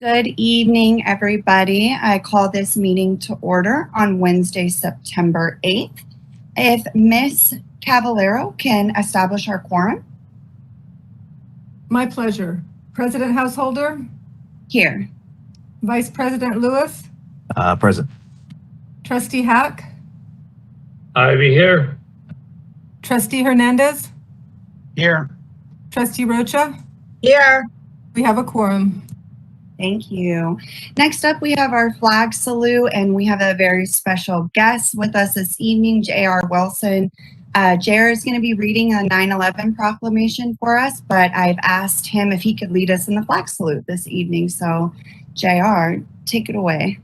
Good evening, everybody. I call this meeting to order on Wednesday, September 8th. If Ms. Cavallero can establish our quorum. My pleasure. President Householder? Here. Vice President Lewis? Present. Trustee Hack? I be here. Trustee Hernandez? Here. Trustee Rocha? Here. We have a quorum. Thank you. Next up, we have our flag salute, and we have a very special guest with us this evening, J.R. Wilson. J.R. is going to be reading a 9/11 proclamation for us, but I've asked him if he could lead us in the flag salute this evening. So, J.R., take it away.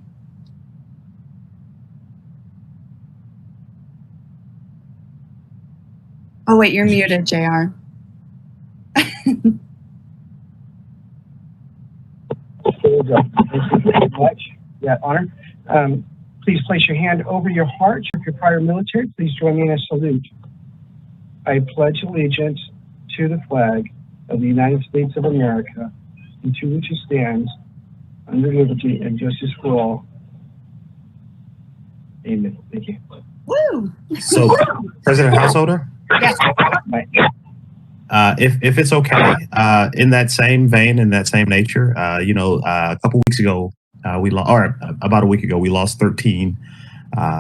Oh, wait, you're muted, J.R. There we go. Thank you very much. That honor. Please place your hand over your heart. If you're prior military, please join me in a salute. I pledge allegiance to the flag of the United States of America and to which it stands, under liberty and justice for all. Amen. Thank you. Woo! So, President Householder? Yes. If it's okay, in that same vein, in that same nature, a couple weeks ago, about a week ago, we lost 13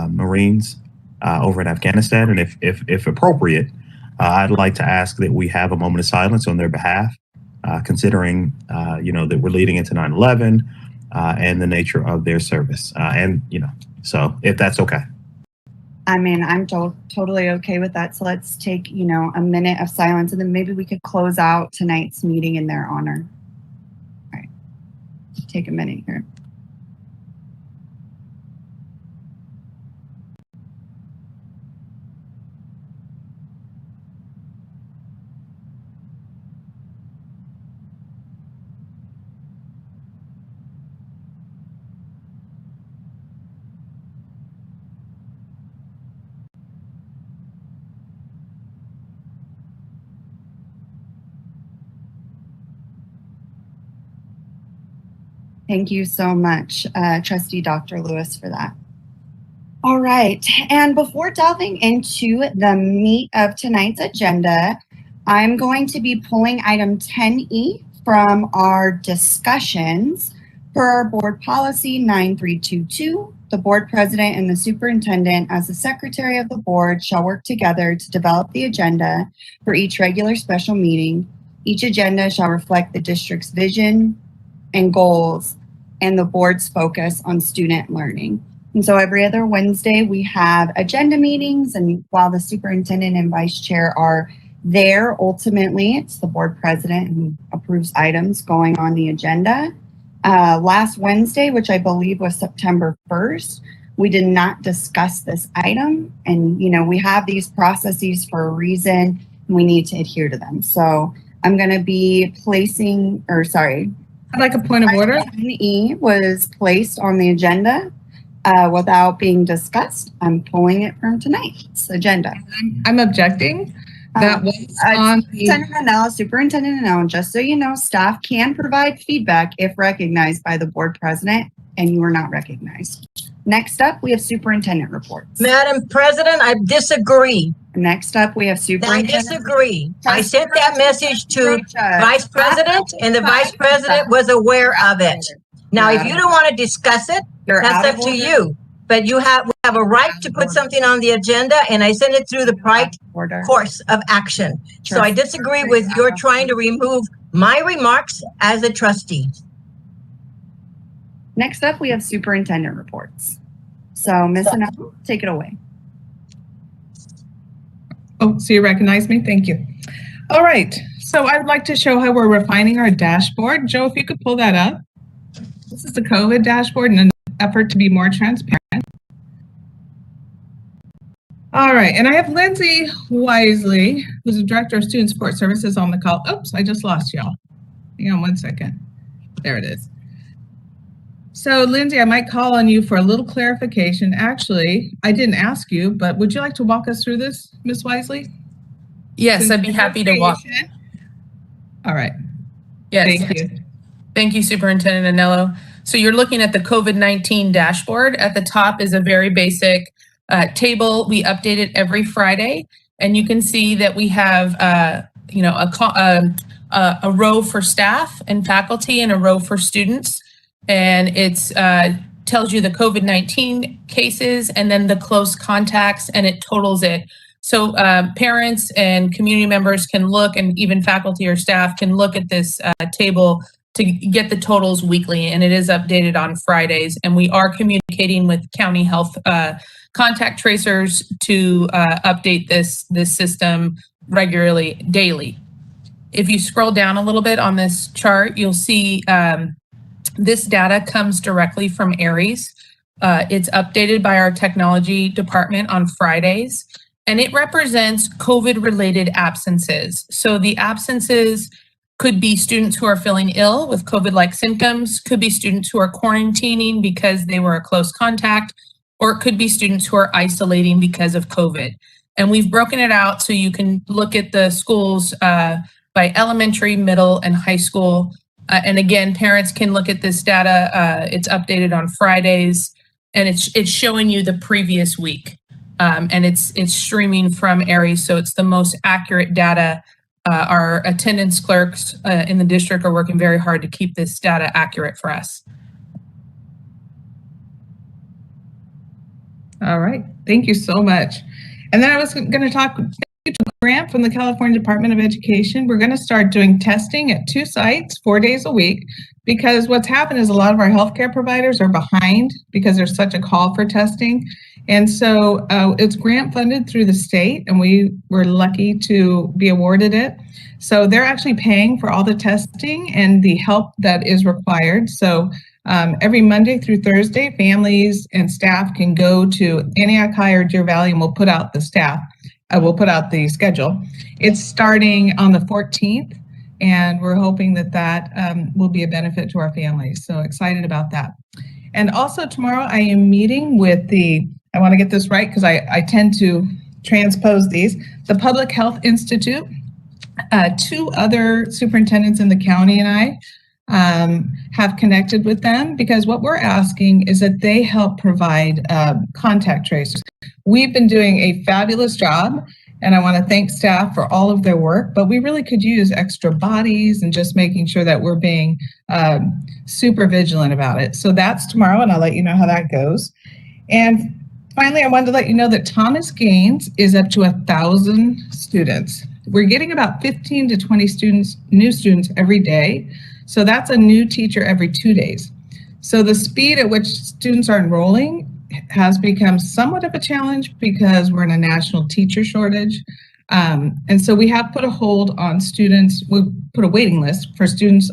Marines over in Afghanistan. And if appropriate, I'd like to ask that we have a moment of silence on their behalf, considering, that we're leading into 9/11 and the nature of their service. So if that's okay. I mean, I'm totally okay with that. So let's take, a minute of silence, and then maybe we could close out tonight's meeting in their honor. All right. Take a minute here. Thank you so much, Trustee Dr. Lewis, for that. All right, and before delving into the meat of tonight's agenda, I'm going to be pulling item 10E from our discussions. Per our board policy 9322, the board president and the superintendent as the secretary of the board shall work together to develop the agenda for each regular special meeting. Each agenda shall reflect the district's vision and goals and the board's focus on student learning. And so every other Wednesday we have agenda meetings, and while the superintendent and vice chair are there, ultimately it's the board president who approves items going on the agenda. Last Wednesday, which I believe was September 1st, we did not discuss this item, and we have these processes for a reason, and we need to adhere to them. So I'm going to be I'd like a point of order. Item E was placed on the agenda without being discussed. I'm pulling it from tonight's agenda. I'm objecting. That was on the... Superintendent Annell, just so you know, staff can provide feedback if recognized by the board president, and you were not recognized. Next up, we have superintendent reports. Madam President, I disagree. Next up, we have I superintendent. disagree. I sent that message to Vice President, and the Vice President was aware of it. Now, if you don't want to discuss it, that's up to you. But we have a right to put something on the agenda, and I sent it through the right course of action. So I disagree with your trying to remove my remarks as a trustee. Next up, we have superintendent reports. So, Ms. Annell, take it away. Oh, so you recognize me? Thank you. All right. So I'd like to show how we're refining our dashboard. Joe, if you could pull that up. This is the COVID dashboard in an effort to be more transparent. All right. And I have Lindsay Wisely, who's the Director of Student Support Services, on the call. Oops, I just lost y'all. Hang on one second. There it is. So, Lindsay, I might call on you for a little clarification. Actually, I didn't ask you, but would you like to walk us through this, Ms. Wisely? Yes, I'd be happy to walk. All right. Yes. Thank you. Thank you, Superintendent Anello. So you're looking at the COVID-19 dashboard. At the top is a very basic table. We update it every Friday, and you can see that we have, a row for staff and faculty and a row for students. And it's tells you the COVID-19 cases and then the close contacts, and it totals it. So parents and community members can look, and even faculty or staff can look at this table to get the totals weekly, and it is updated on Fridays. And we are communicating with county health contact tracers to update this system regularly, daily. If you scroll down a little bit on this chart, you'll see this data comes directly from ARES. It's updated by our technology department on Fridays, and it represents COVID-related absences. So the absences could be students who are feeling ill with COVID-like symptoms, could be students who are quarantining because they were a close contact, or it could be students who are isolating because of COVID. And we've broken it out so you can look at the schools by elementary, middle, and high school. And again, parents can look at this data. It's updated on Fridays, and it's showing you the previous week. And it's streaming from ARES, so it's the most accurate data. Our attendance clerks in the district are working very hard to keep this data accurate for us. All right, thank you so much. And then I was going to talk to a grant from the California Department of Education. We're going to start doing testing at 2 sites, 4 days a week, because what's happened is a lot of our healthcare providers are behind because there's such a call for testing. And so it's grant funded through the state, and we were lucky to be awarded it. So they're actually paying for all the testing and the help that is required. So every Monday through Thursday, families and staff can go to Antioch High or Deer Valley, and we'll put out the schedule. It's starting on the 14th, and we're hoping that will be a benefit to our families. So excited about that. And also tomorrow I am meeting with I want to get this right because I tend to transpose these, the Public Health Institute. 2 other superintendents in the county and I have connected with them because what we're asking is that they help provide contact tracers. We've been doing a fabulous job, and I want to thank staff for all of their work, but we really could use extra bodies and just making sure that we're being super vigilant about it. So that's tomorrow, and I'll let you know how that goes. And finally, I wanted to let you know that Thomas Gaines is up to 1,000 students. We're getting about 15 to 20 new students every day. So that's a new teacher every 2 days. So the speed at which students are enrolling has become somewhat of a challenge because we're in a national teacher shortage. And so we have put a hold on students. We put a waiting list for students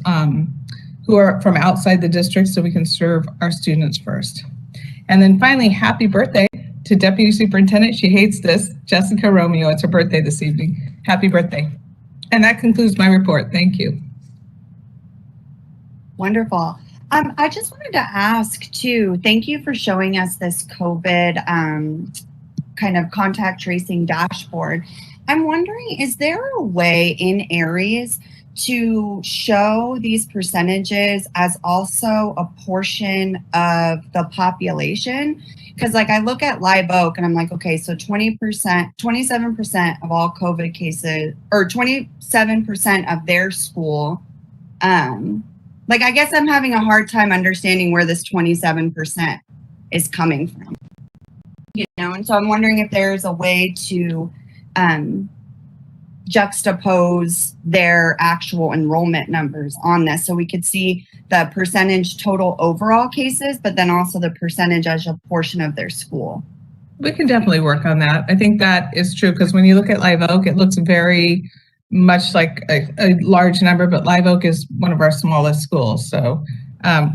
who are from outside the district so we can serve our students first. And then finally, happy birthday to Deputy Superintendent. She hates this, Jessica Romeo. It's her birthday this evening. Happy birthday. And that concludes my report. Thank you. Wonderful. I just wanted to ask too, thank you for showing us this COVID kind of contact tracing dashboard. I'm wondering, is there a way in ARES to show these percentages as also a portion of the population? Because like I look at Live Oak and I'm like, okay, so 27% of all COVID cases, or 27% of their school, like, I guess I'm having a hard time understanding where this 27% is coming from, you know? And so I'm wondering if there's a way to juxtapose their actual enrollment numbers on this so we could see the percentage total overall cases, but then also the percentage as a portion of their school. We can definitely work on that. I think that is true because when you look at Live Oak, it looks very much like a large number, but Live Oak is one of our smallest schools. So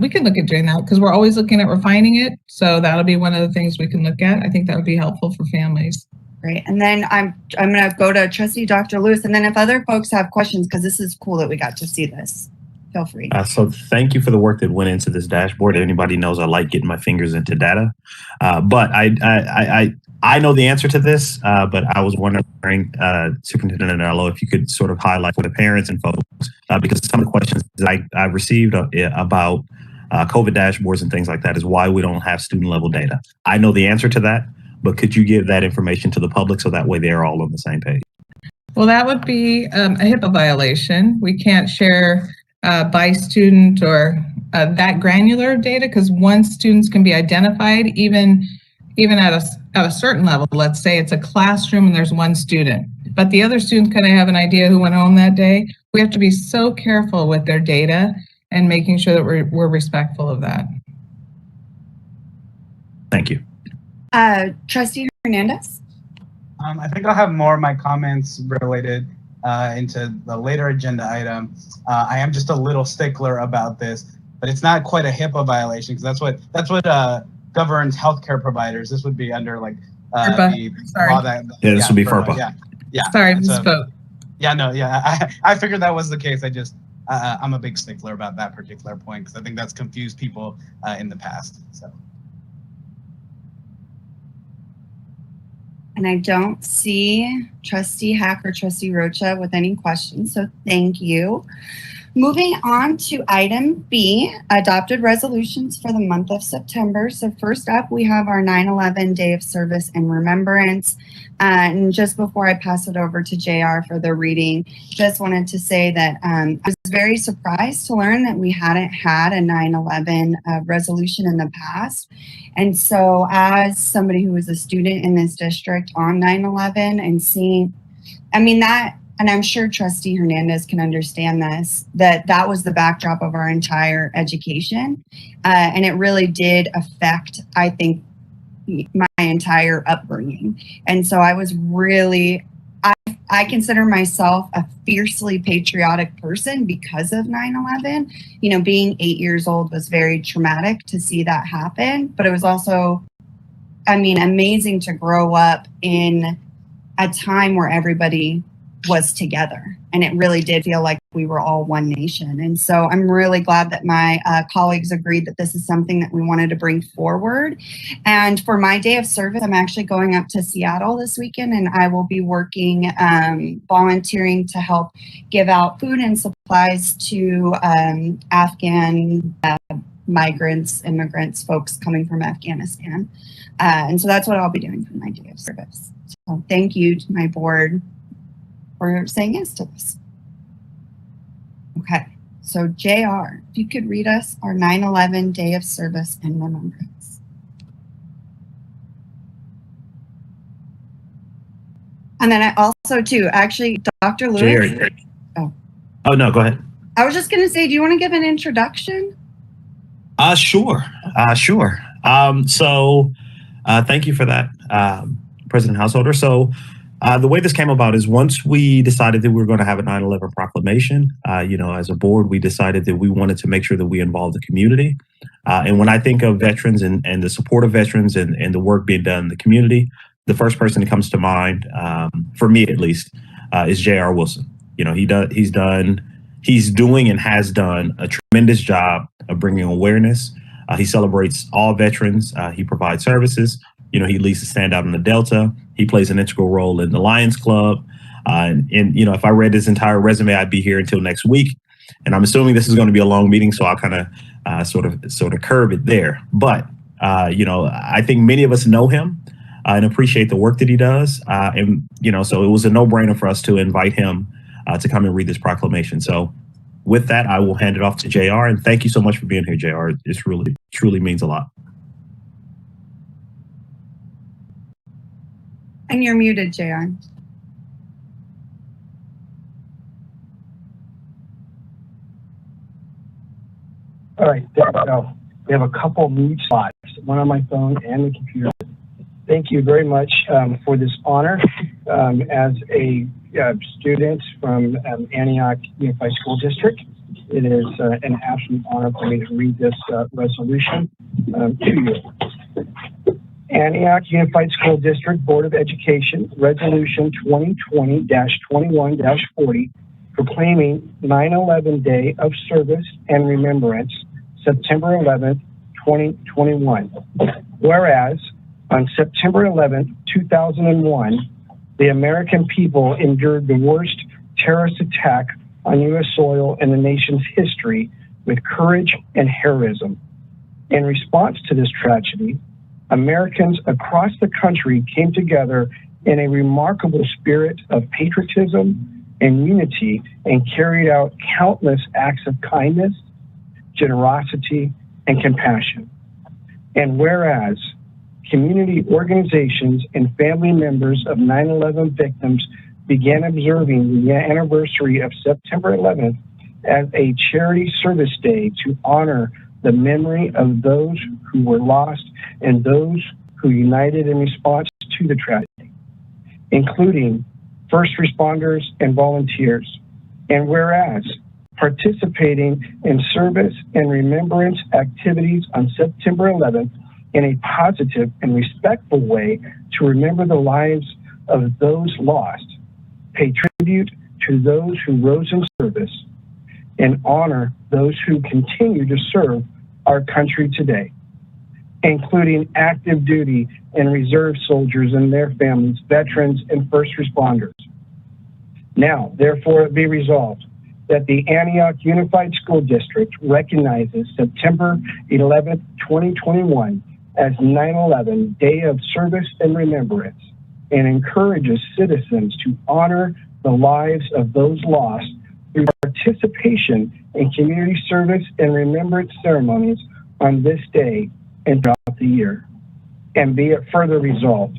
we can look at doing that because we're always looking at refining it. So that'll be one of the things we can look at. I think that would be helpful for families. Great. And then I'm going to go to Trustee Dr. Lewis. And then if other folks have questions, because this is cool that we got to see this, feel free. So thank you for the work that went into this dashboard. Anybody knows I like getting my fingers into data. But I know the answer to this, but I was wondering, Superintendent Anello, if you could sort of highlight for the parents and folks, because some of the questions that I've received about COVID dashboards and things like that is why we don't have student level data. I know the answer to that, but could you give that information to the public so that way they're all on the same page? Well, that would be a HIPAA violation. We can't share by student or that granular data, because once students can be identified, even at a certain level, let's say it's a classroom and there's one student, but the other students kind of have an idea who went home that day. We have to be so careful with their data and making sure that we're respectful of that. Thank you. Trustee Hernandez? I think I'll have more of my comments related into the later agenda item. I am just a little stickler about this, but it's not quite a HIPAA violation, because that's what governs healthcare providers. This would be under like the law that. Yeah, this would be FERPA. Yeah. Sorry, And so- misspoke. Yeah, no, yeah. I figured that was the case. I'm a big stickler about that particular point, because I think that's confused people in the past. So. And I don't see Trustee Hack or Trustee Rocha with any questions, so thank you. Moving on to item B, adopted resolutions for the month of September. So first up, we have our 9/11 Day of Service and Remembrance. And just before I pass it over to JR for the reading, just wanted to say that I was very surprised to learn that we hadn't had a 9/11 resolution in the past. And so as somebody who was a student in this district on 9/11 and seeing, and I'm sure Trustee Hernandez can understand this, that was the backdrop of our entire education. And it really did affect, I think, my entire upbringing. And so I was really, I consider myself a fiercely patriotic person because of 9/11. You know, being 8 years old was very traumatic to see that happen, but it was also, amazing to grow up in a time where everybody was together, and it really did feel like we were all one nation. And so I'm really glad that my colleagues agreed that this is something that we wanted to bring forward. And for my day of service, I'm actually going up to Seattle this weekend, and I will be working, volunteering to help give out food and supplies to Afghan migrants, immigrants, folks coming from Afghanistan. And so that's what I'll be doing for my day of service. So thank you to my board for saying yes to this. Okay, so JR, if you could read us our 9/11 Day of Service and Remembrance. And then I also too, actually, Dr. Lewis. JR. Oh, no, go ahead. I was just gonna say, do you want to give an introduction? Sure. Thank you for that, President Householder. So the way this came about is once we decided that we were going to have a 9/11 proclamation, as a board, we decided that we wanted to make sure that we involve the community. And when I think of veterans and the support of veterans and the work being done in the community, the first person that comes to mind, for me at least, is J.R. Wilson. He's doing and has done a tremendous job of bringing awareness. He celebrates all veterans. He provides services. He leads the Stand Out in the Delta. He plays an integral role in the Lions Club. And if I read his entire resume, I'd be here until next week. And I'm assuming this is going to be a long meeting, so I'll kind of sort of curb it there. But I think many of us know him and appreciate the work that he does. So it was a no-brainer for us to invite him to come and read this proclamation. So with that, I will hand it off to JR. And thank you so much for being here, JR. It truly means a lot. And you're muted, JR. All right, there we go. We have a couple mute spots, one on my phone and the computer. Thank you very much for this honor. As a student from Antioch Unified School District, it is an absolute honor for me to read this resolution to you. Antioch Unified School District Board of Education, Resolution 2020-21-40, proclaiming 9/11 Day of Service and Remembrance, September 11th, 2021. Whereas On September 11th, 2001, the American people endured the worst terrorist attack on U.S. soil in the nation's history with courage and heroism. In response to this tragedy, Americans across the country came together in a remarkable spirit of patriotism and unity and carried out countless acts of kindness, generosity, and compassion. And whereas community organizations and family members of 9/11 victims began observing the anniversary of September 11th as a charity service day to honor the memory of those who were lost and those who united in response to the tragedy, including first responders and volunteers. And whereas participating in service and remembrance activities on September 11th in a positive and respectful way to remember the lives of those lost, pay tribute to those who rose in service, and honor those who continue to serve our country today, including active duty and reserve soldiers and their families, veterans, and first responders. Now, therefore, it be resolved that the Antioch Unified School District recognizes September 11th, 2021 as 9/11 Day of Service and Remembrance and encourages citizens to honor the lives of those lost through participation in community service and remembrance ceremonies on this day and throughout the year. And be it further resolved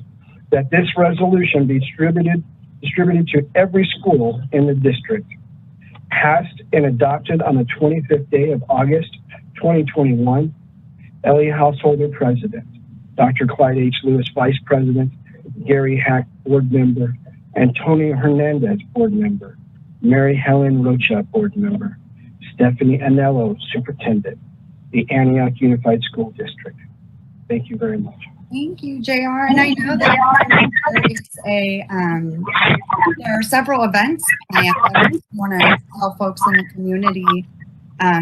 that this resolution be distributed to every school in the district, passed and adopted on the 25th day of August, 2021. Ellie Householder, President. Dr. Clyde H. Lewis, Vice President. Gary Hack, Board Member. Antonio Hernandez, Board Member. Mary Helen Rocha, Board Member. Stephanie Anello, Superintendent. The Antioch Unified School District. Thank you very much. Thank you, JR. And I know that there are several events planned. I just want to tell folks in the community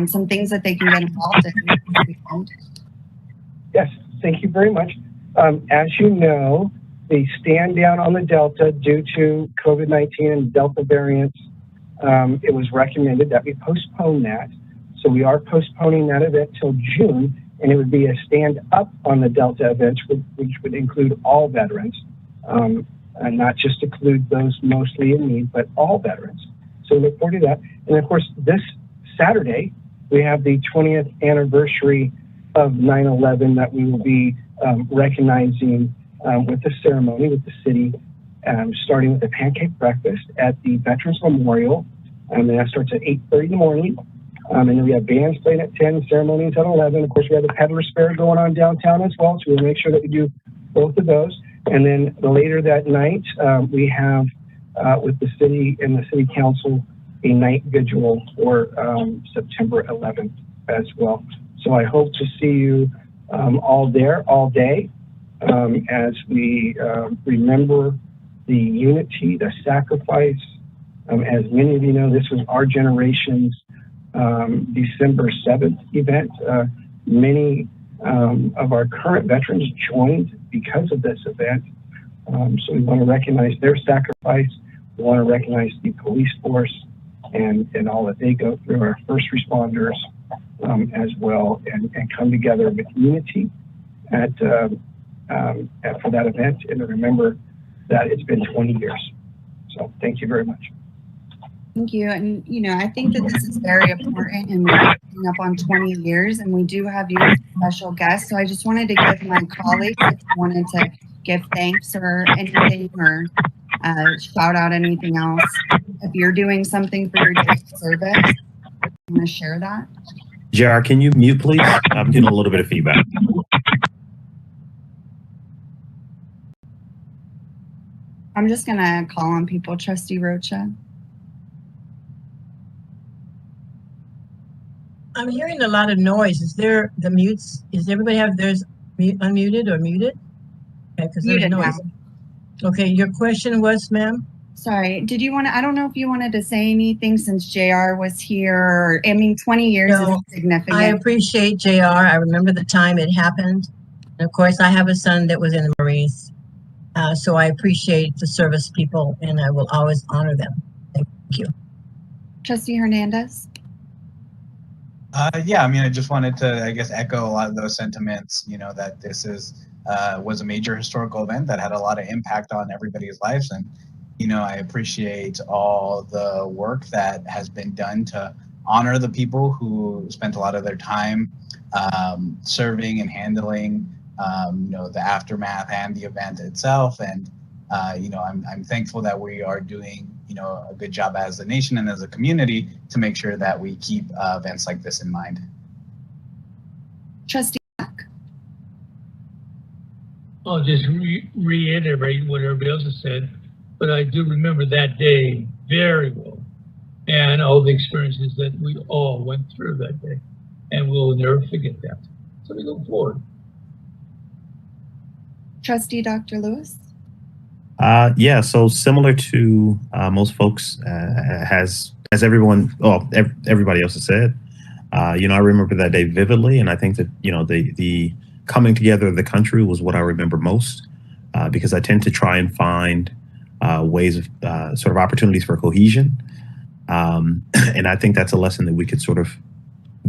some things that they can get involved in this weekend. Yes, thank you very much. As you know, the stand down on the Delta due to COVID-19 and Delta variants, it was recommended that we postpone that. So we are postponing that event till June, and it would be a stand up on the Delta events, which would include all veterans, and not just include those mostly in need, but all veterans. So look forward to that. And of course, this Saturday, we have the 20th anniversary of 9/11 that we will be recognizing with the ceremony with the city, starting with a pancake breakfast at the Veterans Memorial. And that starts at 8:30 in the morning. And then we have bands playing at 10, ceremonies at 11. Of course, we have the Peddler's Fair going on downtown as well, so we'll make sure that we do both of those. And then later that night, we have with the city and the city council a night vigil for September 11th as well. So I hope to see you all there all day as we remember the unity, the sacrifice. As many of you know, this was our generation's December 7th event. Many of our current veterans joined because of this event. So we want to recognize their sacrifice. We want to recognize the police force and all that they go through, our first responders as well, and come together with unity for that event and to remember that it's been 20 years. So thank you very much. Thank you. And, you know, I think that this is very important and we're coming up on 20 years and we do have you as a special guest. So I just wanted to give my colleagues, if you wanted to give thanks or anything or shout out anything else. If you're doing something for your day of service, you want to share that? JR, can you mute, please? I'm getting a little bit of feedback. I'm just going to call on people. Trustee Rocha. I'm hearing a lot of noise. Is there the mutes? Is everybody have theirs unmuted or muted? Okay, because there's noise. Now. Okay, your question was, ma'am? Sorry, did you want to, I don't know if you wanted to say anything since JR was here. Or, I mean, 20 years is significant. I appreciate JR. I remember the time it happened. And of course, I have a son that was in the Marines. So I appreciate the service people and I will always honor them. Thank you. Trustee Hernandez? Yeah, I mean, I just wanted to, I guess, echo a lot of those sentiments, you know, that this was a major historical event that had a lot of impact on everybody's lives. And, you know, I appreciate all the work that has been done to honor the people who spent a lot of their time serving and handling, you know, the aftermath and the event itself. And, you know, I'm thankful that we are doing, you know, a good job as a nation and as a community to make sure that we keep events like this in mind. Trustee, I'll just reiterate what everybody else has said, but I do remember that day very well and all the experiences that we all went through that day, and we'll never forget that. So we go forward. Trustee Dr. Lewis? Yeah, so similar to most folks, as everyone, everybody else has said, you know, I remember that day vividly, and I think that, you know, the coming together of the country was what I remember most, because I tend to try and find ways of sort of opportunities for cohesion, and I think that's a lesson that we could sort of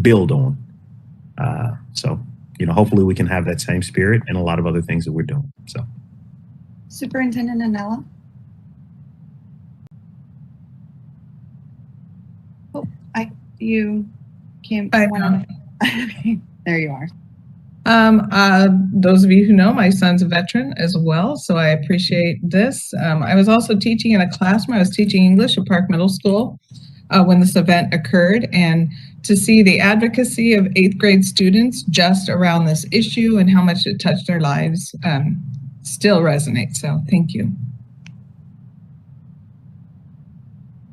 build on. So, you know, hopefully we can have that same spirit in a lot of other things that we're doing. So. Superintendent Anello? Oh, you came. I know. Okay, there you are. Those of you who know, my son's a veteran as well, so I appreciate this. I was also teaching in a classroom. I was teaching English at Park Middle School when this event occurred, and to see the advocacy of 8th grade students just around this issue and how much it touched their lives still resonates. So thank you.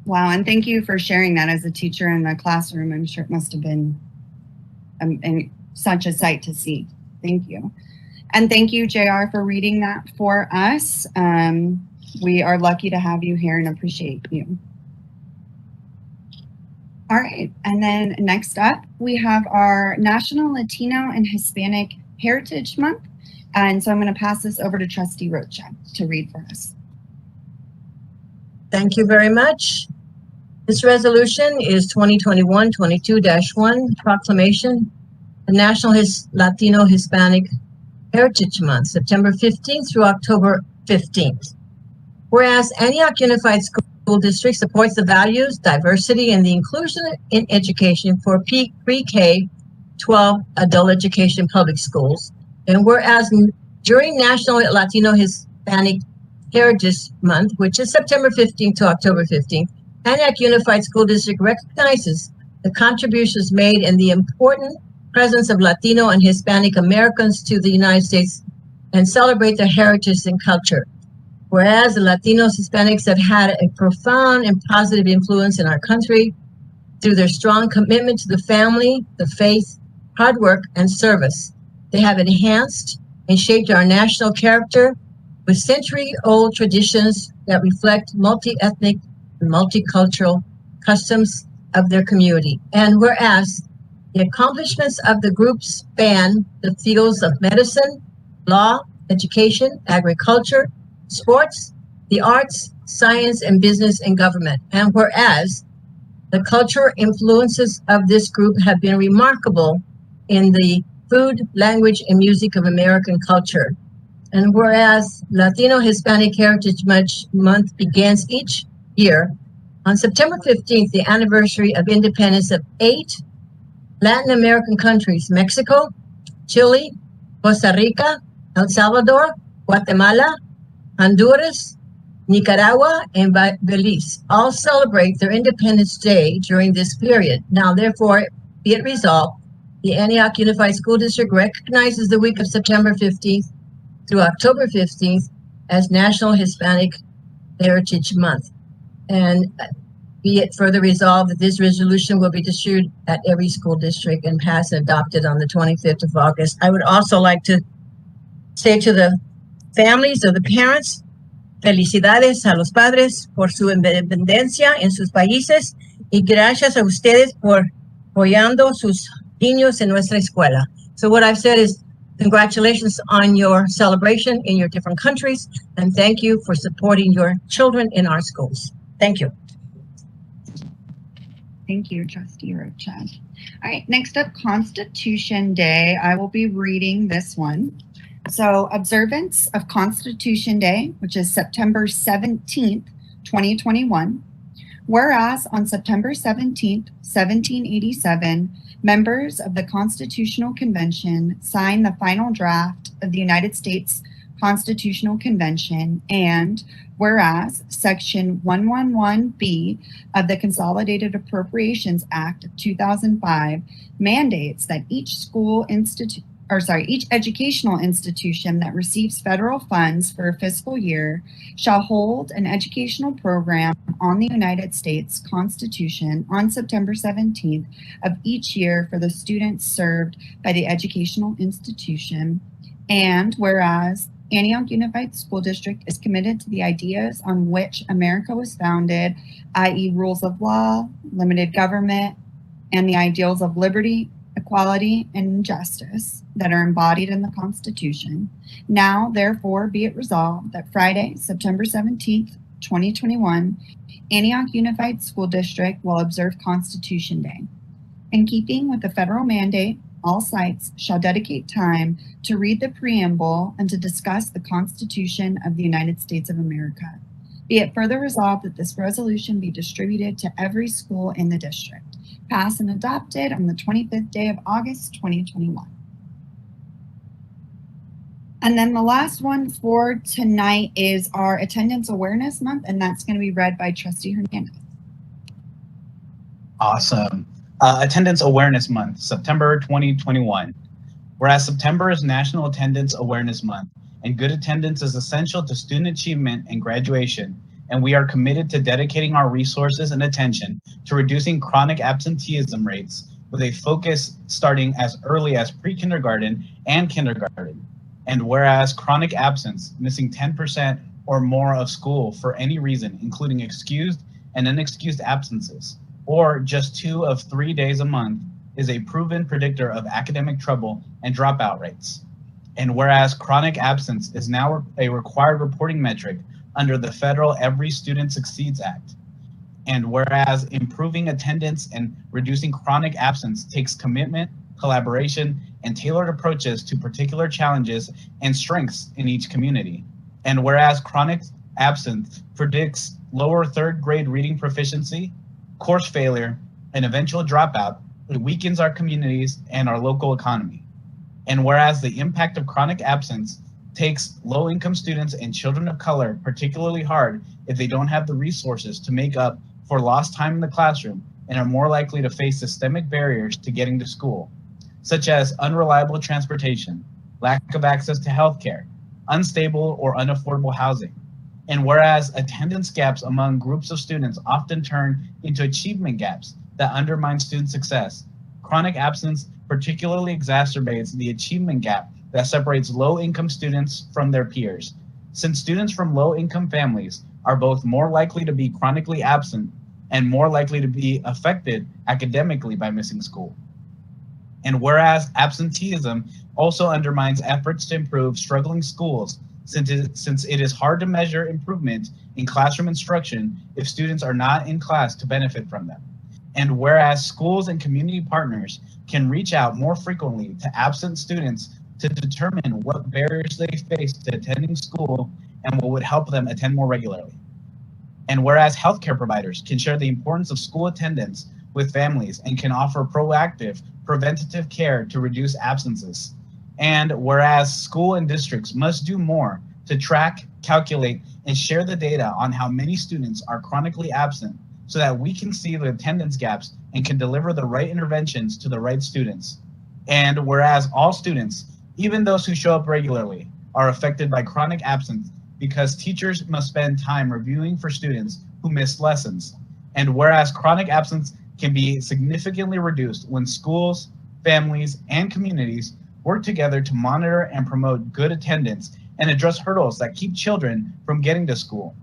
Wow, and thank you for sharing that as a teacher in the classroom. I'm sure it must have been such a sight to see. Thank you. And thank you, JR, for reading that for us. We are lucky to have you here and appreciate you. All right, and then next up, we have our National Latino and Hispanic Heritage Month. And so I'm going to pass this over to Trustee Rocha to read for us. Thank you very much. This resolution is 2021-22-1 proclamation, the National Latino Hispanic Heritage Month, September 15th through October 15th. Whereas Antioch Unified School District supports the values, diversity, and the inclusion in education for pre-K-12 adult education public schools. And whereas during National Latino Hispanic Heritage Month, which is September 15th to October 15th, Antioch Unified School District recognizes the contributions made and the important presence of Latino and Hispanic Americans to the United States and celebrate their heritage and culture. Whereas the Latinos, Hispanics have had a profound and positive influence in our country through their strong commitment to the family, the faith, hard work, and service. They have enhanced and shaped our national character with century-old traditions that reflect multi-ethnic and multicultural customs of their community. And whereas the accomplishments of the group span the fields of medicine, law, education, agriculture, sports, the arts, science, and business and government. And whereas the cultural influences of this group have been remarkable in the food, language, and music of American culture. And whereas Latino Hispanic Heritage Month begins each year on September 15th, the anniversary of independence of 8 Latin American countries, Mexico, Chile, Costa Rica, El Salvador, Guatemala, Honduras, Nicaragua, and Belize all celebrate their Independence Day during this period. Now, therefore, be it resolved, the Antioch Unified School District recognizes the week of September 15th through October 15th as National Hispanic Heritage Month. And be it further resolved that this resolution will be distributed at every school district and passed and adopted on the 25th of August. I would also like to say to the families of the parents, felicidades a los padres por su independencia en sus países y gracias a ustedes por apoyando sus niños en nuestra escuela. So what I've said is Congratulations on your celebration in your different countries, and thank you for supporting your children in our schools. Thank you. Thank you, Trustee Rocha. All right, next up, Constitution Day. I will be reading this one. So, observance of Constitution Day, which is September 17th, 2021. Whereas on September 17th, 1787, members of the Constitutional Convention signed the final draft of the United States Constitutional Convention, and whereas Section 111B of the Consolidated Appropriations Act of 2005 mandates that each each educational institution that receives federal funds for a fiscal year shall hold an educational program on the United States Constitution on September 17th of each year for the students served by the educational institution. And whereas Antioch Unified School District is committed to the ideas on which America was founded, i.e. rules of law, limited government, and the ideals of liberty, equality, and justice that are embodied in the Constitution. Now, therefore, be it resolved that Friday, September 17th, 2021, Antioch Unified School District will observe Constitution Day. In keeping with the federal mandate, all sites shall dedicate time to read the preamble and to discuss the Constitution of the United States of America. Be it further resolved that this resolution be distributed to every school in the district. Passed and adopted on the 25th day of August, 2021. And then the last one for tonight is our Attendance Awareness Month, and that's going to be read by Trustee Hernandez. Awesome. Attendance Awareness Month, September 2021. Whereas September is National Attendance Awareness Month, and good attendance is essential to student achievement and graduation, and we are committed to dedicating our resources and attention to reducing chronic absenteeism rates with a focus starting as early as pre-kindergarten and kindergarten. And whereas chronic absence, missing 10% or more of school for any reason, including excused and unexcused absences, or just 2 of 3 days a month, is a proven predictor of academic trouble and dropout rates. And whereas chronic absence is now a required reporting metric under the federal Every Student Succeeds Act. And whereas improving attendance and reducing chronic absence takes commitment, collaboration, and tailored approaches to particular challenges and strengths in each community. And whereas chronic absence predicts lower 3rd grade reading proficiency, course failure, and eventual dropout, it weakens our communities and our local economy. And whereas the impact of chronic absence takes low-income students and children of color particularly hard if they don't have the resources to make up for lost time in the classroom and are more likely to face systemic barriers to getting to school, such as unreliable transportation, lack of access to healthcare, unstable or unaffordable housing. And whereas attendance gaps among groups of students often turn into achievement gaps that undermine student success, chronic absence particularly exacerbates the achievement gap that separates low-income students from their peers, since students from low-income families are both more likely to be chronically absent and more likely to be affected academically by missing school. And whereas absenteeism also undermines efforts to improve struggling schools, since it is hard to measure improvement in classroom instruction if students are not in class to benefit from them. And whereas schools and community partners can reach out more frequently to absent students to determine what barriers they face to attending school and what would help them attend more regularly. And whereas healthcare providers can share the importance of school attendance with families and can offer proactive, preventative care to reduce absences. And whereas school and districts must do more to track, calculate, and share the data on how many students are chronically absent so that we can see the attendance gaps and can deliver the right interventions to the right students. And whereas all students, even those who show up regularly, are affected by chronic absence because teachers must spend time reviewing for students who missed lessons. And whereas chronic absence can be significantly reduced when schools, families, and communities work together to monitor and promote good attendance and address hurdles that keep children from getting to school.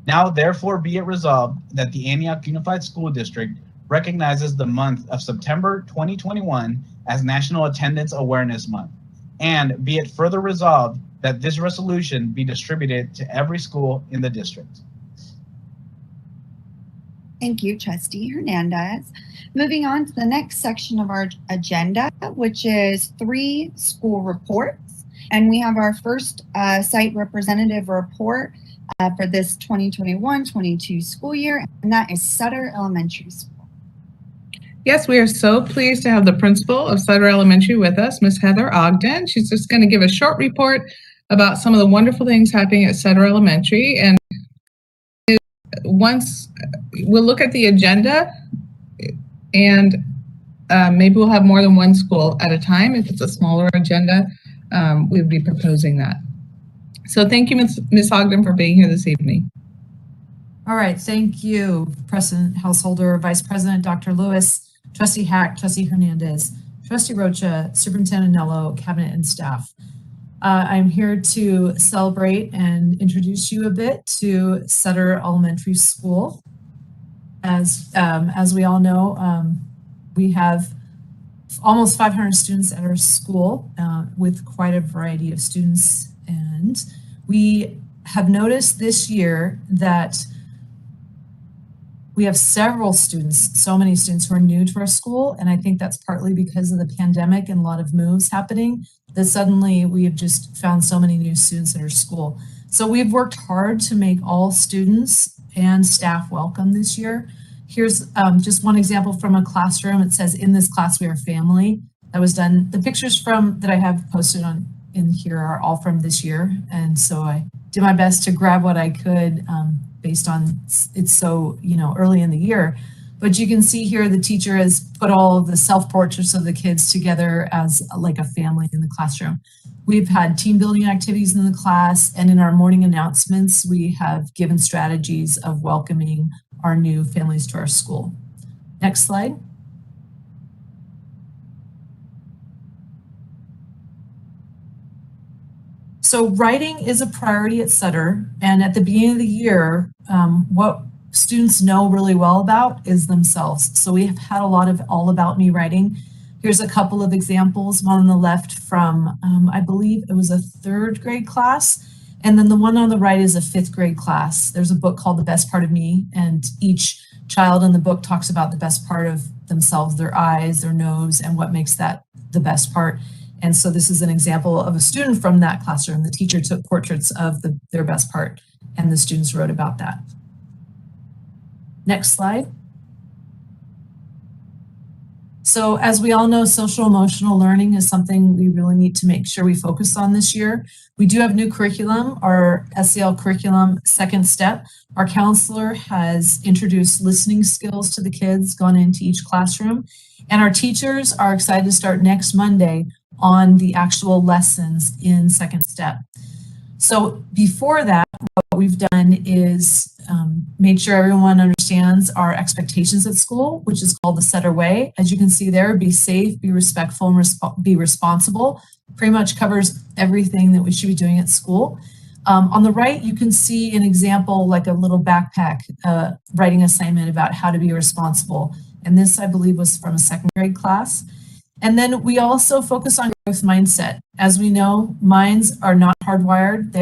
Now, therefore, be it resolved that the Antioch Unified School District recognizes the month of September 2021 as National Attendance Awareness Month. And be it further resolved that this resolution be distributed to every school in the district. Thank you, Trustee Hernandez. Moving on to the next section of our agenda, which is 3 school reports. And we have our first site representative report for this 2021-22 school year, and that is Sutter Elementary School. Yes, we are so pleased to have the principal of Sutter Elementary with us, Ms. Heather Ogden. She's just going to give a short report about some of the wonderful things happening at Sutter Elementary. And once we'll look at the agenda, and maybe we'll have more than one school at a time. If it's a smaller agenda, we would be proposing that. So thank you, Ms. Ogden, for being here this evening. All right, thank you, President Householder, Vice President Dr. Lewis, Trustee Hack, Trustee Hernandez, Trustee Rocha, Superintendent Nello, Cabinet and staff. I'm here to celebrate and introduce you a bit to Sutter Elementary School. As we all know, we have almost 500 students at our school with quite a variety of students. And we have noticed this year that we have several students, so many students who are new to our school. And I think that's partly because of the pandemic and a lot of moves happening, that suddenly we have just found so many new students at our school. So we've worked hard to make all students and staff welcome this year. Here's just one example from a classroom. It says, "In this class, we are family." That was done. The pictures that I have posted in here are all from this year. And so I did my best to grab what I could based on it's so, early in the year. But you can see here the teacher has put all of the self-portraits of the kids together as like a family in the classroom. We've had team building activities in the class, and in our morning announcements, we have given strategies of welcoming our new families to our school. Next slide. So writing is a priority at Sutter, and at the beginning of the year, what students know really well about is themselves. So we have had a lot of all about me writing. Here's a couple of examples, one on the left from, I believe it was a 3rd grade class, and then the one on the right is a 5th grade class. There's a book called The Best Part of Me, and each child in the book talks about the best part of themselves, their eyes, their nose, and what makes that the best part. And so this is an example of a student from that classroom. The teacher took portraits of their best part, and the students wrote about that. Next slide. So as we all know, social emotional learning is something we really need to make sure we focus on this year. We do have new curriculum, our SEL curriculum, Second Step. Our counselor has introduced listening skills to the kids, gone into each classroom, and our teachers are excited to start next Monday on the actual lessons in Second Step. So before that, what we've done is made sure everyone understands our expectations at school, which is called the Sutter Way. As you can see there, be safe, be respectful, and be responsible. Pretty much covers everything that we should be doing at school. On the right, you can see an example, like a little backpack writing assignment about how to be responsible. And this, I believe, was from a 2nd grade class. And then we also focus on growth mindset. As we know, minds are not hardwired,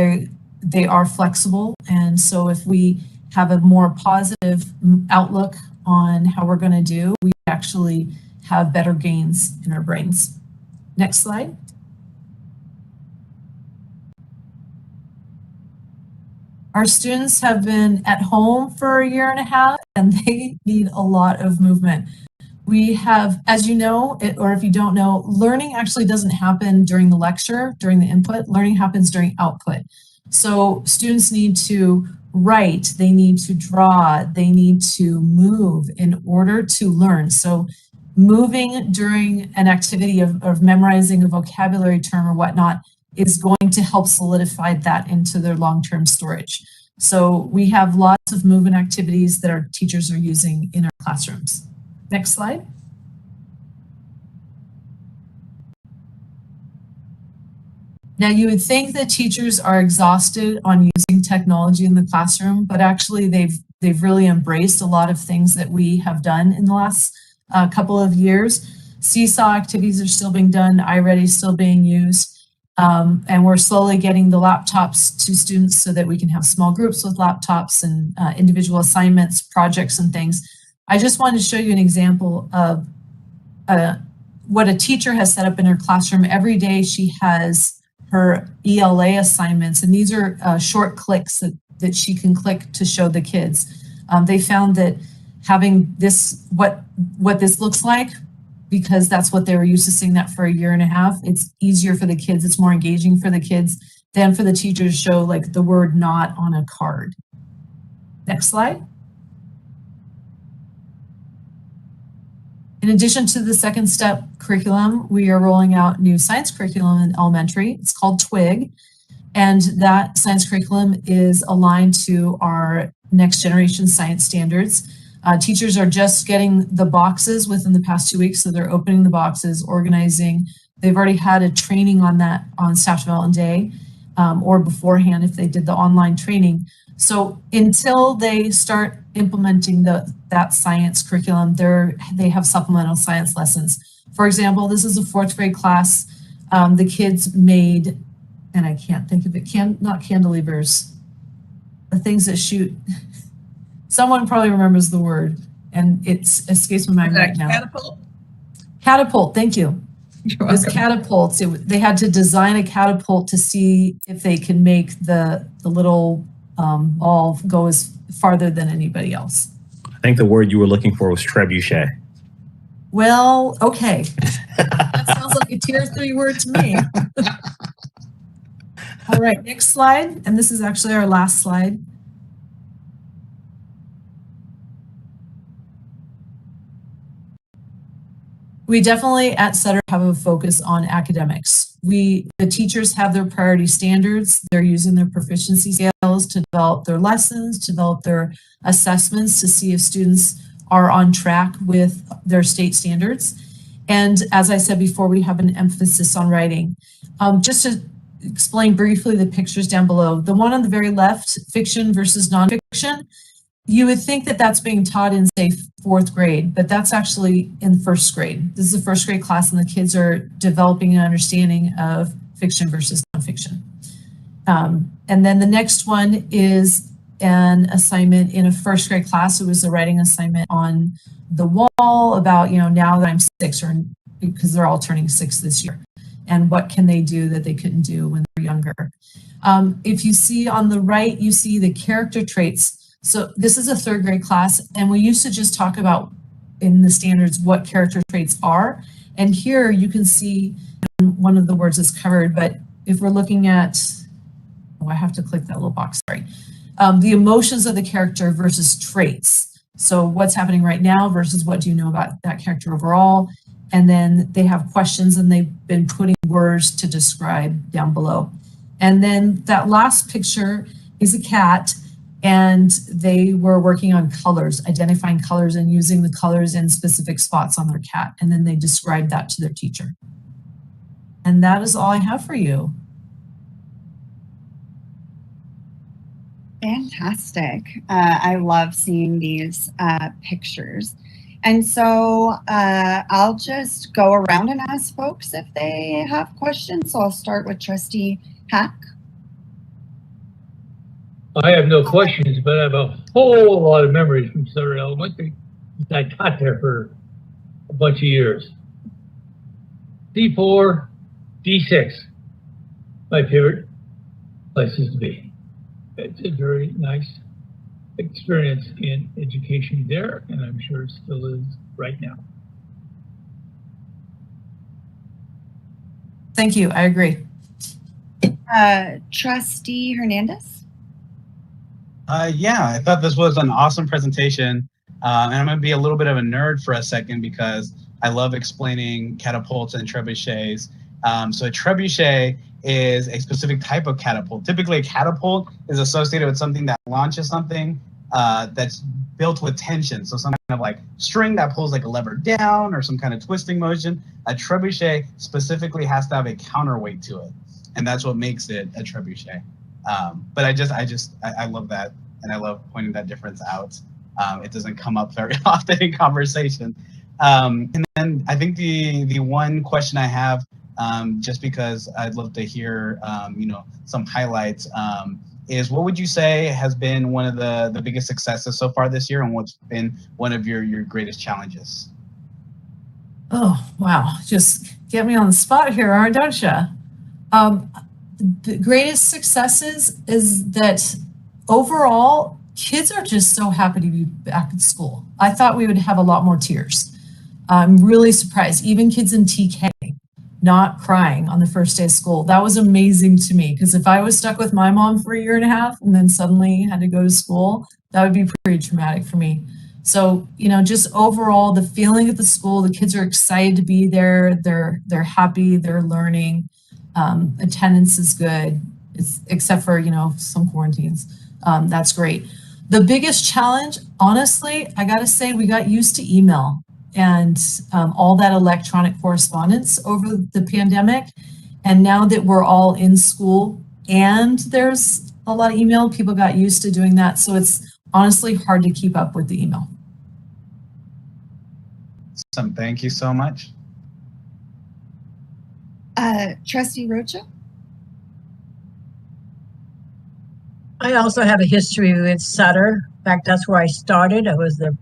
they are flexible. And so if we have a more positive outlook on how we're going to do, we actually have better gains in our brains. Next slide. Our students have been at home for a year and a half, and they need a lot of movement. We have, as you know, or if you don't know, learning actually doesn't happen during the lecture, during the input. Learning happens during output. So students need to write, they need to draw, they need to move in order to learn. So moving during an activity of memorizing a vocabulary term or whatnot is going to help solidify that into their long-term storage. So we have lots of movement activities that our teachers are using in our classrooms. Next slide. Now you would think that teachers are exhausted on using technology in the classroom, but actually they've really embraced a lot of things that we have done in the last couple of years. Seesaw activities are still being done, iReady is still being used. And we're slowly getting the laptops to students so that we can have small groups with laptops and individual assignments, projects, and things. I just wanted to show you an example of what a teacher has set up in her classroom. Every day she has her ELA assignments, and these are short clicks that she can click to show the kids. They found that having this, what this looks like, because that's what they were used to seeing that for a year and a half, it's easier for the kids, it's more engaging for the kids than for the teacher to show like the word not on a card. Next slide. In addition to the second step curriculum, we are rolling out new science curriculum in elementary. It's called TWIG. And that science curriculum is aligned to our next generation science standards. Teachers are just getting the boxes within the past 2 weeks. So they're opening the boxes, organizing. They've already had a training on that on Staff Development Day or beforehand if they did the online training. So until they start implementing that science curriculum, they have supplemental science lessons. For example, this is a 4th grade class. The kids made, and I can't think of it, not cantilevers, the things that shoot. Someone probably remembers the word, and it escapes my mind right now. Catapult? Catapult, thank you. You're It was welcome. catapults. They had to design a catapult to see if they can make the little ball go as farther than anybody else. I think the word you were looking for was trebuchet. Well, okay. That sounds like a tier 3 word to me. All right, next slide. And this is actually our last slide. We definitely at Sutter have a focus on academics. The teachers have their priority standards. They're using their proficiency scales to develop their lessons, to develop their assessments to see if students are on track with their state standards. And as I said before, we have an emphasis on writing. Just to explain briefly the pictures down below, the one on the very left, fiction versus nonfiction, you would think that that's being taught in, say, 4th grade, but that's actually in 1st grade. This is a 1st grade class, and the kids are developing an understanding of fiction versus nonfiction. And then the next one is an assignment in a 1st grade class. It was a writing assignment on the wall about, now that I'm 6, or because they're all turning 6 this year, and what can they do that they couldn't do when they were younger. If you see on the right, you see the character traits. So this is a 3rd grade class, and we used to just talk about in the standards what character traits are. And here you can see one of the words is covered, but if we're looking at, I have to click that little box, sorry. The emotions of the character versus traits. So what's happening right now versus what do you know about that character overall? And then they have questions, and they've been putting words to describe down below. And then that last picture is a cat. And they were working on colors, identifying colors and using the colors in specific spots on their cat. And then they described that to their teacher. And that is all I have for you. Fantastic. I love seeing these pictures. And so I'll just go around and ask folks if they have questions. So I'll start with Trustee Hack. I have no questions, but I have a whole lot of memories from Sutter Elementary. I taught there for a bunch of years. D4, D6, my favorite places to be. It's a very nice experience in education there, and I'm sure it still is right now. Thank you. I agree. Trustee Hernandez. Yeah, I thought this was an awesome presentation. And I'm going to be a little bit of a nerd for a second because I love explaining catapults and trebuchets. So a trebuchet is a specific type of catapult. Typically, a catapult is associated with something that launches something that's built with tension. So some kind of like string that pulls like a lever down or some kind of twisting motion. A trebuchet specifically has to have a counterweight to it. And that's what makes it a trebuchet. But I love that, and I love pointing that difference out. It doesn't come up very often in conversation. And then I think the one question I have just because I'd love to hear, some highlights. Is what would you say has been one of the biggest successes so far this year, and what's been one of your greatest challenges? Oh, wow. Just get me on the spot here, don't you? The greatest successes is that overall, kids are just so happy to be back at school. I thought we would have a lot more tears. I'm really surprised. Even kids in TK not crying on the first day of school. That was amazing to me, because if I was stuck with my mom for a year and a half and then suddenly had to go to school, that would be pretty traumatic for me. So, just overall, the feeling at the school, the kids are excited to be there. They're happy, they're learning. Attendance is good, except for, some quarantines. That's great. The biggest challenge, honestly, I got to say, we got used to email and all that electronic correspondence over the pandemic. And now that we're all in school and there's a lot of email, people got used to doing that. So it's honestly hard to keep up with the email. Awesome. Thank you so much. Trustee Rocha? I also have a history with Sutter. In fact, that's where I started. I was the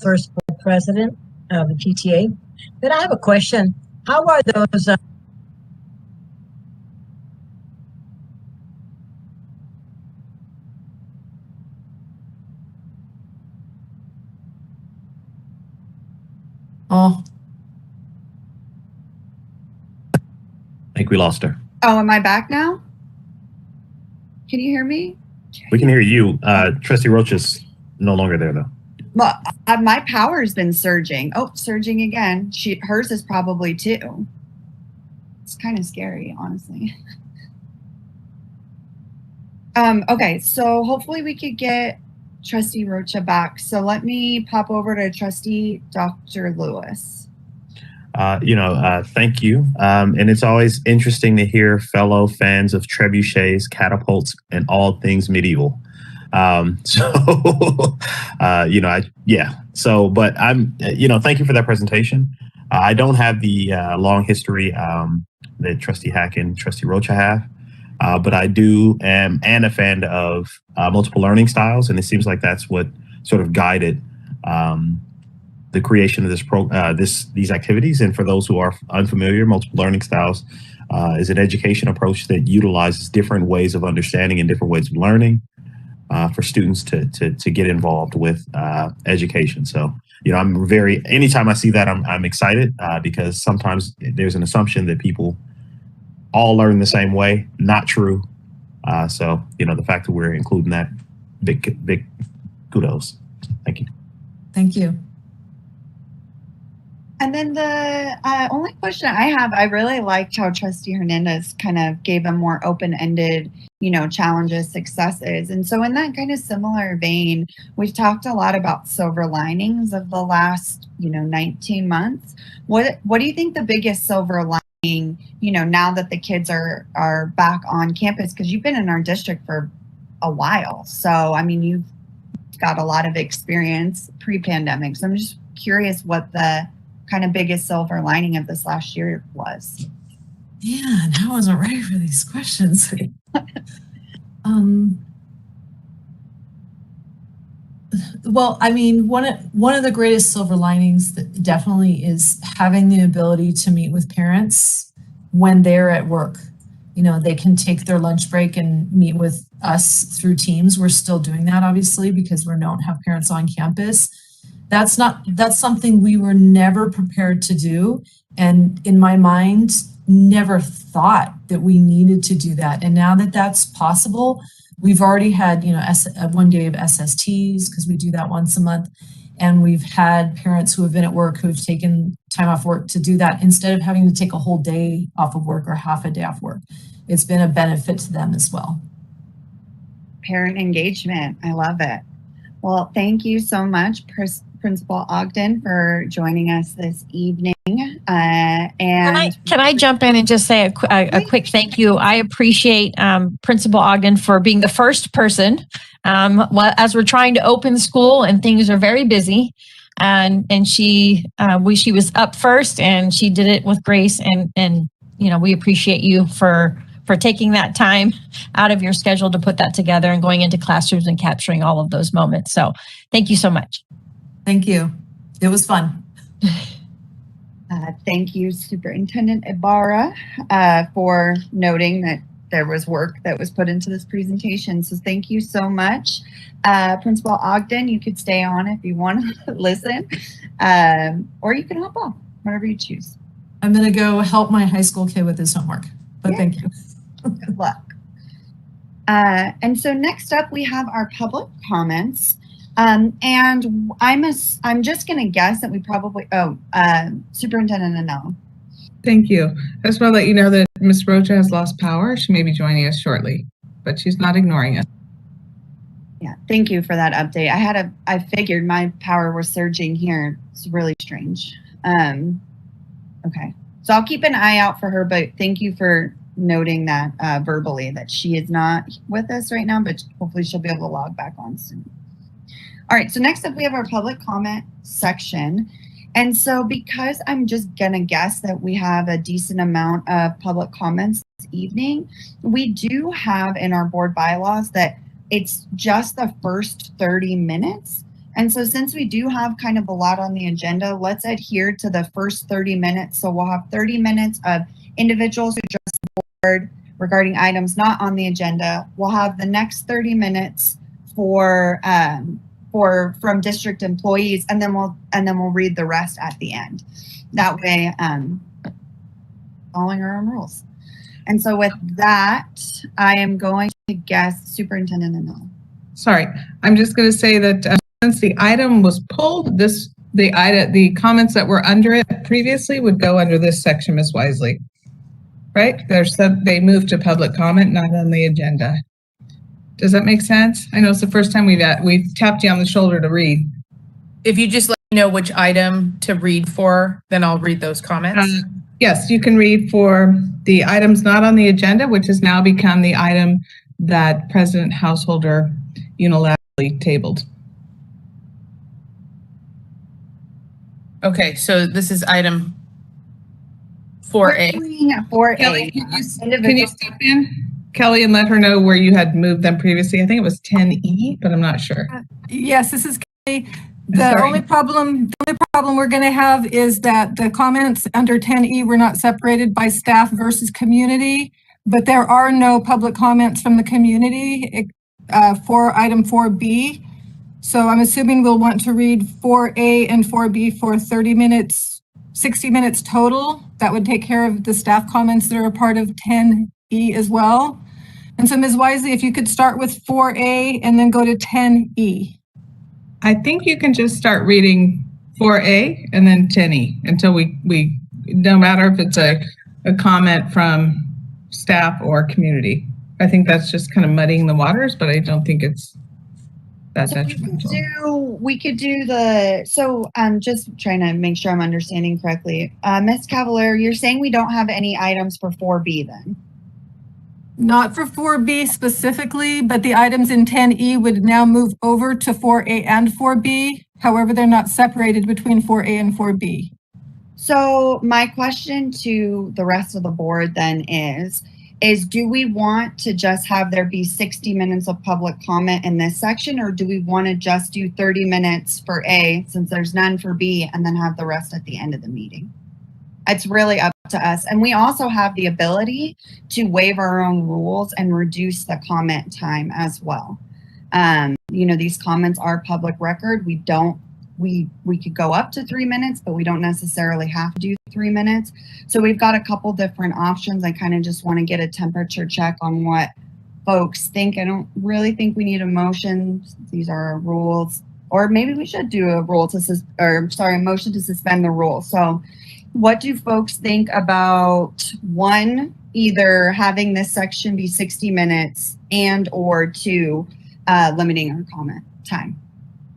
first board president of the PTA. But I have a question. How are those Oh, I think we lost her. Oh, am I back now? Can you hear me? We can hear you. Trustee Roach is no longer there, though. Well, my power's been surging. Oh, surging again. Hers is probably too. It's kind of scary, honestly. Okay, so hopefully we could get Trustee Rocha back. So let me pop over to Trustee Dr. Lewis. Thank you. And it's always interesting to hear fellow fans of trebuchets, catapults, and all things medieval. But I'm, thank you for that presentation. I don't have the long history that Trustee Hack and Trustee Rocha have, but I am a fan of multiple learning styles, and it seems like that's what sort of guided the creation of these activities. And for those who are unfamiliar, multiple learning styles is an education approach that utilizes different ways of understanding and different ways of learning for students to get involved with education. So, anytime I see that, I'm excited because sometimes there's an assumption that people all learn the same way. Not true. So, the fact that we're including that, big kudos. Thank you. thank you. And then the only question I have, I really liked how Trustee Hernandez kind of gave a more open-ended, challenges, successes. And so in that kind of similar vein, we've talked a lot about silver linings of the last, 19 months. What do you think the biggest silver lining, now that the kids are back on campus? Because you've been in our district for a while. So, I mean, you've got a lot of experience pre-pandemic. So I'm just curious what the kind of biggest silver lining of this last year was. Man, I wasn't ready for these questions. Well, I mean, one of the greatest silver linings that definitely is having the ability to meet with parents when they're at work. They can take their lunch break and meet with us through Teams. We're still doing that, obviously, because we don't have parents on campus. That's something we were never prepared to do. And in my mind, never thought that we needed to do that. And now that that's possible, we've already had, 1 day of SSTs, because we do that once a month. And we've had parents who have been at work who've taken time off work to do that instead of having to take a whole day off of work or half a day off work. It's been a benefit to them as well. Parent engagement. I love it. Well, thank you so much, Principal Ogden, for joining us this evening. And can I jump in and just say a quick thank you? I appreciate Principal Ogden for being the first person as we're trying to open school and things are very busy, and she was up first, and she did it with grace, and we appreciate you for taking that time out of your schedule to put that together and going into classrooms and capturing all of those moments. So thank you so much. Thank you. It was fun. Thank you, Superintendent Ibarra, for noting that there was work that was put into this presentation. So thank you so much. Principal Ogden, you could stay on if you want to listen, or you can hop off, whatever you choose. I'm going to go help my high school kid with his homework, but Yeah. thank you. Good luck. And so next up, we have our public comments. And I'm just going to guess that we probably, Superintendent Anello. Thank you. I just want to let you know that Ms. Rocha has lost power. She may be joining us shortly, but she's not ignoring us. Yeah, thank you for that update. I figured my power was surging here. It's really strange. Okay, so I'll keep an eye out for her, but thank you for noting that verbally that she is not with us right now, but hopefully she'll be able to log back on soon. All right, so next up we have our public comment section. And so because I'm just gonna guess that we have a decent amount of public comments this evening, we do have in our board bylaws that it's just the first 30 minutes. And so since we do have kind of a lot on the agenda, let's adhere to the first 30 minutes. So we'll have 30 minutes of individuals who address the board regarding items not on the agenda. We'll have the next 30 minutes from district employees, and then we'll read the rest at the end. That way, following our own rules. And so with that, I am going to guess Superintendent Anello. Sorry, I'm just going to say that since the item was pulled, the comments that were under it previously would go under this section, Ms. Wisely. Right? They moved to public comment, not on the agenda. Does that make sense? I know it's the first time we've tapped you on the shoulder to read. If you just let me know which item to read for, then I'll read those comments. Yes, you can read for the items not on the agenda, which has now become the item that President Householder unilaterally tabled. Okay, so this is item 4A. 4A. Kelly, can you step in, Kelly, and let her know where you had moved them previously? I think it was 10E, but I'm not sure. Yes, this is Kelly. The Sorry. only problem we're going to have is that the comments under 10E were not separated by staff versus community, but there are no public comments from the community for item 4B. So I'm assuming we'll want to read 4A and 4B for 30 minutes, 60 minutes total. That would take care of the staff comments that are a part of 10E as well. And so Ms. Wisely, if you could start with 4A and then go to 10E. I think you can just start reading 4A and then 10E until we no matter if it's a comment from staff or community. I think that's just kind of muddying the waters, but I don't think it's that detrimental. We could do the, so I'm just trying to make sure I'm understanding correctly. Ms. Cavalier, you're saying we don't have any items for 4B then? Not for 4B specifically, but the items in 10E would now move over to 4A and 4B. However, they're not separated between 4A and 4B. So my question to the rest of the board then is do we want to just have there be 60 minutes of public comment in this section, or do we want to just do 30 minutes for A since there's none for B and then have the rest at the end of the meeting? It's really up to us. And we also have the ability to waive our own rules and reduce the comment time as well. These comments are public record. We could go up to 3 minutes, but we don't necessarily have to do 3 minutes. So we've got a couple different options. I kind of just want to get a temperature check on what folks think. I don't really think we need a motion. These are our rules, or maybe we should do a motion to suspend the rule. So what do folks think about one, either having this section be 60 minutes and or two, limiting our comment time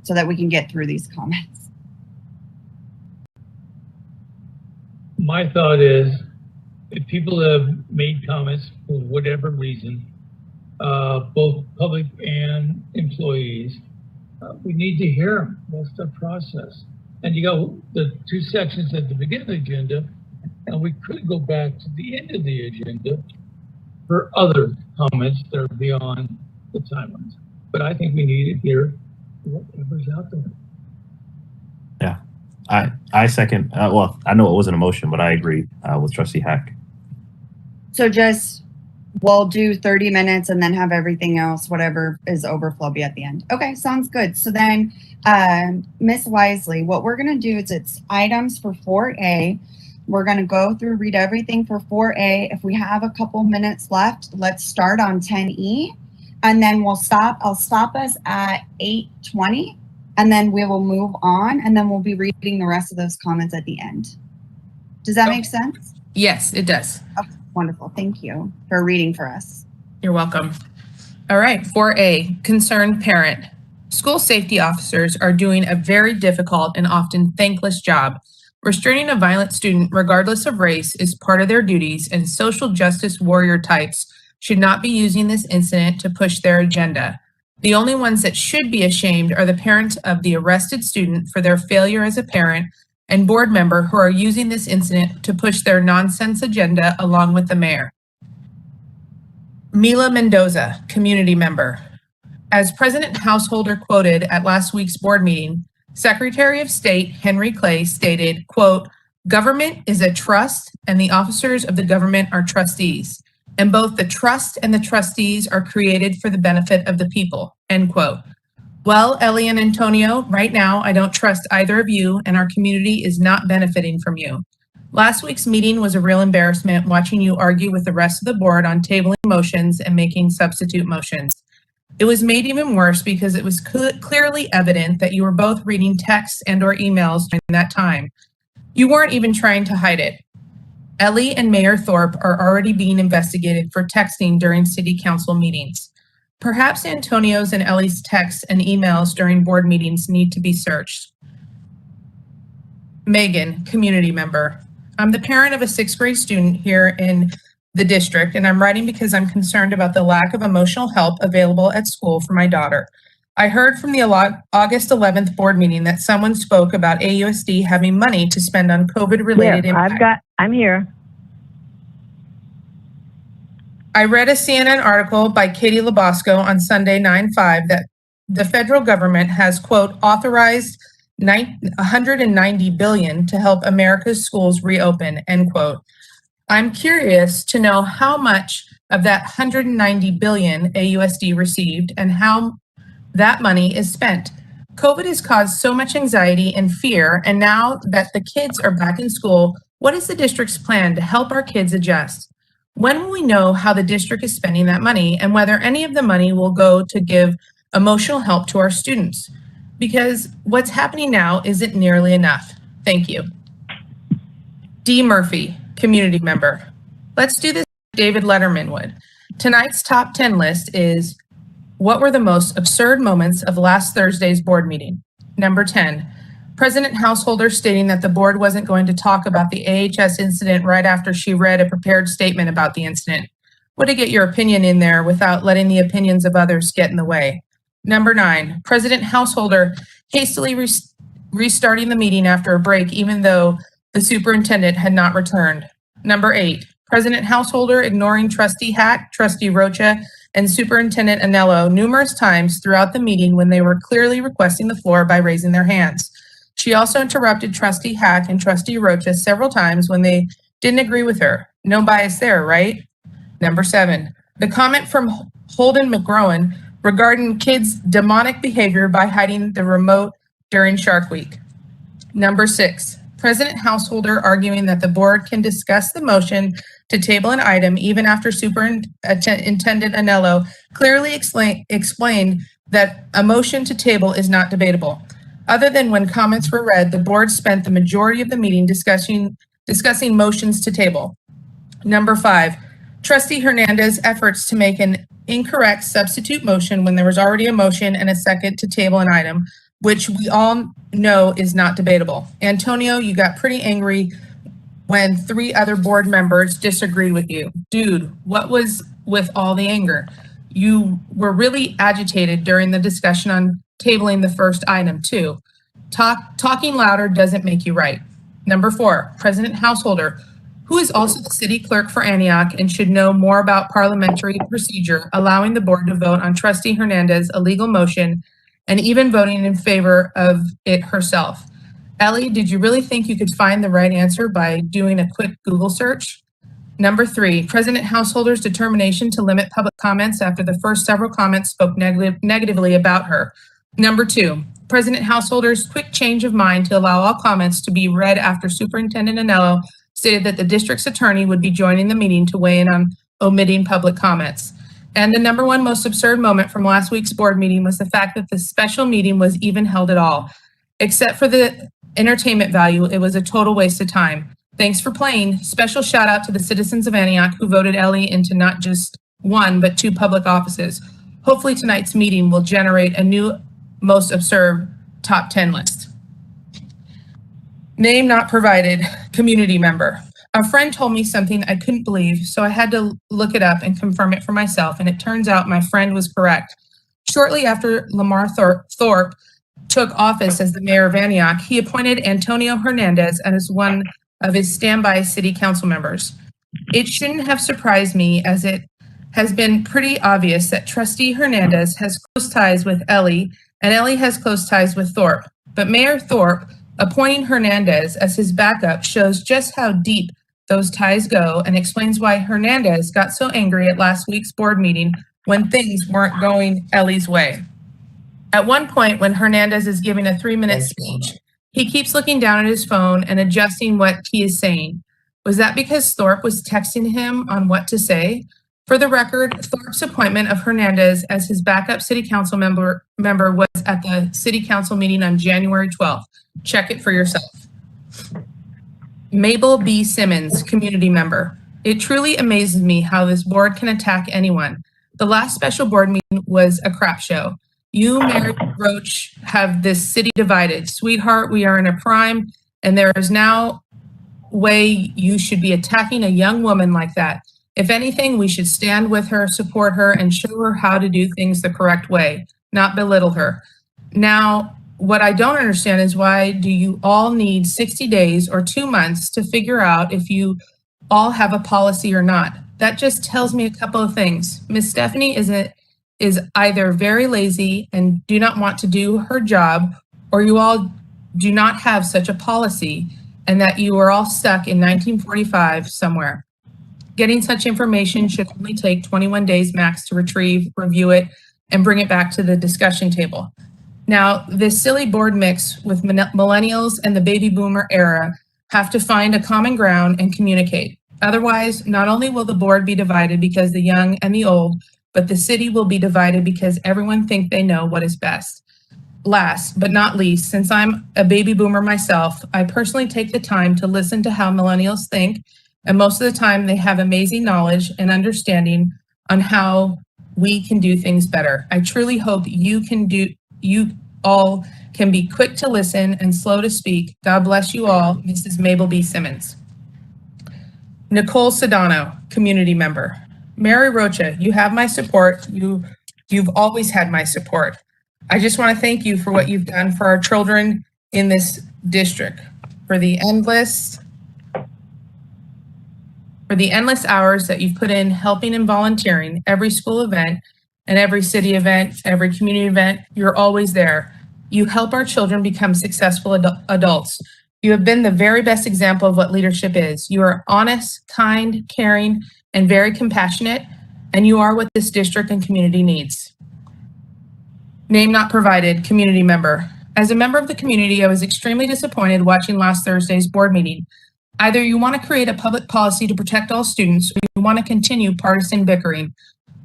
so that we can get through these comments? My thought is if people have made comments for whatever reason, both public and employees, we need to hear them. That's the process. And you got the two sections at the beginning of the agenda, and we could go back to the end of the agenda for other comments that are beyond the timelines. But I think we need to hear whatever's out there. I second. Well, I know it wasn't a motion, but I agree with Trustee Hack. So just, we'll do 30 minutes and then have everything else, whatever is overflow, be at the end. Okay, sounds good. So then, Ms. Wisely, what we're gonna do is it's items for 4A. We're gonna go through, read everything for 4A. If we have a couple minutes left, let's start on 10E. And then we'll stop, I'll stop us at 8:20. And then we will move on, and then we'll be reading the rest of those comments at the end. Does that make sense? Yes, it does. Okay, wonderful. Thank you for reading for us. You're welcome. All right, 4A, concerned parent. School safety officers are doing a very difficult and often thankless job. Restraining a violent student, regardless of race, is part of their duties, and social justice warrior types should not be using this incident to push their agenda. The only ones that should be ashamed are the parents of the arrested student for their failure as a parent and board member who are using this incident to push their nonsense agenda along with the mayor. Mila Mendoza, community member. As President Householder quoted at last week's board meeting, Secretary of State Henry Clay stated, quote, "Government is a trust and the officers of the government are trustees. And both the trust and the trustees are created for the benefit of the people," end quote. Well, Ellie and Antonio, right now, I don't trust either of you, and our community is not benefiting from you. Last week's meeting was a real embarrassment watching you argue with the rest of the board on tabling motions and making substitute motions. It was made even worse because it was clearly evident that you were both reading texts and or emails during that time. You weren't even trying to hide it. Ellie and Mayor Thorpe are already being investigated for texting during city council meetings. Perhaps Antonio's and Ellie's texts and emails during board meetings need to be searched. Megan, community member. I'm the parent of a 6th grade student here in the district, and I'm writing because I'm concerned about the lack of emotional help available at school for my daughter. I heard from the August 11th board meeting that someone spoke about AUSD having money to spend on COVID-related impact. I'm here. I read a CNN article by Katie Labosco on Sunday, 9/5, that the federal government has, quote, authorized $190 billion to help America's schools reopen, end quote. I'm curious to know how much of that $190 billion AUSD received and how that money is spent. COVID has caused so much anxiety and fear, and now that the kids are back in school, what is the district's plan to help our kids adjust? When will we know how the district is spending that money and whether any of the money will go to give emotional help to our students? Because what's happening now isn't nearly enough. Thank you. D. Murphy, community member. Let's do this David Letterman would. Tonight's top 10 list is: what were the most absurd moments of last Thursday's board meeting? Number 10, President Householder stating that the board wasn't going to talk about the AHS incident right after she read a prepared statement about the incident. Way to get your opinion in there without letting the opinions of others get in the way. Number 9, President Householder hastily restarting the meeting after a break, even though the superintendent had not returned. Number 8, President Householder ignoring Trustee Hack, Trustee Rocha, and Superintendent Anello numerous times throughout the meeting when they were clearly requesting the floor by raising their hands. She also interrupted Trustee Hack and Trustee Rocha several times when they didn't agree with her. No bias there, right? Number 7, the comment from Holden McGrowan regarding kids' demonic behavior by hiding the remote during Shark Week. Number 6, President Householder arguing that the board can discuss the motion to table an item even after Superintendent Anello clearly explained that a motion to table is not debatable. Other than when comments were read, the board spent the majority of the meeting discussing motions to table. Number 5, Trustee Hernandez's efforts to make an incorrect substitute motion when there was already a motion and a second to table an item, which we all know is not debatable. Antonio, you got pretty angry when 3 other board members disagreed with you. Dude, what was with all the anger? You were really agitated during the discussion on tabling the first item too. Talking louder doesn't make you right. Number 4, President Householder, who is also the city clerk for Antioch and should know more about parliamentary procedure, allowing the board to vote on Trustee Hernandez' illegal motion and even voting in favor of it herself. Ellie, did you really think you could find the right answer by doing a quick Google search? Number 3, President Householder's determination to limit public comments after the first several comments spoke negatively about her. Number 2, President Householder's quick change of mind to allow all comments to be read after Superintendent Anello stated that the district's attorney would be joining the meeting to weigh in on omitting public comments. And the number 1 most absurd moment from last week's board meeting was the fact that the special meeting was even held at all. Except for the entertainment value, it was a total waste of time. Thanks for playing. Special shout out to the citizens of Antioch who voted Ellie into not just 1, but 2 public offices. Hopefully tonight's meeting will generate a new most absurd top 10 list. Name not provided, community member. A friend told me something I couldn't believe, so I had to look it up and confirm it for myself, and it turns out my friend was correct. Shortly after Lamar Thorpe took office as the mayor of Antioch, he appointed Antonio Hernandez as one of his standby city council members. It shouldn't have surprised me, as it has been pretty obvious that Trustee Hernandez has close ties with Ellie, and Ellie has close ties with Thorpe. But Mayor Thorpe appointing Hernandez as his backup shows just how deep those ties go and explains why Hernandez got so angry at last week's board meeting when things weren't going Ellie's way. At one point, when Hernandez is giving a 3-minute speech, he keeps looking down at his phone and adjusting what he is saying. Was that because Thorpe was texting him on what to say? For the record, Thorpe's appointment of Hernandez as his backup city council member was at the city council meeting on January 12th. Check it for yourself. Mabel B. Simmons, community member. It truly amazes me how this board can attack anyone. The last special board meeting was a crap show. You, Mayor Roach, have this city divided. Sweetheart, we are in a prime, and there is now way you should be attacking a young woman like that. If anything, we should stand with her, support her, and show her how to do things the correct way, not belittle her. Now, what I don't understand is why do you all need 60 days or 2 months to figure out if you all have a policy or not? That just tells me a couple of things. Miss Stephanie is either very lazy and do not want to do her job, or you all do not have such a policy and that you are all stuck in 1945 somewhere. Getting such information should only take 21 days max to retrieve, review it, and bring it back to the discussion table. Now, this silly board mix with millennials and the baby boomer era have to find a common ground and communicate. Otherwise, not only will the board be divided because the young and the old, but the city will be divided because everyone thinks they know what is best. Last but not least, since I'm a baby boomer myself, I personally take the time to listen to how millennials think, and most of the time they have amazing knowledge and understanding on how we can do things better. I truly hope you all can be quick to listen and slow to speak. God bless you all, Mrs. Mabel B. Simmons. Nicole Sedano, community member. Mary Rocha, you have my support. You've always had my support. I just want to thank you for what you've done for our children in this district, for the endless hours that you've put in helping and volunteering every school event and every city event, every community event. You're always there. You help our children become successful adults. You have been the very best example of what leadership is. You are honest, kind, caring, and very compassionate, and you are what this district and community needs. Name not provided, community member. As a member of the community, I was extremely disappointed watching last Thursday's board meeting. Either you want to create a public policy to protect all students, or you want to continue partisan bickering.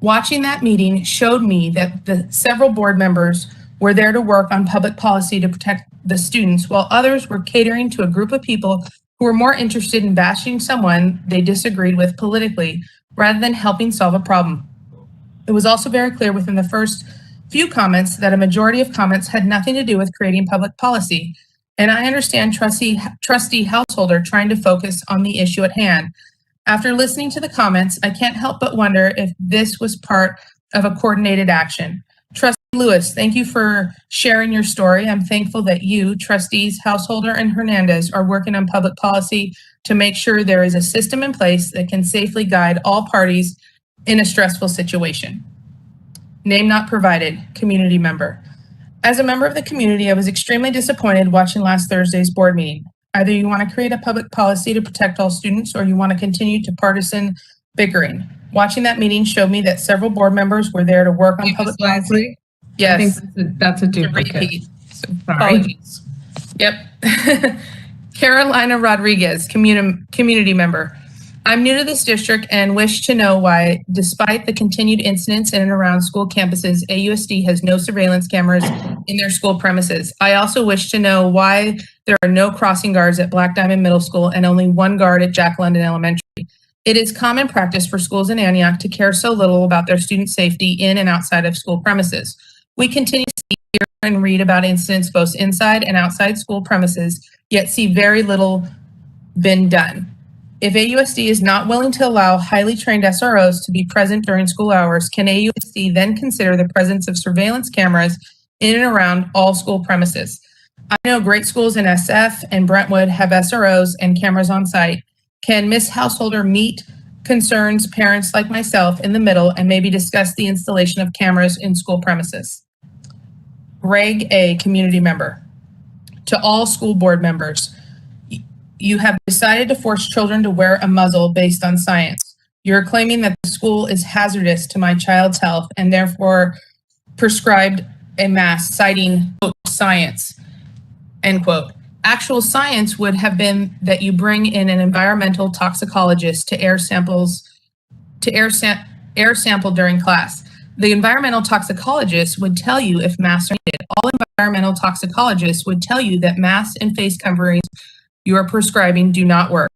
Watching that meeting showed me that the several board members were there to work on public policy to protect the students, while others were catering to a group of people who were more interested in bashing someone they disagreed with politically, rather than helping solve a problem. It was also very clear within the first few comments that a majority of comments had nothing to do with creating public policy. And I understand trustee Householder trying to focus on the issue at hand. After listening to the comments, I can't help but wonder if this was part of a coordinated action. Trustee Lewis, thank you for sharing your story. I'm thankful that you, trustees Householder and Hernandez, are working on public policy to make sure there is a system in place that can safely guide all parties in a stressful situation. Name not provided, community member. As a member of the community, I was extremely disappointed watching last Thursday's board meeting. Either you want to create a public policy to protect all students, or you want to continue to partisan bickering. Watching that meeting showed me that several board members were there to work on public policy. I think Yes. that's a To duplicate. repeat. So Sorry. apologies. Yep. Carolina Rodriguez, community member. I'm new to this district and wish to know why, despite the continued incidents in and around school campuses, AUSD has no surveillance cameras in their school premises. I also wish to know why there are no crossing guards at Black Diamond Middle School and only one guard at Jack London Elementary. It is common practice for schools in Antioch to care so little about their student safety in and outside of school premises. We continue to see, hear, and read about incidents both inside and outside school premises, yet see very little been done. If AUSD is not willing to allow highly trained SROs to be present during school hours, can AUSD then consider the presence of surveillance cameras in and around all school premises? I know great schools in SF and Brentwood have SROs and cameras on site. Can Ms. Householder meet concerns parents like myself in the middle and maybe discuss the installation of cameras in school premises? Greg A., community member. To all school board members, you have decided to force children to wear a muzzle based on science. You're claiming that the school is hazardous to my child's health and therefore prescribed a mask, citing quote, science, end quote. Actual science would have been that you bring in an environmental toxicologist to air sample during class. The environmental toxicologist would tell you if masks are needed. All environmental toxicologists would tell you that masks and face coverings you are prescribing do not work.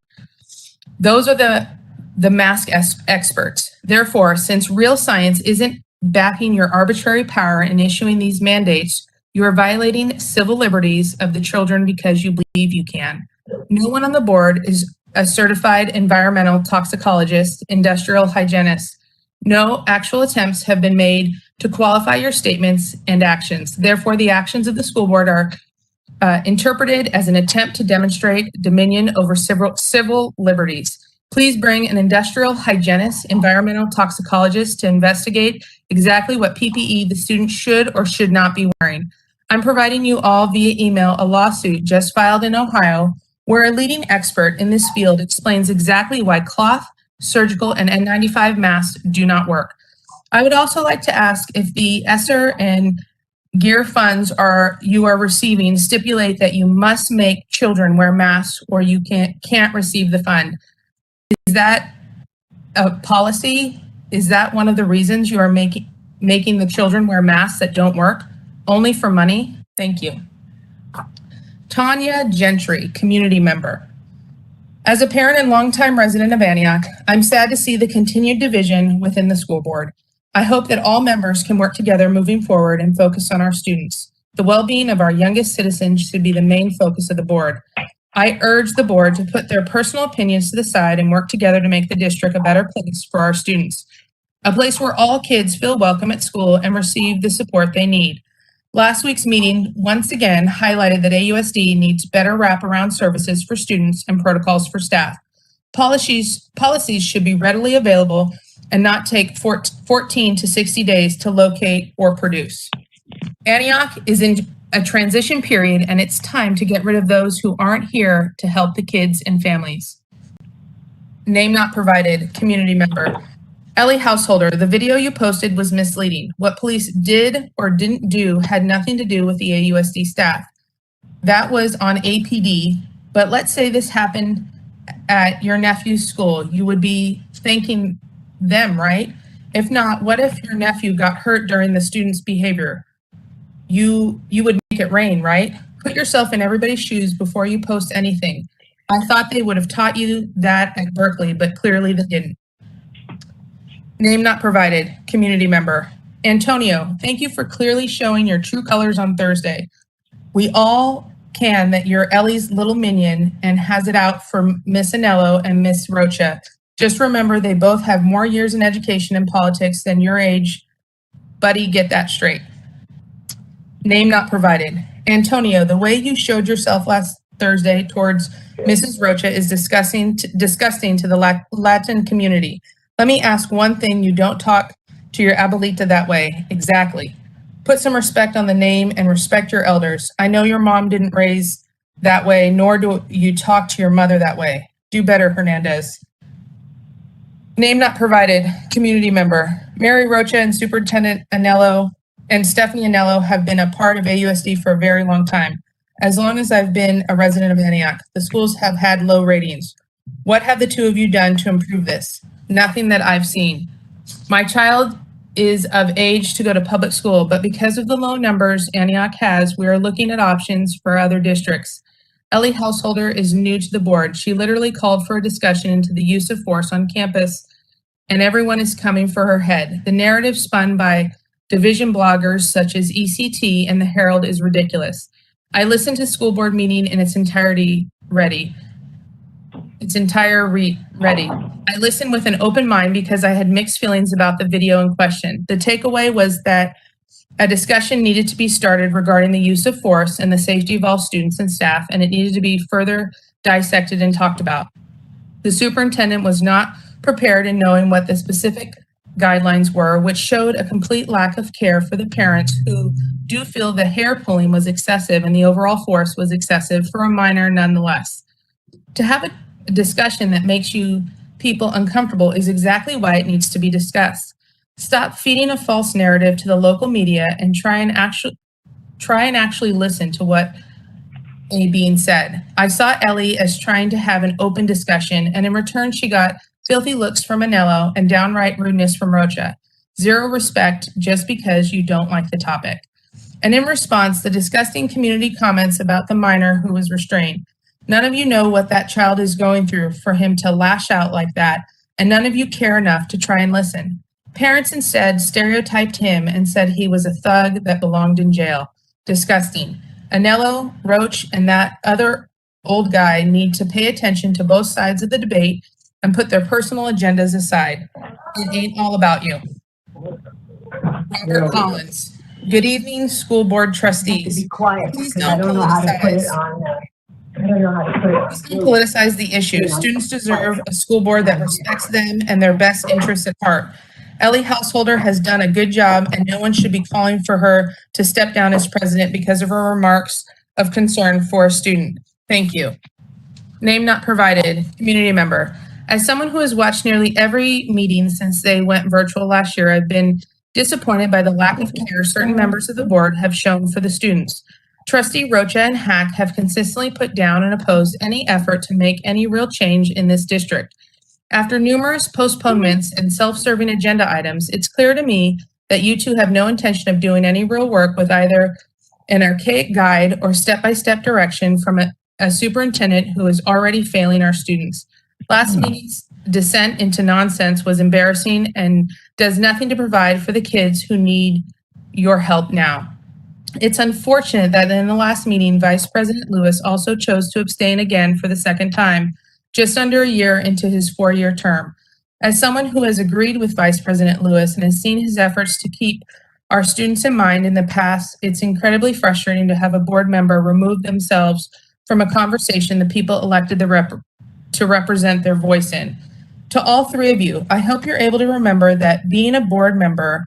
Those are the mask experts. Therefore, since real science isn't backing your arbitrary power in issuing these mandates, you are violating civil liberties of the children because you believe you can. No one on the board is a certified environmental toxicologist, industrial hygienist. No actual attempts have been made to qualify your statements and actions. Therefore, the actions of the school board are interpreted as an attempt to demonstrate dominion over civil liberties. Please bring an industrial hygienist, environmental toxicologist to investigate exactly what PPE the student should or should not be wearing. I'm providing you all via email a lawsuit just filed in Ohio where a leading expert in this field explains exactly why cloth, surgical, and N95 masks do not work. I would also like to ask if the ESSER and gear funds you are receiving stipulate that you must make children wear masks or you can't receive the fund. Is that a policy? Is that one of the reasons you are making the children wear masks that don't work? Only for money? Thank you. Tanya Gentry, community member. As a parent and longtime resident of Antioch, I'm sad to see the continued division within the school board. I hope that all members can work together moving forward and focus on our students. The well-being of our youngest citizens should be the main focus of the board. I urge the board to put their personal opinions to the side and work together to make the district a better place for our students. A place where all kids feel welcome at school and receive the support they need. Last week's meeting once again highlighted that AUSD needs better wraparound services for students and protocols for staff. Policies should be readily available and not take 14 to 60 days to locate or produce. Antioch is in a transition period and it's time to get rid of those who aren't here to help the kids and families. Name not provided, community member. Ellie Householder, the video you posted was misleading. What police did or didn't do had nothing to do with the AUSD staff. That was on APD, but let's say this happened at your nephew's school. You would be thanking them, right? If not, what if your nephew got hurt during the student's behavior? You would make it rain, right? Put yourself in everybody's shoes before you post anything. I thought they would have taught you that at Berkeley, but clearly they didn't. Name not provided, community member. Antonio, thank you for clearly showing your true colors on Thursday. We all can that you're Ellie's little minion and has it out for Miss Anello and Miss Rocha. Just remember they both have more years in education and politics than your age. Buddy, get that straight. Name not provided. Antonio, the way you showed yourself last Thursday towards Mrs. Rocha is disgusting to the Latin community. Let me ask one thing. You don't talk to your abuelita that way. Exactly. Put some respect on the name and respect your elders. I know your mom didn't raise that way, nor do you talk to your mother that way. Do better, Hernandez. Name not provided. Community member. Mary Rocha and Superintendent Anello and Stephanie Anello have been a part of AUSD for a very long time. As long as I've been a resident of Antioch, the schools have had low ratings. What have the two of you done to improve this? Nothing that I've seen. My child is of age to go to public school, but because of the low numbers Antioch has, we are looking at options for other districts. Ellie Householder is new to the board. She literally called for a discussion into the use of force on campus, and everyone is coming for her head. The narrative spun by division bloggers such as ECT and the Herald is ridiculous. I listened to school board meeting in its entirety ready. I listened with an open mind because I had mixed feelings about the video in question. The takeaway was that a discussion needed to be started regarding the use of force and the safety of all students and staff, and it needed to be further dissected and talked about. The superintendent was not prepared in knowing what the specific guidelines were, which showed a complete lack of care for the parents who do feel the hair pulling was excessive and the overall force was excessive for a minor nonetheless. To have a discussion that makes you people uncomfortable is exactly why it needs to be discussed. Stop feeding a false narrative to the local media and try and actually listen to what is being said. I saw Ellie as trying to have an open discussion, and in return she got filthy looks from Anello and downright rudeness from Rocha. Zero respect just because you don't like the topic. And in response, the disgusting community comments about the minor who was restrained. None of you know what that child is going through for him to lash out like that, and none of you care enough to try and listen. Parents instead stereotyped him and said he was a thug that belonged in jail. Disgusting. Anello, Roach, and that other old guy need to pay attention to both sides of the debate and put their personal agendas aside. It ain't all about you. Robert Collins. Good evening, school board trustees. Be quiet. Please because I don't don't know how to put it politicize. on. I don't know how to put it. Please don't politicize the issue. Students deserve a school board that respects them and their best interests at heart. Ellie Householder has done a good job, and no one should be calling for her to step down as president because of her remarks of concern for a student. Thank you. Name not provided. Community member. As someone who has watched nearly every meeting since they went virtual last year, I've been disappointed by the lack of care certain members of the board have shown for the students. Trustee Rocha and Hack have consistently put down and opposed any effort to make any real change in this district. After numerous postponements and self-serving agenda items, it's clear to me that you two have no intention of doing any real work with either an archaic guide or step-by-step direction from a superintendent who is already failing our students. Last meeting's descent into nonsense was embarrassing and does nothing to provide for the kids who need your help now. It's unfortunate that in the last meeting, Vice President Lewis also chose to abstain again for the second time, just under a year into his 4-year term. As someone who has agreed with Vice President Lewis and has seen his efforts to keep our students in mind in the past, it's incredibly frustrating to have a board member remove themselves from a conversation the people elected to represent their voice in. To all three of you, I hope you're able to remember that being a board member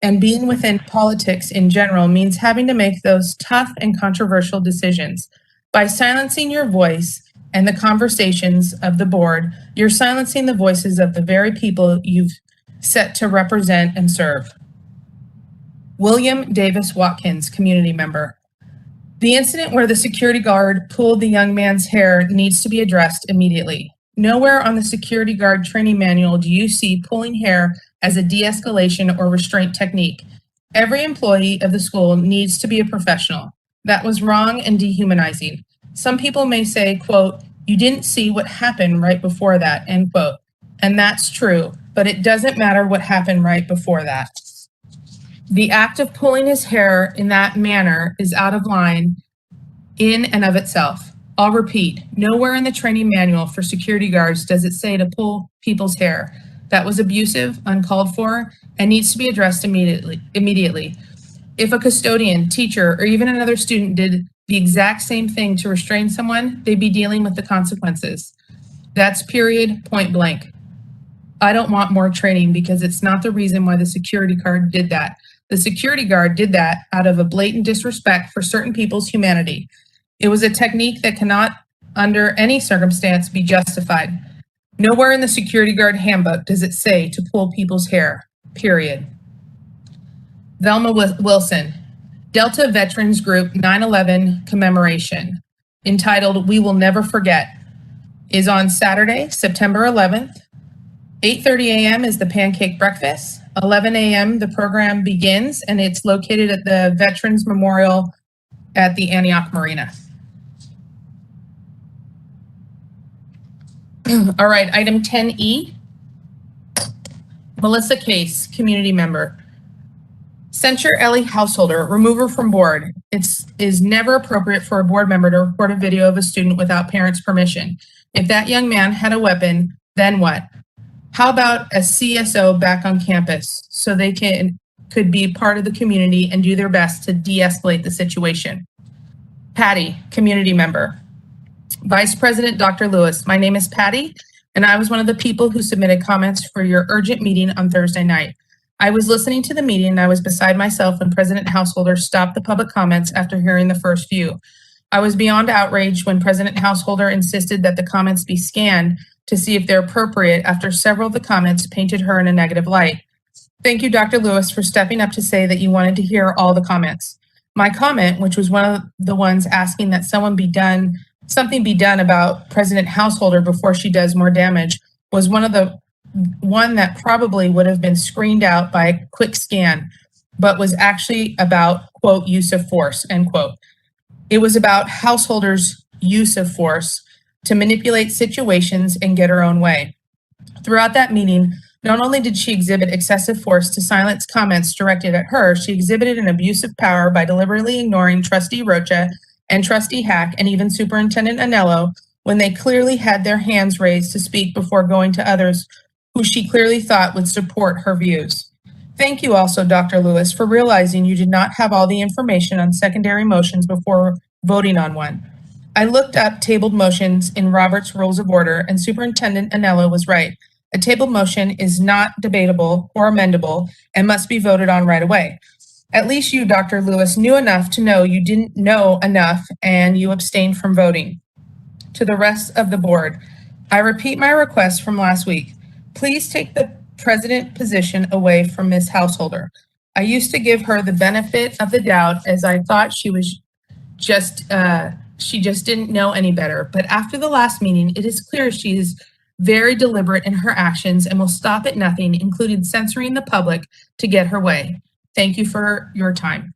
and being within politics in general means having to make those tough and controversial decisions. By silencing your voice and the conversations of the board, you're silencing the voices of the very people you've set to represent and serve. William Davis Watkins, community member. The incident where the security guard pulled the young man's hair needs to be addressed immediately. Nowhere on the security guard training manual do you see pulling hair as a de-escalation or restraint technique. Every employee of the school needs to be a professional. That was wrong and dehumanizing. Some people may say, quote, "You didn't see what happened right before that," end quote. And that's true, but it doesn't matter what happened right before that. The act of pulling his hair in that manner is out of line in and of itself. I'll repeat, nowhere in the training manual for security guards does it say to pull people's hair. That was abusive, uncalled for, and needs to be addressed immediately. If a custodian, teacher, or even another student did the exact same thing to restrain someone, they'd be dealing with the consequences. That's period, point blank. I don't want more training because it's not the reason why the security guard did that. The security guard did that out of a blatant disrespect for certain people's humanity. It was a technique that cannot, under any circumstance, be justified. Nowhere in the security guard handbook does it say to pull people's hair, period. Velma Wilson, Delta Veterans Group 9/11 commemoration, entitled We Will Never Forget, is on Saturday, September 11th. 8:30 a.m. is the pancake breakfast. 11 a.m. the program begins, and it's located at the Veterans Memorial at the Antioch Marina. All right, item 10E. Melissa Case, community member. Censure Ellie Householder, remove her from board. It is never appropriate for a board member to report a video of a student without parents' permission. If that young man had a weapon, then what? How about a CSO back on campus so they could be part of the community and do their best to de-escalate the situation? Patty, community member. Vice President Dr. Lewis, my name is Patty, and I was one of the people who submitted comments for your urgent meeting on Thursday night. I was listening to the meeting and I was beside myself when President Householder stopped the public comments after hearing the first few. I was beyond outraged when President Householder insisted that the comments be scanned to see if they're appropriate after several of the comments painted her in a negative light. Thank you, Dr. Lewis, for stepping up to say that you wanted to hear all the comments. My comment, which was one of the ones asking that something be done about President Householder before she does more damage, was one that probably would have been screened out by a quick scan, but was actually about, quote, use of force, end quote. It was about Householder's use of force to manipulate situations and get her own way. Throughout that meeting, not only did she exhibit excessive force to silence comments directed at her, she exhibited an abuse of power by deliberately ignoring Trustee Rocha and Trustee Hack and even Superintendent Anello when they clearly had their hands raised to speak before going to others who she clearly thought would support her views. Thank you also, Dr. Lewis, for realizing you did not have all the information on secondary motions before voting on one. I looked up tabled motions in Robert's Rules of Order, and Superintendent Anello was right. A tabled motion is not debatable or amendable and must be voted on right away. At least you, Dr. Lewis, knew enough to know you didn't know enough and you abstained from voting. To the rest of the board, I repeat my request from last week. Please take the president position away from Ms. Householder. I used to give her the benefit of the doubt as I thought she just didn't know any better. But after the last meeting, it is clear she is very deliberate in her actions and will stop at nothing, including censoring the public to get her way. Thank you for your time.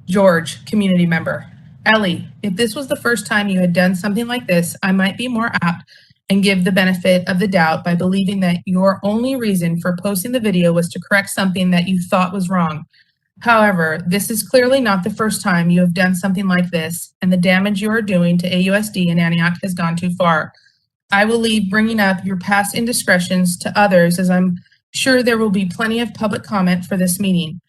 George, community member. Ellie, if this was the first time you had done something like this, I might be more apt and give the benefit of the doubt by believing that your only reason for posting the video was to correct something that you thought was wrong. However, this is clearly not the first time you have done something like this, and the damage you are doing to AUSD and Antioch has gone too far. I will leave bringing up your past indiscretions to others, as I'm sure there will be plenty of public comment for this meeting.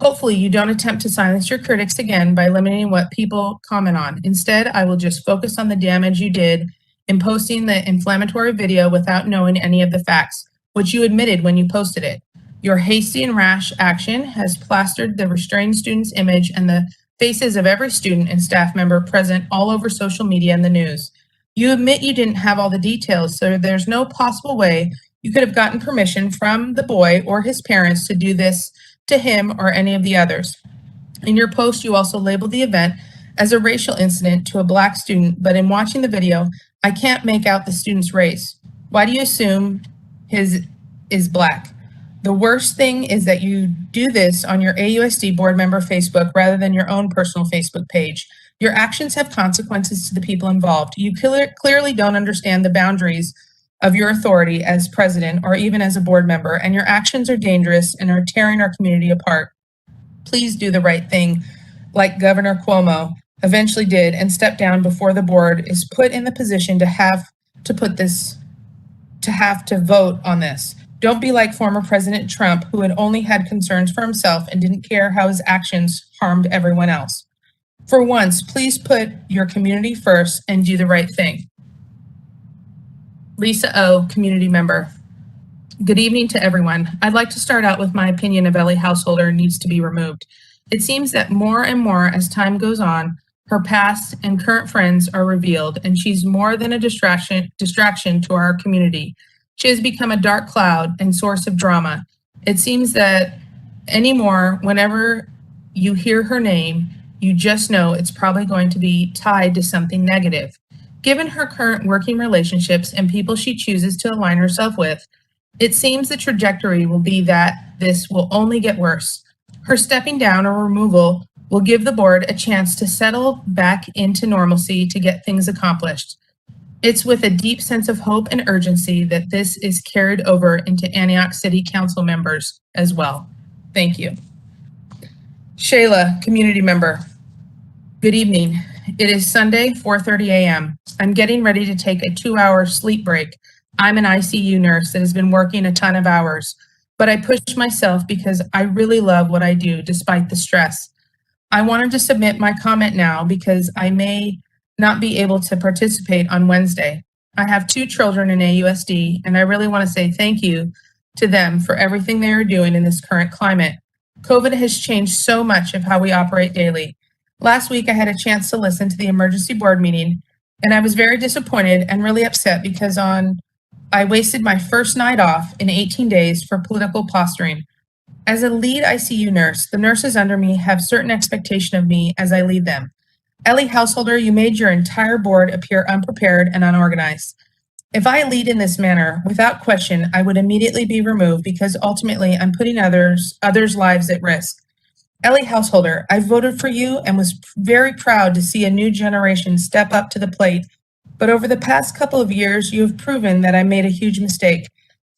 Hopefully you don't attempt to silence your critics again by limiting what people comment on. Instead, I will just focus on the damage you did in posting the inflammatory video without knowing any of the facts, which you admitted when you posted it. Your hasty and rash action has plastered the restrained student's image and the faces of every student and staff member present all over social media and the news. You admit you didn't have all the details, so there's no possible way you could have gotten permission from the boy or his parents to do this to him or any of the others. In your post, you also labeled the event as a racial incident to a Black student, but in watching the video, I can't make out the student's race. Why do you assume his is Black? The worst thing is that you do this on your AUSD board member Facebook rather than your own personal Facebook page. Your actions have consequences to the people involved. You clearly don't understand the boundaries of your authority as president or even as a board member, and your actions are dangerous and are tearing our community apart. Please do the right thing, like Governor Cuomo eventually did, and step down before the board is put in the position to have to vote on this. Don't be like former President Trump, who had only had concerns for himself and didn't care how his actions harmed everyone else. For once, please put your community first and do the right thing. Lisa O., community member. Good evening to everyone. I'd like to start out with my opinion of Ellie Householder needs to be removed. It seems that more and more as time goes on, her past and current friends are revealed, and she's more than a distraction to our community. She has become a dark cloud and source of drama. It seems that anymore, whenever you hear her name, you just know it's probably going to be tied to something negative. Given her current working relationships and people she chooses to align herself with, it seems the trajectory will be that this will only get worse. Her stepping down or removal will give the board a chance to settle back into normalcy to get things accomplished. It's with a deep sense of hope and urgency that this is carried over into Antioch City Council members as well. Thank you. Shayla, community member. Good evening. It is Sunday, 4:30 a.m. I'm getting ready to take a 2-hour sleep break. I'm an ICU nurse that has been working a ton of hours, but I pushed myself because I really love what I do despite the stress. I wanted to submit my comment now because I may not be able to participate on Wednesday. I have 2 children in AUSD, and I really want to say thank you to them for everything they are doing in this current climate. COVID has changed so much of how we operate daily. Last week, I had a chance to listen to the emergency board meeting, and I was very disappointed and really upset because I wasted my first night off in 18 days for political posturing. As a lead ICU nurse, the nurses under me have certain expectation of me as I lead them. Ellie Householder, you made your entire board appear unprepared and unorganized. If I lead in this manner, without question, I would immediately be removed because ultimately I'm putting others' lives at risk. Ellie Householder, I voted for you and was very proud to see a new generation step up to the plate. But over the past couple of years, you have proven that I made a huge mistake.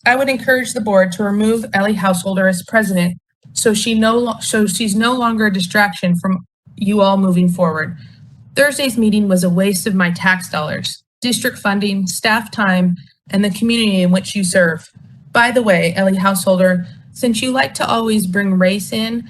I would encourage the board to remove Ellie Householder as president so she's no longer a distraction from you all moving forward. Thursday's meeting was a waste of my tax dollars, district funding, staff time, and the community in which you serve. By the way, Ellie Householder, since you like to always bring race in,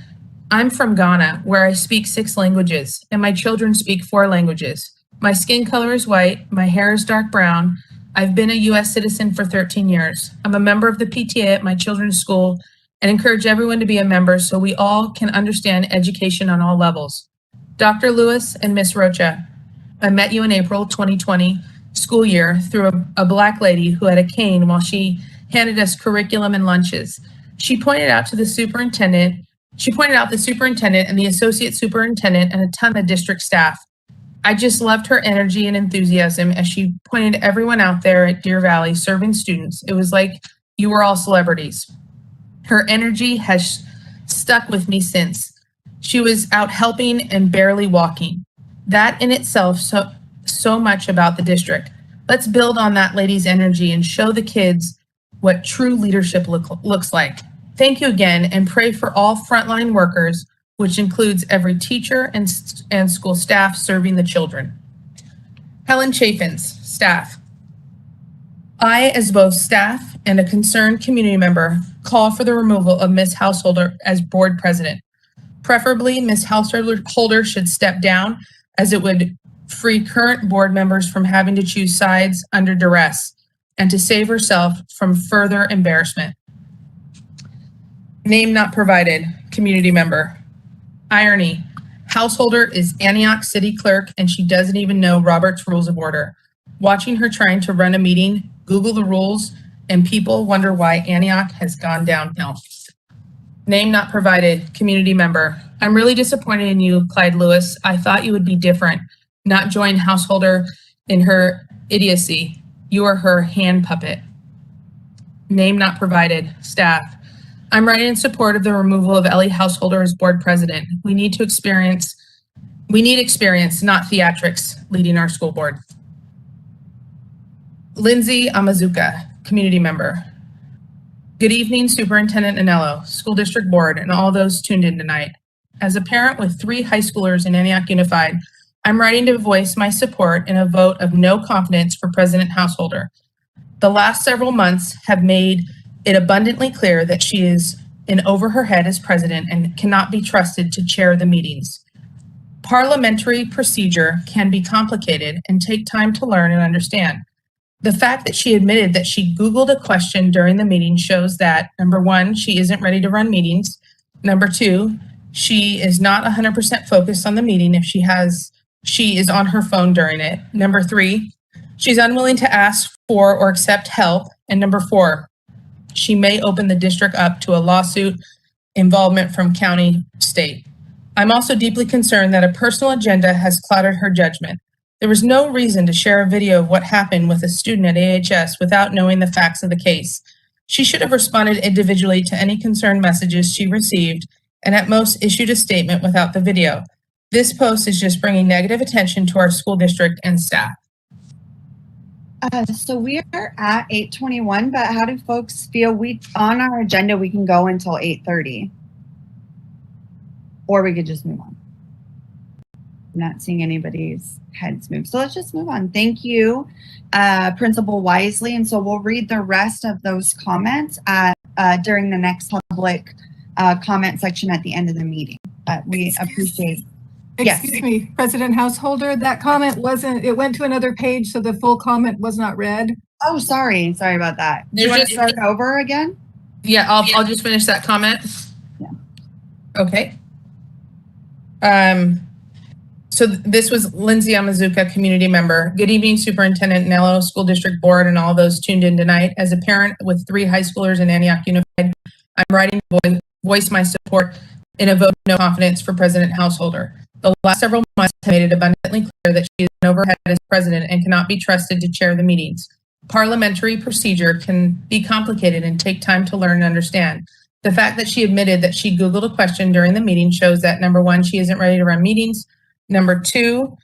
I'm from Ghana, where I speak 6 languages, and my children speak 4 languages. My skin color is white, my hair is dark brown. I've been a U.S. citizen for 13 years. I'm a member of the PTA at my children's school and encourage everyone to be a member so we all can understand education on all levels. Dr. Lewis and Ms. Rocha, I met you in April 2020 school year through a Black lady who had a cane while she handed us curriculum and lunches. She pointed out the superintendent and the associate superintendent and a ton of district staff. I just loved her energy and enthusiasm as she pointed everyone out there at Deer Valley serving students. It was like you were all celebrities. Her energy has stuck with me since. She was out helping and barely walking. That in itself so much about the district. Let's build on that lady's energy and show the kids what true leadership looks like. Thank you again and pray for all frontline workers, which includes every teacher and school staff serving the children. Helen Chaffins, staff. I, as both staff and a concerned community member, call for the removal of Ms. Householder as board president. Preferably, Ms. Householder should step down as it would free current board members from having to choose sides under duress and to save herself from further embarrassment. Name not provided, community member. Irony, Householder is Antioch City Clerk and she doesn't even know Robert's Rules of Order. Watching her trying to run a meeting, Google the rules, and people wonder why Antioch has gone downhill. Name not provided, community member. I'm really disappointed in you, Clyde Lewis. I thought you would be different, not join Householder in her idiocy. You are her hand puppet. Name not provided, staff. I'm writing in support of the removal of Ellie Householder as board president. We need experience, not theatrics, leading our school board. Lindsay Amazuka, community member. Good evening, Superintendent Anello, School District Board, and all those tuned in tonight. As a parent with 3 high schoolers in Antioch Unified, I'm writing to voice my support in a vote of no confidence for President Householder. The last several months have made it abundantly clear that she is in over her head as president and cannot be trusted to chair the meetings. Parliamentary procedure can be complicated and take time to learn and understand. The fact that she admitted that she Googled a question during the meeting shows that, number one, she isn't ready to run meetings. Number two, she is not 100% focused on the meeting if she is on her phone during it. Number three, she's unwilling to ask for or accept help. And number four, she may open the district up to a lawsuit involvement from county, state. I'm also deeply concerned that a personal agenda has clouded her judgment. There was no reason to share a video of what happened with a student at AHS without knowing the facts of the case. She should have responded individually to any concerned messages she received and at most issued a statement without the video. This post is just bringing negative attention to our school district and staff. So we are at 8:21, but how do folks feel? On our agenda, we can go until 8:30. Or we could just move on. I'm not seeing anybody's heads move. So let's just move on. Thank you, Principal Wisely. And so we'll read the rest of those comments during the next public comment section at the end of the meeting. We appreciate. Excuse me, President Householder, that comment it went to another page, so the full comment was not read. Oh, sorry. Sorry about that. Do you want to start over again? Yeah, I'll just finish that comment. Yeah. Okay. So this was Lindsay Amazuka, community member. Good evening, Superintendent Nello, School District Board, and all those tuned in tonight. As a parent with 3 high schoolers in Antioch Unified, I'm writing to voice my support in a vote of no confidence for President Householder. The last several months have made it abundantly clear that she is an overhead as president and cannot be trusted to chair the meetings. Parliamentary procedure can be complicated and take time to learn and understand. The fact that she admitted that she Googled a question during the meeting shows that, number one, she isn't ready to run meetings. Number two,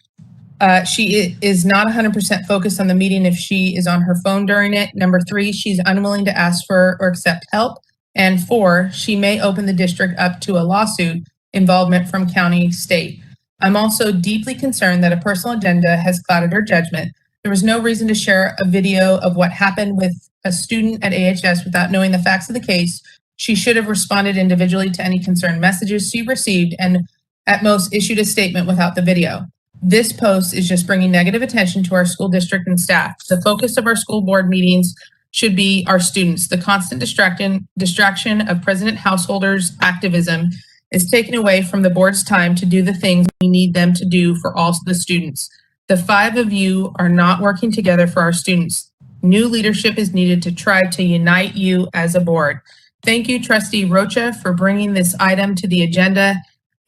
she is not 100% focused on the meeting if she is on her phone during it. Number three, she's unwilling to ask for or accept help. And 4, she may open the district up to a lawsuit involvement from county, state. I'm also deeply concerned that a personal agenda has clouded her judgment. There was no reason to share a video of what happened with a student at AHS without knowing the facts of the case. She should have responded individually to any concerned messages she received and at most issued a statement without the video. This post is just bringing negative attention to our school district and staff. The focus of our school board meetings should be our students. The constant distraction of President Householder's activism is taken away from the board's time to do the things we need them to do for all the students. The 5 of you are not working together for our students. New leadership is needed to try to unite you as a board. Thank you, Trustee Rocha, for bringing this item to the agenda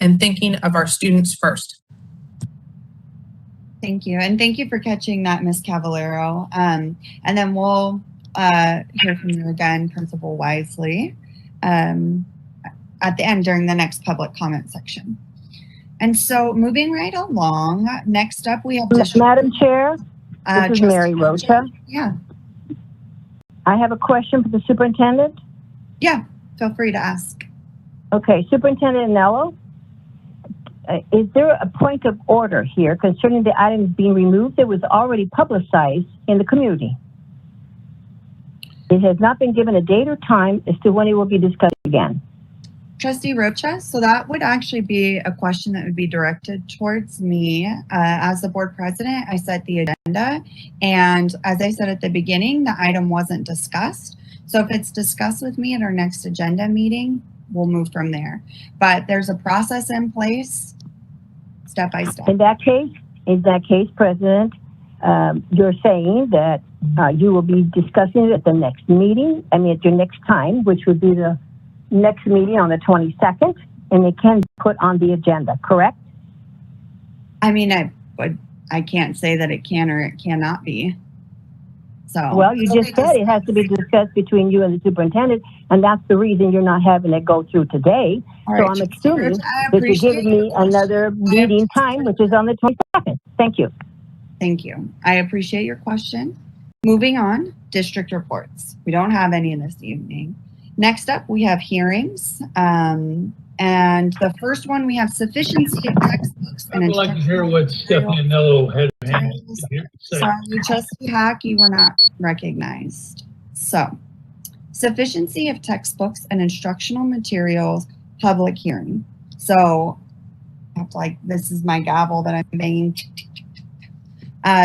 and thinking of our students first. Thank you. And thank you for catching that, Ms. Cavallero. And then we'll hear from you again, Principal Wisely, at the end during the next public comment section. And so moving right along, next up we have Madam Chair, this is Mary Rocha. Yeah. I have a question for the superintendent. Yeah, feel free to ask. Okay, Superintendent Nello, is there a point of order here concerning the items being removed that was already publicized in the community? It has not been given a date or time as to when it will be discussed again. Trustee Rocha, so that would actually be a question that would be directed towards me. As the board president, I set the agenda, and as I said at the beginning, the item wasn't discussed. So if it's discussed with me at our next agenda meeting, we'll move from there. But there's a process in place, step by step. In that case, President, you're saying that you will be discussing it at the next meeting, at your next time, which would be the next meeting on the 22nd, and it can be put on the agenda, correct? I mean, I can't say that it can or it cannot be. So well, you just said it has to be discussed between you and the superintendent, and that's the reason you're not having it go through today. So I'm assuming that you're giving me another meeting time, which is on the 22nd. Thank you. Thank you. I appreciate your question. Moving on, district reports. We don't have any this evening. Next up, we have hearings. And the first one, we have sufficiency of textbooks. I would like to hear what Stephanie Anello had to say. Sorry, Trustee Hack, you were not recognized. So Sufficiency of textbooks and instructional materials, public hearing. So, I have to, like, this is my gavel that I'm banging.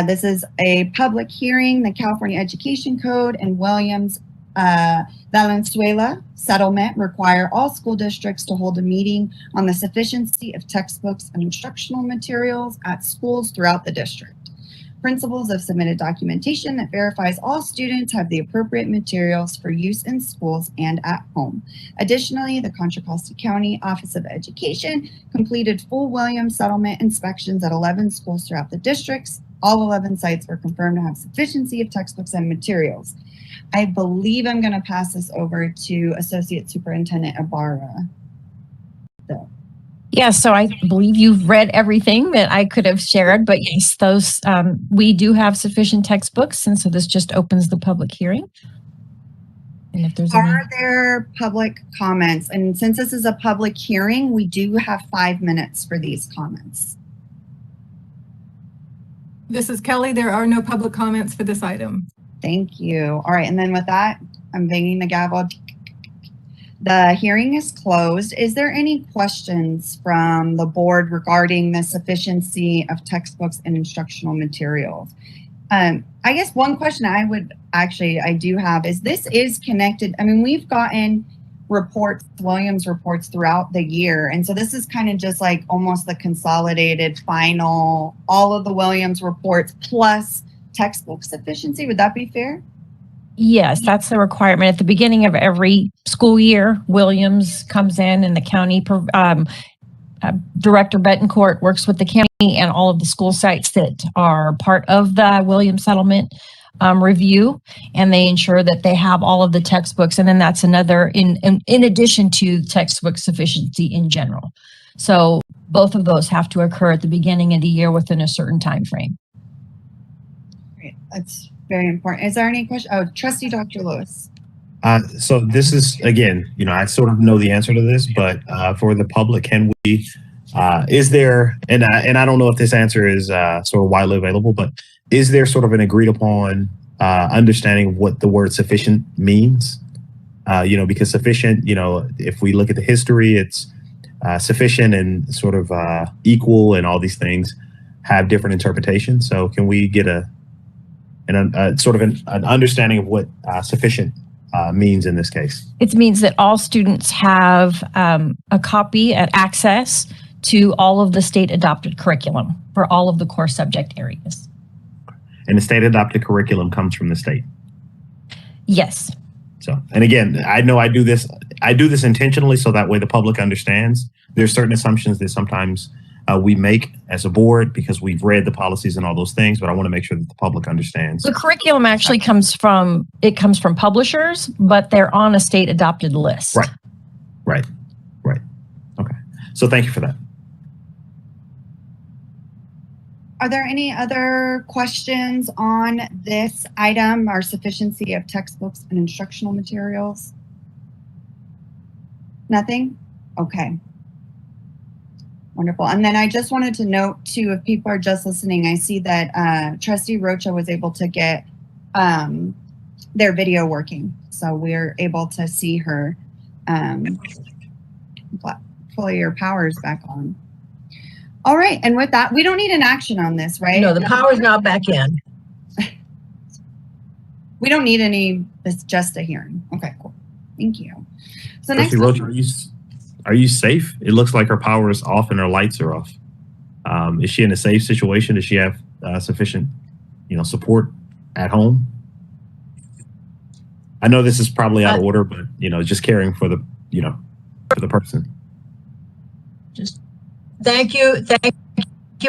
This is a public hearing. The California Education Code and Williams Valenzuela settlement require all school districts to hold a meeting on the sufficiency of textbooks and instructional materials at schools throughout the district. Principles of submitted documentation that verifies all students have the appropriate materials for use in schools and at home. Additionally, the Contra Costa County Office of Education completed full Williams settlement inspections at 11 schools throughout the districts. All 11 sites were confirmed to have sufficiency of textbooks and materials. I believe I'm going to pass this over to Associate Superintendent Ibarra. Yeah, so I believe you've read everything that I could have shared, but yes, those we do have sufficient textbooks, and so this just opens the public hearing. And if there's Are there public comments? And since this is a public hearing, we do have 5 minutes for these comments. This is Kelly. There are no public comments for this item. Thank you. All right, and then with that, I'm banging the gavel. The hearing is closed. Is there any questions from the board regarding the sufficiency of textbooks and instructional materials? I guess one question I do have is this is connected. I mean, we've gotten reports, Williams reports throughout the year. And so this is kind of just like almost the consolidated final, all of the Williams reports plus textbook sufficiency. Would that be fair? Yes, that's the requirement. At the beginning of every school year, Williams comes in and the county, Director Betancourt works with the county and all of the school sites that are part of the Williams settlement review, and they ensure that they have all of the textbooks. And then that's another, in addition to textbook sufficiency in general. So both of those have to occur at the beginning of the year within a certain time frame. Great. That's very important. Is there any question? Oh, Trustee Dr. Lewis. So this is, again, I sort of know the answer to this, but for the public, can we, is there, and I don't know if this answer is sort of widely available, but is there sort of an agreed upon understanding of what the word sufficient means? Because sufficient, if we look at the history, it's sufficient and sort of equal, and all these things have different interpretations. So can we get a sort of an understanding of what sufficient means in this case? It means that all students have a copy and access to all of the state adopted curriculum for all of the core subject areas. And the state adopted curriculum comes from the state. Yes. So, and again, I know I do this intentionally so that way the public understands. There's certain assumptions that sometimes we make as a board because we've read the policies and all those things, but I want to make sure that the public understands. The curriculum actually comes from publishers, but they're on a state adopted list. Right. Okay. So thank you for that. Are there any other questions on this item, our sufficiency of textbooks and instructional materials? Nothing? Okay. Wonderful. And then I just wanted to note too, if people are just listening, I see that Trustee Rocha was able to get their video working. So we're able to see her. Hopefully your power's back on. All right. And with that, we don't need an action on this, right? No, the power's not back in. We don't need any, it's just a hearing. Okay, cool. Thank you. So next. Trustee Rocha, are you safe? It looks like her power is off and her lights are off. Is she in a safe situation? Does she have sufficient, support at home? I know this is probably out of order, but just caring for the, for the person. Just thank you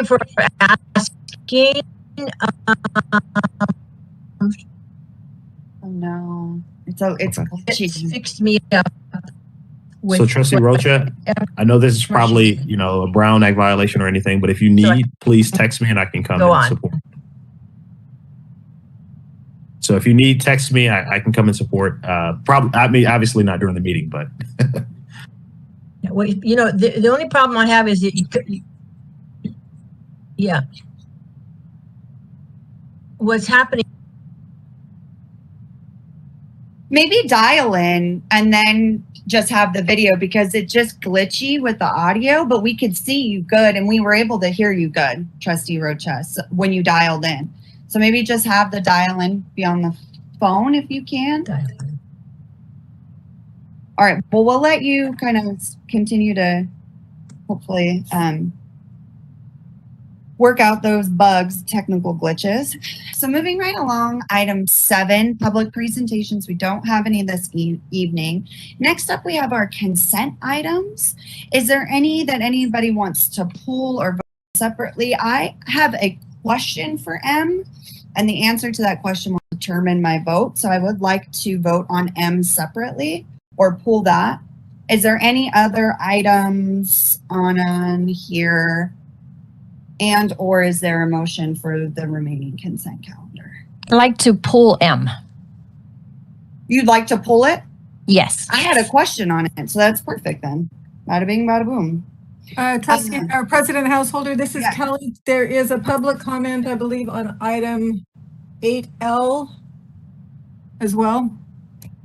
for asking. Oh no, it's glitchy. Fixed me up. So Trustee Rocha, I know this is probably, a Brown Act violation or anything, but if you need, please text me and I can come and support. So if you need, text me, I can come and support. Obviously not during the meeting, but. Well, the only problem I have is that yeah. What's happening maybe dial in and then just have the video, because it's just glitchy with the audio, but we could see you good and we were able to hear you good, Trustee Rocha, when you dialed in. So maybe just have the dial in be on the phone if you can. All right, well, we'll let you kind of continue to hopefully work out those bugs, technical glitches. So moving right along, item 7, public presentations. We don't have any this evening. Next up, we have our consent items. Is there any that anybody wants to pull or vote separately? I have a question for M, and the answer to that question will determine my vote. So I would like to vote on M separately or pull that. Is there any other items on here? And or is there a motion for the remaining consent calendar? I'd like to pull M. You'd like to pull it? Yes. I had a question on it, so that's perfect then. Bada bing, bada boom. Trustee, President Householder, this is Yeah. Kelly. There is a public comment, I believe, on item 8L as well.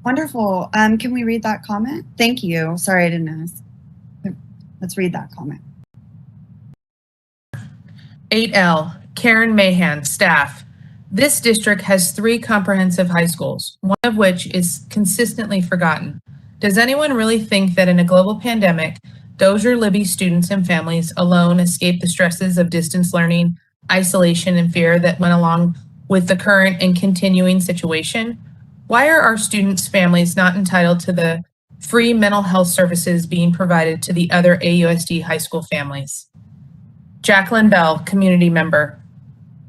Wonderful. Can we read that comment? Thank you. Sorry, I didn't ask. Let's read that comment. 8L, Karen Mahan, staff. This district has 3 comprehensive high schools, one of which is consistently forgotten. Does anyone really think that in a global pandemic, Dozier Libby students and families alone escape the stresses of distance learning, isolation, and fear that went along with the current and continuing situation? Why are our students' families not entitled to the free mental health services being provided to the other AUSD high school families? Jacqueline Bell, community member.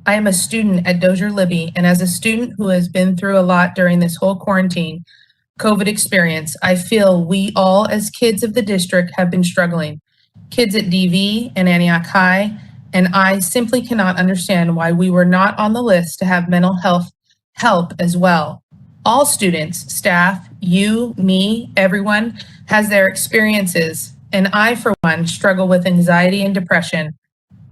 I am a student at Dozier Libby, and as a student who has been through a lot during this whole quarantine COVID experience, I feel we all as kids of the district have been struggling. Kids at DV and Antioch High, and I simply cannot understand why we were not on the list to have mental health help as well. All students, staff, you, me, everyone has their experiences, and I, for one, struggle with anxiety and depression.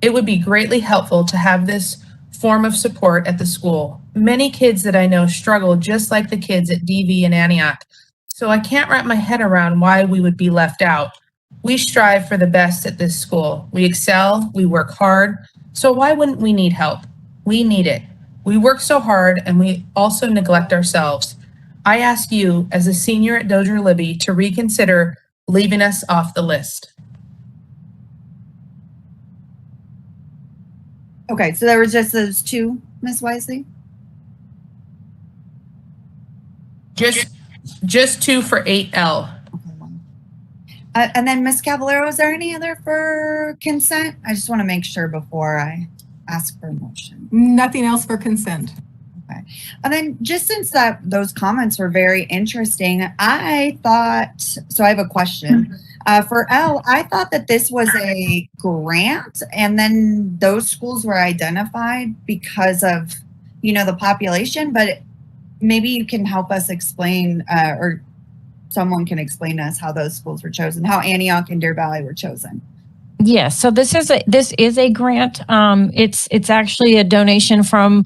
It would be greatly helpful to have this form of support at the school. Many kids that I know struggle just like the kids at DV and Antioch, so I can't wrap my head around why we would be left out. We strive for the best at this school. We excel, we work hard, so why wouldn't we need help? We need it. We work so hard and we also neglect ourselves. I ask you, as a senior at Dozier Libby, to reconsider leaving us off the list. Okay, so there were just those 2, Ms. Wisely? Just 2 for 8L. And then Ms. Cavallero, is there any other for consent? I just want to make sure before I ask for a motion. Nothing else for consent. Okay. And then just since those comments were very interesting, I thought, so I have a question. For L, I thought that this was a grant and then those schools were identified because of, the population, but maybe you can help us explain, or someone can explain to us how those schools were chosen, how Antioch and Deer Valley were chosen. Yes, so this is a grant. It's actually a donation from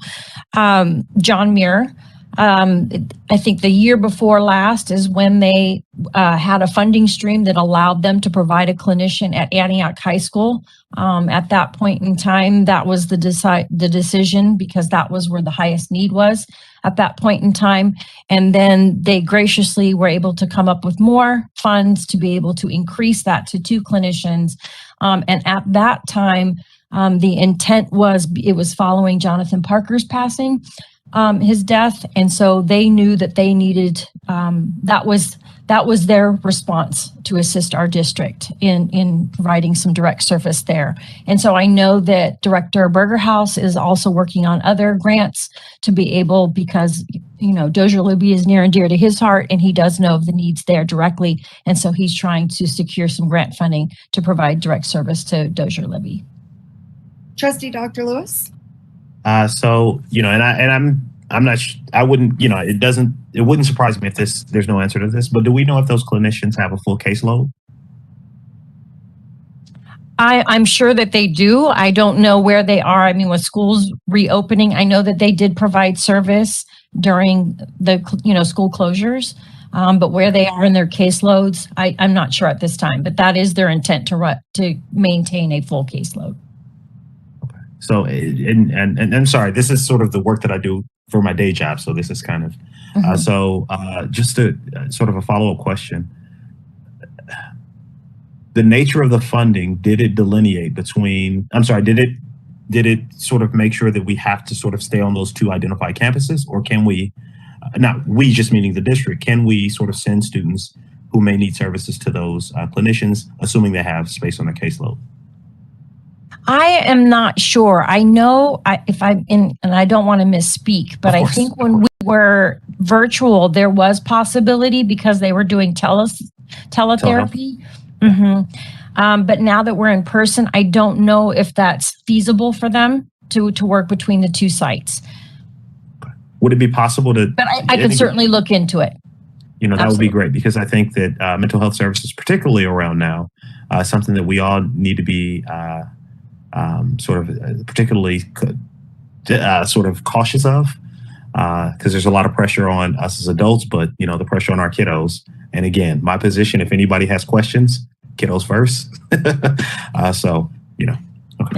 John Muir. I think the year before last is when they had a funding stream that allowed them to provide a clinician at Antioch High School. At that point in time, that was the decision because that was where the highest need was at that point in time. And then they graciously were able to come up with more funds to be able to increase that to 2 clinicians. And at that time, the intent was it was following Jonathan Parker's passing. His death, and so they knew that they needed that was their response to assist our district in providing some direct service there. And so I know that Director Bergerhaus is also working on other grants to be able, because Dozier Libby is near and dear to his heart, and he does know of the needs there directly, and so he's trying to secure some grant funding to provide direct service to Dozier Libby. Trustee Dr. Lewis? So, I'm not, I wouldn't, it wouldn't surprise me if there's no answer to this, but do we know if those clinicians have a full caseload? I'm sure that they do. I don't know where they are. I mean, with schools reopening, I know that they did provide service during the, school closures. But where they are in their caseloads, I'm not sure at this time, but that is their intent to maintain a full caseload. So, and I'm sorry, this is sort of the work that I do for my day job. So this is kind of, just a sort of a follow-up question. The nature of the funding, did it delineate between, did it sort of make sure that we have to sort of stay on those 2 identified campuses, or can we, not we just meaning the district, can we sort of send students who may need services to those clinicians, assuming they have space on their caseload? I am not sure. I know and I don't want to misspeak, but I think when we were virtual, there was possibility because they were doing teletherapy. But now that we're in person, I don't know if that's feasible for them to work between the 2 sites. Would it be possible to? But I could certainly look into it. That would be great, because I think that mental health services, particularly around now, something that we all need to be particularly sort of cautious of, because there's a lot of pressure on us as adults, but the pressure on our kiddos. And again, my position, if anybody has questions, kiddos first. Okay.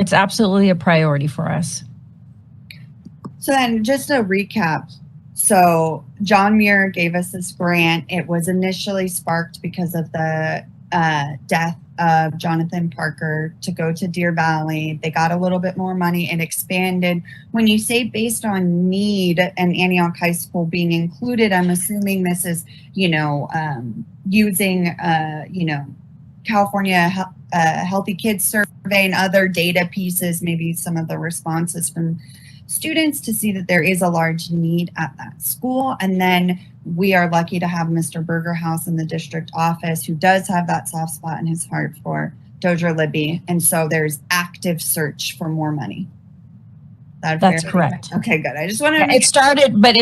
It's absolutely a priority for us. So then just a recap. So John Muir gave us this grant. It was initially sparked because of the death of Jonathan Parker to go to Deer Valley. They got a little bit more money and expanded. When you say based on need and Antioch High School being included, I'm assuming this is, using, California Healthy Kids Survey and other data pieces, maybe some of the responses from students to see that there is a large need at that school. And then we are lucky to have Mr. Bergerhaus in the district office, who does have that soft spot in his heart for Dodger Libby. And so there's active search for more money. That's correct. Okay, good. I just wanted to it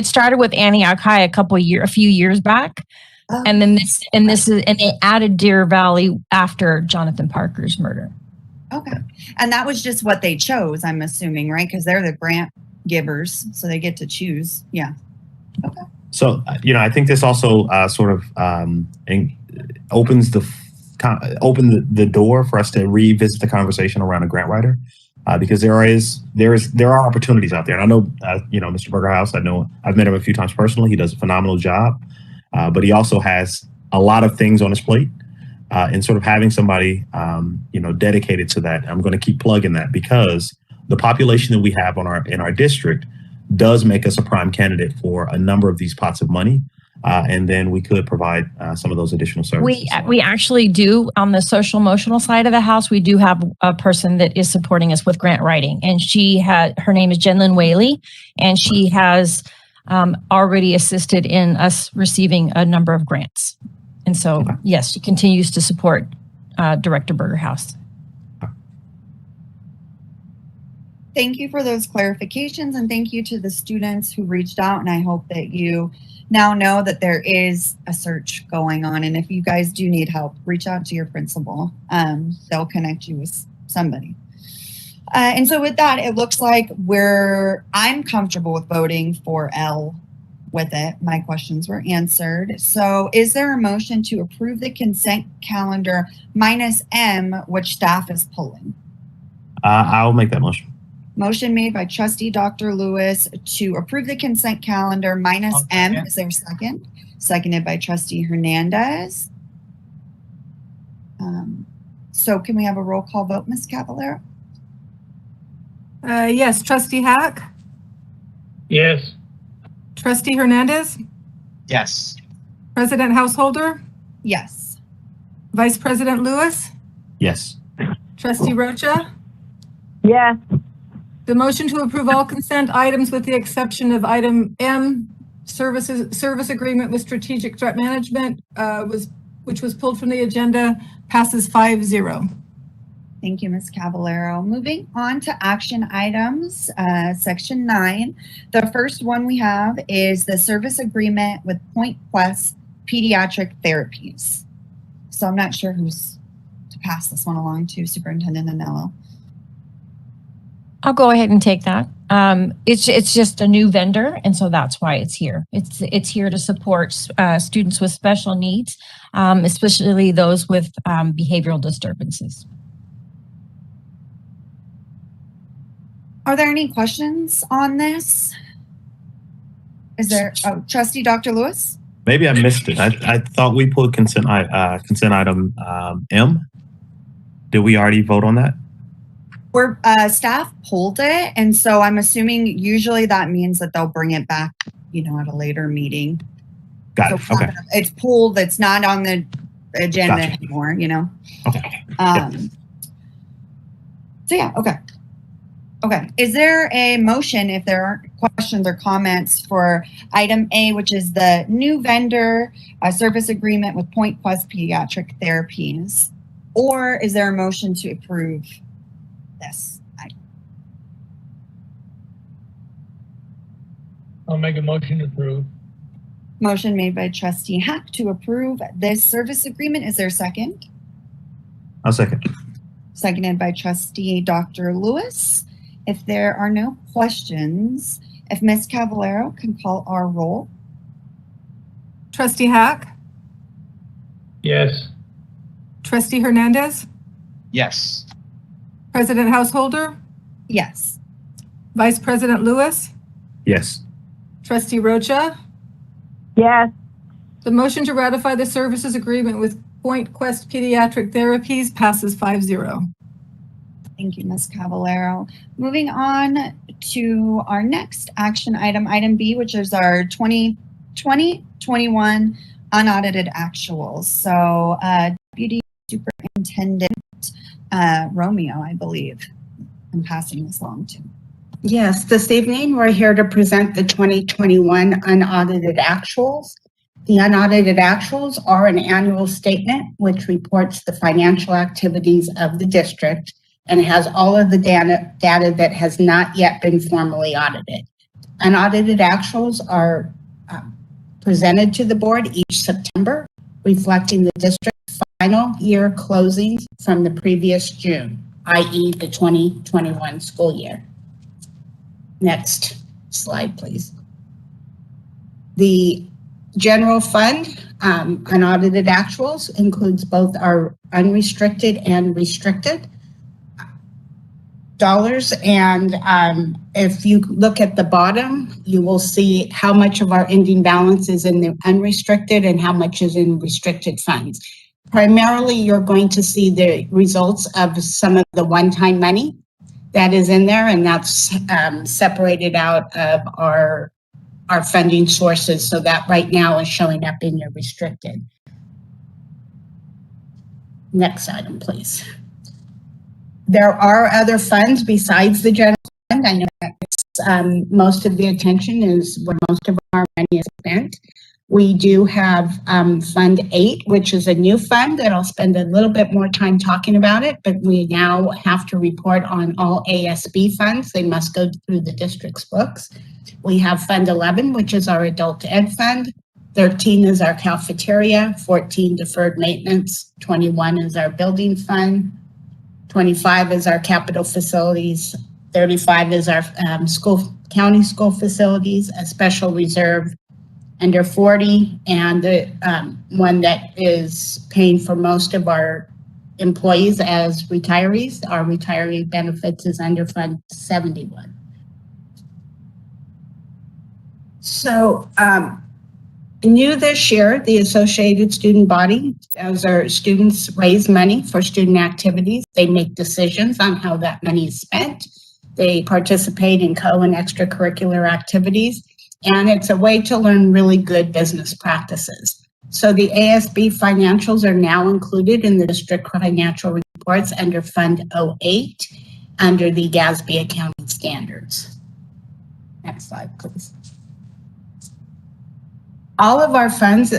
started with Antioch High a few years back. Oh. And then they added Deer Valley after Jonathan Parker's murder. Okay. And that was just what they chose, I'm assuming, right? Because they're the grant givers, so they get to choose. Yeah. Okay. So, I think this also opens the door for us to revisit the conversation around a grant writer, because there are opportunities out there. And I know, Mr. Bergerhaus, I've met him a few times personally. He does a phenomenal job, but he also has a lot of things on his plate. And sort of having somebody, dedicated to that. I'm going to keep plugging that, because the population that we have in our district does make us a prime candidate for a number of these pots of money. And then we could provide some of those additional services. We actually do, on the social emotional side of the house, we do have a person that is supporting us with grant writing. And her name is Jenlyn Whaley, and she has already assisted in us receiving a number of grants. And so, yes, she continues to support Director Bergerhaus. Thank you for those clarifications, and thank you to the students who reached out. And I hope that you now know that there is a search going on. And if you guys do need help, reach out to your principal. They'll connect you with somebody. And so with that, it looks like I'm comfortable with voting for L with it. My questions were answered. So is there a motion to approve the consent calendar minus M, which staff is pulling? I'll make that motion. Motion made by trustee Dr. Lewis to approve the consent calendar minus M. Is there a second? Seconded by trustee Hernandez. So can we have a roll call vote, Ms. Cavallaro? Yes, trustee Hack, Yes. trustee Hernandez, Yes. president Householder, Yes. vice president Lewis, Yes. trustee Rocha. Yes. The motion to approve all consent items with the exception of item M, service agreement with Strategic Threat Management, which was pulled from the agenda, passes 5-0. Thank you, Ms. Cavallaro. Moving on to action items, section 9. The first one we have is the service agreement with Point Plus Pediatric Therapies. So I'm not sure who's to pass this one along to, Superintendent Anello. I'll go ahead and take that. It's just a new vendor, and so that's why it's here. It's here to support students with special needs, especially those with behavioral disturbances. Are there any questions on this? Is there, Trustee Dr. Lewis? Maybe I missed it. I thought we pulled consent item M. Did we already vote on that? We're, staff pulled it, and so I'm assuming usually that means that they'll bring it back, at a later meeting. Got So it. Okay. it's pulled, it's not on the agenda Gotcha. anymore, Okay. So yeah, okay. Okay, is there a motion if there aren't questions or comments for item A, which is the new vendor service agreement with Point Quest Pediatric Therapies? Or is there a motion to approve this item? I'll make a motion to approve. Motion made by Trustee Hack to approve this service agreement. Is there a second? I'll second. Seconded by Trustee Dr. Lewis. If there are no questions, if Ms. Cavallero can call our roll. Trustee Hack, Yes. Trustee Hernandez, Yes. President Householder, Yes. Vice President Lewis, Yes. Trustee Rocha. Yes, The motion to ratify the services agreement with Point Quest Pediatric Therapies passes 5-0. Thank you, Ms. Cavallero. Moving on to our next action item, item B, which is our 2020-21 unaudited actuals. So Deputy Superintendent Romeo, I believe, I'm passing this along to. Yes, this evening we're here to present the 2021 unaudited actuals. The unaudited actuals are an annual statement which reports the financial activities of the district and has all of the data that has not yet been formally audited. Unaudited actuals are presented to the board each September, reflecting the district's final year closings from the previous June, i.e. the 2021 school year. Next slide, please. The general fund unaudited actuals includes both our unrestricted and restricted dollars. And if you look at the bottom, you will see how much of our ending balance is in the unrestricted and how much is in restricted funds. Primarily, you're going to see the results of some of the one-time money that is in there, and that's separated out of our funding sources. So that right now is showing up in your restricted. Next item, please. There are other funds besides the general fund. I know that most of the attention is where most of our money is spent. We do have Fund 8, which is a new fund that I'll spend a little bit more time talking about it, but we now have to report on all ASB funds. They must go through the district's books. We have Fund 11, which is our adult ed fund. 13 is our cafeteria, 14 deferred maintenance, 21 is our building fund, 25 is our capital facilities, 35 is our county school facilities, a special reserve under 40, and the one that is paying for most of our employees as retirees. Our retiree benefits is under Fund 71. So new this year, the Associated Student Body, as our students raise money for student activities, they make decisions on how that money is spent. They participate in co and extracurricular activities, and it's a way to learn really good business practices. So the ASB financials are now included in the district financial reports under Fund 08 under the GASB accounting standards. Next slide, please. All of our funds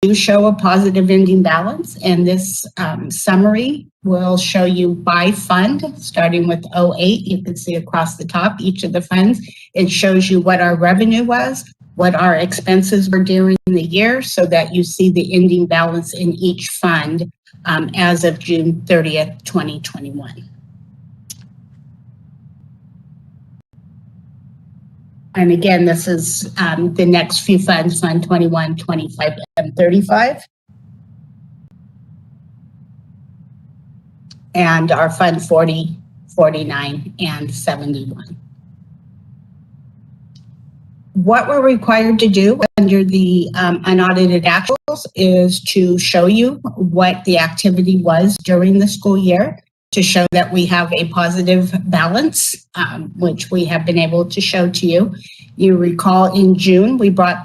do show a positive ending balance, and this summary will show you by fund, starting with 08. You can see across the top each of the funds. It shows you what our revenue was, what our expenses were during the year, so that you see the ending balance in each fund as of June 30th, 2021. And again, this is the next few funds, Fund 21, 25, and 35. And our Fund 40, 49, and 71. What we're required to do under the unaudited actuals is to show you what the activity was during the school year, to show that we have a positive balance, which we have been able to show to you. You recall in June, we brought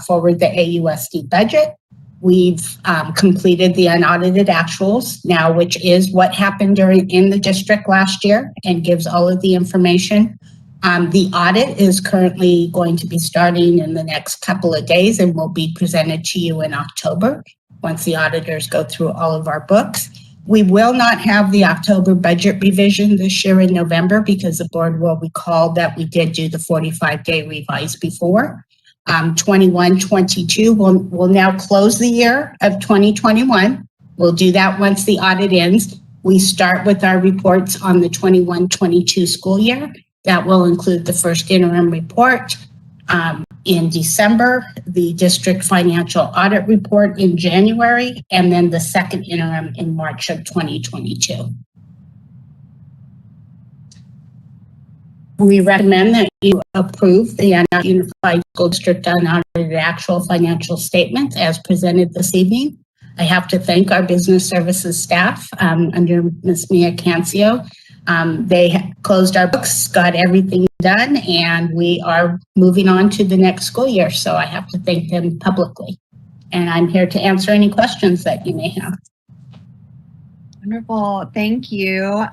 forward the AUSD budget. We've completed the unaudited actuals now, which is what happened in the district last year and gives all of the information. The audit is currently going to be starting in the next couple of days and will be presented to you in October once the auditors go through all of our books. We will not have the October budget revision this year in November because the board will recall that we did do the 45-day revise before. 21-22 will now close the year of 2021. We'll do that once the audit ends. We start with our reports on the 21-22 school year. That will include the first interim report in December, the district financial audit report in January, and then the second interim in March of 2022. We recommend that you approve the Unified School District unaudited actual financial statements as presented this evening. I have to thank our business services staff under Ms. Mia Cancio. They closed our books, got everything done, and we are moving on to the next school year. So I have to thank them publicly. And I'm here to answer any questions that you may have. Wonderful. Thank you,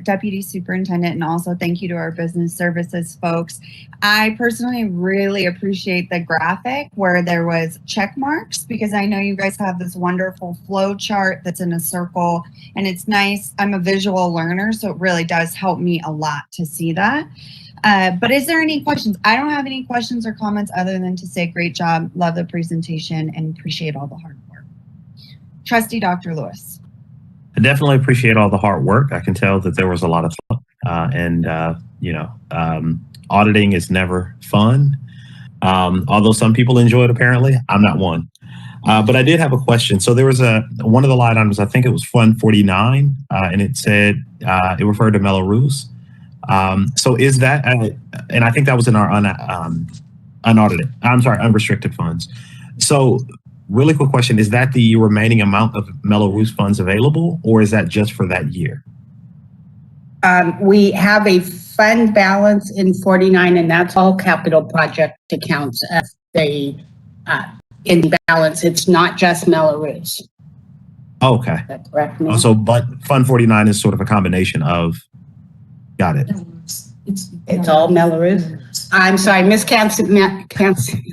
Deputy Superintendent, and also thank you to our business services folks. I personally really appreciate the graphic where there was check marks because I know you guys have this wonderful flow chart that's in a circle and it's nice. I'm a visual learner, so it really does help me a lot to see that. But is there any questions? I don't have any questions or comments other than to say great job, love the presentation, and appreciate all the hard work. Trustee Dr. Lewis. I definitely appreciate all the hard work. I can tell that there was a lot of thought, auditing is never fun. Although some people enjoy it, apparently, I'm not one. But I did have a question. So there was one of the line items, I think it was Fund 49, and it said, it referred to Mello-Roos. So is that, and I think that was in our unrestricted funds. So really quick question, is that the remaining amount of Mello-Roos funds available, or is that just for that year? We have a fund balance in 49, and that's all capital project accounts. In balance, it's not just Mello-Roos. Okay. Is that correct? Ma'am? Also, but Fund 49 is sort of a combination of, got it. It's all Mello-Roos. I'm sorry, Miss Canson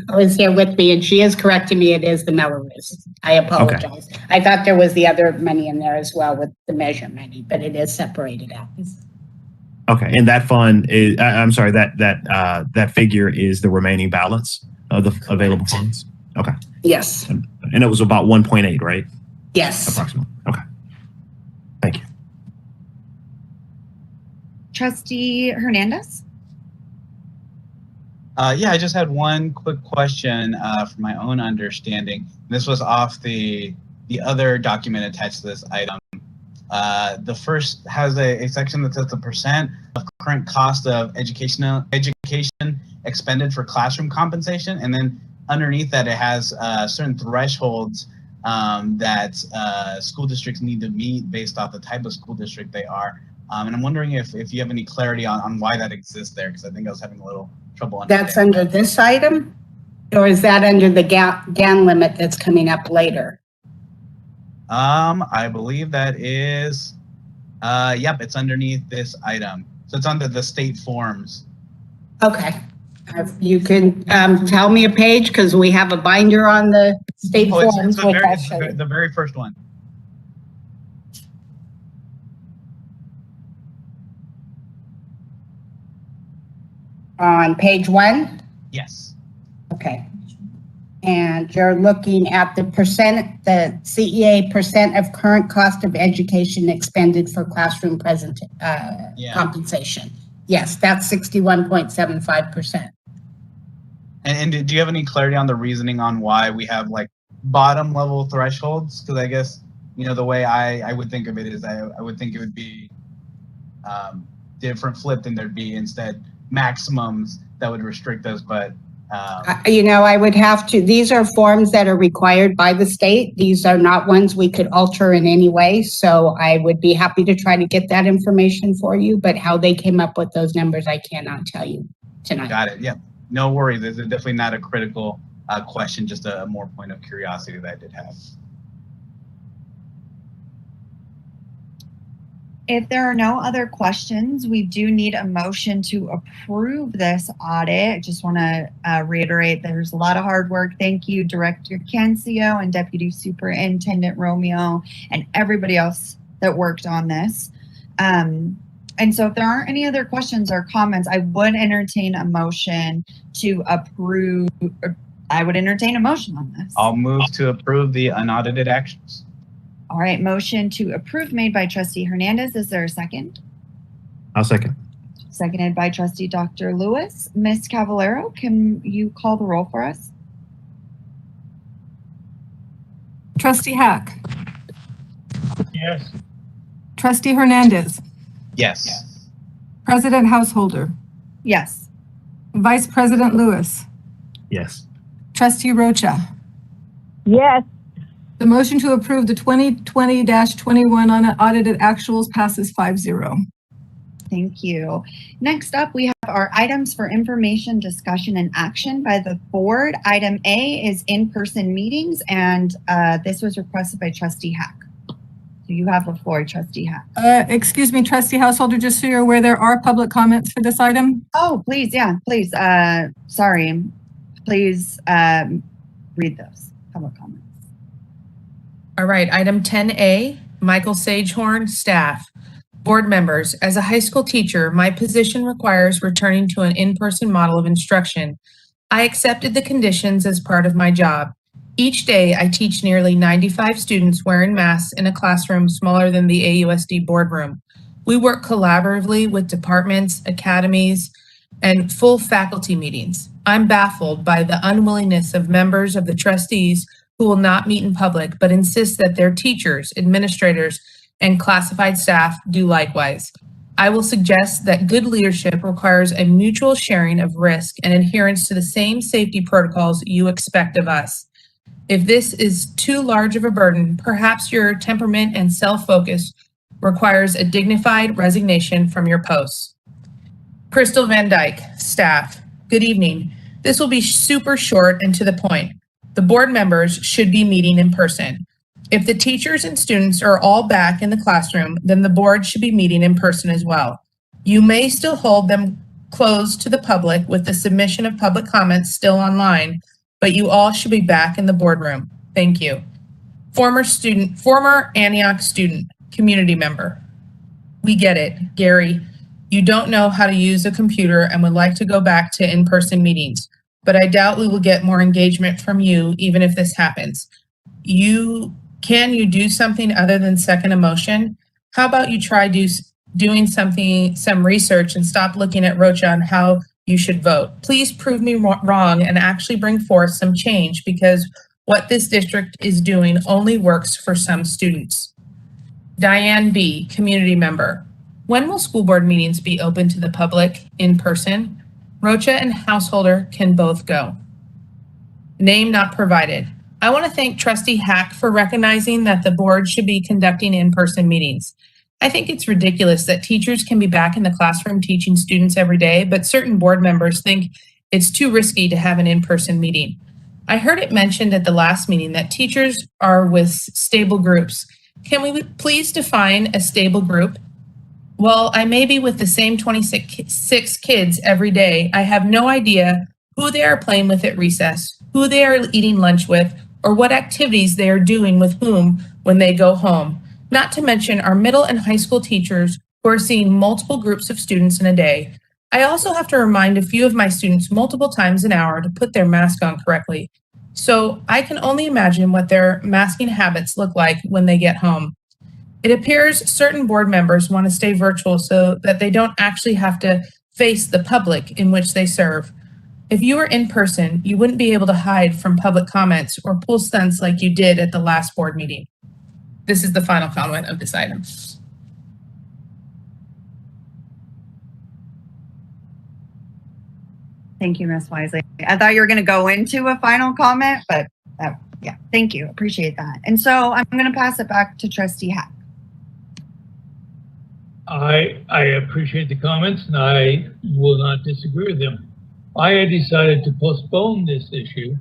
was here with me, and she is correcting me. It is the Mello-Roos. I apologize. Okay. I thought there was the other money in there as well with the measure money, but it is separated out. Okay, and that fund is, I'm sorry, that figure is the remaining balance of the available funds? Okay. Yes. And it was about 1.8, right? Yes. Approximately. Okay. Thank you. Trustee Hernandez? Yeah, I just had one quick question for my own understanding. This was off the other document attached to this item. The first has a section that says the percent of current cost of education expended for classroom compensation, and then underneath that it has certain thresholds that school districts need to meet based off the type of school district they are. And I'm wondering if you have any clarity on why that exists there, because I think I was having a little trouble understanding. That's under this item? Or is that under the GAN limit that's coming up later? I believe that is, yep, it's underneath this item. So it's under the state forms. Okay. You can tell me a page, because we have a binder on the state forms. It's the very first one. On page 1? Yes. Okay. And you're looking at the percent, the CEA percent of current cost of education expended for classroom compensation. Yes, that's 61.75%. And do you have any clarity on the reasoning on why we have like bottom level thresholds? Because I guess, the way I would think of it is I would think it would be different flip than there'd be instead maximums that would restrict us. But I would have to, these are forms that are required by the state. These are not ones we could alter in any way. So I would be happy to try to get that information for you, but how they came up with those numbers, I cannot tell you tonight. Got it. Yeah, no worries. This is definitely not a critical question, just a more point of curiosity that I did have. If there are no other questions, we do need a motion to approve this audit. I just want to reiterate there's a lot of hard work. Thank you, Director Cancio and Deputy Superintendent Romeo and everybody else that worked on this. And so if there aren't any other questions or comments, I would entertain a motion to approve. I would entertain a motion on this. I'll move to approve the unaudited actions. All right, motion to approve made by Trustee Hernandez. Is there a second? I'll second. Seconded by Trustee Dr. Lewis. Ms. Cavallero, can you call the roll for us? Trustee Hack, Yes. Trustee Hernandez, Yes. President Householder, Yes. Vice President Lewis, Yes. Trustee Rocha. Yes, The motion to approve the 2020-21 unaudited actuals passes 5-0. Thank you. Next up, we have our items for information, discussion, and action by the board. Item A is in-person meetings, and this was requested by Trustee Hack. So you have the floor, Trustee Hack. Excuse me, Trustee Householder, just so you're aware, there are public comments for this item. Oh, please, yeah, please. Sorry. Please read those public comments. All right, item 10A, Michael Sagehorn, staff. Board members, as a high school teacher, my position requires returning to an in-person model of instruction. I accepted the conditions as part of my job. Each day, I teach nearly 95 students wearing masks in a classroom smaller than the AUSD boardroom. We work collaboratively with departments, academies, and full faculty meetings. I'm baffled by the unwillingness of members of the trustees who will not meet in public, but insist that their teachers, administrators, and classified staff do likewise. I will suggest that good leadership requires a mutual sharing of risk and adherence to the same safety protocols you expect of us. If this is too large of a burden, perhaps your temperament and self-focus requires a dignified resignation from your posts. Crystal Van Dyke, staff. Good evening. This will be super short and to the point. The board members should be meeting in person. If the teachers and students are all back in the classroom, then the board should be meeting in person as well. You may still hold them closed to the public with the submission of public comments still online, but you all should be back in the boardroom. Thank you. Former Antioch student, community member. We get it, Gary. You don't know how to use a computer and would like to go back to in-person meetings, but I doubt we will get more engagement from you even if this happens. Can you do something other than second emotion? How about you try doing some research and stop looking at Rocha on how you should vote? Please prove me wrong and actually bring forth some change, because what this district is doing only works for some students. Diane B., community member. When will school board meetings be open to the public in person? Rocha and Householder can both go. Name not provided. I want to thank Trustee Hack for recognizing that the board should be conducting in-person meetings. I think it's ridiculous that teachers can be back in the classroom teaching students every day, but certain board members think it's too risky to have an in-person meeting. I heard it mentioned at the last meeting that teachers are with stable groups. Can we please define a stable group? Well, I may be with the same 26 kids every day. I have no idea who they are playing with at recess, who they are eating lunch with, or what activities they are doing with whom when they go home. Not to mention our middle and high school teachers who are seeing multiple groups of students in a day. I also have to remind a few of my students multiple times an hour to put their mask on correctly. So I can only imagine what their masking habits look like when they get home. It appears certain board members want to stay virtual so that they don't actually have to face the public in which they serve. If you were in person, you wouldn't be able to hide from public comments or pull stunts like you did at the last board meeting. This is the final comment of this item. Thank you, Ms. Wisely. I thought you were going to go into a final comment, but yeah, thank you. Appreciate that. And so I'm going to pass it back to Trustee Hack. I appreciate the comments and I will not disagree with them. I had decided to postpone this issue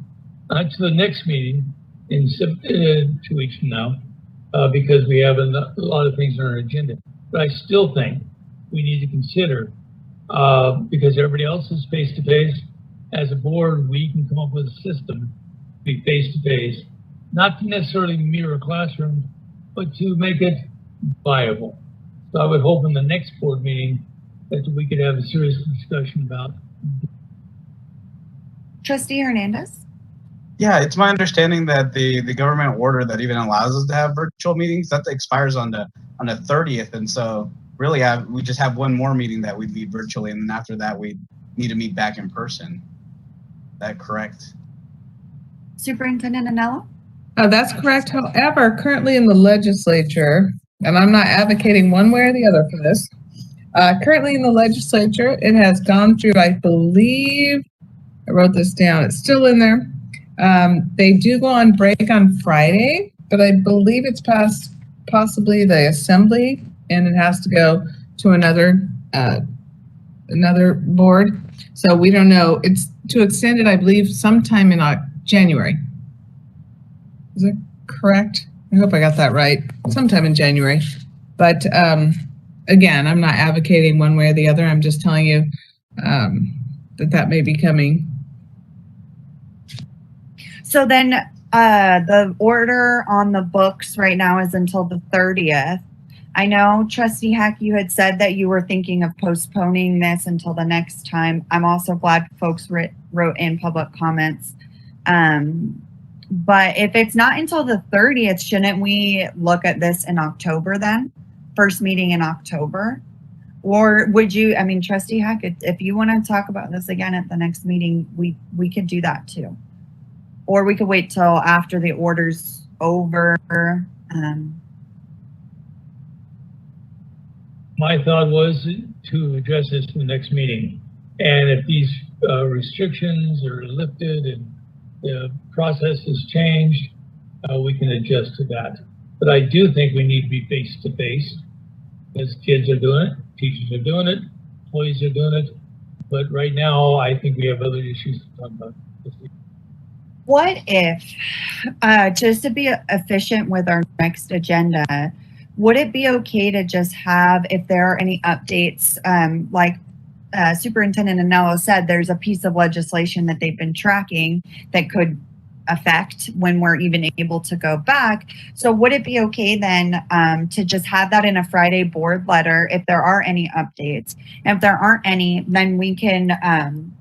to the next meeting in 2 weeks from now because we have a lot of things on our agenda. But I still think we need to consider, because everybody else is face-to-face, as a board, we can come up with a system to be face-to-face, not to necessarily mirror classrooms, but to make it viable. So I would hope in the next board meeting that we could have a serious discussion about. Trustee Hernandez? Yeah, it's my understanding that the government order that even allows us to have virtual meetings, that expires on the 30th. And so really we just have one more meeting that we'd meet virtually. And then after that, we need to meet back in person. Is that correct? Superintendent Anello? That's correct. However, currently in the legislature, and I'm not advocating one way or the other for this, currently in the legislature, it has gone through, I believe, I wrote this down, it's still in there. They do go on break on Friday, but I believe it's past possibly the assembly and it has to go to another board. So we don't know. It's to extend it, I believe, sometime in January. Is that correct? I hope I got that right. Sometime in January. But again, I'm not advocating one way or the other. I'm just telling you that may be coming. So then the order on the books right now is until the 30th. I know, Trustee Hack, you had said that you were thinking of postponing this until the next time. I'm also glad folks wrote in public comments. But if it's not until the 30th, shouldn't we look at this in October then? First meeting in October? Or would you, I mean, Trustee Hack, if you want to talk about this again at the next meeting, we could do that too. Or we could wait till after the order's over. My thought was to address this in the next meeting. And if these restrictions are lifted and the process has changed, we can adjust to that. But I do think we need to be face-to-face because kids are doing it, teachers are doing it, employees are doing it. But right now, I think we have other issues to talk about. What if, just to be efficient with our next agenda, would it be okay to just have, if there are any updates, like Superintendent Anello said, there's a piece of legislation that they've been tracking that could affect when we're even able to go back. So would it be okay then to just have that in a Friday board letter if there are any updates? And if there aren't any, then we can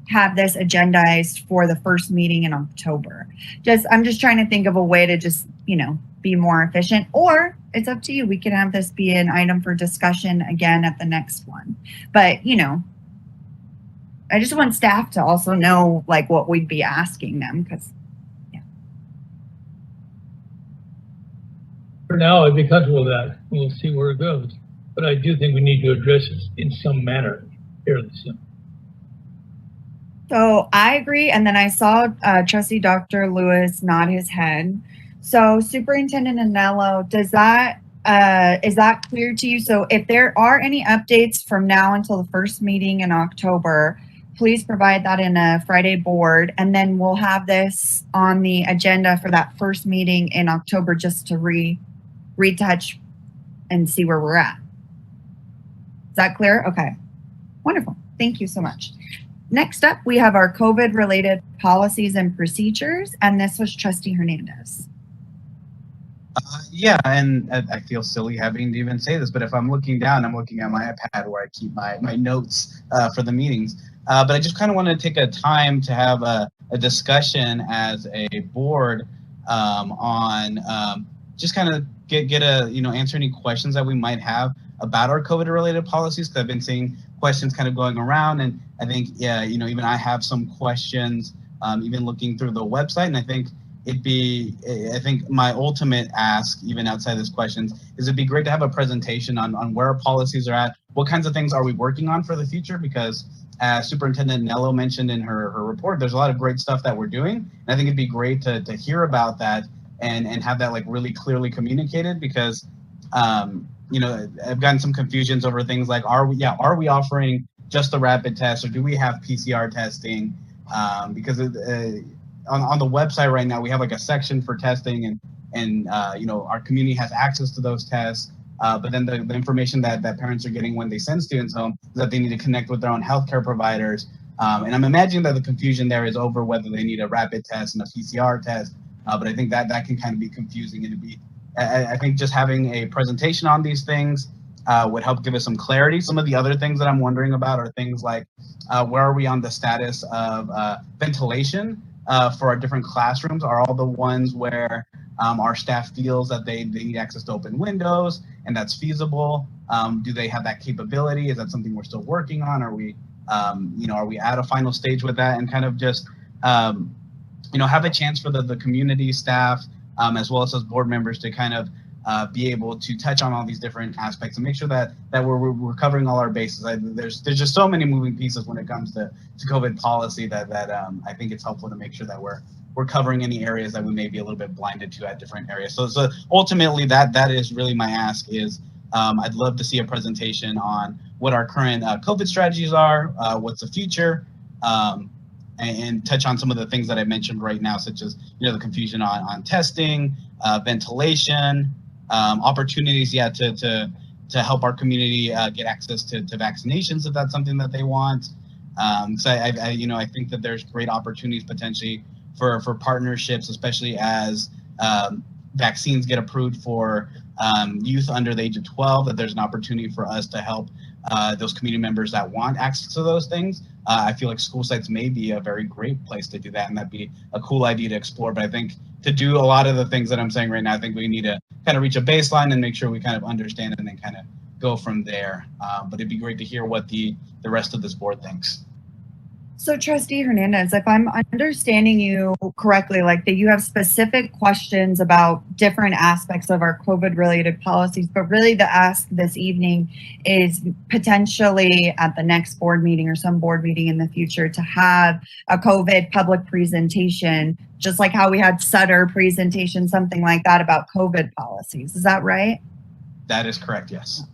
have this agendized for the first meeting in October. I'm just trying to think of a way to just, be more efficient, or it's up to you. We can have this be an item for discussion again at the next one. But, I just want staff to also know like what we'd be asking them because For now, I'd be comfortable with that. We'll see where it goes. But I do think we need to address it in some manner fairly soon. So I agree. And then I saw Trustee Dr. Lewis nod his head. So Superintendent Anello, is that clear to you? So if there are any updates from now until the first meeting in October, please provide that in a Friday board. And then we'll have this on the agenda for that first meeting in October just to retouch and see where we're at. Is that clear? Okay, wonderful. Thank you so much. Next up, we have our COVID-related policies and procedures, and this was Trustee Hernandez. Yeah, and I feel silly having to even say this, but if I'm looking down, I'm looking at my iPad where I keep my notes for the meetings. But I just kind of want to take a time to have a discussion as a board on just kind of get a, answer any questions that we might have. about our COVID-related policies, because I've been seeing questions kind of going around, and I think, yeah, you know, even I have some questions, even looking through the website, and I think I think my ultimate ask, even outside this questions, is it'd be great to have a presentation on where our policies are at, what kinds of things are we working on for the future, because as Superintendent Nello mentioned in her report, there's a lot of great stuff that we're doing, and I think it'd be great to hear about that and have that like really clearly communicated, because you know, I've gotten some confusions over things like, are we offering just the rapid test, or do we have PCR testing? Because on the website right now, we have like a section for testing, and you know, our community has access to those tests. But then the information that parents are getting when they send students home is that they need to connect with their own healthcare providers. And I'm imagining that the confusion there is over whether they need a rapid test and a PCR test. But I think that can kind of be confusing, and I think just having a presentation on these things would help give us some clarity. Some of the other things that I'm wondering about are things like, where are we on the status of ventilation for our different classrooms? Are all the ones where our staff feels that they need access to open windows and that's feasible? Do they have that capability? Is that something we're still working on? Are we, you know, are we at a final stage with that? And kind of just, you know, have a chance for the community staff, as well as board members to kind of be able to touch on all these different aspects and make sure that we're covering all our bases. There's just so many moving pieces when it comes to COVID policy that I think it's helpful to make sure that we're covering any areas that we may be a little bit blinded to at different areas. So ultimately that is really my ask is, I'd love to see a presentation on what our current COVID strategies are, what's the future, and touch on some of the things that I mentioned right now, such as, you know, the confusion on testing, ventilation, opportunities, to help our community get access to vaccinations if that's something that they want. So I think that there's great opportunities potentially for partnerships, especially as vaccines get approved for youth under the age of 12, that there's an opportunity for us to help those community members that want access to those things. I feel like school sites may be a very great place to do that, and that'd be a cool idea to explore. But I think to do a lot of the things that I'm saying right now, I think we need to kind of reach a baseline and make sure we kind of understand and then kind of go from there. But it'd be great to hear what the rest of this board thinks. So Trustee Hernandez, if I'm understanding you correctly, like that you have specific questions about different aspects of our COVID related policies, but really the ask this evening is potentially at the next board meeting or some board meeting in the future to have a COVID public presentation, just like how we had Sutter presentation, something like that about COVID policies. Is that right? That is correct, yes.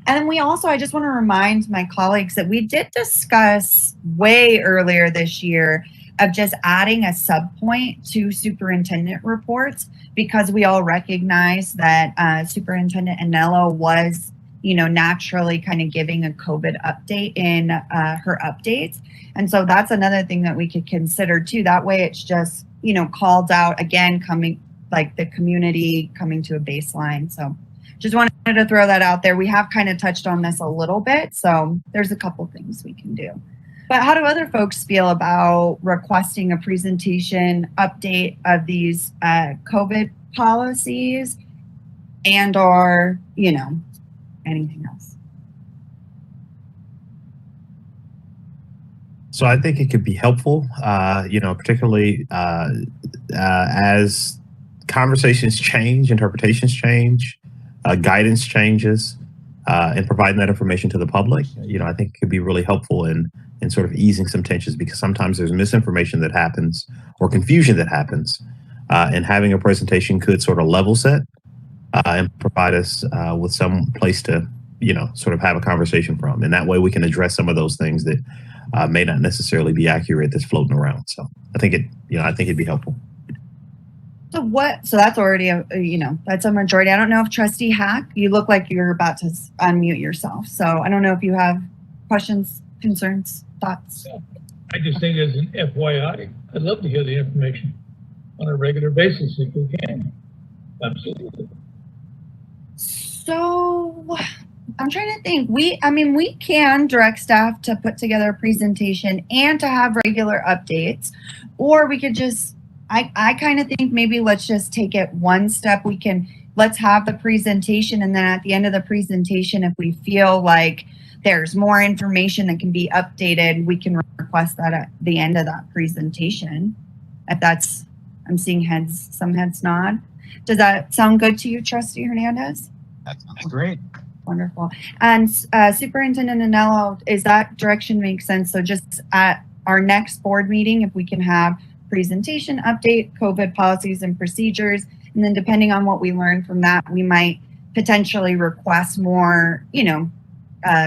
And we also, I just want to remind my colleagues that we did discuss way earlier this year of just adding a subpoint to superintendent reports, because we all recognize that Superintendent Anello was, you know, naturally kind of giving a COVID update in her updates. And so that's another thing that we could consider too. That way it's just, you know, called out again, coming like the community coming to a baseline. So just wanted to throw that out there. We have kind of touched on this a little bit, so there's a couple things we can do. But how do other folks feel about requesting a presentation update of these COVID policies and or, you know, anything else? So I think it could be helpful, you know, particularly as conversations change, interpretations change, guidance changes, and providing that information to the public. You know, I think it could be really helpful in sort of easing some tensions, because sometimes there's misinformation that happens or confusion that happens, and having a presentation could sort of level set and provide us with some place to, you know, sort of have a conversation from. And that way we can address some of those things that may not necessarily be accurate that's floating around. So I think it'd be helpful. So that's already that's a majority. I don't know if Trustee Hack, you look like you're about to unmute yourself. So I don't know if you have questions, concerns, thoughts. I just think as an FYI, I'd love to hear the information on a regular basis if we can. Absolutely. So I'm trying to think. We can direct staff to put together a presentation and to have regular updates, or we could just, I kind of think maybe let's just take it one step. We can let's have the presentation. And then at the end of the presentation, if we feel like there's more information that can be updated, we can request that at the end of that presentation. If that's, I'm seeing heads, some heads nod. Does that sound good to you, Trustee Hernandez? That sounds great. Wonderful. And Superintendent Anello, is that direction make sense? So just at our next board meeting, if we can have presentation update, COVID policies and procedures, and then depending on what we learn from that, we might potentially request more,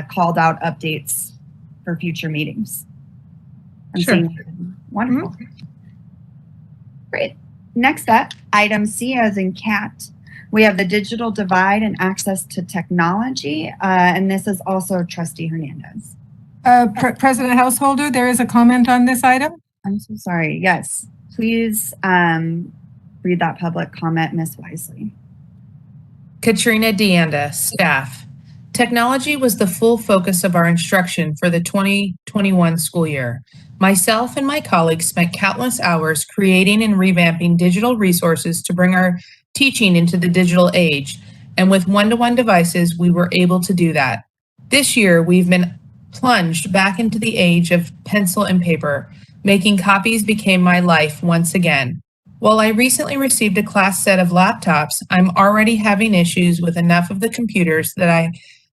called out updates for future meetings. Sure. Wonderful. Great. Next up, item C as in cat. We have the digital divide and access to technology. And this is also Trustee Hernandez. President Householder, there is a comment on this item. I'm so sorry. Yes, please read that public comment, Ms. Wisely. Katrina Deanda, staff. Technology was the full focus of our instruction for the 2021 school year. Myself and my colleagues spent countless hours creating and revamping digital resources to bring our teaching into the digital age. And with one-to-one devices, we were able to do that. This year, we've been plunged back into the age of pencil and paper. Making copies became my life once again. While I recently received a class set of laptops, I'm already having issues with enough of the computers that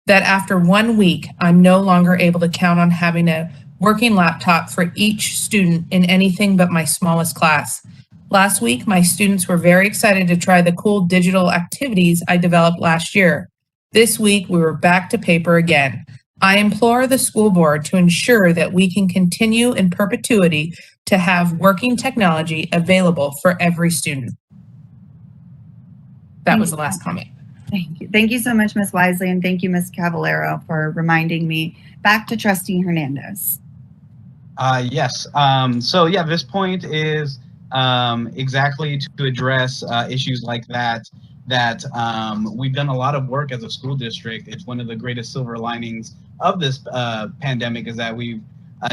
after 1 week, I'm no longer able to count on having a working laptop for each student in anything but my smallest class. Last week, my students were very excited to try the cool digital activities I developed last year. This week, we were back to paper again. I implore the school board to ensure that we can continue in perpetuity to have working technology available for every student. That was the last comment. Thank you. Thank you so much, Ms. Wisely, and thank you, Ms. Cavallero, for reminding me. Back to Trustee Hernandez. Yes. So yeah, this point is exactly to address issues like that. We've done a lot of work as a school district. It's one of the greatest silver linings of this pandemic is that we've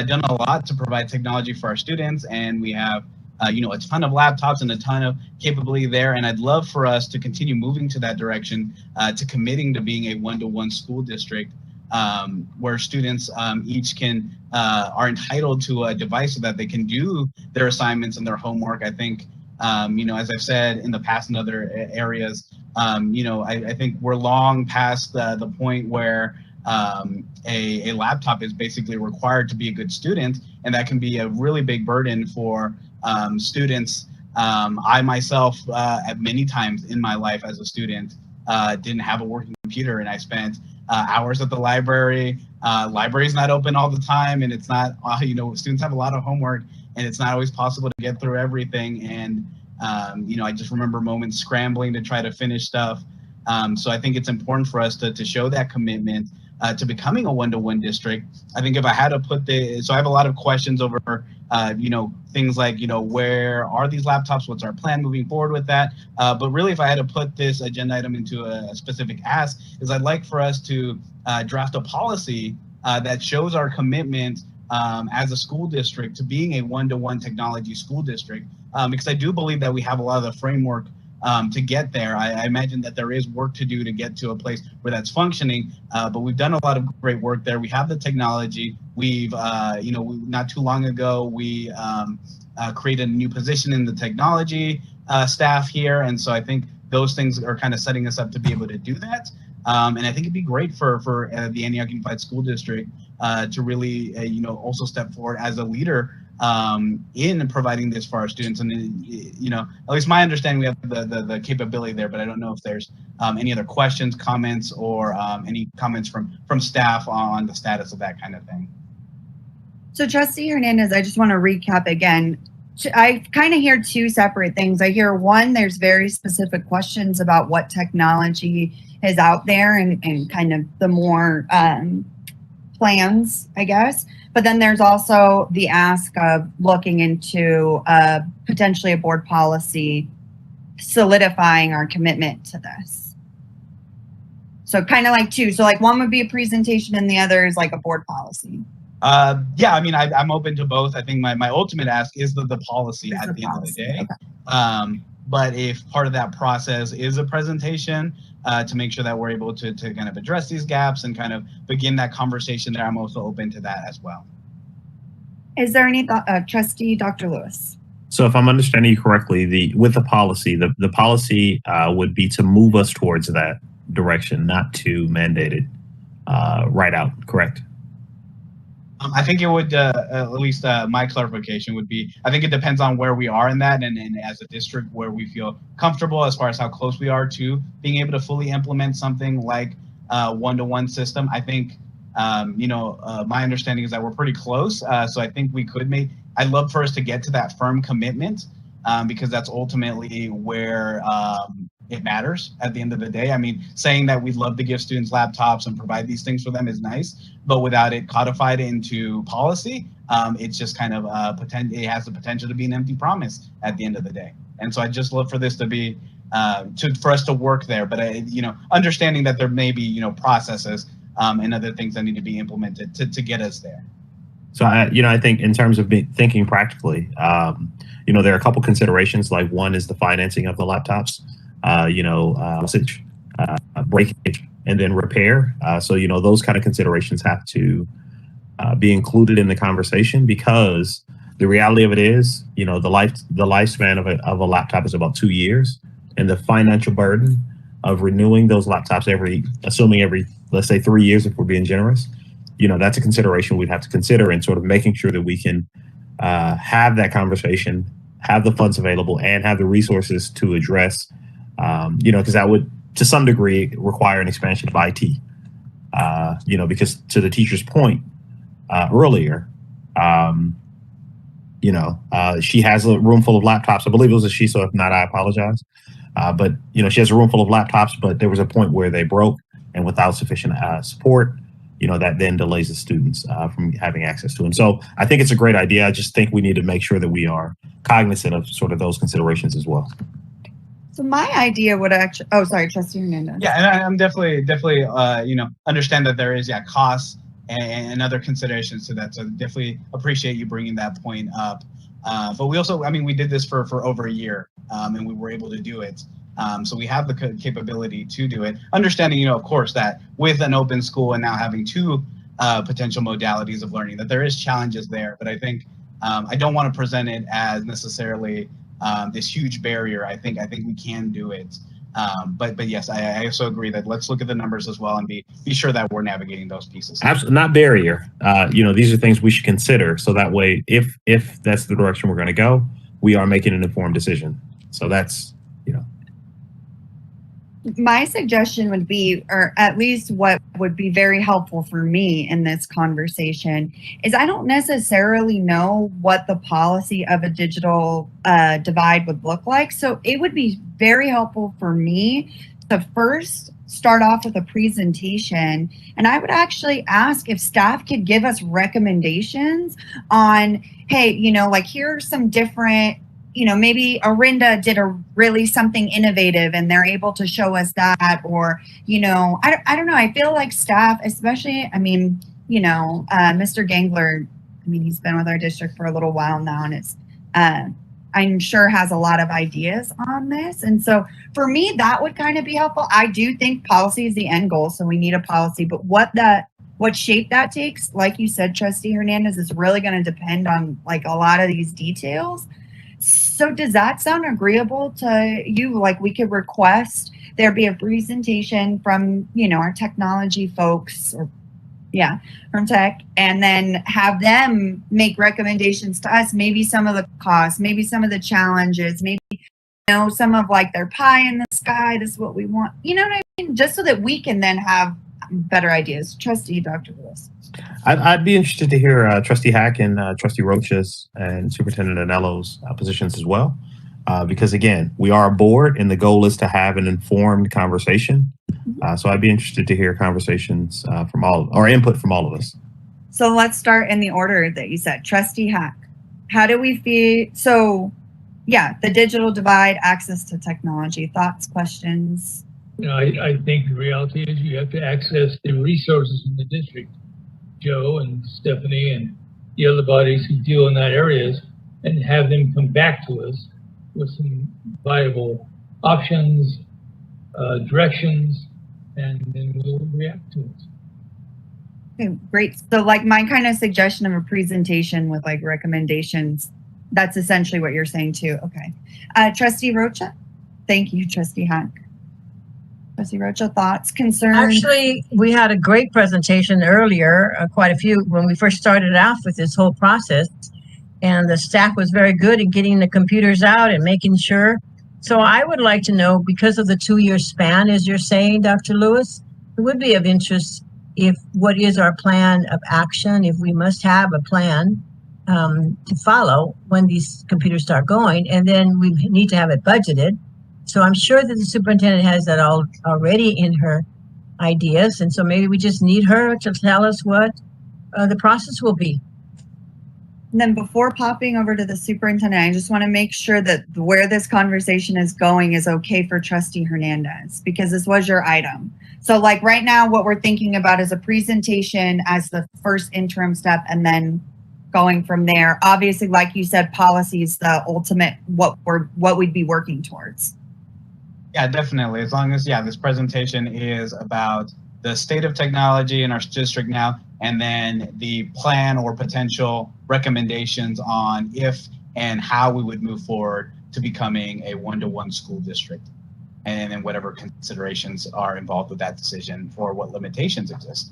done a lot to provide technology for our students, and we have a ton of laptops and a ton of capability there. And I'd love for us to continue moving to that direction, to committing to being a one-to-one school district where students each are entitled to a device so that they can do their assignments and their homework. I think, as I've said in the past in other areas, I think we're long past the point where a laptop is basically required to be a good student, and that can be a really big burden for students. I myself, at many times in my life as a student, didn't have a working computer, and I spent hours at the library. Library's not open all the time, and it's not, students have a lot of homework, and it's not always possible to get through everything. And, I just remember moments scrambling to try to finish stuff. So I think it's important for us to show that commitment to becoming a one-to-one district. I think if I had to so I have a lot of questions over, things like, where are these laptops? What's our plan moving forward with that? But really, if I had to put this agenda item into a specific ask, is I'd like for us to draft a policy that shows our commitment as a school district to being a one-to-one technology school district, because I do believe that we have a lot of the framework to get there. I imagine that there is work to do to get to a place where that's functioning, but we've done a lot of great work there. We have the technology. We've, not too long ago, we created a new position in the technology staff here. And so I think those things are kind of setting us up to be able to do that. And I think it'd be great for the Antioch Unified School District to really, also step forward as a leader in providing this for our students. And, at least my understanding, we have the capability there, but I don't know if there's any other questions, comments, or any comments from staff on the status of that kind of thing. So Trustee Hernandez, I just want to recap again. I kind of hear two separate things. I hear one, there's very specific questions about what technology is out there and kind of the more plans, I guess. But then there's also the ask of looking into potentially a board policy solidifying our commitment to this. So kind of like two. So like one would be a presentation and the other is like a board policy. Yeah, I mean, I'm open to both. I think my ultimate ask is the policy at the end of the day. Okay. But if part of that process is a presentation to make sure that we're able to kind of address these gaps and kind of begin that conversation there, I'm also open to that as well. Is there any thought, Trustee Dr. Lewis? So if I'm understanding you correctly, with the policy, the policy would be to move us towards that direction, not to mandate it right out, correct? I think it would, at least my clarification would be, I think it depends on where we are in that and as a district where we feel comfortable as far as how close we are to being able to fully implement something like one-to-one system. I think, my understanding is that we're pretty close. So I think we could I'd love for us to get to that firm commitment because that's ultimately where it matters at the end of the day. I mean, saying that we'd love to give students laptops and provide these things for them is nice, but without it codified into policy, it's just kind of it has the potential to be an empty promise at the end of the day. And so I just love for this to be for us to work there, but understanding that there may be processes and other things that need to be implemented to get us there. So I think in terms of thinking practically, there are a couple considerations. Like one is the financing of the laptops. Usage, breakage, and then repair. So those kind of considerations have to be included in the conversation because the reality of it is, the lifespan of a laptop is about 2 years, and the financial burden of renewing those laptops every, let's say 3 years, if we're being generous, that's a consideration we'd have to consider in sort of making sure that we can have that conversation, have the funds available, and have the resources to address. Because that would, to some degree, require an expansion of IT. Because to the teacher's point earlier, she has a room full of laptops. I believe it was a she, so if not, I apologize. But she has a room full of laptops, but there was a point where they broke, and without sufficient support, that then delays the students from having access to them. So I think it's a great idea. I just think we need to make sure that we are cognizant of sort of those considerations as well. So my idea would actually, Trustee Hernandez. Yeah, and I'm definitely, understand that there is, costs and other considerations to that. So definitely appreciate you bringing that point up. But we also, we did this for over a year and we were able to do it. So we have the capability to do it. Understanding, of course, that with an open school and now having two potential modalities of learning, that there is challenges there. But I think I don't want to present it as necessarily this huge barrier. I think we can do it. But yes, I also agree that let's look at the numbers as well and be sure that we're navigating those pieces. Absolutely, not barrier. These are things we should consider. So that way, if that's the direction we're going to go, we are making an informed decision. So that's, My suggestion would be, or at least what would be very helpful for me in this conversation, is I don't necessarily know what the policy of a digital divide would look like. So it would be very helpful for me to first start off with a presentation. And I would actually ask if staff could give us recommendations on, hey, here are some different, maybe Orinda did something innovative and they're able to show us that, or, I don't know. I feel like staff, especially, Mr. Gangler, he's been with our district for a little while now, and it's, I'm sure has a lot of ideas on this. And so for me, that would kind of be helpful. I do think policy is the end goal. So we need a policy, but what shape that takes, like you said, Trustee Hernandez, is really going to depend on like a lot of these details. So does that sound agreeable to you? Like we could request there be a presentation from, our technology folks from tech, and then have them make recommendations to us, maybe some of the costs, maybe some of the challenges, maybe, some of like their pie in the sky, this is what we want, what I mean? Just so that we can then have better ideas. Trustee Dr. Lewis. I'd be interested to hear Trustee Hack and Trustee Rocha's and Superintendent Anello's positions as well. Because again, we are a board and the goal is to have an informed conversation. So I'd be interested to hear conversations input from all of us. So let's start in the order that you said. Trustee Hack, how do we feel? So the digital divide, access to technology, thoughts, questions? I think the reality is you have to access the resources in the district. Joe and Stephanie and the other bodies who deal in that areas, and have them come back to us with some viable options, directions, and then we'll react to it. Okay, great. So like my kind of suggestion of a presentation with like recommendations, that's essentially what you're saying too. Okay. Trustee Rocha? Thank you, Trustee Hack. Trustee Rocha, thoughts, concerns? Actually, we had a great presentation earlier, quite a few, when we first started off with this whole process. And the staff was very good at getting the computers out and making sure. So I would like to know, because of the 2-year span, as you're saying, Dr. Lewis, it would be of interest if what is our plan of action, if we must have a plan to follow when these computers start going, and then we need to have it budgeted. So I'm sure that the superintendent has that all already in her ideas, and so maybe we just need her to tell us what the process will be. And then before popping over to the superintendent, I just want to make sure that where this conversation is going is okay for Trustee Hernandez, because this was your item. So like right now, what we're thinking about is a presentation as the first interim step, and then going from there. Obviously, like you said, policy is the ultimate, what we'd be working towards. Yeah, definitely. As long as, this presentation is about the state of technology in our district now, and then the plan or potential recommendations on if and how we would move forward to becoming a one-to-one school district, and then whatever considerations are involved with that decision or what limitations exist.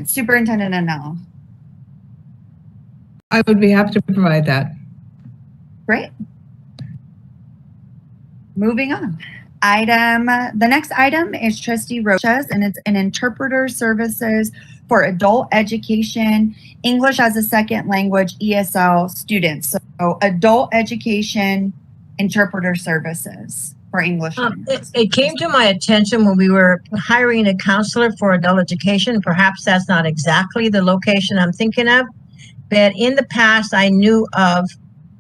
Superintendent Anello. I would be happy to provide that. Great. Moving on. The next item is Trustee Rocha's, and it's an interpreter services for adult education, English as a second language, ESL students. So adult education interpreter services for English. It came to my attention when we were hiring a counselor for adult education. Perhaps that's not exactly the location I'm thinking of, but in the past I knew of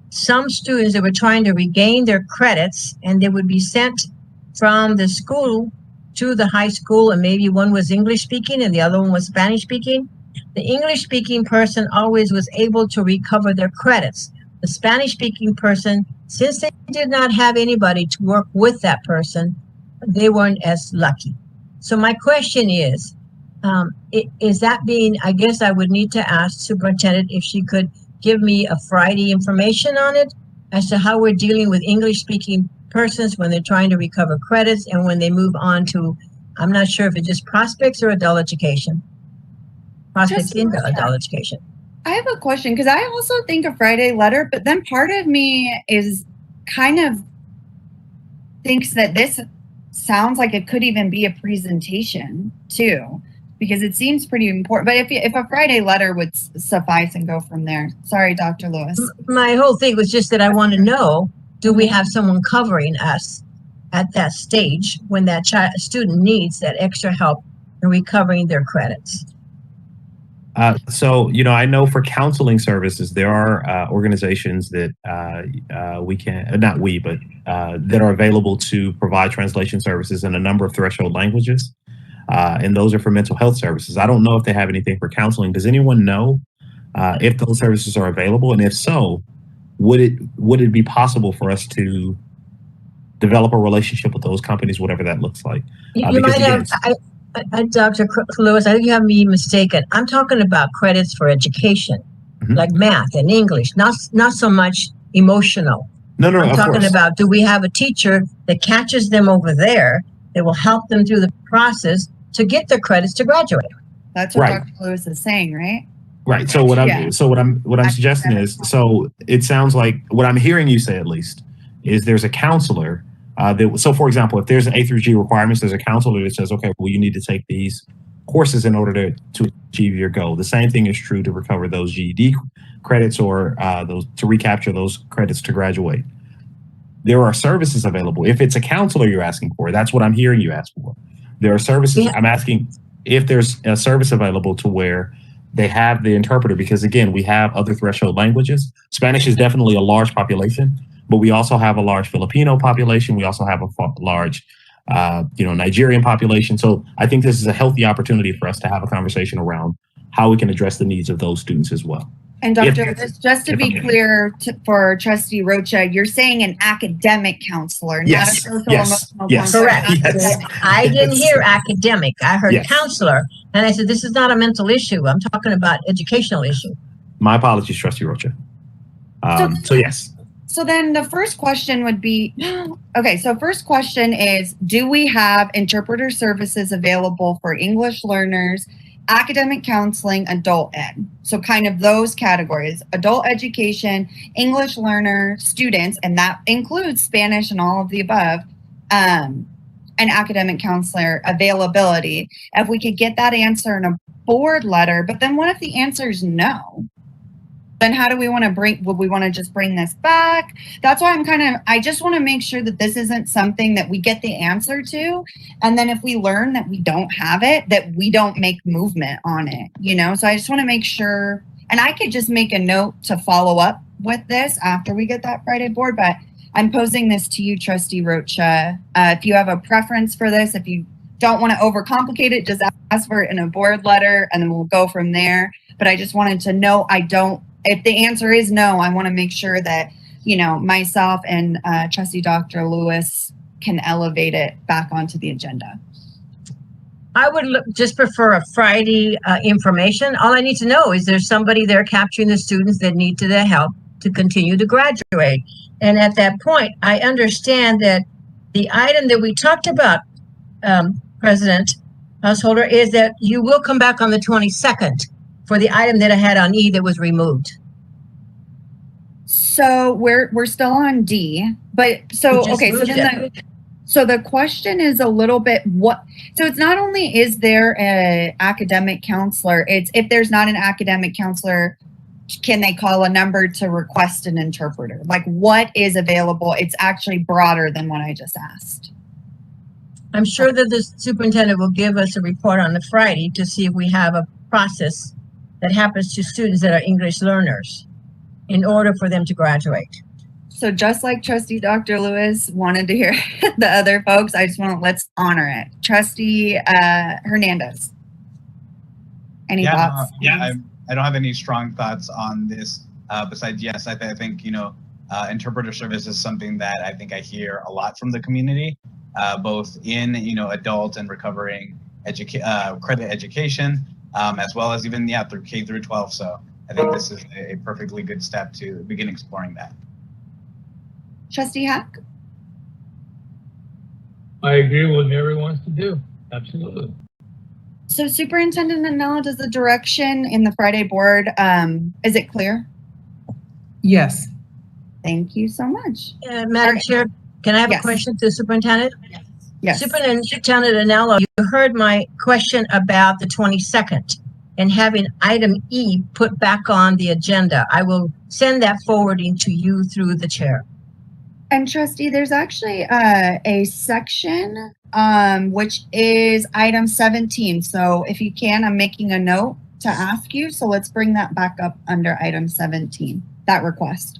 some students that were trying to regain their credits, and they would be sent from the school to the high school, and maybe one was English speaking and the other one was Spanish speaking. The English speaking person always was able to recover their credits. The Spanish speaking person, since they did not have anybody to work with that person, they weren't as lucky. So my question is that being, I guess I would need to ask Superintendent if she could give me a Friday information on it as to how we're dealing with English speaking persons when they're trying to recover credits and when they move on to, I'm not sure if it's just prospects or adult education. Prospects in adult education. I have a question, because I also think a Friday letter, but then part of me is kind of thinks that this sounds like it could even be a presentation too, because it seems pretty important. But if a Friday letter would suffice and go from there. Sorry, Dr. Lewis. My whole thing was just that I want to know, do we have someone covering us at that stage when that student needs that extra help in recovering their credits? So, I know for counseling services, there are organizations that we can, not we, but that are available to provide translation services in a number of threshold languages. And those are for mental health services. I don't know if they have anything for counseling. Does anyone know if those services are available? And if so, would it be possible for us to develop a relationship with those companies, whatever that looks like? You might have, Dr. Lewis, I think you have me mistaken. I'm talking about credits for education, like math and English, not so much emotional. No, I'm talking about, do we have a teacher that catches them over there that will help them through the process to get their credits to graduate? That's what Dr. Lewis is saying, right? Right. So what I'm suggesting is, so it sounds like what I'm hearing you say, at least, is there's a counselor so for example, if there's an A through G requirements, there's a counselor that says, okay, well, you need to take these courses in order to achieve your goal. The same thing is true to recover those GED credits or to recapture those credits to graduate. There are services available. If it's a counselor you're asking for, that's what I'm hearing you ask for. There are services. I'm asking if there's a service available to where they have the interpreter, because again, we have other threshold languages. Spanish is definitely a large population, but we also have a large Filipino population. We also have a large, Nigerian population. So I think this is a healthy opportunity for us to have a conversation around how we can address the needs of those students as well. And If- Dr. Lewis, just to if be I'm- clear for Trustee Rocha, you're saying an academic counselor, not a Yes, social yes, emotional yes. counselor. Correct. Yes. I didn't hear academic. I heard Yes. counselor. And I said, this is not a mental issue. I'm talking about educational issue. My apologies, Trustee Rocha. So yes. So then the first question would be, okay, so first question is, do we have interpreter services available for English learners, academic counseling, adult ed? So kind of those categories, adult education, English learner, students, and that includes Spanish and all of the above, and academic counselor availability. If we could get that answer in a board letter, but then what if the answer is no? Then how do we want to would we want to just bring this back? That's why I just want to make sure that this isn't something that we get the answer to. And then if we learn that we don't have it, that we don't make movement on it, So I just want to make sure, and I could just make a note to follow up with this after we get that Friday board, but I'm posing this to you, Trustee Rocha. If you have a preference for this, if you don't want to overcomplicate it, just ask for it in a board letter and then we'll go from there. But I just wanted to know, if the answer is no, I want to make sure that, myself and Trustee Dr. Lewis can elevate it back onto the agenda. I would just prefer a Friday information. All I need to know is there's somebody there capturing the students that need the help to continue to graduate. And at that point, I understand that the item that we talked about, President Householder, is that you will come back on the 22nd for the item that I had on E that was removed. So we're still on D, but so We just moved so the question is a little bit so it's not only is there an academic counselor, it's if there's not an academic counselor, can they call a number to request an interpreter? Like what is available? It's actually broader than what I just asked. I'm sure that the superintendent will give us a report on the Friday to see if we have a process that happens to students that are English learners in order for them to graduate. So just like Trustee Dr. Lewis wanted to hear the other folks, I just let's honor it. Trustee Hernandez. Any thoughts? I don't have any strong thoughts on this. Besides, yes, I think interpreter service is something that I think I hear a lot from the community, both in adult and recovering credit education, as well as even through K through 12. So I think this is a perfectly good step to begin exploring that. Trustee Hack? I agree with what Mary wants to do. Absolutely. So Superintendent Anello, does the direction in the Friday board, is it clear? Yes. Thank you so much. Madam Chair, can I have Yes. a question to the superintendent? Yes. Superintendent Anello, you heard my question about the 22nd and having item E put back on the agenda. I will send that forwarding to you through the chair. And Trustee, there's actually a section which is item 17. So if you can, I'm making a note to ask you. So let's bring that back up under item 17, that request.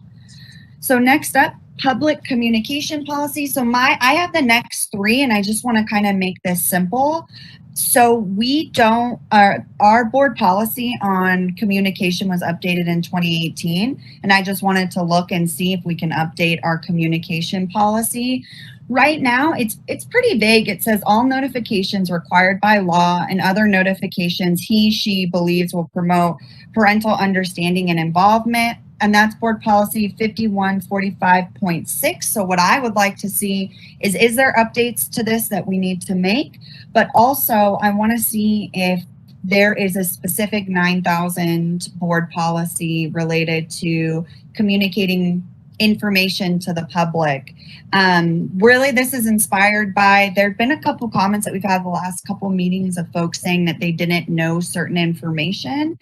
So next up, public communication policy. So I have the next three, and I just want to kind of make this simple. So we don't, our board policy on communication was updated in 2018. And I just wanted to look and see if we can update our communication policy. Right now, it's pretty vague. It says all notifications required by law and other notifications he, she believes will promote parental understanding and involvement. And that's board policy 5145.6. So what I would like to see is there updates to this that we need to make? But also I want to see if there is a specific 9,000 board policy related to communicating information to the public. Really, this is inspired by, there have been a couple comments that we've had the last couple meetings of folks saying that they didn't know certain information.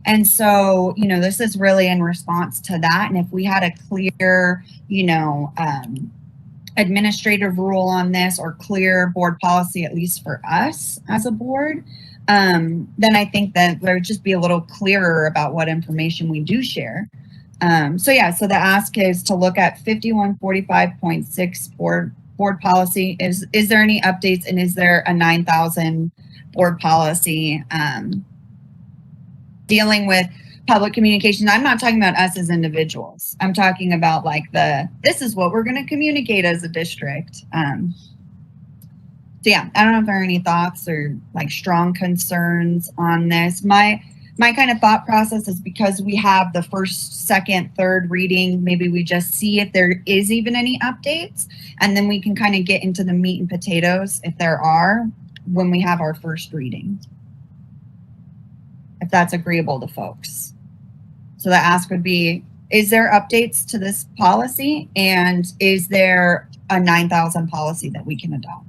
And so, this is really in response to that. And if we had a clear, administrative rule on this or clear board policy, at least for us as a board, then I think that there would just be a little clearer about what information we do share. So the ask is to look at 5145.6 board policy. Is there any updates, and is there a 9,000 board policy dealing with public communication. I'm not talking about us as individuals. I'm talking about like this is what we're going to communicate as a district. So yeah, I don't know if there are any thoughts or like strong concerns on this. My kind of thought process is because we have the first, second, third reading, maybe we just see if there is even any updates, and then we can kind of get into the meat and potatoes if there are when we have our first reading. If that's agreeable to folks. So the ask would be, is there updates to this policy, and is there a 9,000 policy that we can adopt?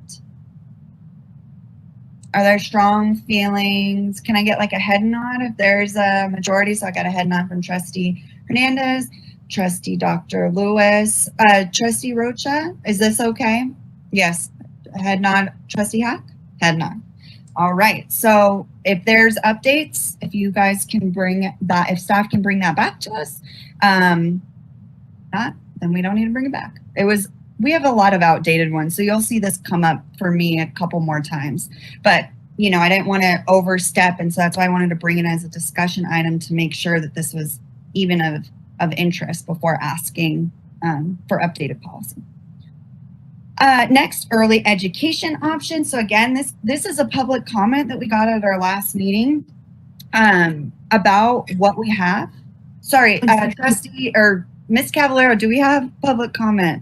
Are there strong feelings? Can I get like a head nod if there's a majority? So I got a head nod from Trustee Hernandez, Trustee Dr. Lewis, Trustee Rocha. Is this okay? Yes. Head nod. Trustee Hack? Head nod. All right. So if there's updates, if you guys can bring that, if staff can bring that back to us, then we don't need to bring it back. We have a lot of outdated ones, so you'll see this come up for me a couple more times. But, you know, I didn't want to overstep, and so that's why I wanted to bring it as a discussion item to make sure that this was even of interest before asking for updated policy. Next, early education option. So again, this is a public comment that we got at our last meeting about what we have. Sorry, Trustee or Ms. Cavallero, do we have public comment?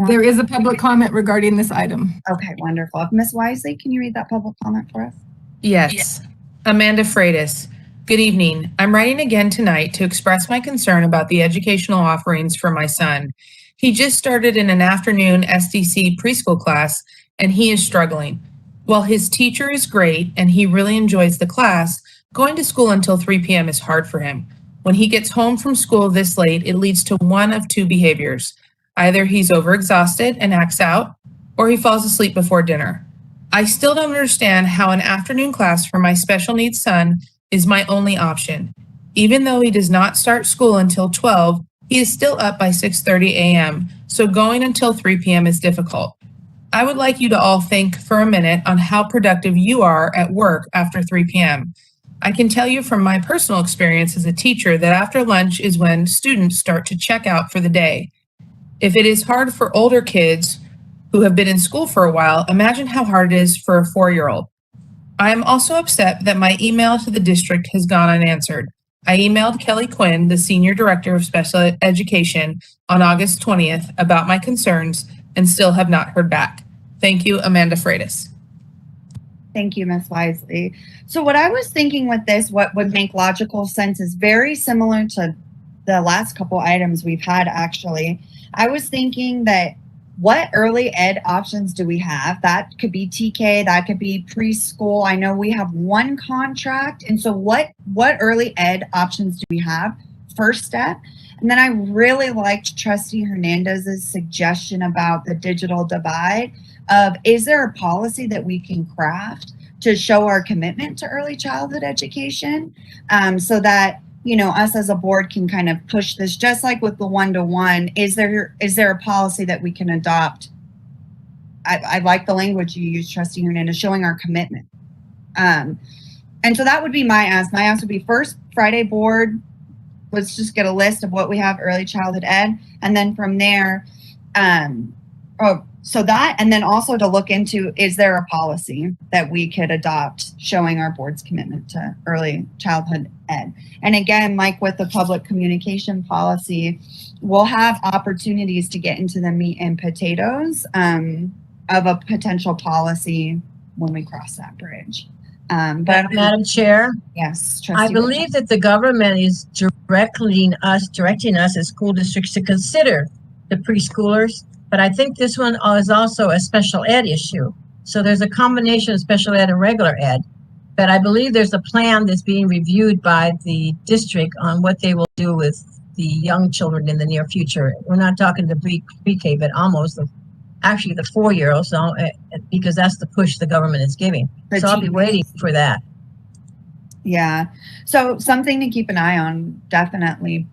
There is a public comment regarding this item. Okay, wonderful. Ms. Wisely, can you read that public comment for us? Yes. Amanda Freitas. Good evening. I'm writing again tonight to express my concern about the educational offerings for my son. He just started in an afternoon SDC preschool class, and he is struggling. While his teacher is great and he really enjoys the class, going to school until 3 p.m. is hard for him. When he gets home from school this late, it leads to one of two behaviors. Either he's overexhausted and acts out, or he falls asleep before dinner. I still don't understand how an afternoon class for my special needs son is my only option. Even though he does not start school until 12, he is still up by 6:30 a.m., so going until 3 p.m. is difficult. I would like you to all think for a minute on how productive you are at work after 3 p.m. I can tell you from my personal experience as a teacher that after lunch is when students start to check out for the day. If it is hard for older kids who have been in school for a while, imagine how hard it is for a 4-year-old. I am also upset that my email to the district has gone unanswered. I emailed Kelly Quinn, the Senior Director of Special Education, on August 20th about my concerns and still have not heard back. Thank you, Amanda Freitas. Thank you, Ms. Wisely. So what I was thinking with this, what would make logical sense is very similar to the last couple items we've had, actually. I was thinking that what early ed options do we have? That could be TK, that could be preschool. I know we have one contract. And so what early ed options do we have? First step. And then I really liked Trustee Hernandez's suggestion about the digital divide of, is there a policy that we can craft to show our commitment to early childhood education so that, you know, us as a board can kind of push this, just like with the one-to-one. Is there a policy that we can adopt? I like the language you use, Trustee Hernandez, showing our commitment. And so that would be my ask. My ask would be first Friday board, let's just get a list of what we have early childhood ed. And then from there, so that, and then also to look into, is there a policy that we could adopt showing our board's commitment to early childhood ed? And again, like with the public communication policy, we'll have opportunities to get into the meat and potatoes of a potential policy when we cross that bridge. But Madam Chair, yes, I Trustee believe that the government is directing us as school districts to consider the preschoolers. But I think this one is also a special ed issue. So there's a combination of special ed and regular ed. But I believe there's a plan that's being reviewed by the district on what they will do with the young children in the near future. We're not talking the pre-K, but almost actually the 4-year-olds, so, because that's the push the government is giving. So I'll be waiting for that. Yeah. So something to keep an eye on, definitely.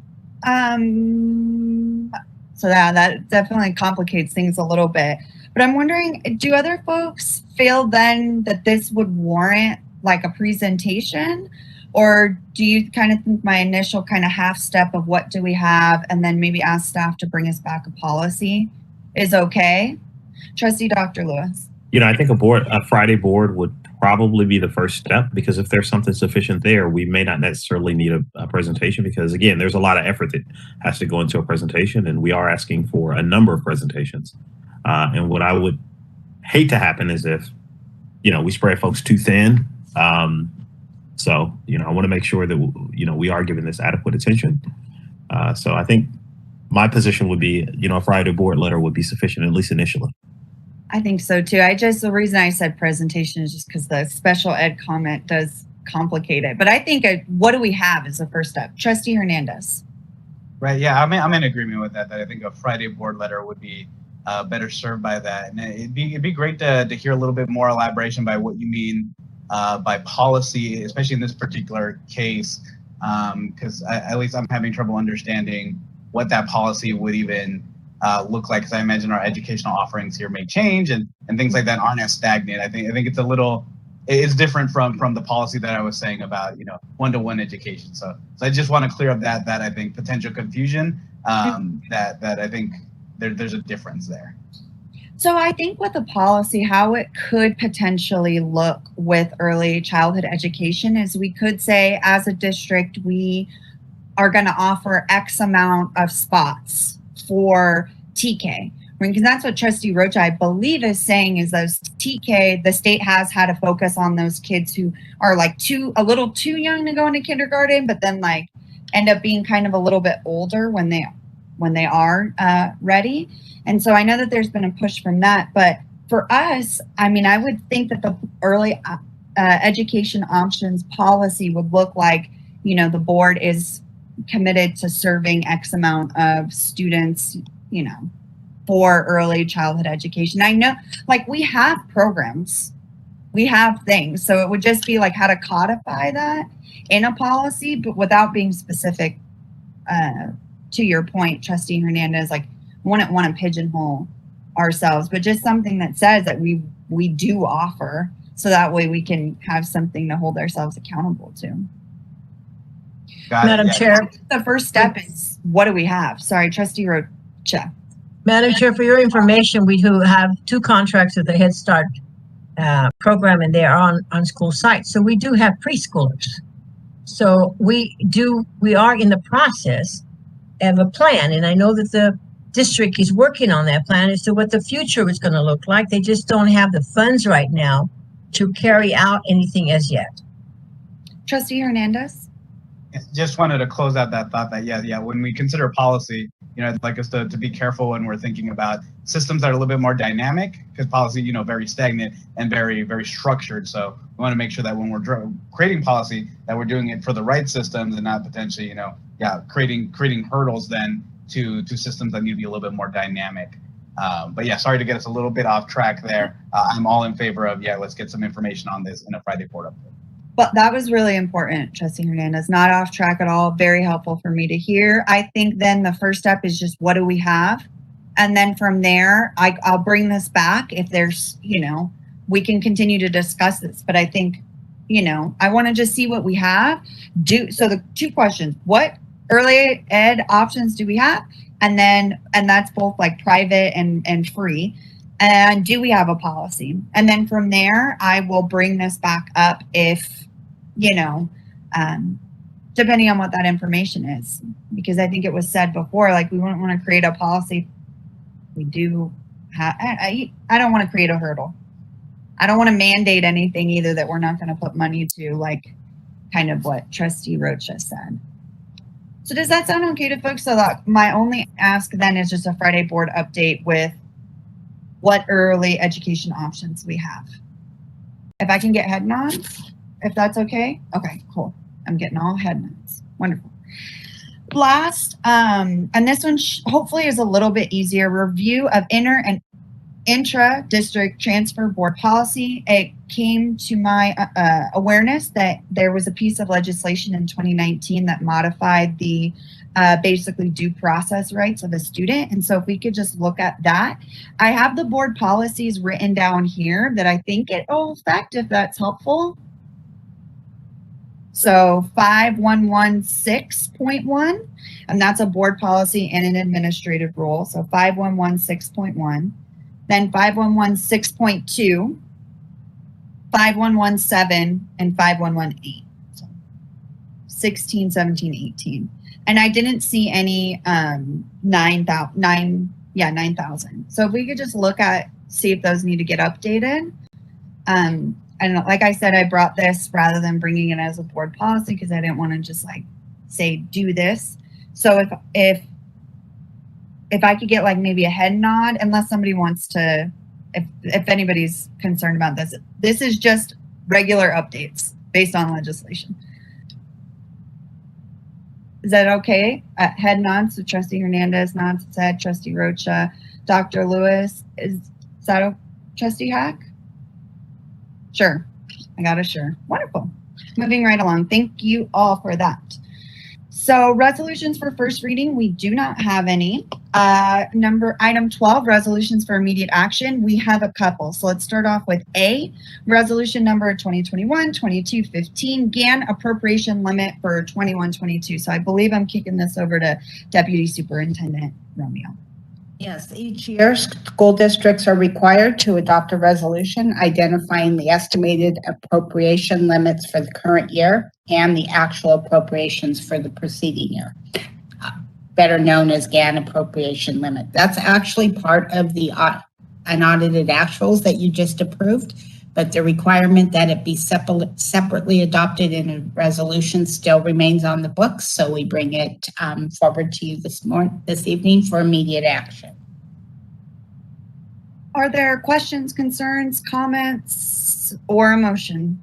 So that definitely complicates things a little bit. But I'm wondering, do other folks feel then that this would warrant like a presentation? Or do you kind of think my initial kind of half step of what do we have and then maybe ask staff to bring us back a policy is okay? Trustee Dr. Lewis. I think a Friday board would probably be the first step, because if there's something sufficient there, we may not necessarily need a presentation, because again, there's a lot of effort that has to go into a presentation, and we are asking for a number of presentations. And what I would hate to happen is if, we spread folks too thin. So, I want to make sure that, we are giving this adequate attention. So I think my position would be, a Friday board letter would be sufficient, at least initially. I think so too. The reason I said presentation is just because the special ed comment does complicate it. But I think what do we have is the first step. Trustee Hernandez. Right. Yeah, I'm in agreement with that. That I think a Friday board letter would be better served by that, and it'd be great to hear a little bit more elaboration by what you mean by policy, especially in this particular case, because at least I'm having trouble understanding what that policy would even look like, because I imagine our educational offerings here may change and things like that aren't as stagnant. I think it's different from the policy that I was saying about one-to-one education. So I just want to clear up that I think potential confusion, that I think there's a difference there. So I think with the policy, how it could potentially look with early childhood education is we could say, as a district, we are going to offer X amount of spots for TK. Because that's what Trustee Rocha, I believe, is saying, is those TK, the state has had a focus on those kids who are like a little too young to go into kindergarten, but then like end up being kind of a little bit older when they are ready. And so I know that there's been a push from that, but for us, I would think that the early education options policy would look like, the board is committed to serving X amount of students, for early childhood education. I know, like, we have programs, we have things, so it would just be like how to codify that in a policy, but without being specific. To your point, Trustee Hernandez, like, wouldn't want to pigeonhole ourselves, but just something that says that we do offer, so that way we can have something to hold ourselves accountable to. Madam Chair. The first step is, what do we have? Sorry, Trustee Rocha. Madam Chair, for your information, we do have 2 contracts with the Head Start program, and they are on school sites. So we do have preschoolers. So we are in the process of a plan, and I know that the district is working on that plan as to what the future is going to look like. They just don't have the funds right now to carry out anything as yet. Trustee Hernandez? Just wanted to close out that thought that, yeah, when we consider policy, I'd like us to be careful when we're thinking about systems that are a little bit more dynamic, because policy, very stagnant and very, very structured. So we want to make sure that when we're creating policy, that we're doing it for the right systems and not potentially, creating hurdles then to systems that need to be a little bit more dynamic. But yeah, sorry to get us a little bit off track there. I'm all in favor of, let's get some information on this in a Friday board update. But that was really important, Trustee Hernandez, not off track at all. Very helpful for me to hear. I think then the first step is just, what do we have? And then from there, I'll bring this back if there's, we can continue to discuss this. But I think, I want to just see what we have. So the 2 questions, what early ed options do we have? And that's both like private and free. And do we have a policy? And then from there, I will bring this back up if, depending on what that information is. Because I think it was said before, like, we wouldn't want to create a policy. We do have, I don't want to create a hurdle. I don't want to mandate anything either that we're not going to put money to, like kind of what Trustee Rocha said. So does that sound okay to folks? So that my only ask then is just a Friday board update with what early education options we have. If I can get head nods, if that's okay. Okay, cool. I'm getting all head nods. Wonderful. Last, and this one hopefully is a little bit easier, review of inter and intra-district transfer board policy. It came to my awareness that there was a piece of legislation in 2019 that modified the basically due process rights of a student. And so if we could just look at that. I have the board policies written down here that I think it will affect, if that's helpful. So 5116.1, and that's a board policy and an administrative rule. So 5116.1, then 5116.2, 5117, and 5118. So 16, 17, 18. And I didn't see any 9,000. So if we could just look at, see if those need to get updated. And like I said, I brought this rather than bringing it as a board policy because I didn't want to just like say, do this. So if I could get like maybe a head nod, unless somebody wants to, if anybody's concerned about this, this is just regular updates based on legislation. Is that okay? Head nods. So Trustee Hernandez nods his head. Trustee Rocha, Dr. Lewis, is that Trustee Hack? Sure. I got a sure. Wonderful. Moving right along. Thank you all for that. So resolutions for first reading, we do not have any. Item 12, resolutions for immediate action. We have a couple. So let's start off with A, resolution number 2021-2215, GAN appropriation limit for 21-22. So I believe I'm kicking this over to Deputy Superintendent Romeo. Yes, each year, school districts are required to adopt a resolution identifying the estimated appropriation limits for the current year and the actual appropriations for the preceding year, better known as GAN appropriation limit. That's actually part of the unaudited actuals that you just approved, but the requirement that it be separately adopted in a resolution still remains on the books. So we bring it forward to you this evening for immediate action. Are there questions, concerns, comments, or a motion?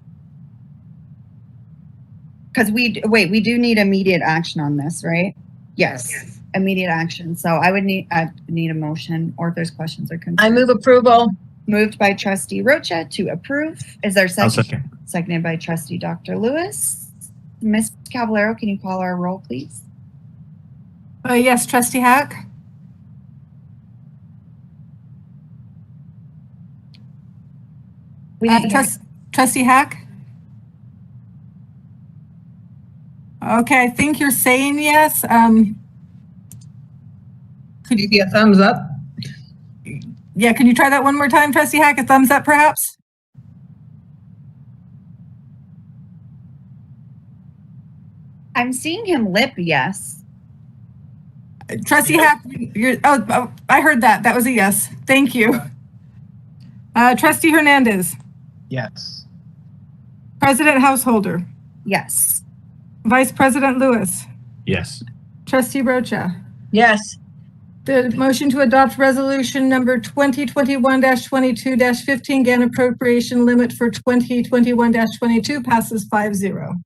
Because we do need immediate action on this, right? Yes, immediate action. So I need a motion, or if there's questions or concerns. I move approval. Moved by Trustee Rocha to approve. Is there a second? I'll second. Seconded by Trustee Dr. Lewis. Ms. Cavallaro, can you call our roll, please? Yes, Trustee Hack? Trustee Hack? Okay, I think you're saying yes. Could you get a thumbs up? Yeah, can you try that one more time, Trustee Hack? A thumbs up, perhaps? I'm seeing him lip yes. Trustee Hack, I heard that. That was a yes. Thank you. Trustee Hernandez. Yes. President Householder. Yes. Vice President Lewis. Yes. Trustee Rocha. Yes. The motion to adopt resolution number 2021-22-15 GAN appropriation limit for 2021-22 passes 5-0.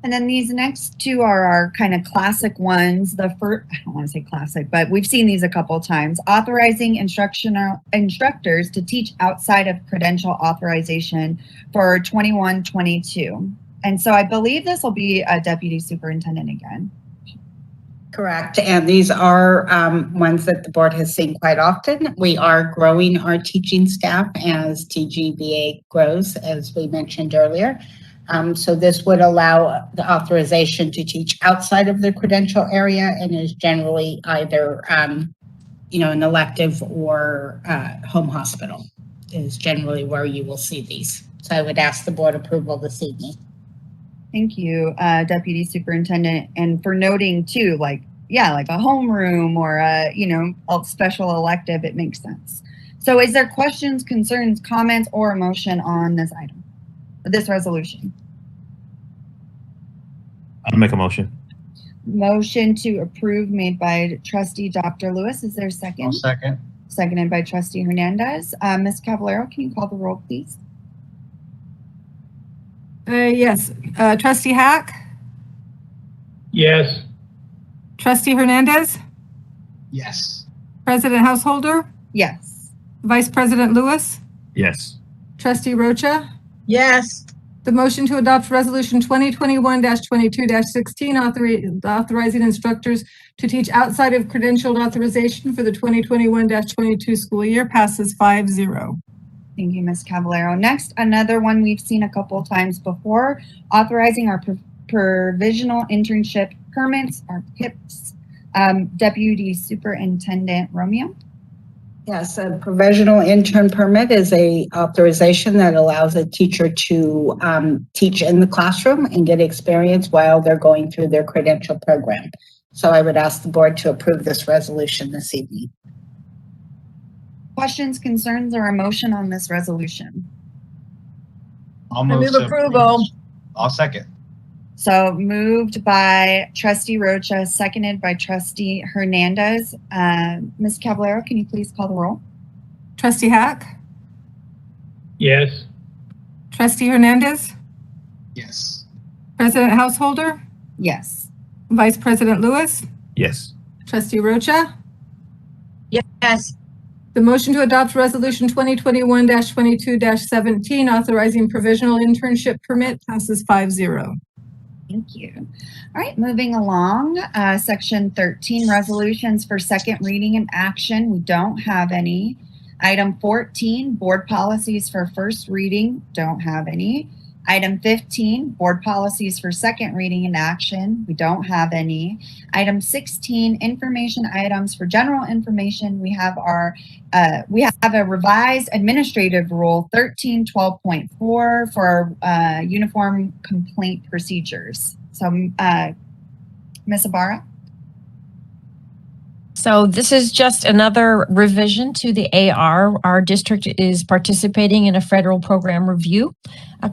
And then these next two are our kind of classic ones. The first, I don't want to say classic, but we've seen these a couple of times. Authorizing instructors to teach outside of credential authorization for 21-22. And so I believe this will be a deputy superintendent again. Correct. And these are ones that the board has seen quite often. We are growing our teaching staff as TGVA grows, as we mentioned earlier. So this would allow the authorization to teach outside of the credential area and is generally either, an elective or home hospital is generally where you will see these. So I would ask the board approval this evening. Thank you, Deputy Superintendent. And for noting too, like a homeroom or a special elective, it makes sense. So is there questions, concerns, comments, or a motion on this item, this resolution? I'll make a motion. Motion to approve made by Trustee Dr. Lewis. Is there a second? I'll second. Seconded by Trustee Hernandez. Ms. Cavallaro, can you call the roll, please? Yes. Trustee Hack? Yes. Trustee Hernandez? Yes. President Householder? Yes. Vice President Lewis? Yes. Trustee Rocha? Yes. The motion to adopt resolution 2021-22-16 authorizing instructors to teach outside of credentialed authorization for the 2021-22 school year passes 5-0. Thank you, Ms. Cavallero. Next, another one we've seen a couple times before, authorizing our provisional internship permits, our PIPs. Deputy Superintendent Romeo. Yes, a provisional intern permit is a authorization that allows a teacher to teach in the classroom and get experience while they're going through their credential program. So I would ask the board to approve this resolution this evening. Questions, concerns, or a motion on this resolution? I'll I move to approval. I'll second. So moved by Trustee Rocha, seconded by Trustee Hernandez. Ms. Cavallero, can you please call the roll? Trustee Hack, Yes. Trustee Hernandez, Yes. President Householder, Yes. Vice President Lewis, Yes. Trustee Rocha. Yes. The motion to adopt Resolution 2021-22-17, authorizing provisional internship permit, passes 5-0. Thank you. All right, moving along, Section 13, resolutions for second reading and action. We don't have any. Item 14, board policies for first reading. Don't have any. Item 15, board policies for second reading and action. We don't have any. Item 16, information items for general information. We have a revised administrative rule 1312.4 for uniform complaint procedures. So, Ms. Ibarra? So this is just another revision to the AR. Our district is participating in a federal program review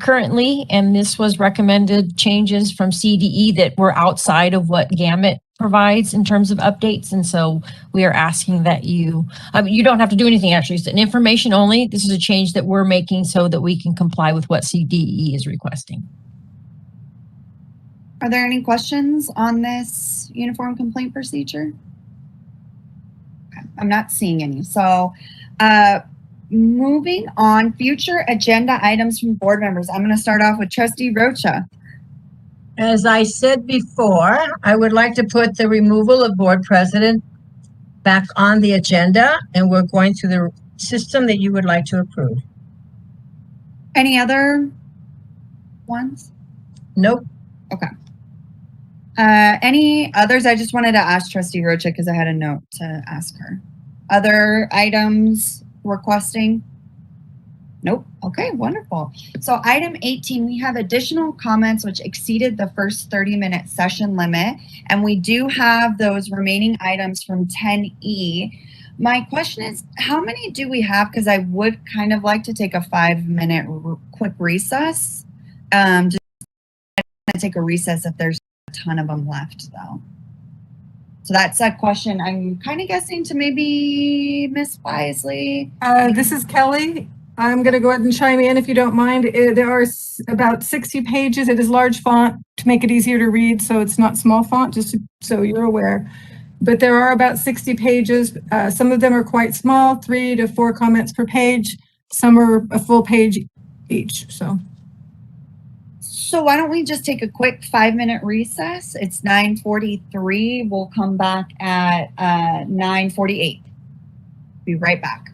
currently, and this was recommended changes from CDE that were outside of what Gamut provides in terms of updates. And so we are asking that you don't have to do anything actually, it's an information only. This is a change that we're making so that we can comply with what CDE is requesting. Are there any questions on this uniform complaint procedure? I'm not seeing any. So moving on, future agenda items from board members. I'm going to start off with Trustee Rocha. As I said before, I would like to put the removal of board president back on the agenda, and we're going through the system that you would like to approve. Any other ones? Nope. Okay. Any others? I just wanted to ask Trustee Rocha because I had a note to ask her. Other items requesting? Nope. Okay, wonderful. So item 18, we have additional comments which exceeded the first 30-minute session limit, and we do have those remaining items from 10E. My question is, how many do we have? Because I would kind of like to take a 5-minute quick recess. Just take a recess if there's a ton of them left, though. So that's a question I'm kind of guessing to maybe Miss Wisely. This is Kelly. I'm going to go ahead and chime in if you don't mind. There are about 60 pages. It is large font to make it easier to read, so it's not small font, just so you're aware. But there are about 60 pages. Some of them are quite small, 3 to 4 comments per page. Some are a full page each. So why don't we just take a quick 5-minute recess? It's 9:43. We'll come back at 9:48. Be right back.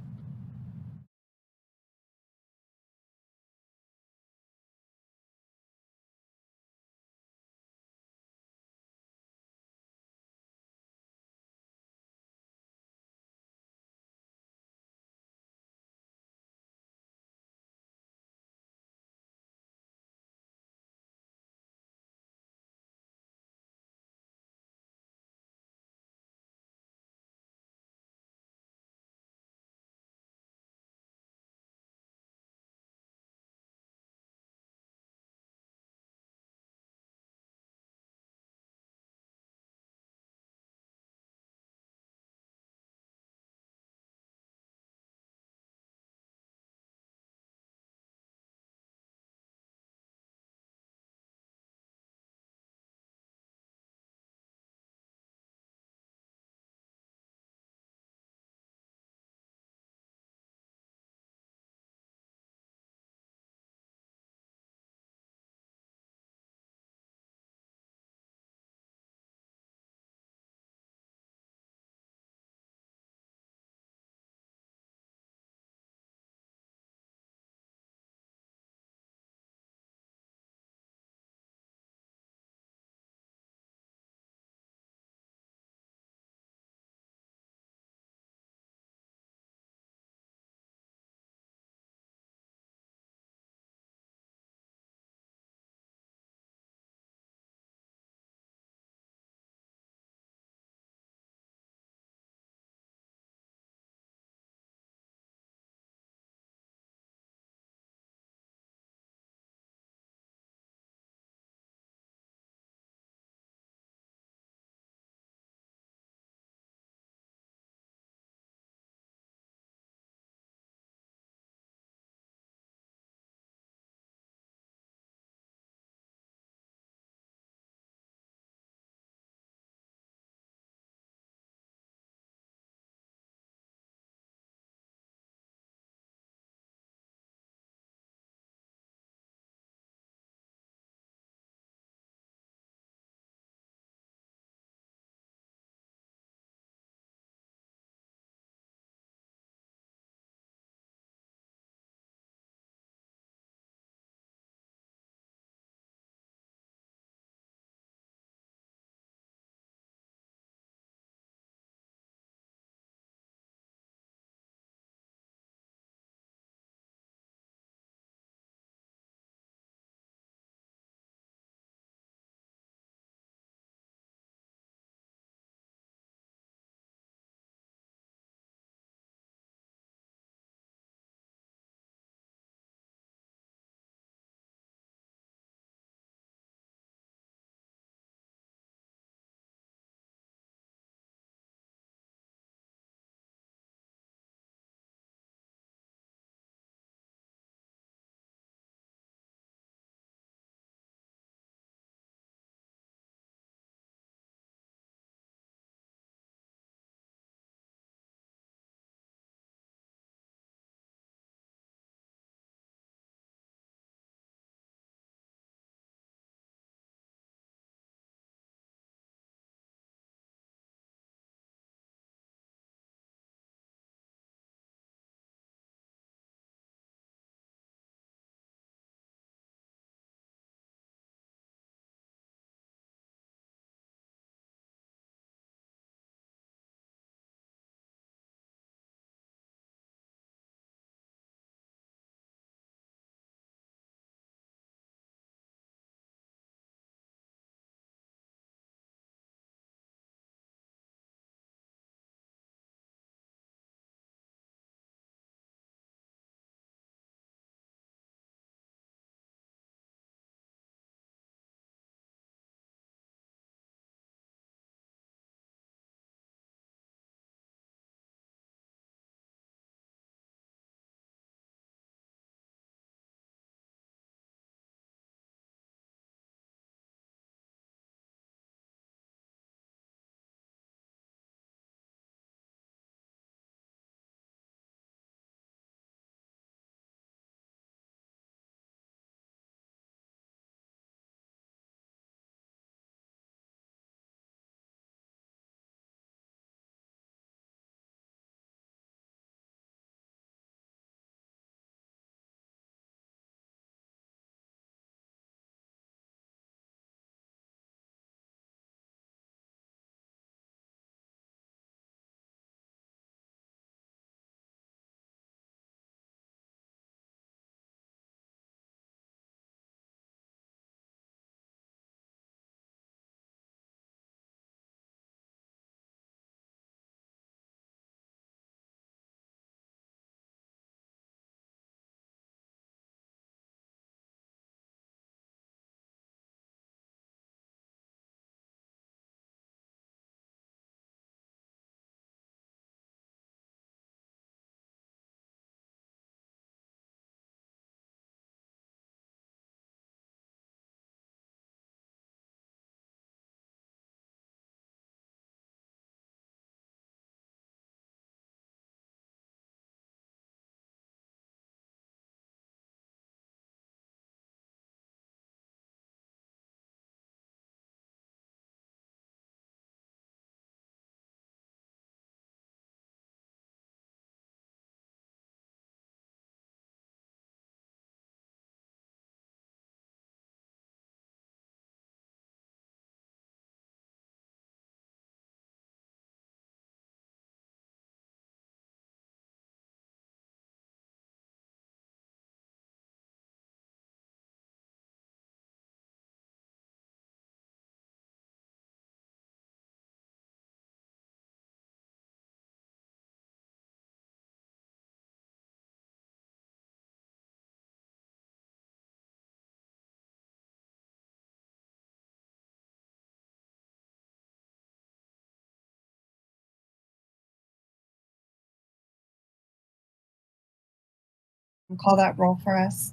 Call that roll for us.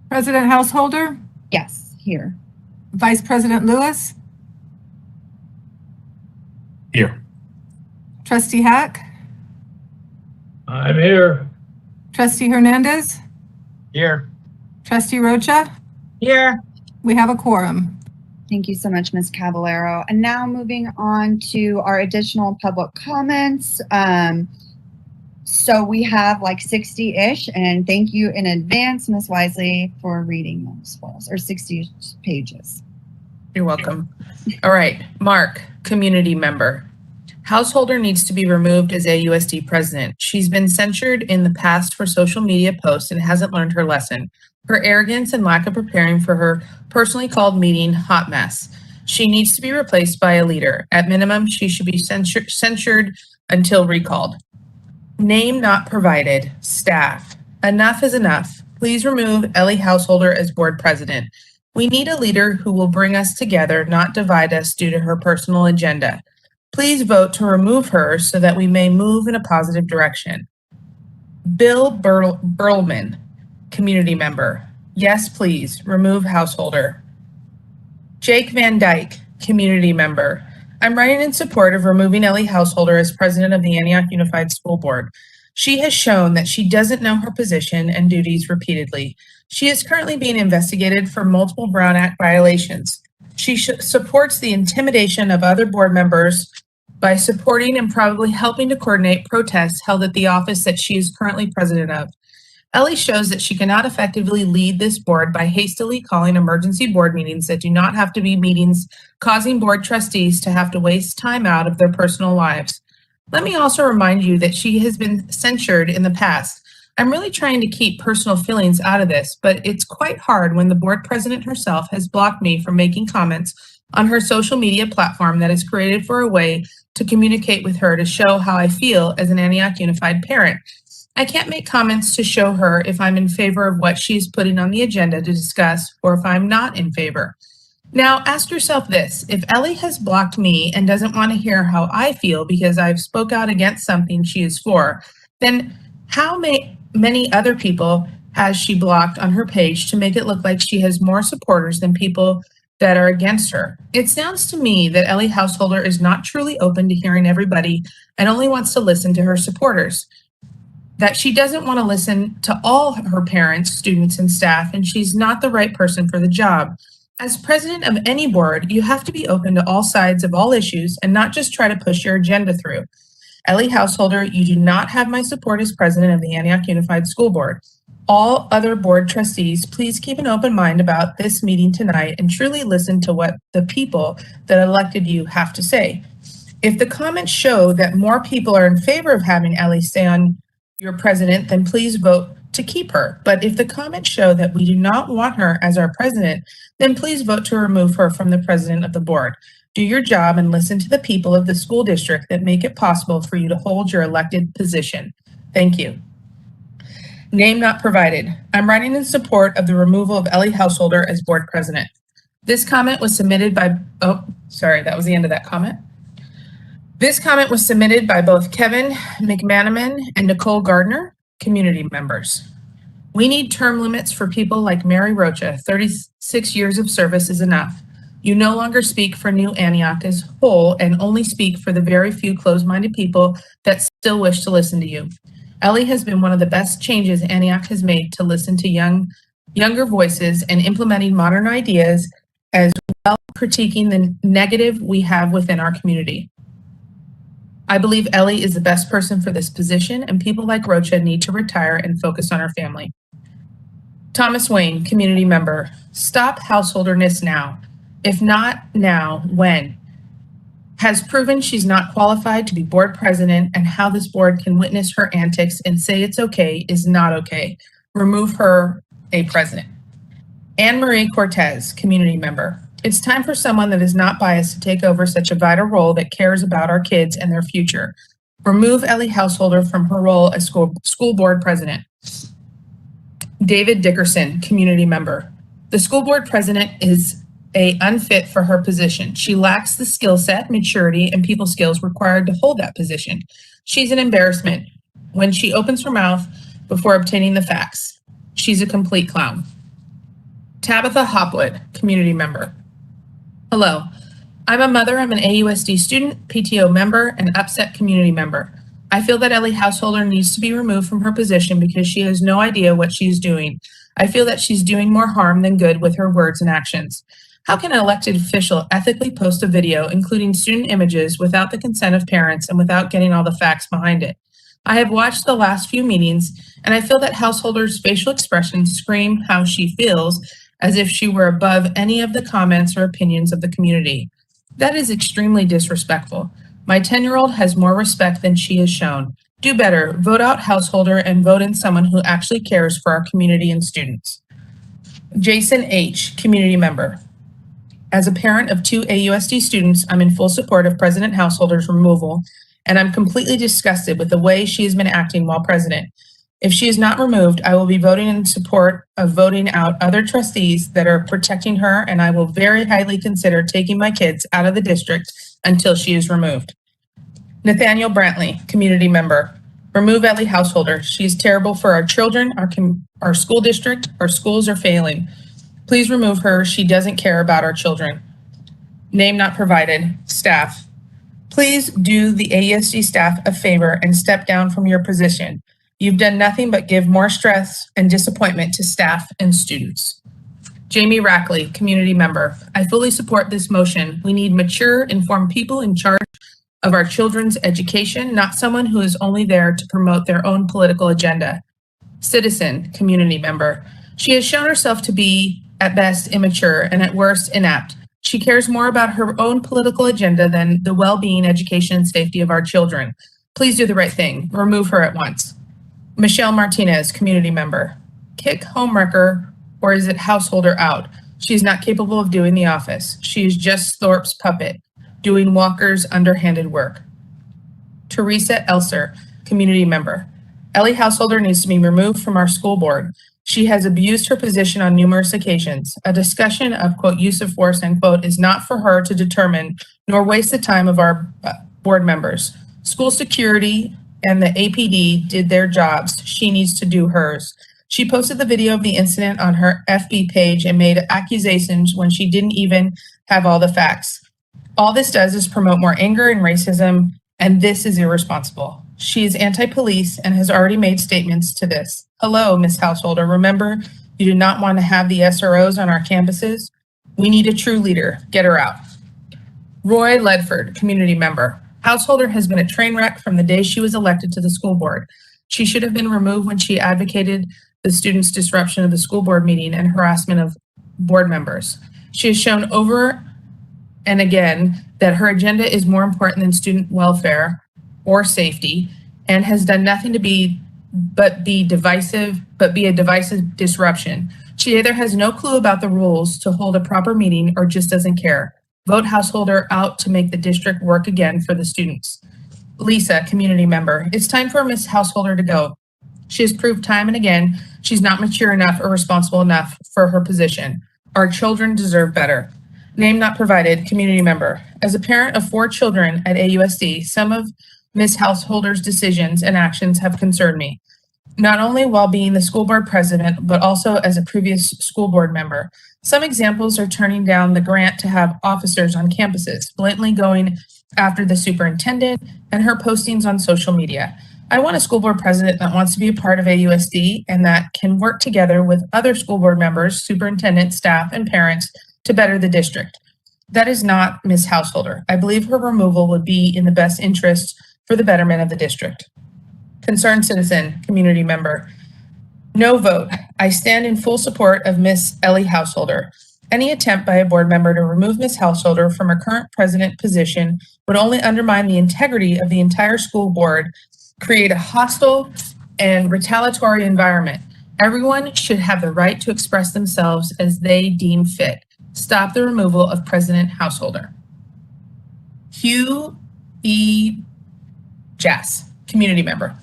President Householder, Yes, here. Vice President Lewis, Here. Trustee Hack, I'm here. Trustee Hernandez, Here. Trustee Rocha. Here. We have a quorum. Thank you so much, Ms. Caballero. And now moving on to our additional public comments. So we have like 60-ish, and thank you in advance, Ms. Wisely, for reading those for us, or 60 pages. You're welcome. All right, Mark, community member. Householder needs to be removed as AUSD president. She's been censured in the past for social media posts and hasn't learned her lesson. Her arrogance and lack of preparing for her personally called meeting, hot mess. She needs to be replaced by a leader. At minimum, she should be censured until recalled. Name not provided. Staff. Enough is enough. Please remove Ellie Householder as board president. We need a leader who will bring us together, not divide us due to her personal agenda. Please vote to remove her so that we may move in a positive direction. Bill Burlman, community member. Yes, please, remove Householder. Jake Van Dyke, community member. I'm writing in support of removing Ellie Householder as president of the Antioch Unified School Board. She has shown that she doesn't know her position and duties repeatedly. She is currently being investigated for multiple Brown Act violations. She supports the intimidation of other board members by supporting and probably helping to coordinate protests held at the office that she is currently president of. Ellie shows that she cannot effectively lead this board by hastily calling emergency board meetings that do not have to be meetings, causing board trustees to have to waste time out of their personal lives. Let me also remind you that she has been censured in the past. I'm really trying to keep personal feelings out of this, but it's quite hard when the board president herself has blocked me from making comments on her social media platform that is created for a way to communicate with her to show how I feel as an Antioch Unified parent. I can't make comments to show her if I'm in favor of what she's putting on the agenda to discuss or if I'm not in favor. Now, ask yourself this: if Ellie has blocked me and doesn't want to hear how I feel because I've spoke out against something she is for, then how many other people has she blocked on her page to make it look like she has more supporters than people that are against her? It sounds to me that Ellie Householder is not truly open to hearing everybody and only wants to listen to her supporters. That she doesn't want to listen to all her parents, students, and staff, and she's not the right person for the job. As president of any board, you have to be open to all sides of all issues and not just try to push your agenda through. Ellie Householder, you do not have my support as president of the Antioch Unified School Board. All other board trustees, please keep an open mind about this meeting tonight and truly listen to what the people that elected you have to say. If the comments show that more people are in favor of having Ellie stay on your president, then please vote to keep her. But if the comments show that we do not want her as our president, then please vote to remove her from the president of the board. Do your job and listen to the people of the school district that make it possible for you to hold your elected position. Thank you. Name not provided. I'm writing in support of the removal of Ellie Householder as board president. This comment was submitted by, oh, sorry, that was the end of that comment. This comment was submitted by both Kevin McManaman and Nicole Gardner, community members. We need term limits for people like Mary Rocha. 36 years of service is enough. You no longer speak for New Antioch as whole and only speak for the very few closed-minded people that still wish to listen to you. Ellie has been one of the best changes Antioch has made to listen to younger voices and implementing modern ideas, as well as critiquing the negative we have within our community. I believe Ellie is the best person for this position, and people like Rocha need to retire and focus on our family. Thomas Wayne, community member. Stop householderness now. If not now, when? Has proven she's not qualified to be board president, and how this board can witness her antics and say it's okay is not okay. Remove her a president. Anne Marie Cortez, community member. It's time for someone that is not biased to take over such a vital role that cares about our kids and their future. Remove Ellie Householder from her role as school board president. David Dickerson, community member. The school board president is unfit for her position. She lacks the skill set, maturity, and people skills required to hold that position. She's an embarrassment. When she opens her mouth, before obtaining the facts. She's a complete clown. Tabitha Hopwood, community member. Hello, I'm a mother, I'm an AUSD student, PTO member, and upset community member. I feel that Ellie Householder needs to be removed from her position because she has no idea what she's doing. I feel that she's doing more harm than good with her words and actions. How can an elected official ethically post a video including student images without the consent of parents and without getting all the facts behind it? I have watched the last few meetings, and I feel that Householder's facial expressions scream how she feels, as if she were above any of the comments or opinions of the community. That is extremely disrespectful. My 10-year-old has more respect than she has shown. Do better, vote out Householder and vote in someone who actually cares for our community and students. Jason H., community member. As a parent of 2 AUSD students, I'm in full support of President Householder's removal, and I'm completely disgusted with the way she has been acting while president. If she is not removed, I will be voting in support of voting out other trustees that are protecting her, and I will very highly consider taking my kids out of the district until she is removed. Nathaniel Brantley, community member. Remove Ellie Householder. She is terrible for our children, our school district, our schools are failing. Please remove her. She doesn't care about our children. Name not provided. Staff. Please do the AUSD staff a favor and step down from your position. You've done nothing but give more stress and disappointment to staff and students. Jamie Rackley, community member. I fully support this motion. We need mature, informed people in charge of our children's education, not someone who is only there to promote their own political agenda. Citizen, community member. She has shown herself to be, at best, immature and at worst, inept. She cares more about her own political agenda than the well-being, education, and safety of our children. Please do the right thing. Remove her at once. Michelle Martinez, community member. Kick homewrecker, or is it Householder, out? She is not capable of doing the office. She is just Thorpe's puppet, doing Walker's underhanded work. Teresa Elser, community member. Ellie Householder needs to be removed from our school board. She has abused her position on numerous occasions. A discussion of, quote, use of force, end quote, is not for her to determine, nor waste the time of our board members. School security and the APD did their jobs. She needs to do hers. She posted the video of the incident on her FB page and made accusations when she didn't even have all the facts. All this does is promote more anger and racism, and this is irresponsible. She is anti-police and has already made statements to this. Hello, Ms. Householder. Remember, you do not want to have the SROs on our campuses. We need a true leader. Get her out. Roy Ledford, community member. Householder has been a train wreck from the day she was elected to the school board. She should have been removed when she advocated the students' disruption of the school board meeting and harassment of board members. She has shown over and again that her agenda is more important than student welfare or safety, and has done nothing to be a divisive disruption. She either has no clue about the rules to hold a proper meeting or just doesn't care. Vote Householder out to make the district work again for the students. Lisa, community member. It's time for Ms. Householder to go. She has proved time and again she's not mature enough or responsible enough for her position. Our children deserve better. Name not provided, community member. As a parent of 4 children at AUSD, some of Ms. Householder's decisions and actions have concerned me, not only while being the school board president, but also as a previous school board member. Some examples are turning down the grant to have officers on campuses, blatantly going after the superintendent, and her postings on social media. I want a school board president that wants to be a part of AUSD and that can work together with other school board members, superintendent, staff, and parents to better the district. That is not Ms. Householder. I believe her removal would be in the best interest for the betterment of the district. Concerned citizen, community member. No vote. I stand in full support of Ms. Ellie Householder. Any attempt by a board member to remove Ms. Householder from her current president position would only undermine the integrity of the entire school board, create a hostile and retaliatory environment. Everyone should have the right to express themselves as they deem fit. Stop the removal of President Householder. Hugh E. Jass, community member.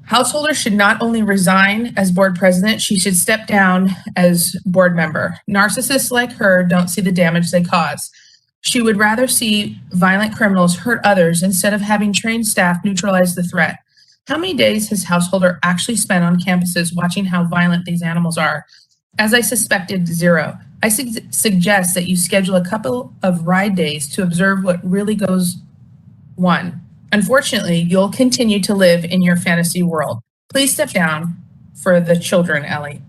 Householder should not only resign as board president, she should step down as board member. Narcissists like her don't see the damage they cause. She would rather see violent criminals hurt others instead of having trained staff neutralize the threat. How many days has Householder actually spent on campuses watching how violent these animals are? As I suspected, 0. I suggest that you schedule a couple of ride days to observe what really goes on. Unfortunately, you'll continue to live in your fantasy world. Please step down for the children, Ellie.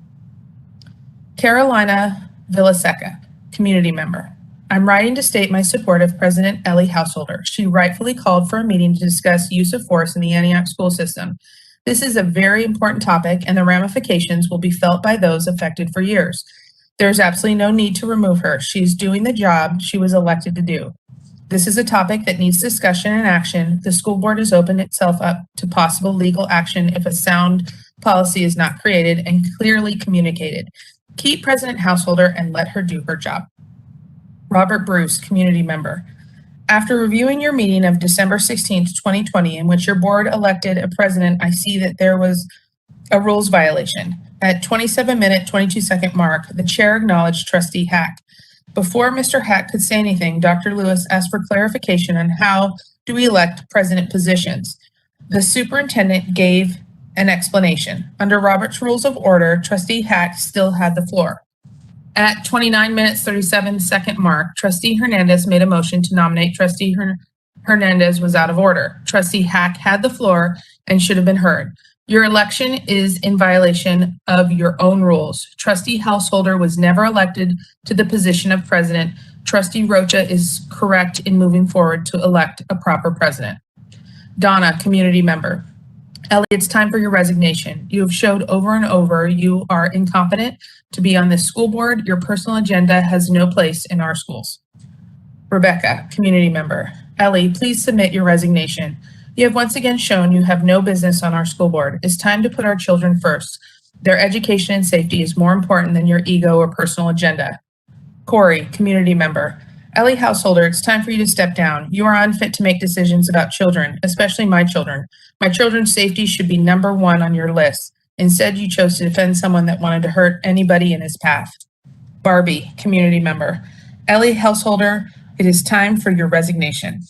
Carolina Villaseca, community member. I'm writing to state my support of President Ellie Householder. She rightfully called for a meeting to discuss use of force in the Antioch school system. This is a very important topic, and the ramifications will be felt by those affected for years. There's absolutely no need to remove her. She's doing the job she was elected to do. This is a topic that needs discussion and action. The school board has opened itself up to possible legal action if a sound policy is not created and clearly communicated. Keep President Householder and let her do her job. Robert Bruce, community member. After reviewing your meeting of December 16th, 2020, in which your board elected a president, I see that there was a rules violation. At 27-minute, 22-second mark, the chair acknowledged Trustee Hack. Before Mr. Hack could say anything, Dr. Lewis asked for clarification on how do we elect president positions. The superintendent gave an explanation. Under Robert's Rules of Order, Trustee Hack still had the floor. At 29 minutes, 37-second mark, Trustee Hernandez made a motion to nominate Trustee Hernandez was out of order. Trustee Hack had the floor and should have been heard. Your election is in violation of your own rules. Trustee Householder was never elected to the position of president. Trustee Rocha is correct in moving forward to elect a proper president. Donna, community member. Ellie, it's time for your resignation. You have showed over and over you are incompetent to be on this school board. Your personal agenda has no place in our schools. Rebecca, community member. Ellie, please submit your resignation. You have once again shown you have no business on our school board. It's time to put our children first. Their education and safety is more important than your ego or personal agenda. Corey, community member. Ellie Householder, it's time for you to step down. You are unfit to make decisions about children, especially my children. My children's safety should be number one on your list. Instead, you chose to defend someone that wanted to hurt anybody in his path. Barbie, community member. Ellie Householder, it is time for your resignation.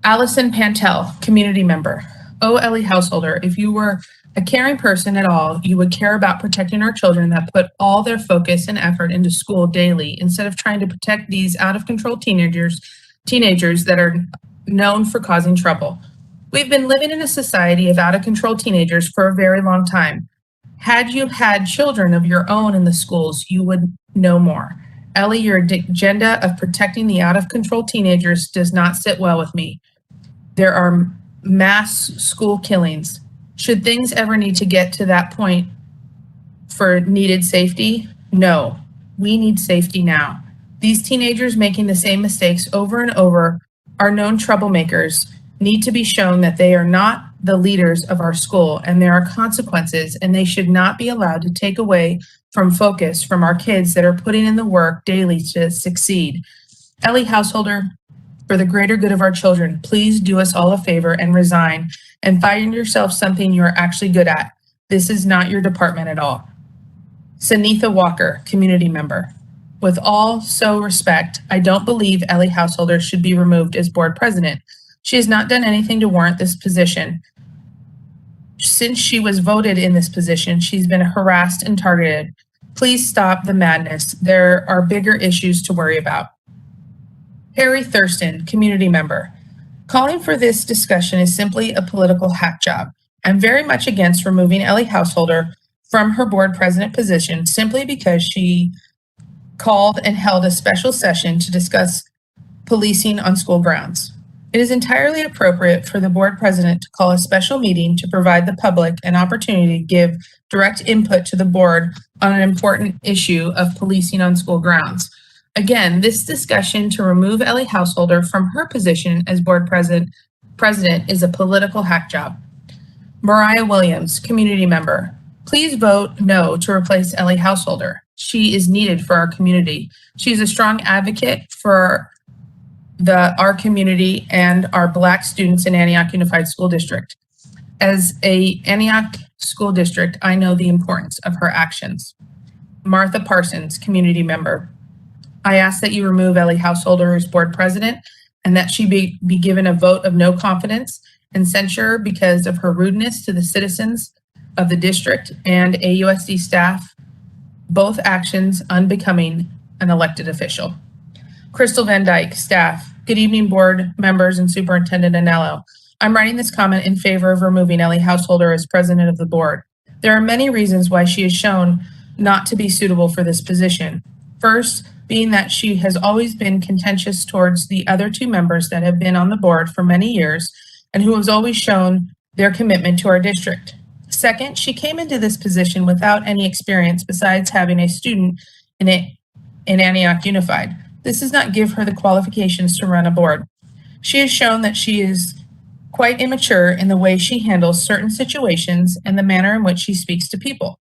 Allison Pantel, community member. Oh, Ellie Householder, if you were a caring person at all, you would care about protecting our children that put all their focus and effort into school daily instead of trying to protect these out-of-control teenagers that are known for causing trouble. We've been living in a society of out-of-control teenagers for a very long time. Had you had children of your own in the schools, you would know more. Ellie, your agenda of protecting the out-of-control teenagers does not sit well with me. There are mass school killings. Should things ever need to get to that point for needed safety? No, we need safety now. These teenagers making the same mistakes over and over are known troublemakers, need to be shown that they are not the leaders of our school and there are consequences and they should not be allowed to take away from focus from our kids that are putting in the work daily to succeed. Ellie Householder, for the greater good of our children, please do us all a favor and resign and find yourself something you are actually good at. This is not your department at all. Sanitha Walker, community member. With all respect, I don't believe Ellie Householder should be removed as board president. She has not done anything to warrant this position. Since she was voted in this position, she's been harassed and targeted. Please stop the madness. There are bigger issues to worry about. Harry Thurston, community member. Calling for this discussion is simply a political hack job. I'm very much against removing Ellie Householder from her board president position simply because she called and held a special session to discuss policing on school grounds. It is entirely appropriate for the board president to call a special meeting to provide the public an opportunity to give direct input to the board on an important issue of policing on school grounds. Again, this discussion to remove Ellie Householder from her position as board president is a political hack job. Mariah Williams, community member. Please vote no to replace Ellie Householder. She is needed for our community. She's a strong advocate for our community and our Black students in Antioch Unified School District. As a Antioch School District, I know the importance of her actions. Martha Parsons, community member. I ask that you remove Ellie Householder as board president and that she be given a vote of no confidence and censure her because of her rudeness to the citizens of the district and AUSD staff, both actions unbecoming an elected official. Crystal Van Dyke, staff. Good evening, board members and Superintendent Anello. I'm writing this comment in favor of removing Ellie Householder as president of the board. There are many reasons why she is shown not to be suitable for this position. First, being that she has always been contentious towards the other two members that have been on the board for many years and who has always shown their commitment to our district. Second, she came into this position without any experience besides having a student in Antioch Unified. This does not give her the qualifications to run a board. She has shown that she is quite immature in the way she handles certain situations and the manner in which she speaks to people.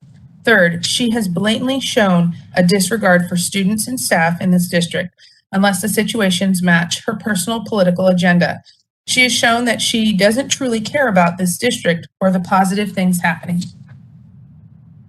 Third, she has blatantly shown a disregard for students and staff in this district unless the situations match her personal political agenda. She has shown that she doesn't truly care about this district or the positive things happening.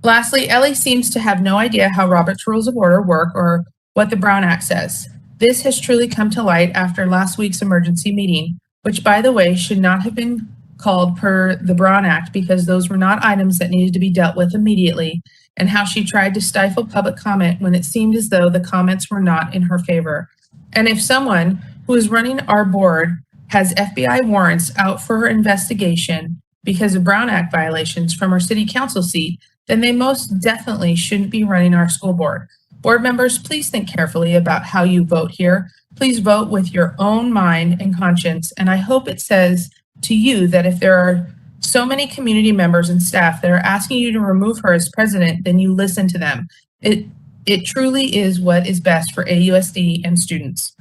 Lastly, Ellie seems to have no idea how Robert's Rules of Order work or what the Brown Act says. This has truly come to light after last week's emergency meeting, which, by the way, should not have been called per the Brown Act because those were not items that needed to be dealt with immediately, and how she tried to stifle public comment when it seemed as though the comments were not in her favor. And if someone who is running our board has FBI warrants out for her investigation because of Brown Act violations from her city council seat, then they most definitely shouldn't be running our school board. Board members, please think carefully about how you vote here. Please vote with your own mind and conscience. And I hope it says to you that if there are so many community members and staff that are asking you to remove her as president, then you listen to them. It truly is what is best for AUSD and students.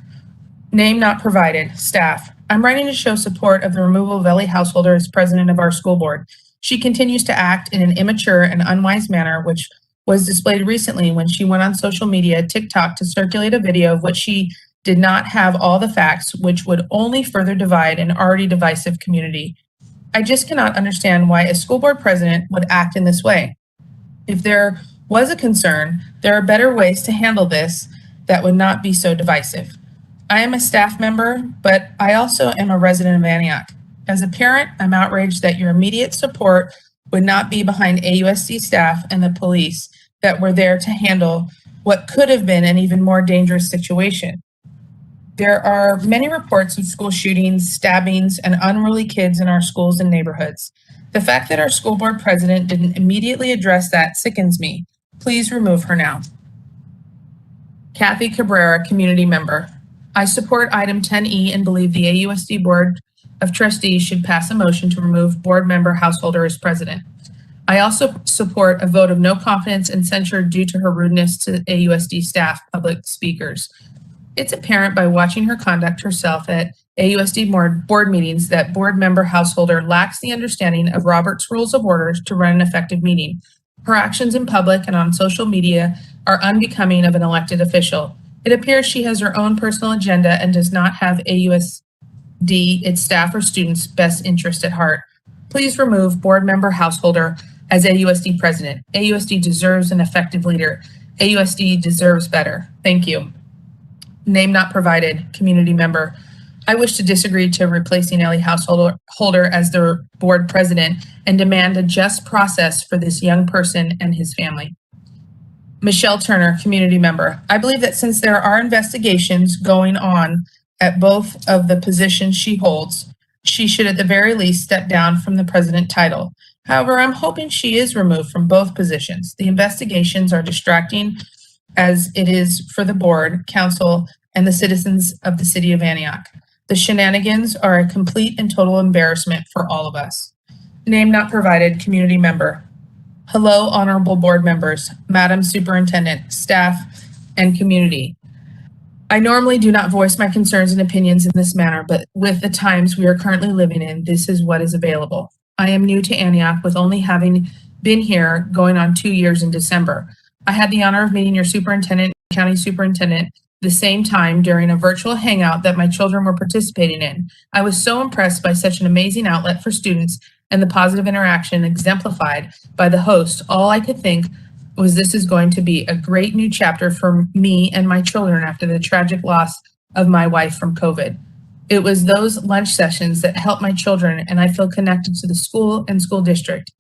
Name not provided, staff. I'm writing to show support of the removal of Ellie Householder as president of our school board. She continues to act in an immature and unwise manner, which was displayed recently when she went on social media, TikTok, to circulate a video of what she did not have all the facts, which would only further divide an already divisive community. I just cannot understand why a school board president would act in this way. If there was a concern, there are better ways to handle this that would not be so divisive. I am a staff member, but I also am a resident of Antioch. As a parent, I'm outraged that your immediate support would not be behind AUSD staff and the police that were there to handle what could have been an even more dangerous situation. There are many reports of school shootings, stabbings, and unruly kids in our schools and neighborhoods. The fact that our school board president didn't immediately address that sickens me. Please remove her now. Kathy Cabrera, community member. I support item 10E and believe the AUSD Board of Trustees should pass a motion to remove board member Householder as president. I also support a vote of no confidence and censure due to her rudeness to AUSD staff, public speakers. It's apparent by watching her conduct herself at AUSD board meetings that board member Householder lacks the understanding of Robert's Rules of Order to run an effective meeting. Her actions in public and on social media are unbecoming of an elected official. It appears she has her own personal agenda and does not have AUSD, its staff, or students' best interest at heart. Please remove board member Householder as AUSD president. AUSD deserves an effective leader. AUSD deserves better. Thank you. Name not provided, community member. I wish to disagree to replacing Ellie Householder as the board president and demand a just process for this young person and his family. Michelle Turner, community member. I believe that since there are investigations going on at both of the positions she holds, she should at the very least step down from the president title. However, I'm hoping she is removed from both positions. The investigations are distracting as it is for the board, council, and the citizens of the city of Antioch. The shenanigans are a complete and total embarrassment for all of us. Name not provided, community member. Hello, honorable board members, Madam Superintendent, staff, and community. I normally do not voice my concerns and opinions in this manner, but with the times we are currently living in, this is what is available. I am new to Antioch with only having been here going on 2 years in December. I had the honor of meeting your superintendent and county superintendent the same time during a virtual hangout that my children were participating in. I was so impressed by such an amazing outlet for students and the positive interaction exemplified by the host. All I could think was this is going to be a great new chapter for me and my children after the tragic loss of my wife from COVID. It was those lunch sessions that helped my children, and I feel connected to the school and school district.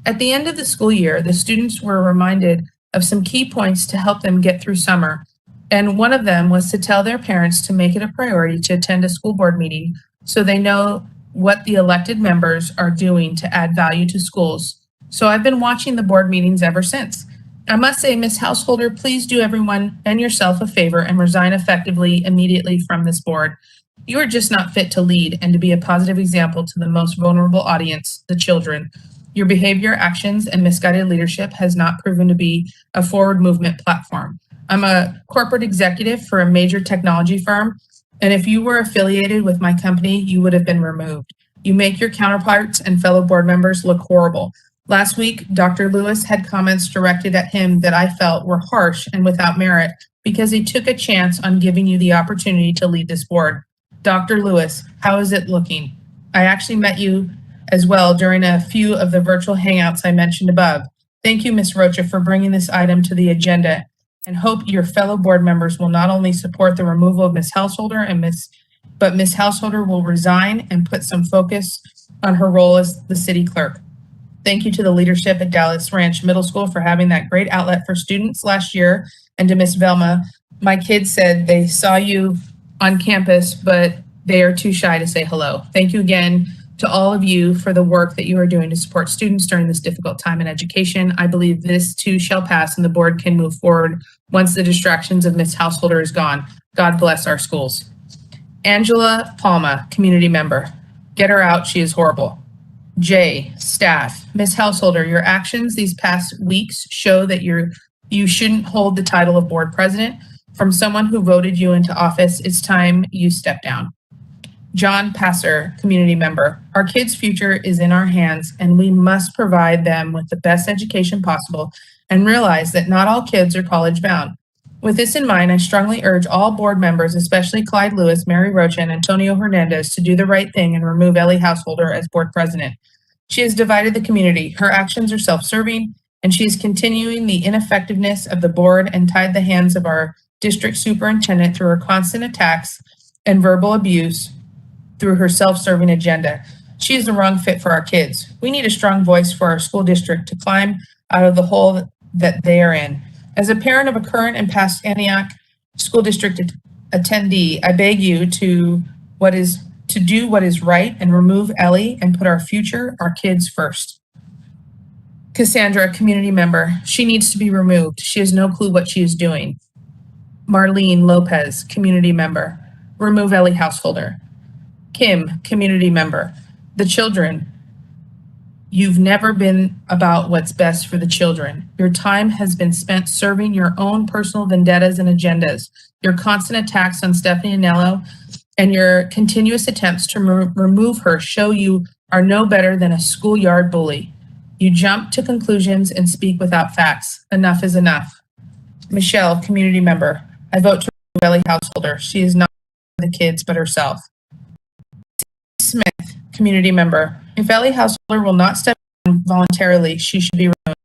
At the end of the school year, the students were reminded of some key points to help them get through summer. And one of them was to tell their parents to make it a priority to attend a school board meeting so they know what the elected members are doing to add value to schools. So I've been watching the board meetings ever since. I must say, Ms. Householder, please do everyone and yourself a favor and resign effectively immediately from this board. You are just not fit to lead and to be a positive example to the most vulnerable audience, the children. Your behavior, actions, and misguided leadership has not proven to be a forward movement platform. I'm a corporate executive for a major technology firm, and if you were affiliated with my company, you would have been removed. You make your counterparts and fellow board members look horrible. Last week, Dr. Lewis had comments directed at him that I felt were harsh and without merit because he took a chance on giving you the opportunity to lead this board. Dr. Lewis, how is it looking? I actually met you as well during a few of the virtual hangouts I mentioned above. Thank you, Ms. Rocha, for bringing this item to the agenda, and hope your fellow board members will not only support the removal of Ms. Householder but Ms. Householder will resign and put some focus on her role as the city clerk. Thank you to the leadership at Dallas Ranch Middle School for having that great outlet for students last year, and to Ms. Velma. My kids said they saw you on campus, but they are too shy to say hello. Thank you again to all of you for the work that you are doing to support students during this difficult time in education. I believe this too shall pass and the board can move forward once the distractions of Ms. Householder is gone. God bless our schools. Angela Palma, community member. Get her out, she is horrible. Jay, staff. Ms. Householder, your actions these past weeks show that you shouldn't hold the title of board president. From someone who voted you into office, it's time you step down. John Passer, community member. Our kids' future is in our hands, and we must provide them with the best education possible and realize that not all kids are college bound. With this in mind, I strongly urge all board members, especially Clyde Lewis, Mary Rocha, and Antonio Hernandez, to do the right thing and remove Ellie Householder as board president. She has divided the community. Her actions are self-serving, and she is continuing the ineffectiveness of the board and tied the hands of our district superintendent through her constant attacks and verbal abuse through her self-serving agenda. She is the wrong fit for our kids. We need a strong voice for our school district to climb out of the hole that they are in. As a parent of a current and past Antioch School District attendee, I beg you to do what is right and remove Ellie and put our future, our kids first. Cassandra, community member. She needs to be removed. She has no clue what she is doing. Marlene Lopez, community member. Remove Ellie Householder. Kim, community member. The children. You've never been about what's best for the children. Your time has been spent serving your own personal vendettas and agendas. Your constant attacks on Stephanie Anello and your continuous attempts to remove her show you are no better than a schoolyard bully. You jump to conclusions and speak without facts. Enough is enough. Michelle, community member. I vote to remove Ellie Householder. She is not for the kids, but herself. Smith, community member. If Ellie Householder will not step down voluntarily, she should be removed.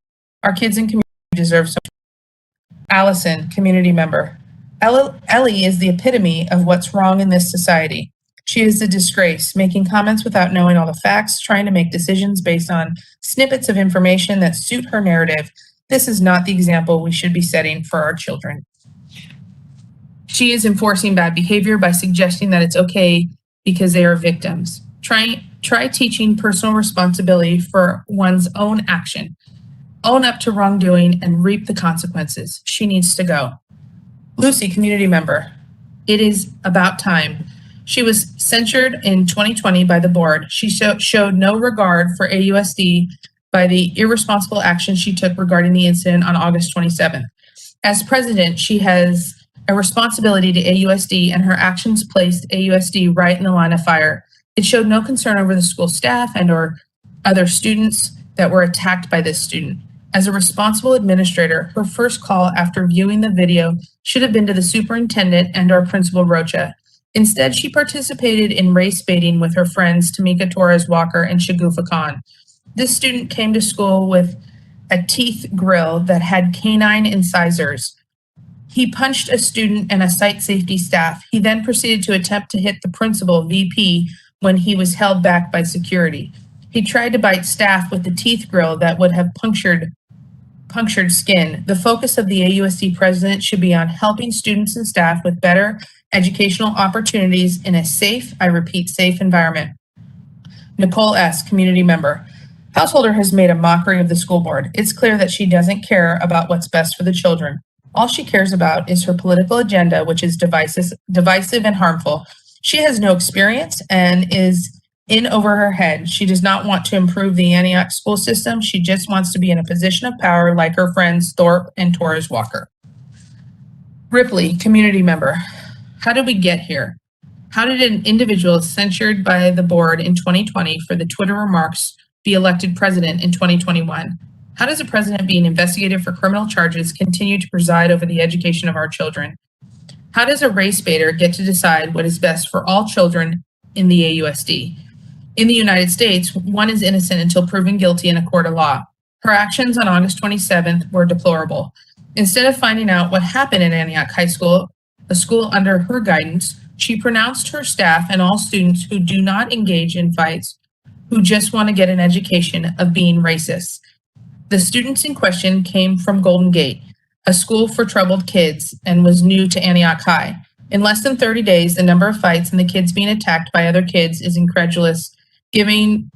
Our kids and community deserve so much. Allison, community member. Ellie is the epitome of what's wrong in this society. She is a disgrace, making comments without knowing all the facts, trying to make decisions based on snippets of information that suit her narrative. This is not the example we should be setting for our children. She is enforcing bad behavior by suggesting that it's okay because they are victims. Try teaching personal responsibility for one's own action. Own up to wrongdoing and reap the consequences. She needs to go. Lucy, community member. It is about time. She was censured in 2020 by the board. She showed no regard for AUSD by the irresponsible action she took regarding the incident on August 27th. As president, she has a responsibility to AUSD, and her actions placed AUSD right in the line of fire. It showed no concern over the school staff and or other students that were attacked by this student. As a responsible administrator, her first call after viewing the video should have been to the superintendent and our principal Rocha. Instead, she participated in race baiting with her friends Tamika Torres Walker and Shagufa Khan. This student came to school with a teeth grill that had canine incisors. He punched a student and a site safety staff. He then proceeded to attempt to hit the principal, VP, when he was held back by security. He tried to bite staff with the teeth grill that would have punctured skin. The focus of the AUSD president should be on helping students and staff with better educational opportunities in a safe, I repeat, safe environment. Nicole S., community member. Householder has made a mockery of the school board. It's clear that she doesn't care about what's best for the children. All she cares about is her political agenda, which is divisive and harmful. She has no experience and is in over her head. She does not want to improve the Antioch school system. She just wants to be in a position of power like her friends Thorpe and Torres Walker. Ripley, community member. How did we get here? How did an individual censured by the board in 2020 for the Twitter remarks be elected president in 2021? How does a president being investigated for criminal charges continue to preside over the education of our children? How does a race baiter get to decide what is best for all children in the AUSD? In the United States, one is innocent until proven guilty in a court of law. Her actions on August 27th were deplorable. Instead of finding out what happened at Antioch High School, a school under her guidance, she pronounced her staff and all students who do not engage in fights, who just want to get an education, of being racist. The students in question came from Golden Gate, a school for troubled kids, and was new to Antioch High. In less than 30 days, the number of fights and the kids being attacked by other kids is incredulous, given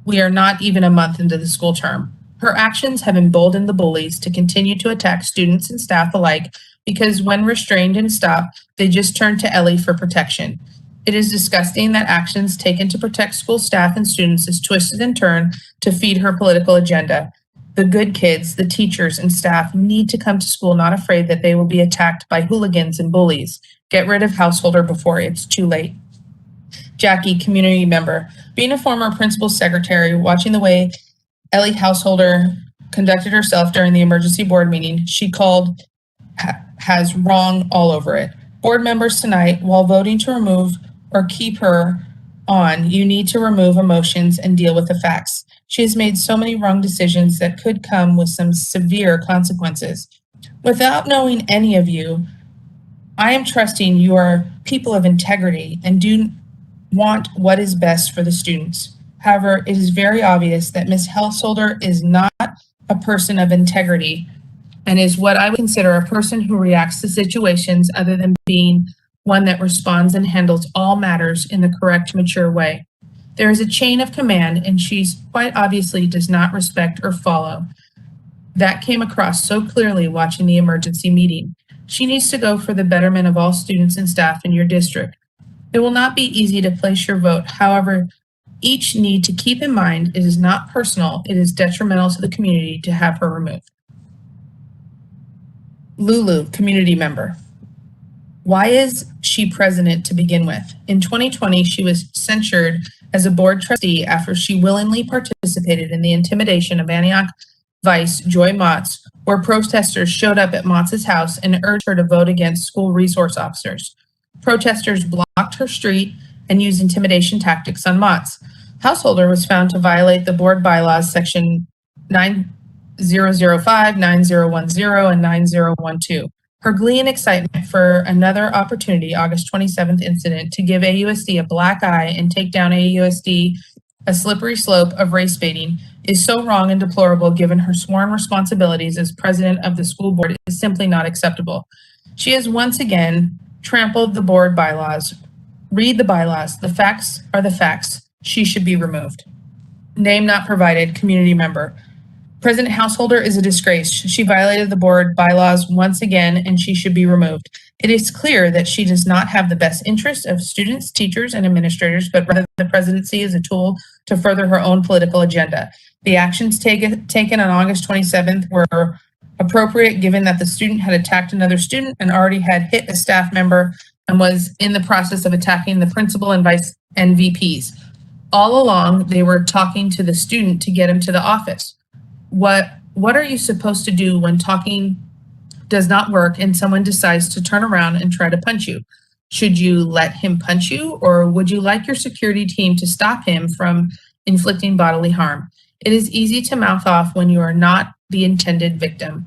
we are not even a month into the school term. Her actions have emboldened the bullies to continue to attack students and staff alike because when restrained and stopped, they just turn to Ellie for protection. It is disgusting that actions taken to protect school staff and students is twisted and turned to feed her political agenda. The good kids, the teachers, and staff need to come to school not afraid that they will be attacked by hooligans and bullies. Get rid of Householder before it's too late. Jackie, community member. Being a former principal secretary, watching the way Ellie Householder conducted herself during the emergency board meeting, she called has wrong all over it. Board members tonight, while voting to remove or keep her on, you need to remove emotions and deal with the facts. She has made so many wrong decisions that could come with some severe consequences. Without knowing any of you, I am trusting you are people of integrity and do want what is best for the students. However, it is very obvious that Ms. Householder is not a person of integrity and is what I would consider a person who reacts to situations other than being one that responds and handles all matters in the correct, mature way. There is a chain of command, and she quite obviously does not respect or follow. That came across so clearly watching the emergency meeting. She needs to go for the betterment of all students and staff in your district. It will not be easy to place your vote. However, each need to keep in mind it is not personal, it is detrimental to the community to have her removed. Lulu, community member. Why is she president to begin with? In 2020, she was censured as a board trustee after she willingly participated in the intimidation of Antioch Vice Joy Motz, where protesters showed up at Motz's house and urged her to vote against school resource officers. Protesters blocked her street and used intimidation tactics on Motz. Householder was found to violate the board bylaws section 9005, 9010, and 9012. Her glee and excitement for another opportunity, August 27th incident, to give AUSD a black eye and take down AUSD a slippery slope of race baiting is so wrong and deplorable given her sworn responsibilities as president of the school board is simply not acceptable. She has once again trampled the board bylaws. Read the bylaws. The facts are the facts. She should be removed. Name not provided, community member. President Householder is a disgrace. She violated the board bylaws once again, and she should be removed. It is clear that she does not have the best interest of students, teachers, and administrators, but rather the presidency is a tool to further her own political agenda. The actions taken on August 27th were appropriate given that the student had attacked another student and already had hit a staff member and was in the process of attacking the principal and vice and VPs. All along, they were talking to the student to get him to the office. What are you supposed to do when talking does not work and someone decides to turn around and try to punch you? Should you let him punch you, or would you like your security team to stop him from inflicting bodily harm? It is easy to mouth off when you are not the intended victim.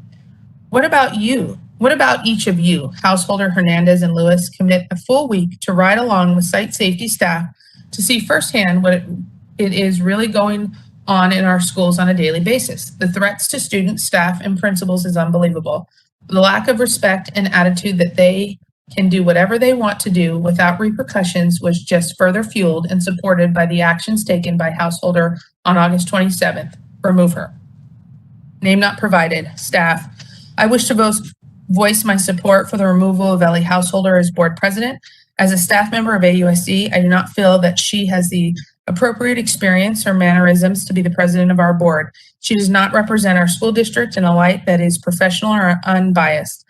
What about you? What about each of you, Householder, Hernandez, and Lewis, commit a full week to ride along with site safety staff to see firsthand what it is really going on in our schools on a daily basis? The threats to students, staff, and principals is unbelievable. The lack of respect and attitude that they can do whatever they want to do without repercussions was just further fueled and supported by the actions taken by Householder on August 27th. Remove her. Name not provided. Staff. I wish to voice my support for the removal of Ellie Householder as board president. As a staff member of AUSD, I do not feel that she has the appropriate experience or mannerisms to be the president of our board. She does not represent our school district in a light that is professional or unbiased.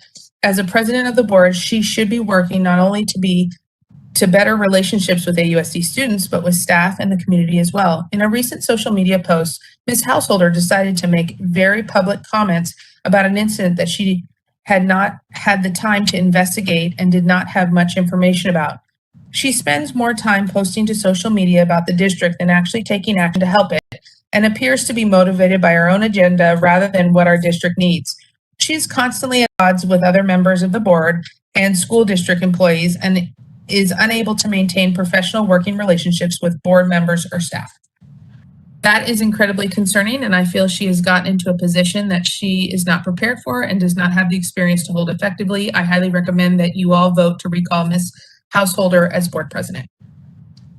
As a president of the board, she should be working not only to better relationships with AUSD students, but with staff and the community as well. In a recent social media post, Ms. Householder decided to make very public comments about an incident that she had not had the time to investigate and did not have much information about. She spends more time posting to social media about the district than actually taking action to help it, and appears to be motivated by her own agenda rather than what our district needs. She is constantly at odds with other members of the board and school district employees and is unable to maintain professional working relationships with board members or staff. That is incredibly concerning, and I feel she has gotten into a position that she is not prepared for and does not have the experience to hold effectively. I highly recommend that you all vote to recall Ms. Householder as board president.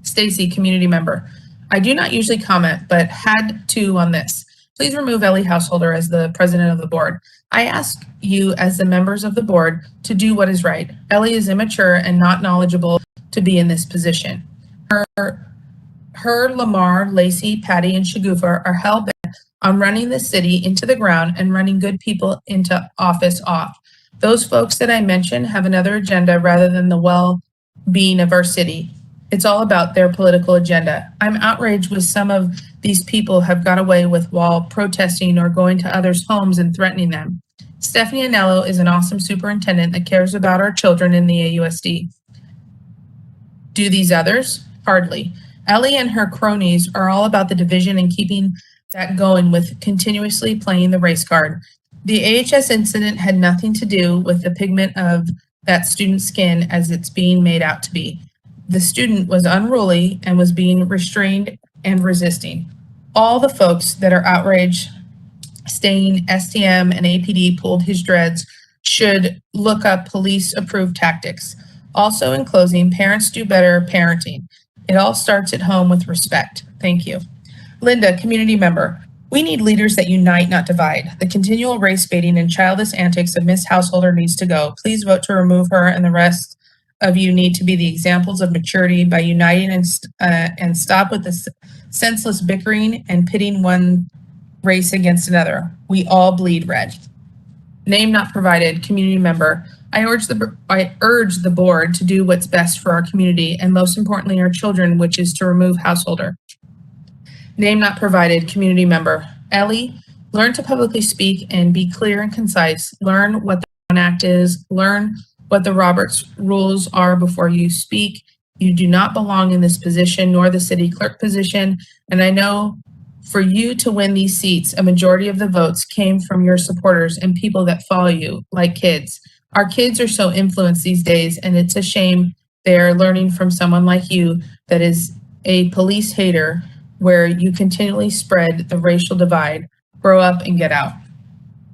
Stacy, community member. I do not usually comment, but had to on this. Please remove Ellie Householder as the president of the board. I ask you as the members of the board to do what is right. Ellie is immature and not knowledgeable to be in this position. Her, Lamar, Lacey, Patty, and Shagufa are hell-bent on running the city into the ground and running good people into office off. Those folks that I mentioned have another agenda rather than the well-being of our city. It's all about their political agenda. I'm outraged with some of these people have got away with while protesting or going to others' homes and threatening them. Stephanie Anello is an awesome superintendent that cares about our children in the AUSD. Do these others? Hardly. Ellie and her cronies are all about the division and keeping that going with continuously playing the race card. The AHS incident had nothing to do with the pigment of that student's skin as it's being made out to be. The student was unruly and was being restrained and resisting. All the folks that are outraged, saying STM and APD pulled his dreads, should look up police-approved tactics. Also, in closing, parents do better parenting. It all starts at home with respect. Thank you. Linda, community member. We need leaders that unite, not divide. The continual race baiting and childish antics of Ms. Householder needs to go. Please vote to remove her, and the rest of you need to be the examples of maturity by uniting and stop with the senseless bickering and pitting one race against another. We all bleed red. Name not provided, community member. I urge the board to do what's best for our community and most importantly our children, which is to remove Householder. Name not provided, community member. Ellie, learn to publicly speak and be clear and concise. Learn what the Brown Act is. Learn what the Roberts rules are before you speak. You do not belong in this position, nor the city clerk position. And I know for you to win these seats, a majority of the votes came from your supporters and people that follow you, like kids. Our kids are so influenced these days, and it's a shame they're learning from someone like you that is a police hater, where you continually spread the racial divide. Grow up and get out.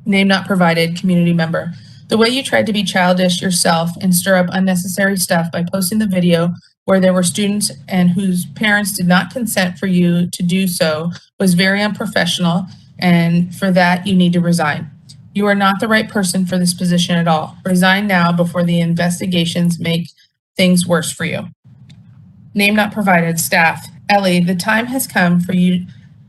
Name not provided, community member. The way you tried to be childish yourself and stir up unnecessary stuff by posting the video where there were students and whose parents did not consent for you to do so was very unprofessional, and for that you need to resign. You are not the right person for this position at all. Resign now before the investigations make things worse for you. Name not provided, staff. Ellie, the time has come for you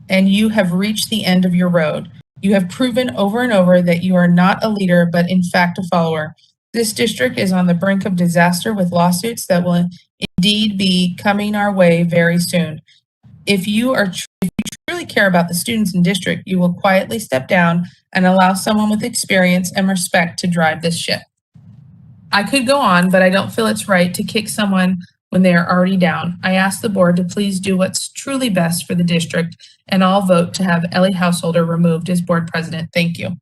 and you have reached the end of your road. You have proven over and over that you are not a leader, but in fact a follower. This district is on the brink of disaster with lawsuits that will indeed be coming our way very soon. If you truly care about the students in district, you will quietly step down and allow someone with experience and respect to drive this ship. I could go on, but I don't feel it's right to kick someone when they are already down. I ask the board to please do what's truly best for the district, and I'll vote to have Ellie Householder removed as board president. Thank you.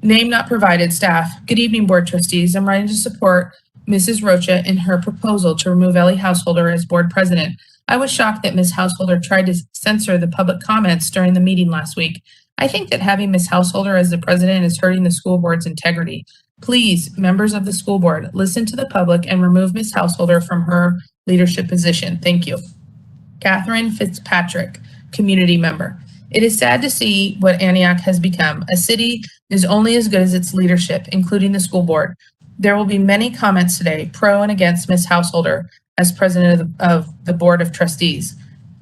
Name not provided. Staff. Good evening, Board Trustees. I'm writing to support Mrs. Rocha in her proposal to remove Ellie Householder as Board President. I was shocked that Ms. Householder tried to censor the public comments during the meeting last week. I think that having Ms. Householder as the president is hurting the school board's integrity. Please, members of the school board, listen to the public and remove Ms. Householder from her leadership position. Thank you. Catherine Fitzpatrick, community member. It is sad to see what Antioch has become. A city is only as good as its leadership, including the school board. There will be many comments today, pro and against Ms. Householder as president of the Board of Trustees.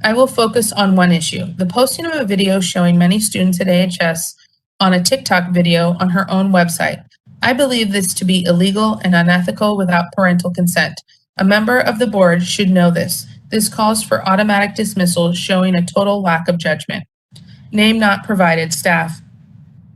I will focus on one issue, the posting of a video showing many students at AHS on a TikTok video on her own website. I believe this to be illegal and unethical without parental consent. A member of the board should know this. This calls for automatic dismissal, showing a total lack of judgment. Name not provided. Staff.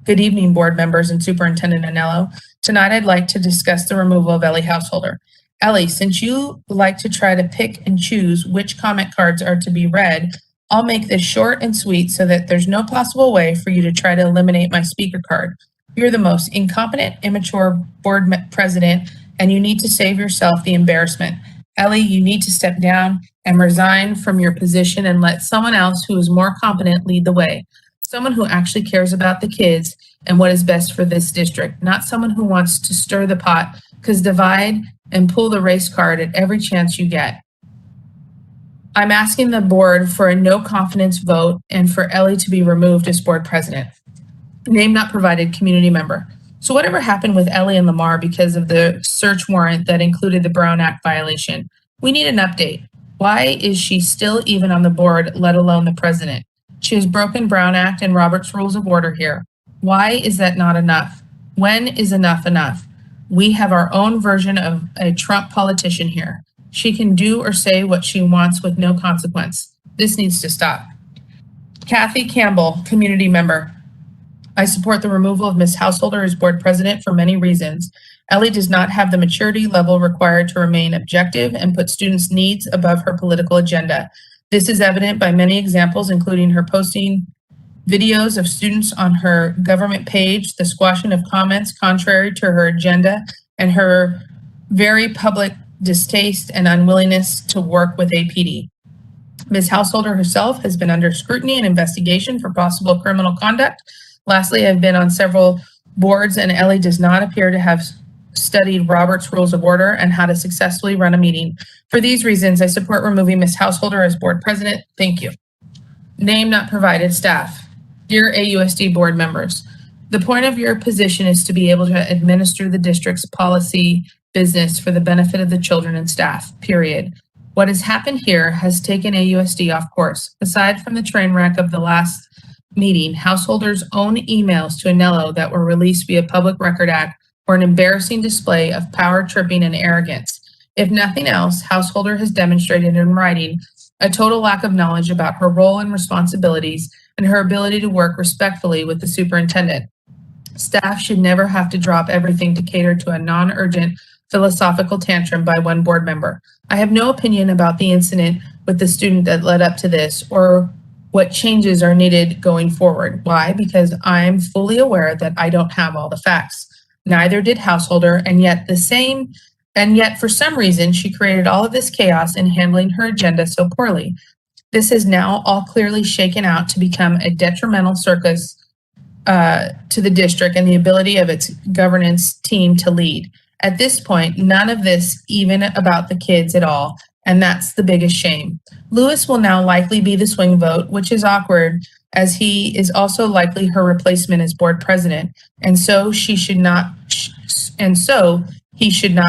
Good evening, board members and Superintendent Anello. Tonight, I'd like to discuss the removal of Ellie Householder. Ellie, since you like to try to pick and choose which comment cards are to be read, I'll make this short and sweet so that there's no possible way for you to try to eliminate my speaker card. You're the most incompetent, immature board president, and you need to save yourself the embarrassment. Ellie, you need to step down and resign from your position and let someone else who is more competent lead the way. Someone who actually cares about the kids and what is best for this district, not someone who wants to stir the pot, because divide and pull the race card at every chance you get. I'm asking the board for a no confidence vote and for Ellie to be removed as board president. Name not provided, community member. So whatever happened with Ellie and Lamar because of the search warrant that included the Brown Act violation? We need an update. Why is she still even on the board, let alone the president? She has broken Brown Act and Robert's Rules of Order here. Why is that not enough? When is enough enough? We have our own version of a Trump politician here. She can do or say what she wants with no consequence. This needs to stop. Kathy Campbell, community member. I support the removal of Ms. Householder as board president for many reasons. Ellie does not have the maturity level required to remain objective and put students' needs above her political agenda. This is evident by many examples, including her posting videos of students on her government page, the squashing of comments contrary to her agenda, and her very public distaste and unwillingness to work with APD. Ms. Householder herself has been under scrutiny and investigation for possible criminal conduct. Lastly, I've been on several boards and Ellie does not appear to have studied Robert's Rules of Order and how to successfully run a meeting. For these reasons, I support removing Ms. Householder as board president. Thank you. Name not provided. Staff. Dear AUSD board members, the point of your position is to be able to administer the district's policy business for the benefit of the children and staff, period. What has happened here has taken AUSD off course. Aside from the train wreck of the last meeting, Householder's own emails to Anello that were released via Public Record Act were an embarrassing display of power tripping and arrogance. If nothing else, Householder has demonstrated in writing a total lack of knowledge about her role and responsibilities and her ability to work respectfully with the superintendent. Staff should never have to drop everything to cater to a non-urgent philosophical tantrum by one board member. I have no opinion about the incident with the student that led up to this or what changes are needed going forward. Why? Because I'm fully aware that I don't have all the facts. Neither did Householder, and yet for some reason, she created all of this chaos in handling her agenda so poorly. This is now all clearly shaken out to become a detrimental circus to the district and the ability of its governance team to lead. At this point, none of this even about the kids at all, and that's the biggest shame. Lewis will now likely be the swing vote, which is awkward as he is also likely her replacement as board president, and so he should not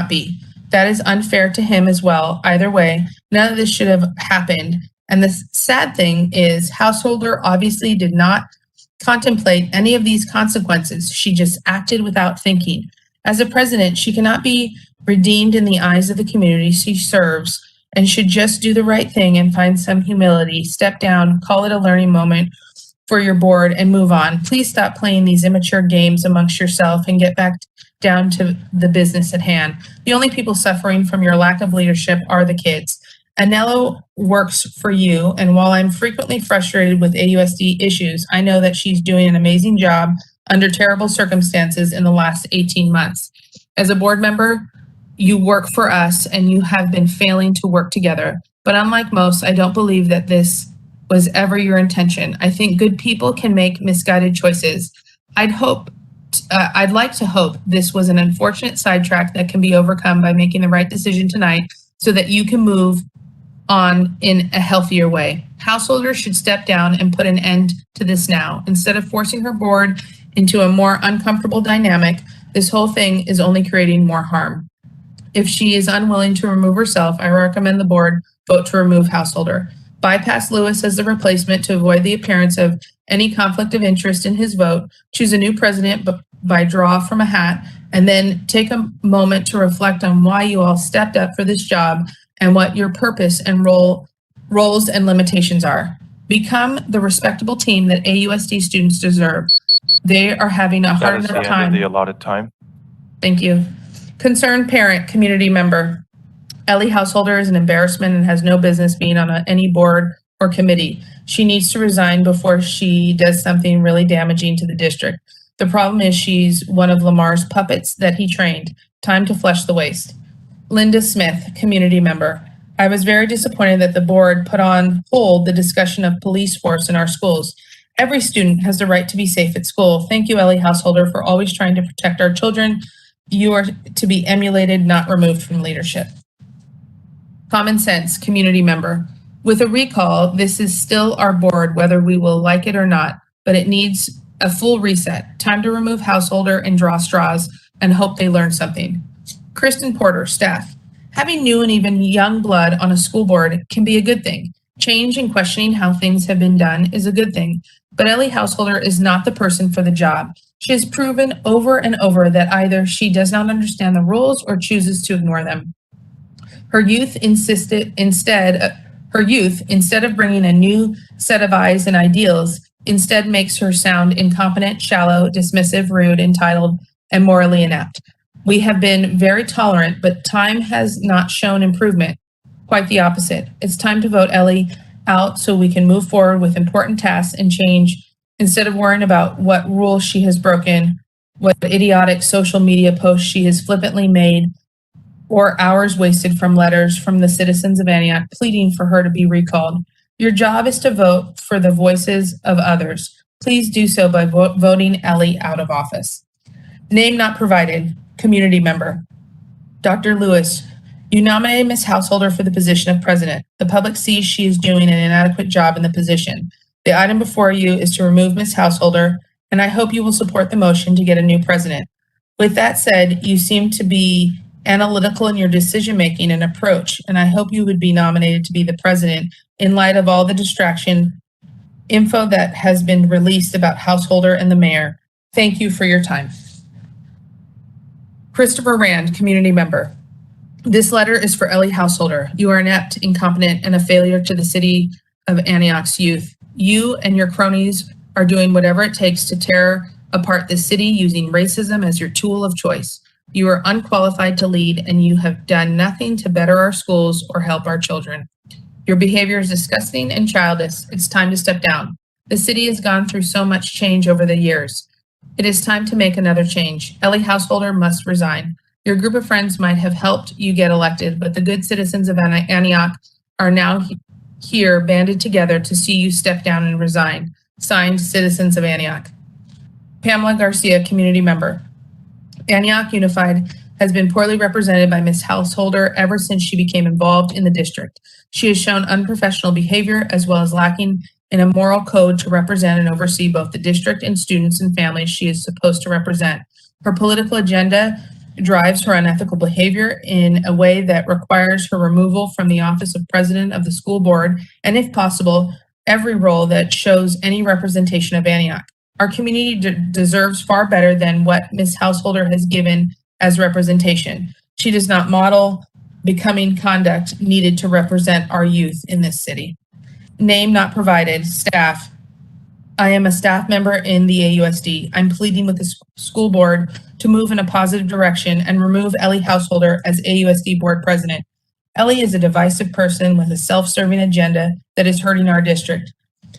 be. That is unfair to him as well. Either way, none of this should have happened. And the sad thing is Householder obviously did not contemplate any of these consequences. She just acted without thinking. As a president, she cannot be redeemed in the eyes of the community she serves and should just do the right thing and find some humility, step down, call it a learning moment for your board and move on. Please stop playing these immature games amongst yourself and get back down to the business at hand. The only people suffering from your lack of leadership are the kids. Anello works for you, and while I'm frequently frustrated with AUSD issues, I know that she's doing an amazing job under terrible circumstances in the last 18 months. As a board member, you work for us and you have been failing to work together. But unlike most, I don't believe that this was ever your intention. I think good people can make misguided choices. I'd like to hope this was an unfortunate sidetrack that can be overcome by making the right decision tonight so that you can move on in a healthier way. Householder should step down and put an end to this now. Instead of forcing her board into a more uncomfortable dynamic, this whole thing is only creating more harm. If she is unwilling to remove herself, I recommend the board vote to remove Householder. Bypass Lewis as the replacement to avoid the appearance of any conflict of interest in his vote. Choose a new president by draw from a hat, and then take a moment to reflect on why you all stepped up for this job and what your purpose and roles and limitations are. Become the respectable team that AUSD students deserve. They are having a hard enough time. The allotted time. Thank you. Concerned parent, community member. Ellie Householder is an embarrassment and has no business being on any board or committee. She needs to resign before she does something really damaging to the district. The problem is she's one of Lamar's puppets that he trained. Time to flush the waste. Linda Smith, community member. I was very disappointed that the board put on hold the discussion of police force in our schools. Every student has the right to be safe at school. Thank you, Ellie Householder, for always trying to protect our children. You are to be emulated, not removed from leadership. Common sense, community member. With a recall, this is still our board, whether we will like it or not, but it needs a full reset. Time to remove Householder and draw straws and hope they learn something. Kristen Porter, staff. Having new and even young blood on a school board can be a good thing. Change and questioning how things have been done is a good thing, but Ellie Householder is not the person for the job. She has proven over and over that either she does not understand the rules or chooses to ignore them. Her youth, instead of bringing a new set of eyes and ideals, instead makes her sound incompetent, shallow, dismissive, rude, entitled, and morally inept. We have been very tolerant, but time has not shown improvement. Quite the opposite. It's time to vote Ellie out so we can move forward with important tasks and change instead of worrying about what rules she has broken, what idiotic social media posts she has flippantly made, or hours wasted from letters from the citizens of Antioch pleading for her to be recalled. Your job is to vote for the voices of others. Please do so by voting Ellie out of office. Name not provided, community member. Dr. Lewis, you nominated Ms. Householder for the position of president. The public sees she is doing an inadequate job in the position. The item before you is to remove Ms. Householder, and I hope you will support the motion to get a new president. With that said, you seem to be analytical in your decision-making and approach, and I hope you would be nominated to be the president in light of all the distraction info that has been released about Householder and the mayor. Thank you for your time. Christopher Rand, community member. This letter is for Ellie Householder. You are inept, incompetent, and a failure to the city of Antioch's youth. You and your cronies are doing whatever it takes to tear apart the city using racism as your tool of choice. You are unqualified to lead, and you have done nothing to better our schools or help our children. Your behavior is disgusting and childish. It's time to step down. The city has gone through so much change over the years. It is time to make another change. Ellie Householder must resign. Your group of friends might have helped you get elected, but the good citizens of Antioch are now here banded together to see you step down and resign. Signed, Citizens of Antioch. Pamela Garcia, community member. Antioch Unified has been poorly represented by Ms. Householder ever since she became involved in the district. She has shown unprofessional behavior as well as lacking in a moral code to represent and oversee both the district and students and families she is supposed to represent. Her political agenda drives her unethical behavior in a way that requires her removal from the office of president of the school board, and if possible, every role that shows any representation of Antioch. Our community deserves far better than what Ms. Householder has given as representation. She does not model becoming conduct needed to represent our youth in this city. Name not provided, staff. I am a staff member in the AUSD. I'm pleading with the school board to move in a positive direction and remove Ellie Householder as AUSD board president. Ellie is a divisive person with a self-serving agenda that is hurting our district.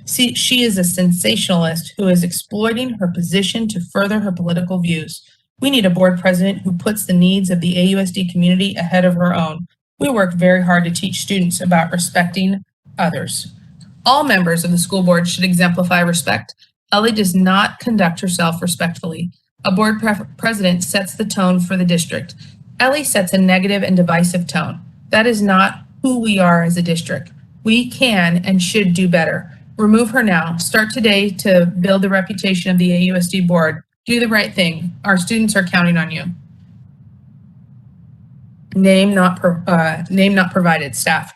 See, she is a sensationalist who is exploiting her position to further her political views. We need a board president who puts the needs of the AUSD community ahead of her own. We work very hard to teach students about respecting others. All members of the school board should exemplify respect. Ellie does not conduct herself respectfully. A board president sets the tone for the district. Ellie sets a negative and divisive tone. That is not who we are as a district. We can and should do better. Remove her now. Start today to build the reputation of the AUSD board. Do the right thing. Our students are counting on you. Name not provided. Staff.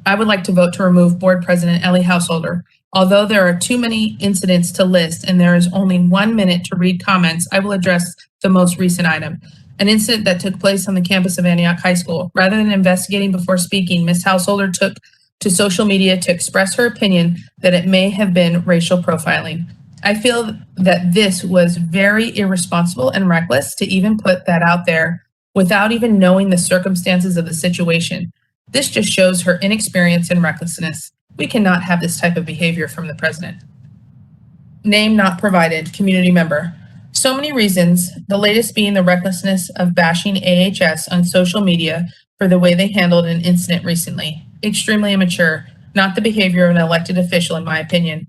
I would like to vote to remove Board President Ellie Householder. Although there are too many incidents to list and there is only 1 minute to read comments, I will address the most recent item. An incident that took place on the campus of Antioch High School. Rather than investigating before speaking, Ms. Householder took to social media to express her opinion that it may have been racial profiling. I feel that this was very irresponsible and reckless to even put that out there without even knowing the circumstances of the situation. This just shows her inexperience and recklessness. We cannot have this type of behavior from the president. Name not provided, community member. So many reasons, the latest being the recklessness of bashing AHS on social media for the way they handled an incident recently. Extremely immature, not the behavior of an elected official in my opinion.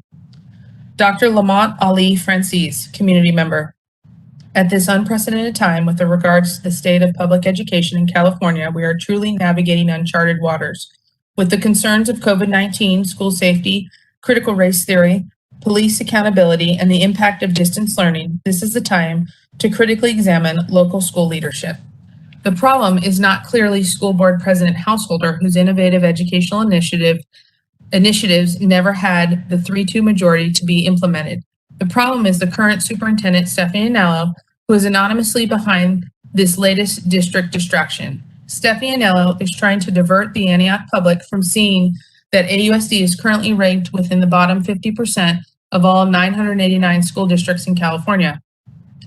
Dr. Lamont Ali Francis, community member. At this unprecedented time with regards to the state of public education in California, we are truly navigating uncharted waters. With the concerns of COVID-19, school safety, critical race theory, police accountability, and the impact of distance learning, this is the time to critically examine local school leadership. The problem is not clearly School Board President Householder, whose innovative educational initiatives never had the 3-2 majority to be implemented. The problem is the current superintendent, Stephanie Anello, who is anonymously behind this latest district distraction. Stephanie Anello is trying to divert the Antioch public from seeing that AUSD is currently ranked within the bottom 50% of all 989 school districts in California.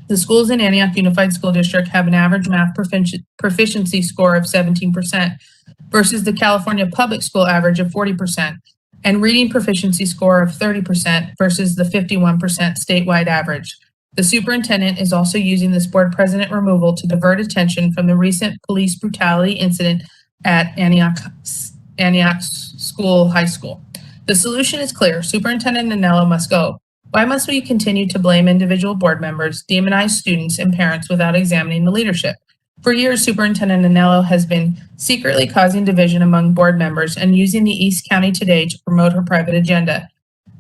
The schools in Antioch Unified School District have an average math proficiency score of 17% versus the California public school average of 40%, and reading proficiency score of 30% versus the 51% statewide average. The superintendent is also using this board president removal to divert attention from the recent police brutality incident at Antioch High School. The solution is clear. Superintendent Anello must go. Why must we continue to blame individual board members, demonize students and parents without examining the leadership? For years, Superintendent Anello has been secretly causing division among board members and using the East County Today to promote her private agenda.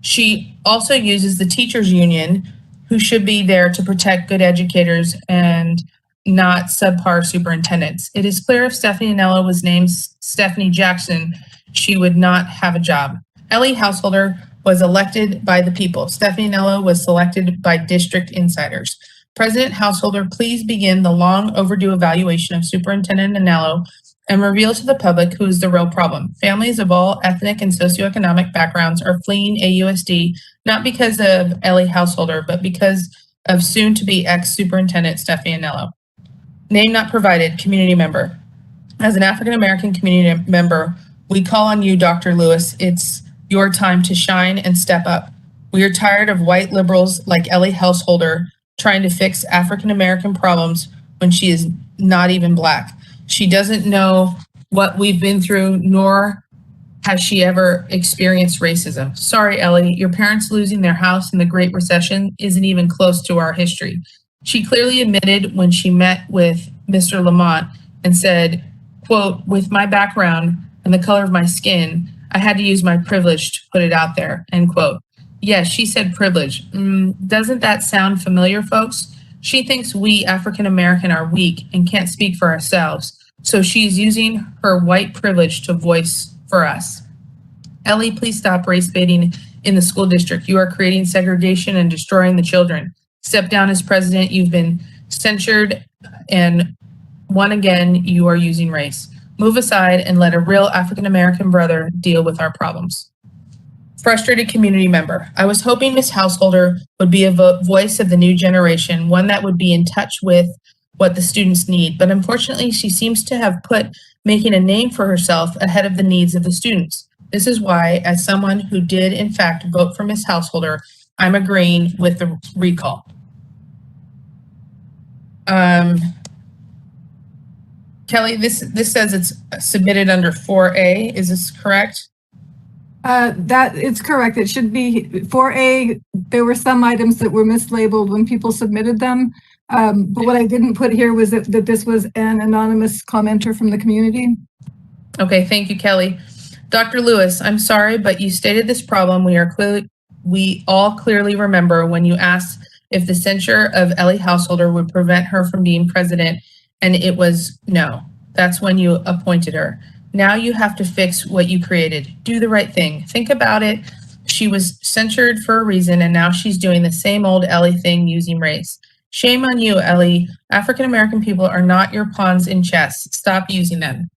She also uses the teachers union, who should be there to protect good educators and not subpar superintendents. It is clear if Stephanie Anello was named Stephanie Jackson, she would not have a job. Ellie Householder was elected by the people. Stephanie Anello was selected by district insiders. President Householder, please begin the long overdue evaluation of Superintendent Anello and reveal to the public who is the real problem. Families of all ethnic and socioeconomic backgrounds are fleeing AUSD, not because of Ellie Householder, but because of soon-to-be ex-Superintendent Stephanie Anello. Name not provided, community member. As an African-American community member, we call on you, Dr. Lewis. It's your time to shine and step up. We are tired of white liberals like Ellie Householder trying to fix African-American problems when she is not even Black. She doesn't know what we've been through, nor has she ever experienced racism. Sorry, Ellie, your parents losing their house in the Great Recession isn't even close to our history. She clearly admitted when she met with Mr. Lamont and said, quote, with my background and the color of my skin, I had to use my privilege to put it out there, end quote. Yes, she said privilege. Doesn't that sound familiar, folks? She thinks we African-American are weak and can't speak for ourselves. So she's using her white privilege to voice for us. Ellie, please stop race baiting in the school district. You are creating segregation and destroying the children. Step down as president. You've been censured, and once again, you are using race. Move aside and let a real African-American brother deal with our problems. Frustrated community member. I was hoping Ms. Householder would be a voice of the new generation, one that would be in touch with what the students need, but unfortunately she seems to have put making a name for herself ahead of the needs of the students. This is why, as someone who did in fact vote for Ms. Householder, I'm agreeing with the recall. Kelly, this says it's submitted under 4A. Is this correct? That it's correct. It should be 4A. There were some items that were mislabeled when people submitted them. But what I didn't put here was that this was an anonymous commenter from the community. Okay, thank you, Kelly. Dr. Lewis, I'm sorry, but you stated this problem. We all clearly remember when you asked if the censure of Ellie Householder would prevent her from being president, and it was no. That's when you appointed her. Now you have to fix what you created. Do the right thing. Think about it. She was censured for a reason, and now she's doing the same old Ellie thing using race. Shame on you, Ellie. African American people are not your pawns in chess. Stop using them.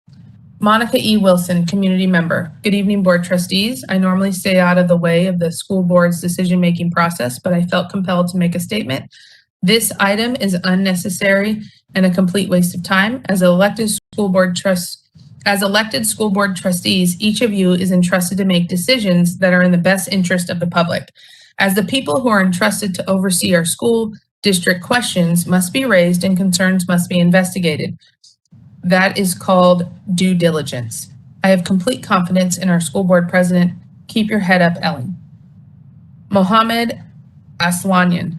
Monica E. Wilson, community member. Good evening, board trustees. I normally stay out of the way of the school board's decision-making process, but I felt compelled to make a statement. This item is unnecessary and a complete waste of time. As elected school board trustees, each of you is entrusted to make decisions that are in the best interest of the public. As the people who are entrusted to oversee our school district, questions must be raised and concerns must be investigated. That is called due diligence. I have complete confidence in our school board president. Keep your head up, Ellie. Mohammed Aslanian.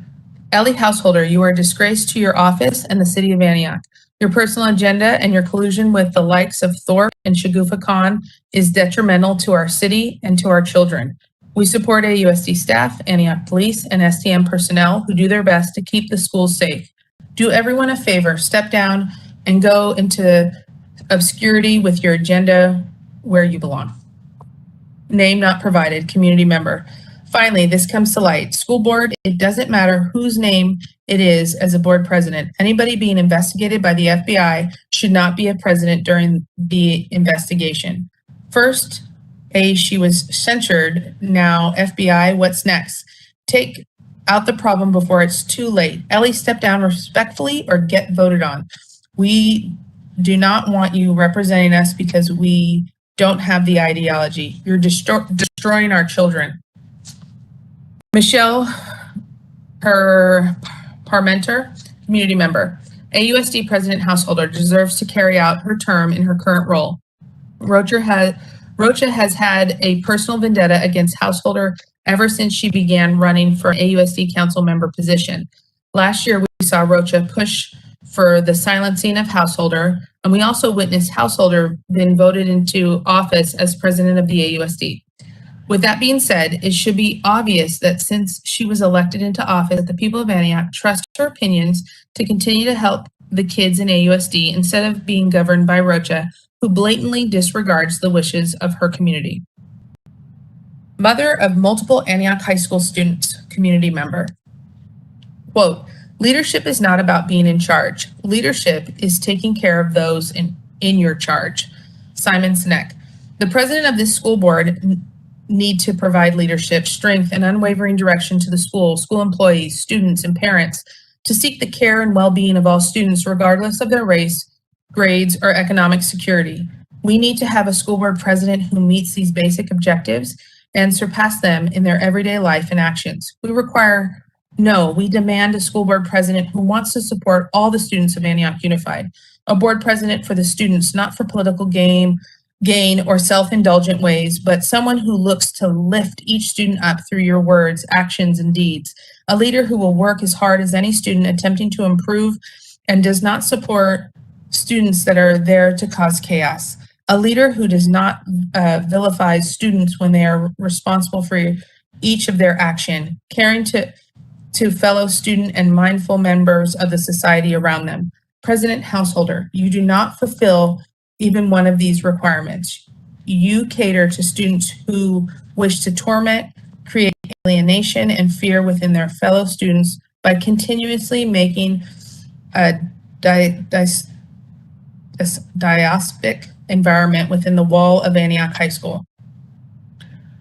Ellie Householder, you are a disgrace to your office and the city of Antioch. Your personal agenda and your collusion with the likes of Thorpe and Shagufa Khan is detrimental to our city and to our children. We support AUSD staff, Antioch police, and STM personnel who do their best to keep the schools safe. Do everyone a favor, step down and go into obscurity with your agenda where you belong. Name not provided, community member. Finally, this comes to light. School board, it doesn't matter whose name it is as a board president. Anybody being investigated by the FBI should not be a president during the investigation. First, she was censured. Now, FBI, what's next? Take out the problem before it's too late. Ellie, step down respectfully or get voted on. We do not want you representing us because we don't have the ideology. You're destroying our children. Michelle Parmenter, community member. AUSD President Householder deserves to carry out her term in her current role. Rocha has had a personal vendetta against Householder ever since she began running for an AUSD council member position. Last year, we saw Rocha push for the silencing of Householder, and we also witnessed Householder been voted into office as president of the AUSD. With that being said, it should be obvious that since she was elected into office, the people of Antioch trust her opinions to continue to help the kids in AUSD instead of being governed by Rocha, who blatantly disregards the wishes of her community. Mother of multiple Antioch High School students, community member. Quote, leadership is not about being in charge. Leadership is taking care of those in your charge. Simon Sinek. The president of this school board need to provide leadership, strength, and unwavering direction to the school employees, students, and parents to seek the care and well-being of all students, regardless of their race, grades, or economic security. We need to have a school board president who meets these basic objectives and surpass them in their everyday life and actions. We demand a school board president who wants to support all the students of Antioch Unified, a board president for the students, not for political gain or self-indulgent ways, but someone who looks to lift each student up through your words, actions, and deeds. A leader who will work as hard as any student attempting to improve and does not support students that are there to cause chaos. A leader who does not vilify students when they are responsible for each of their action, caring to fellow student and mindful members of the society around them. President Householder, you do not fulfill even one of these requirements. You cater to students who wish to torment, create alienation and fear within their fellow students by continuously making a dystopic environment within the wall of Antioch High School.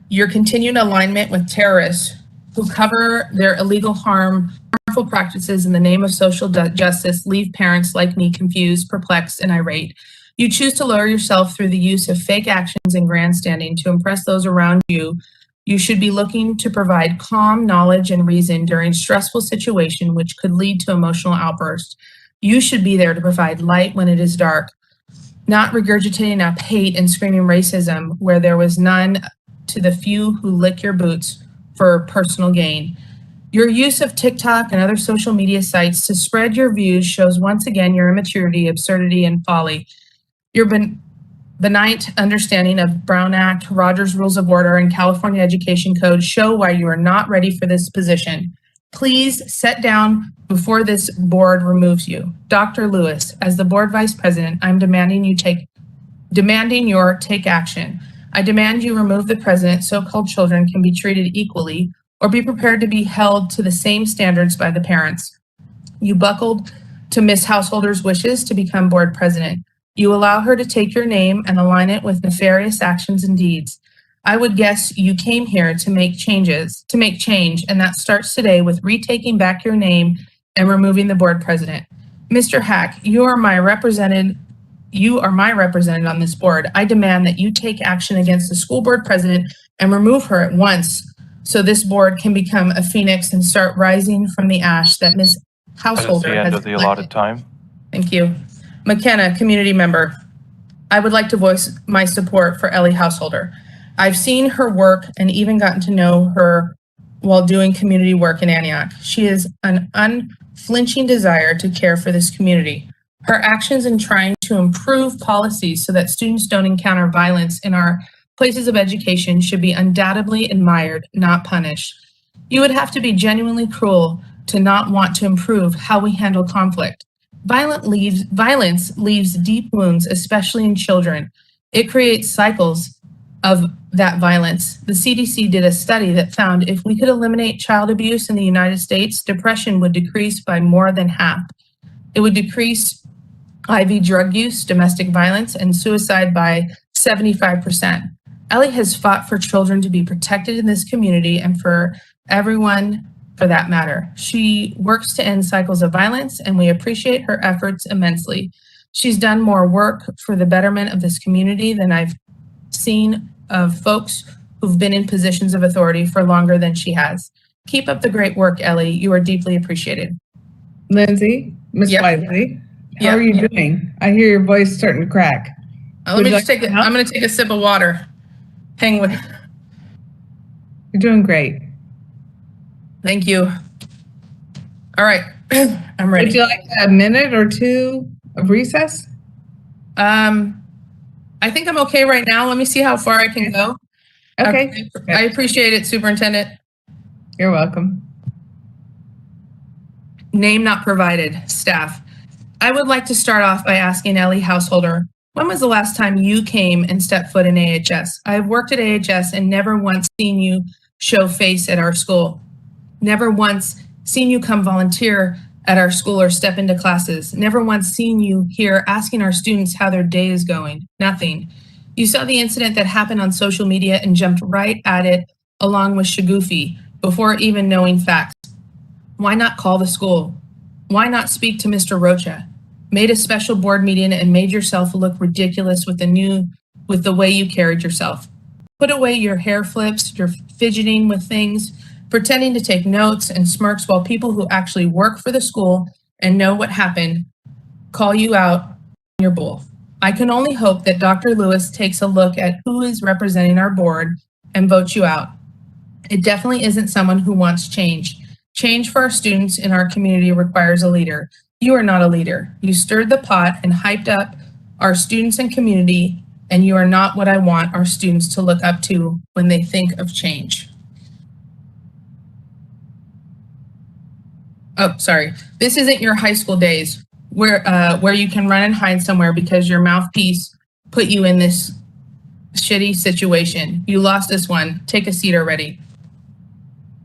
Your continued alignment with terrorists who cover their illegal harmful practices in the name of social justice leave parents like me confused, perplexed, and irate. You choose to lower yourself through the use of fake actions and grandstanding to impress those around you. You should be looking to provide calm knowledge and reason during stressful situation, which could lead to emotional outbursts. You should be there to provide light when it is dark, not regurgitating up hate and screaming racism where there was none, to the few who lick your boots for personal gain. Your use of TikTok and other social media sites to spread your views shows once again your immaturity, absurdity, and folly. Your benign understanding of Brown Act, Rogers Rules of Order, and California Education Code show why you are not ready for this position. Please sit down before this board removes you. Dr. Lewis, as the board vice president, I'm demanding your take action. I demand you remove the president. So-called children can be treated equally or be prepared to be held to the same standards by the parents. You buckled to Miss Householder's wishes to become board president. You allow her to take your name and align it with nefarious actions and deeds. I would guess you came here to make change, and that starts today with retaking back your name and removing the board president. Mr. Hack, you are my representative on this board. I demand that you take action against the school board president and remove her at once so this board can become a phoenix and start rising from the ash that Miss Householder has. That is the end of the allotted time. Thank you. McKenna, community member. I would like to voice my support for Ellie Householder. I've seen her work and even gotten to know her while doing community work in Antioch. She has an unflinching desire to care for this community. Her actions in trying to improve policies so that students don't encounter violence in our places of education should be undoubtedly admired, not punished. You would have to be genuinely cruel to not want to improve how we handle conflict. Violence leaves deep wounds, especially in children. It creates cycles of that violence. The CDC did a study that found if we could eliminate child abuse in the United States, depression would decrease by more than half. It would decrease IV drug use, domestic violence, and suicide by 75%. Ellie has fought for children to be protected in this community and for everyone for that matter. She works to end cycles of violence, and we appreciate her efforts immensely. She's done more work for the betterment of this community than I've seen of folks who've been in positions of authority for longer than she has. Keep up the great work, Ellie. You are deeply appreciated. Lindsay, Ms. Wisely, how are you doing? I hear your voice starting to crack. Let me just I'm going to take a sip of water. Hang with. You're doing great. Thank you. All right, I'm ready. Would you like a minute or two of recess? I think I'm okay right now. Let me see how far I can go. Okay. I appreciate it, Superintendent. You're welcome. Name not provided, staff. I would like to start off by asking Ellie Householder, when was the last time you came and stepped foot in AHS? I have worked at AHS and never once seen you show face at our school. Never once seen you come volunteer at our school or step into classes. Never once seen you here asking our students how their day is going. Nothing. You saw the incident that happened on social media and jumped right at it along with Shagufi before even knowing facts. Why not call the school? Why not speak to Mr. Rocha? Made a special board meeting and made yourself look ridiculous with the way you carried yourself. Put away your hair flips, your fidgeting with things, pretending to take notes and smirks while people who actually work for the school and know what happened call you out on your bull. I can only hope that Dr. Lewis takes a look at who is representing our board and votes you out. It definitely isn't someone who wants change. Change for our students in our community requires a leader. You are not a leader. You stirred the pot and hyped up our students and community, and you are not what I want our students to look up to when they think of change. Oh, sorry. This isn't your high school days where you can run and hide somewhere because your mouthpiece put you in this shitty situation. You lost this one. Take a seat already.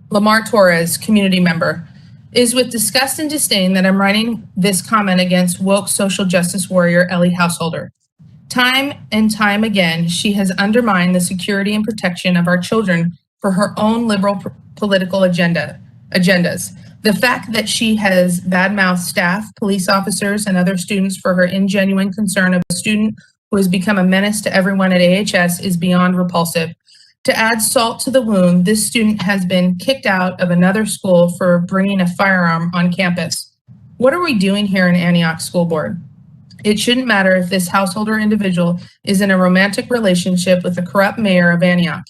Lamar Torres, community member. It is with disgust and disdain that I'm writing this comment against woke social justice warrior Ellie Householder. Time and time again, she has undermined the security and protection of our children for her own liberal political agendas. The fact that she has badmouthed staff, police officers, and other students for her ingenuine concern of a student who has become a menace to everyone at AHS is beyond repulsive. To add salt to the wound, this student has been kicked out of another school for bringing a firearm on campus. What are we doing here in Antioch School Board? It shouldn't matter if this householder individual is in a romantic relationship with the corrupt mayor of Antioch.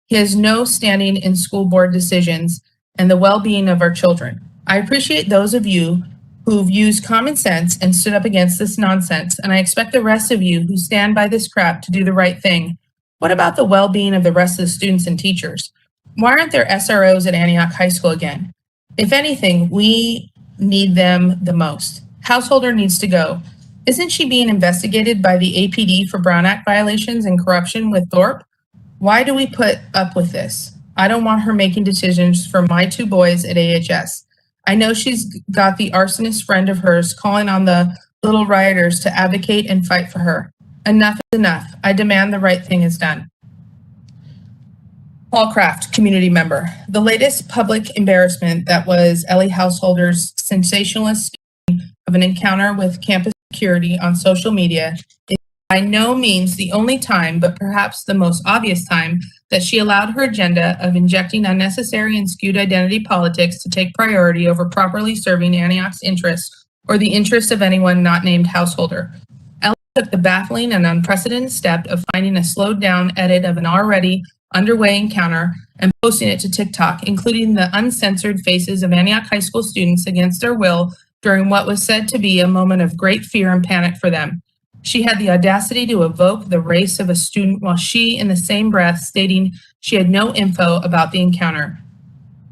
He has no standing in school board decisions and the well-being of our children. I appreciate those of you who've used common sense and stood up against this nonsense, and I expect the rest of you who stand by this crap to do the right thing. What about the well-being of the rest of the students and teachers? Why aren't there SROs at Antioch High School again? If anything, we need them the most. Householder needs to go. Isn't she being investigated by the APD for Brown Act violations and corruption with Thorpe? Why do we put up with this? I don't want her making decisions for my two boys at AHS. I know she's got the arsonist friend of hers calling on the little rioters to advocate and fight for her. Enough is enough. I demand the right thing is done. Paul Kraft, community member. The latest public embarrassment that was Ellie Householder's sensationalist of an encounter with campus security on social media is by no means the only time, but perhaps the most obvious time, that she allowed her agenda of injecting unnecessary and skewed identity politics to take priority over properly serving Antioch's interests or the interests of anyone not named Householder. Ellie took the baffling and unprecedented step of finding a slowed down edit of an already underway encounter and posting it to TikTok, including the uncensored faces of Antioch High School students against their will during what was said to be a moment of great fear and panic for them. She had the audacity to evoke the race of a student while she, in the same breath, stating she had no info about the encounter.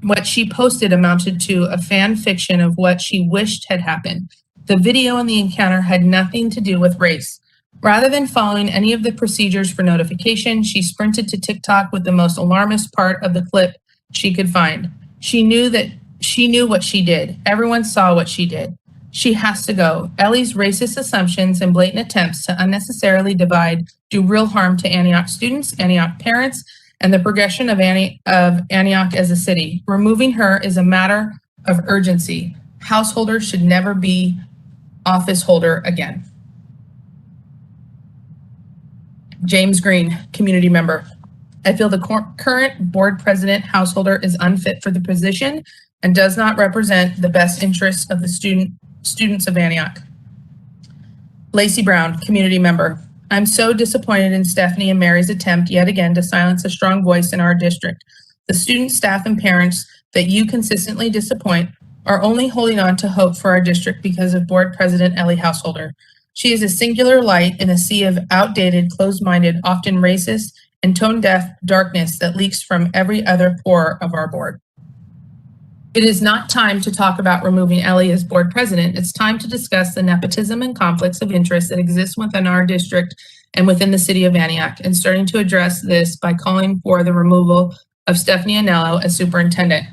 What she posted amounted to a fan fiction of what she wished had happened. The video in the encounter had nothing to do with race. Rather than following any of the procedures for notification, she sprinted to TikTok with the most alarmist part of the clip she could find. She knew what she did. Everyone saw what she did. She has to go. Ellie's racist assumptions and blatant attempts to unnecessarily divide do real harm to Antioch students, Antioch parents, and the progression of Antioch as a city. Removing her is a matter of urgency. Householder should never be office holder again. James Green, community member. I feel the current board president Householder is unfit for the position and does not represent the best interests of the students of Antioch. Lacey Brown, community member. I'm so disappointed in Stephanie and Mary's attempt yet again to silence a strong voice in our district. The students, staff, and parents that you consistently disappoint are only holding on to hope for our district because of board president Ellie Householder. She is a singular light in a sea of outdated, closed-minded, often racist, and tone-deaf darkness that leaks from every other pore of our board. It is not time to talk about removing Ellie as board president. It's time to discuss the nepotism and conflicts of interest that exist within our district and within the city of Antioch, and starting to address this by calling for the removal of Stephanie Anello as superintendent.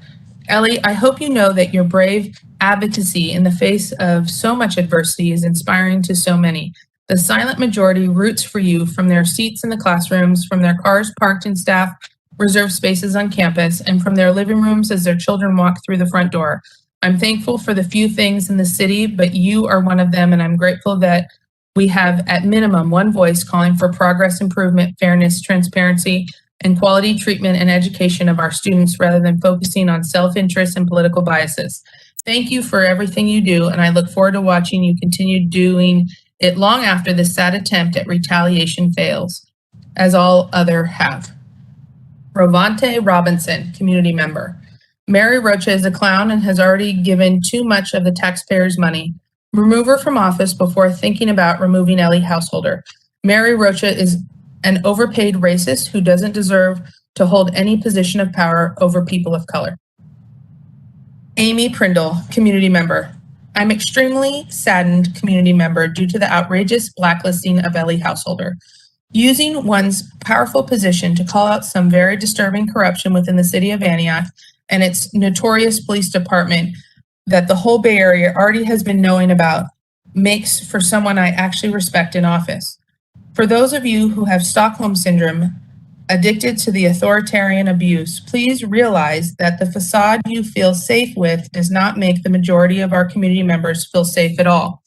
Ellie, I hope you know that your brave advocacy in the face of so much adversity is inspiring to so many. The silent majority roots for you from their seats in the classrooms, from their cars parked in staff reserved spaces on campus, and from their living rooms as their children walk through the front door. I'm thankful for the few things in the city, but you are one of them, and I'm grateful that we have at minimum one voice calling for progress, improvement, fairness, transparency, and quality treatment and education of our students rather than focusing on self-interest and political biases. Thank you for everything you do, and I look forward to watching you continue doing it long after this sad attempt at retaliation fails, as all other have. Rovante Robinson, community member. Mary Rocha is a clown and has already given too much of the taxpayers' money. Remove her from office before thinking about removing Ellie Householder. Mary Rocha is an overpaid racist who doesn't deserve to hold any position of power over people of color. Amy Prindle, community member. I'm extremely saddened, community member, due to the outrageous blacklisting of Ellie Householder. Using one's powerful position to call out some very disturbing corruption within the city of Antioch and its notorious police department that the whole Bay Area already has been knowing about makes for someone I actually respect in office. For those of you who have Stockholm Syndrome, addicted to the authoritarian abuse, please realize that the facade you feel safe with does not make the majority of our community members feel safe at all.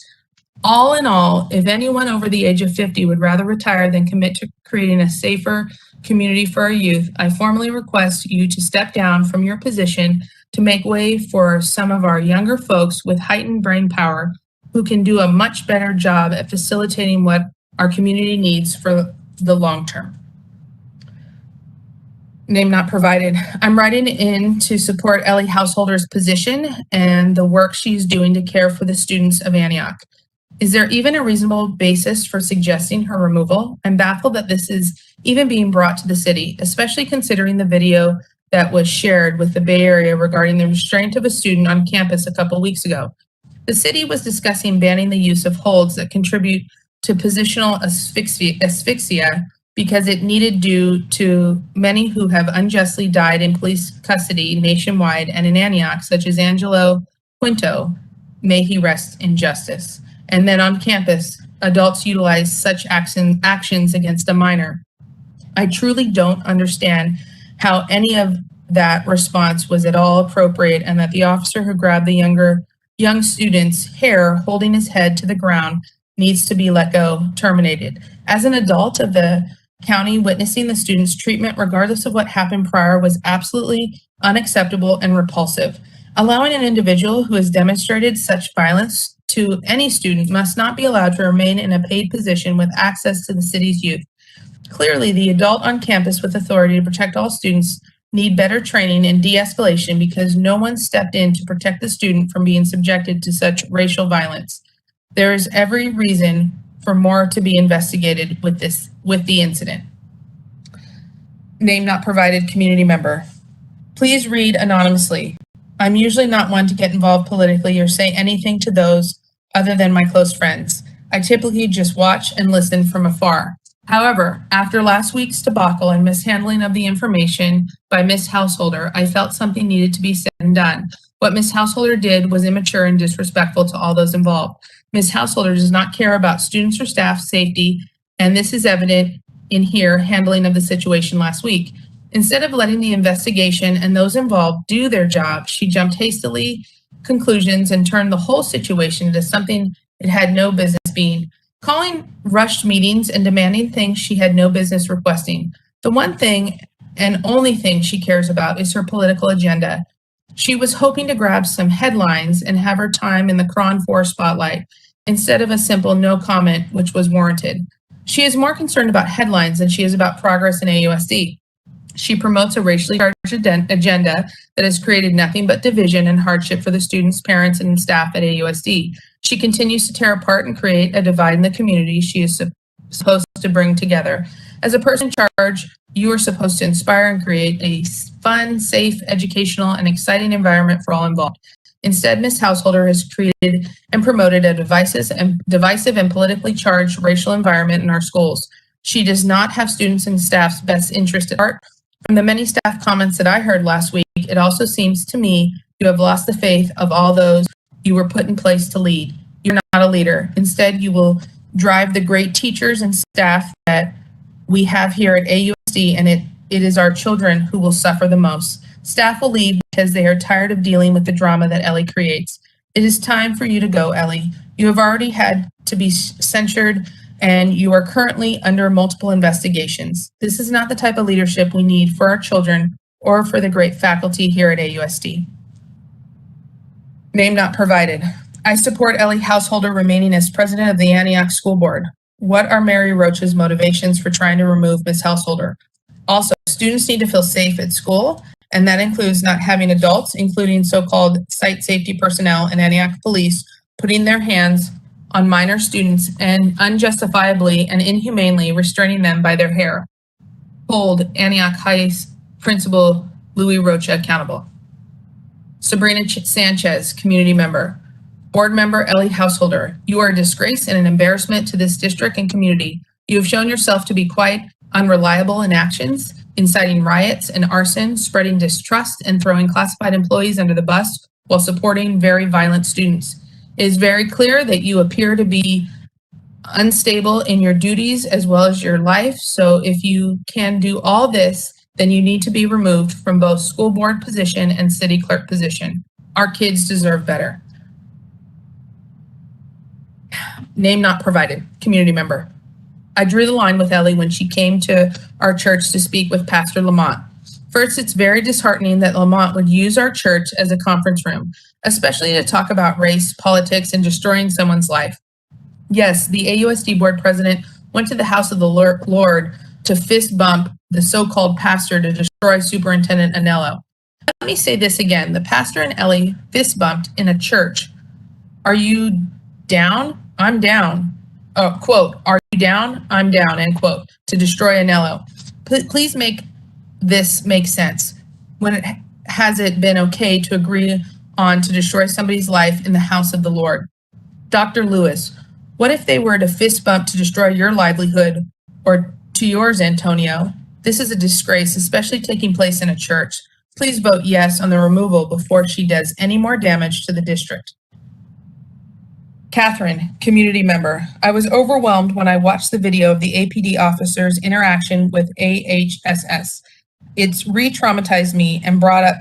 All in all, if anyone over the age of 50 would rather retire than commit to creating a safer community for our youth, I formally request you to step down from your position to make way for some of our younger folks with heightened brain power who can do a much better job at facilitating what our community needs for the long term. Name not provided. I'm writing in to support Ellie Householder's position and the work she's doing to care for the students of Antioch. Is there even a reasonable basis for suggesting her removal? I'm baffled that this is even being brought to the city, especially considering the video that was shared with the Bay Area regarding the restraint of a student on campus a couple weeks ago. The city was discussing banning the use of holds that contribute to positional asphyxia because it needed due to many who have unjustly died in police custody nationwide and in Antioch, such as Angelo Quinto, may he rest in justice. And then on campus, adults utilize such actions against a minor. I truly don't understand how any of that response was at all appropriate and that the officer who grabbed the young student's hair holding his head to the ground needs to be let go, terminated. As an adult of the county, witnessing the student's treatment, regardless of what happened prior, was absolutely unacceptable and repulsive. Allowing an individual who has demonstrated such violence to any student must not be allowed to remain in a paid position with access to the city's youth. Clearly, the adult on campus with authority to protect all students need better training in de-escalation because no one stepped in to protect the student from being subjected to such racial violence. There is every reason for more to be investigated with the incident. Name not provided, community member. Please read anonymously. I'm usually not one to get involved politically or say anything to those other than my close friends. I typically just watch and listen from afar. However, after last week's debacle and mishandling of the information by Ms. Householder, I felt something needed to be said and done. What Ms. Householder did was immature and disrespectful to all those involved. Ms. Householder does not care about students or staff safety, and this is evident in her handling of the situation last week. Instead of letting the investigation and those involved do their job, she jumped hastily conclusions and turned the whole situation into something it had no business being, calling rushed meetings and demanding things she had no business requesting. The one thing and only thing she cares about is her political agenda. She was hoping to grab some headlines and have her time in the Cron 4 spotlight instead of a simple no comment, which was warranted. She is more concerned about headlines than she is about progress in AUSD. She promotes a racially charged agenda that has created nothing but division and hardship for the students, parents, and staff at AUSD. She continues to tear apart and create a divide in the community she is supposed to bring together. As a person in charge, you are supposed to inspire and create a fun, safe, educational, and exciting environment for all involved. Instead, Ms. Householder has created and promoted a divisive and politically charged racial environment in our schools. She does not have students and staff's best interest at heart. From the many staff comments that I heard last week, it also seems to me you have lost the faith of all those you were put in place to lead. You're not a leader. Instead, you will drive the great teachers and staff that we have here at AUSD, and it is our children who will suffer the most. Staff will leave because they are tired of dealing with the drama that Ellie creates. It is time for you to go, Ellie. You have already had to be censured, and you are currently under multiple investigations. This is not the type of leadership we need for our children or for the great faculty here at AUSD. Name not provided. I support Ellie Householder remaining as president of the Antioch School Board. What are Mary Roach's motivations for trying to remove Ms. Householder? Also, students need to feel safe at school, and that includes not having adults, including so-called site safety personnel and Antioch police, putting their hands on minor students and unjustifiably and inhumanely restraining them by their hair. Hold Antioch High Principal Louis Rocha accountable. Sabrina Sanchez, community member. Board member Ellie Householder, you are a disgrace and an embarrassment to this district and community. You have shown yourself to be quite unreliable in actions, inciting riots and arson, spreading distrust, and throwing classified employees under the bus while supporting very violent students. It is very clear that you appear to be unstable in your duties as well as your life. So if you can do all this, then you need to be removed from both school board position and city clerk position. Our kids deserve better. Name not provided, community member. I drew the line with Ellie when she came to our church to speak with Pastor Lamont. First, it's very disheartening that Lamont would use our church as a conference room, especially to talk about race, politics, and destroying someone's life. Yes, the AUSD board president went to the house of the Lord to fist bump the so-called pastor to destroy Superintendent Anello. Let me say this again. The pastor and Ellie fist bumped in a church. Are you down? I'm down. Oh, quote, are you down? I'm down, end quote, to destroy Anello. Please make this make sense. Has it been okay to agree on to destroy somebody's life in the house of the Lord? Dr. Lewis, what if they were to fist bump to destroy your livelihood or to yours, Antonio? This is a disgrace, especially taking place in a church. Please vote yes on the removal before she does any more damage to the district. Catherine, community member. I was overwhelmed when I watched the video of the APD officer's interaction with AHSS. It's re-traumatized me and brought up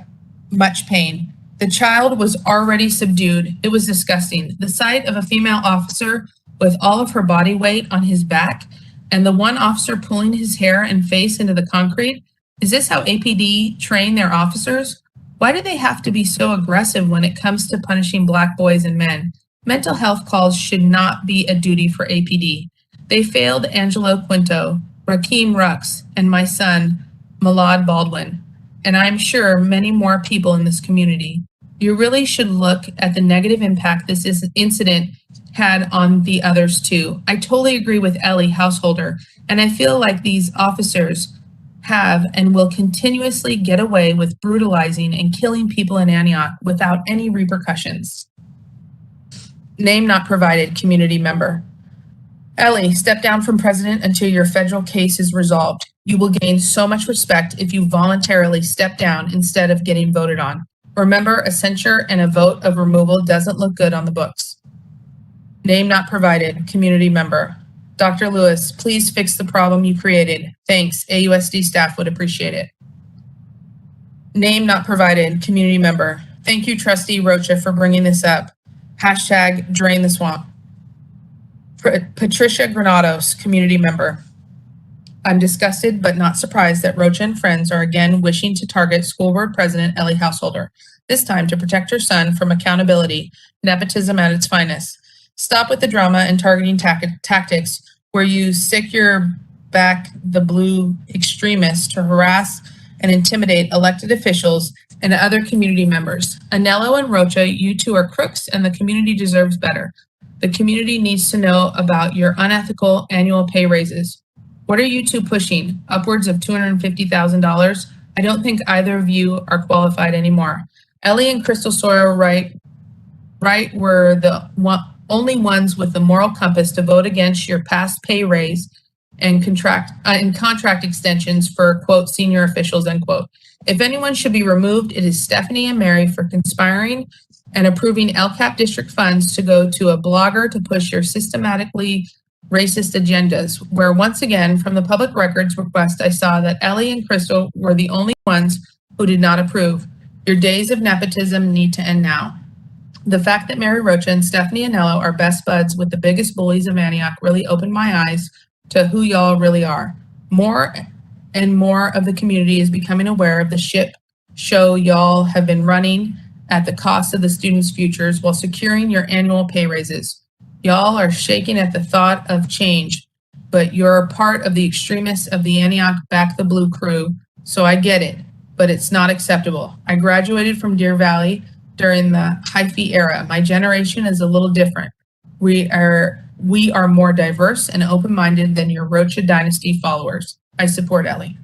much pain. The child was already subdued. It was disgusting. The sight of a female officer with all of her body weight on his back and the one officer pulling his hair and face into the concrete. Is this how APD train their officers? Why do they have to be so aggressive when it comes to punishing Black boys and men? Mental health calls should not be a duty for APD. They failed Angelo Quinto, Rakeem Rux, and my son, Malad Baldwin, and I'm sure many more people in this community. You really should look at the negative impact this incident had on the others too. I totally agree with Ellie Householder, and I feel like these officers have and will continuously get away with brutalizing and killing people in Antioch without any repercussions. Name not provided, community member. Ellie, step down from president until your federal case is resolved. You will gain so much respect if you voluntarily step down instead of getting voted on. Remember, a censure and a vote of removal doesn't look good on the books. Name not provided, community member. Dr. Lewis, please fix the problem you created. Thanks, AUSD staff would appreciate it. Name not provided, community member. Thank you, Trustee Rocha, for bringing this up. Hashtag drain the swamp. Patricia Granados, community member. I'm disgusted but not surprised that Rocha and friends are again wishing to target school board president Ellie Householder, this time to protect her son from accountability, nepotism at its finest. Stop with the drama and targeting tactics where you stick your back the blue extremists to harass and intimidate elected officials and other community members. Anello and Rocha, you two are crooks and the community deserves better. The community needs to know about your unethical annual pay raises. What are you two pushing? Upwards of $250,000? I don't think either of you are qualified anymore. Ellie and Crystal Sawyer Wright were the only ones with the moral compass to vote against your past pay raise and contract extensions for, quote, senior officials, end quote. If anyone should be removed, it is Stephanie and Mary for conspiring and approving LCAP district funds to go to a blogger to push your systematically racist agendas, where once again, from the public records request, I saw that Ellie and Crystal were the only ones who did not approve. Your days of nepotism need to end now. The fact that Mary Rocha and Stephanie Anello are best buds with the biggest bullies of Antioch really opened my eyes to who y'all really are. More and more of the community is becoming aware of the shit show y'all have been running at the cost of the students' futures while securing your annual pay raises. Y'all are shaking at the thought of change, but you're part of the extremists of the Antioch Back the Blue crew, so I get it, but it's not acceptable. I graduated from Deer Valley during the hyphy era. My generation is a little different. We are more diverse and open-minded than your Rocha Dynasty followers. I support Ellie.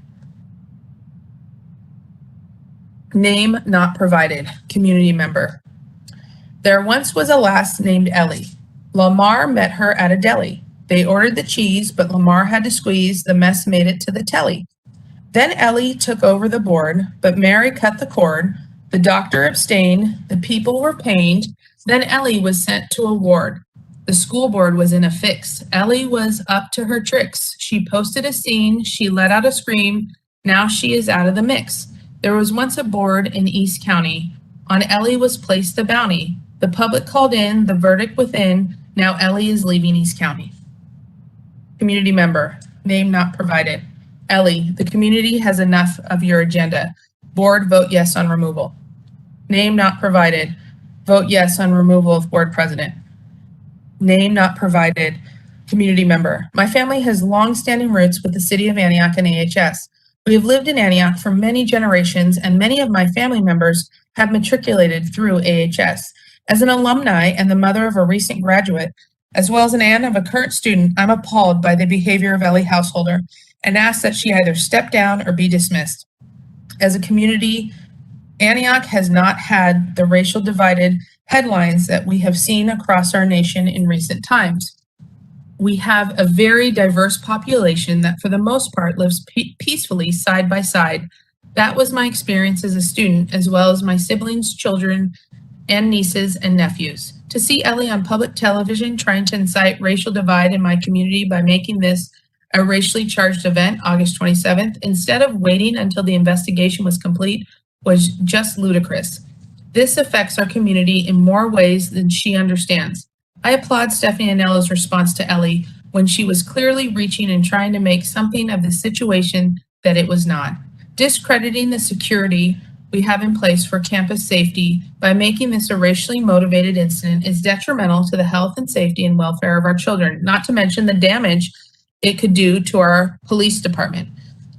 Name not provided, community member. There once was a lass named Ellie. Lamar met her at a deli. They ordered the cheese, but Lamar had to squeeze. The mess made it to the telly. Then Ellie took over the board, but Mary cut the cord. The doctor abstained. The people were pained. Then Ellie was sent to a ward. The school board was in a fix. Ellie was up to her tricks. She posted a scene. She let out a scream. Now she is out of the mix. There was once a board in East County. On Ellie was placed the bounty. The public called in, the verdict within. Now Ellie is leaving East County. Community member, name not provided. Ellie, the community has enough of your agenda. Board, vote yes on removal. Name not provided. Vote yes on removal of board president. Name not provided. Community member, my family has long-standing roots with the city of Antioch and AHS. We have lived in Antioch for many generations, and many of my family members have matriculated through AHS. As an alumni and the mother of a recent graduate, as well as an aunt of a current student, I'm appalled by the behavior of Ellie Householder and ask that she either step down or be dismissed. As a community, Antioch has not had the racial divided headlines that we have seen across our nation in recent times. We have a very diverse population that for the most part lives peacefully side by side. That was my experience as a student, as well as my siblings, children, and nieces and nephews. To see Ellie on public television trying to incite racial divide in my community by making this a racially charged event, August 27th, instead of waiting until the investigation was complete, was just ludicrous. This affects our community in more ways than she understands. I applaud Stephanie Anello's response to Ellie when she was clearly reaching and trying to make something of the situation that it was not. Discrediting the security we have in place for campus safety by making this a racially motivated incident is detrimental to the health and safety and welfare of our children, not to mention the damage it could do to our police department.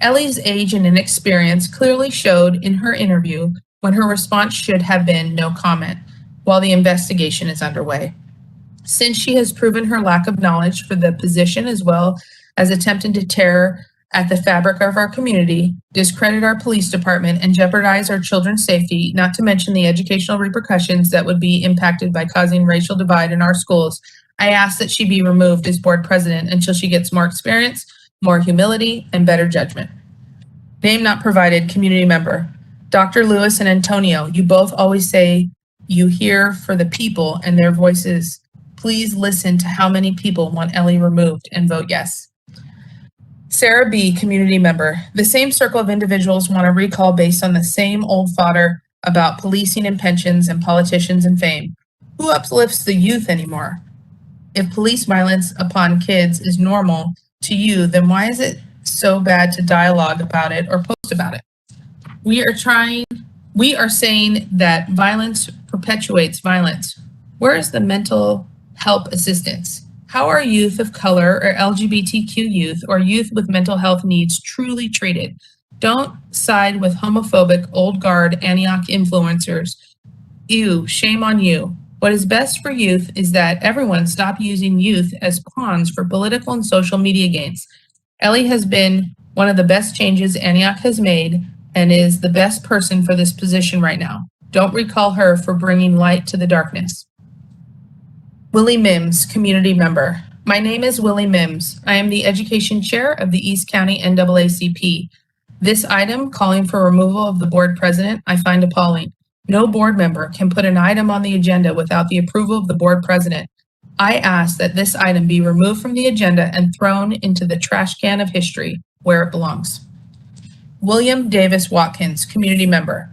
Ellie's age and inexperience clearly showed in her interview when her response should have been no comment while the investigation is underway. Since she has proven her lack of knowledge for the position as well as attempting to tear at the fabric of our community, discredit our police department, and jeopardize our children's safety, not to mention the educational repercussions that would be impacted by causing racial divide in our schools, I ask that she be removed as board president until she gets more experience, more humility, and better judgment. Name not provided, community member. Dr. Lewis and Antonio, you both always say you hear for the people and their voices. Please listen to how many people want Ellie removed and vote yes. Sarah B., community member. The same circle of individuals want a recall based on the same old fodder about policing and pensions and politicians and fame. Who uplifts the youth anymore? If police violence upon kids is normal to you, then why is it so bad to dialogue about it or post about it? We are saying that violence perpetuates violence. Where is the mental help assistance? How are youth of color or LGBTQ youth or youth with mental health needs truly treated? Don't side with homophobic old guard Antioch influencers. Ew, shame on you. What is best for youth is that everyone stop using youth as pawns for political and social media gains. Ellie has been one of the best changes Antioch has made and is the best person for this position right now. Don't recall her for bringing light to the darkness. Willie Mims, community member. My name is Willie Mims. I am the education chair of the East County NAACP. This item, calling for removal of the board president, I find appalling. No board member can put an item on the agenda without the approval of the board president. I ask that this item be removed from the agenda and thrown into the trash can of history where it belongs. William Davis Watkins, community member.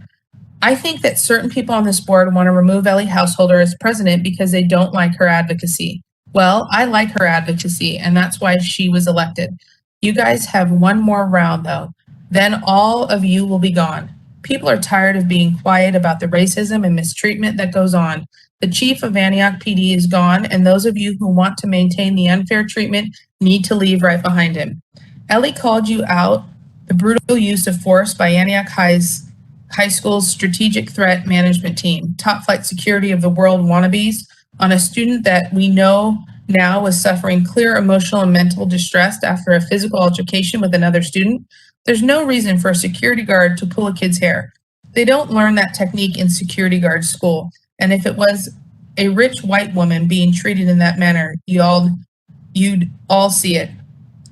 I think that certain people on this board want to remove Ellie Householder as president because they don't like her advocacy. Well, I like her advocacy, and that's why she was elected. You guys have one more round, though. Then all of you will be gone. People are tired of being quiet about the racism and mistreatment that goes on. The chief of Antioch PD is gone, and those of you who want to maintain the unfair treatment need to leave right behind him. Ellie called you out the brutal use of force by Antioch High School's strategic threat management team, top flight security of the world wannabes, on a student that we know now was suffering clear emotional and mental distress after a physical altercation with another student. There's no reason for a security guard to pull a kid's hair. They don't learn that technique in security guard school. And if it was a rich white woman being treated in that manner, you'd all see it.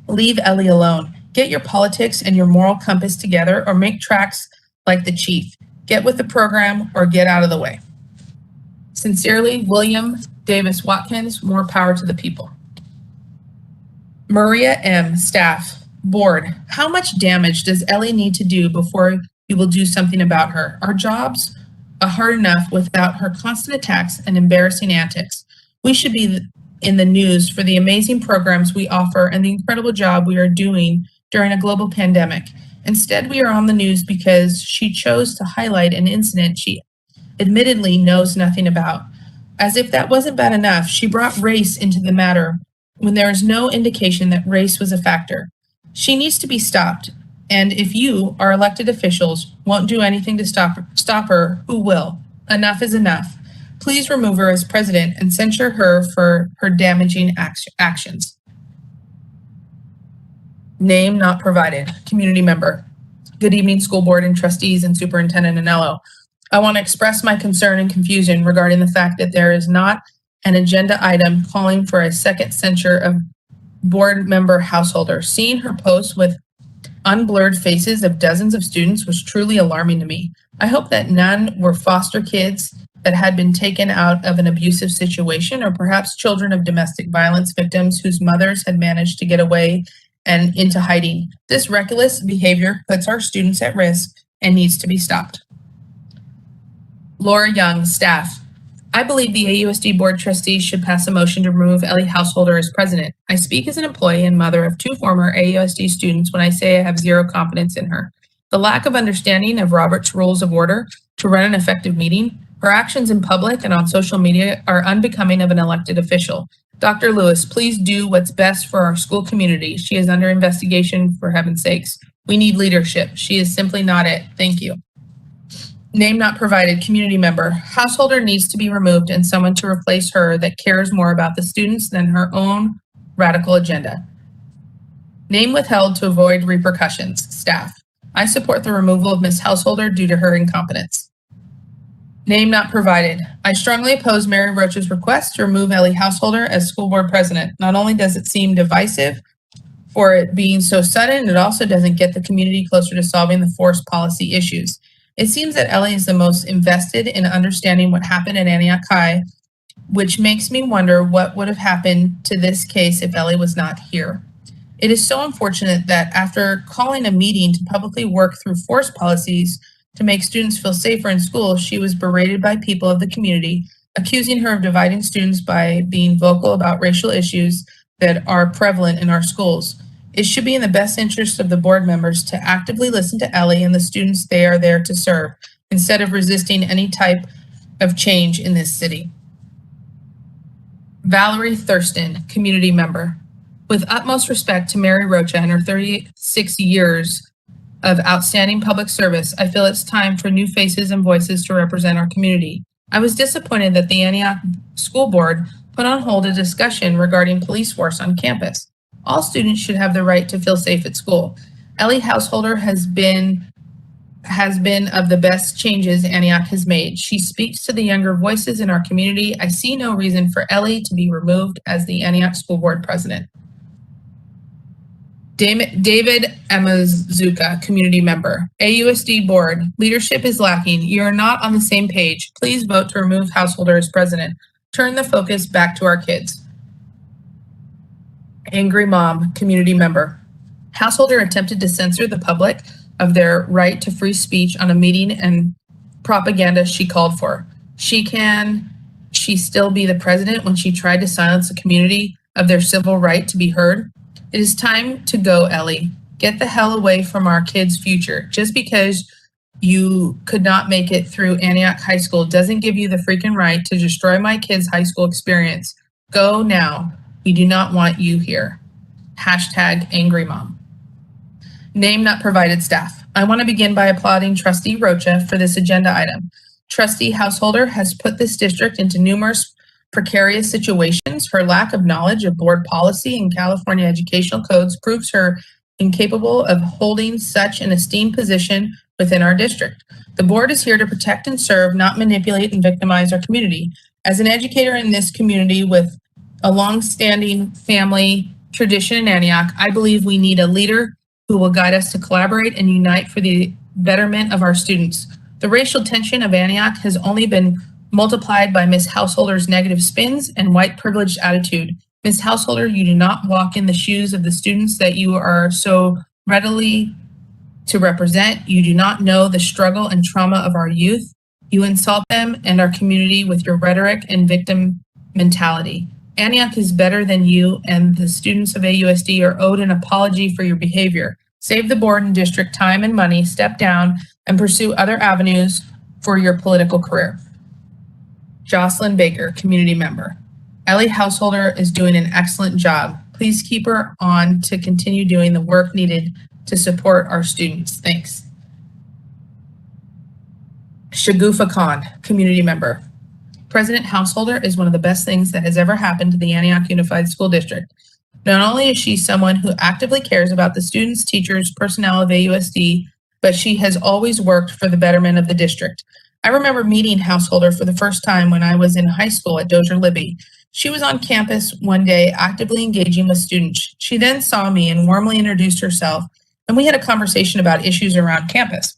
Leave Ellie alone. Get your politics and your moral compass together or make tracks like the chief. Get with the program or get out of the way. Sincerely, William Davis Watkins, more power to the people. Maria M., staff, board, how much damage does Ellie need to do before you will do something about her? Our jobs are hard enough without her constant attacks and embarrassing antics. We should be in the news for the amazing programs we offer and the incredible job we are doing during a global pandemic. Instead, we are on the news because she chose to highlight an incident she admittedly knows nothing about. As if that wasn't bad enough, she brought race into the matter when there is no indication that race was a factor. She needs to be stopped, and if you, our elected officials, won't do anything to stop her, who will? Enough is enough. Please remove her as president and censure her for her damaging actions. Name not provided. Community member. Good evening, school board and trustees and Superintendent Anello. I want to express my concern and confusion regarding the fact that there is not an agenda item calling for a second censure of board member Householder. Seeing her post with unblurred faces of dozens of students was truly alarming to me. I hope that none were foster kids that had been taken out of an abusive situation, or perhaps children of domestic violence victims whose mothers had managed to get away and into hiding. This reckless behavior puts our students at risk and needs to be stopped. Laura Young, staff. I believe the AUSD Board trustees should pass a motion to remove Ellie Householder as president. I speak as an employee and mother of 2 former AUSD students when I say I have zero confidence in her. The lack of understanding of Robert's Rules of Order to run an effective meeting, her actions in public and on social media are unbecoming of an elected official. Dr. Lewis, please do what's best for our school community. She is under investigation, for heaven's sakes. We need leadership. She is simply not it. Thank you. Name not provided. Community member. Householder needs to be removed and someone to replace her that cares more about the students than her own radical agenda. Name withheld to avoid repercussions. Staff. I support the removal of Ms. Householder due to her incompetence. Name not provided. I strongly oppose Mary Roach's request to remove Ellie Householder as school board president. Not only does it seem divisive for it being so sudden, it also doesn't get the community closer to solving the forced policy issues. It seems that Ellie is the most invested in understanding what happened at Antioch High, which makes me wonder what would have happened to this case if Ellie was not here. It is so unfortunate that after calling a meeting to publicly work through forced policies to make students feel safer in school, she was berated by people of the community, accusing her of dividing students by being vocal about racial issues that are prevalent in our schools. It should be in the best interest of the board members to actively listen to Ellie and the students they are there to serve, instead of resisting any type of change in this city. Valerie Thurston, community member. With utmost respect to Mary Rocha and her 36 years of outstanding public service, I feel it's time for new faces and voices to represent our community. I was disappointed that the Antioch School Board put on hold a discussion regarding police force on campus. All students should have the right to feel safe at school. Ellie Householder has been of the best changes Antioch has made. She speaks to the younger voices in our community. I see no reason for Ellie to be removed as the Antioch School Board president. David Amazuka, community member. AUSD board, leadership is lacking. You are not on the same page. Please vote to remove Householder as president. Turn the focus back to our kids. Angry mom, community member. Householder attempted to censor the public of their right to free speech on a meeting and propaganda she called for. Can she still be the president when she tried to silence the community of their civil right to be heard? It is time to go, Ellie. Get the hell away from our kids' future. Just because you could not make it through Antioch High School doesn't give you the freaking right to destroy my kids' high school experience. Go now. We do not want you here. Hashtag angry mom. Name not provided staff. I want to begin by applauding Trustee Rocha for this agenda item. Trustee Householder has put this district into numerous precarious situations. Her lack of knowledge of board policy and California educational codes proves her incapable of holding such an esteemed position within our district. The board is here to protect and serve, not manipulate and victimize our community. As an educator in this community with a long-standing family tradition in Antioch, I believe we need a leader who will guide us to collaborate and unite for the betterment of our students. The racial tension of Antioch has only been multiplied by Ms. Householder's negative spins and white privileged attitude. Ms. Householder, you do not walk in the shoes of the students that you are so readily to represent. You do not know the struggle and trauma of our youth. You insult them and our community with your rhetoric and victim mentality. Antioch is better than you, and the students of AUSD are owed an apology for your behavior. Save the board and district time and money, step down, and pursue other avenues for your political career. Jocelyn Baker, community member. Ellie Householder is doing an excellent job. Please keep her on to continue doing the work needed to support our students. Thanks. Shagufa Khan, community member. President Householder is one of the best things that has ever happened to the Antioch Unified School District. Not only is she someone who actively cares about the students, teachers, personnel of AUSD, but she has always worked for the betterment of the district. I remember meeting Householder for the first time when I was in high school at Dozier Libby. She was on campus one day actively engaging with students. She then saw me and warmly introduced herself, and we had a conversation about issues around campus.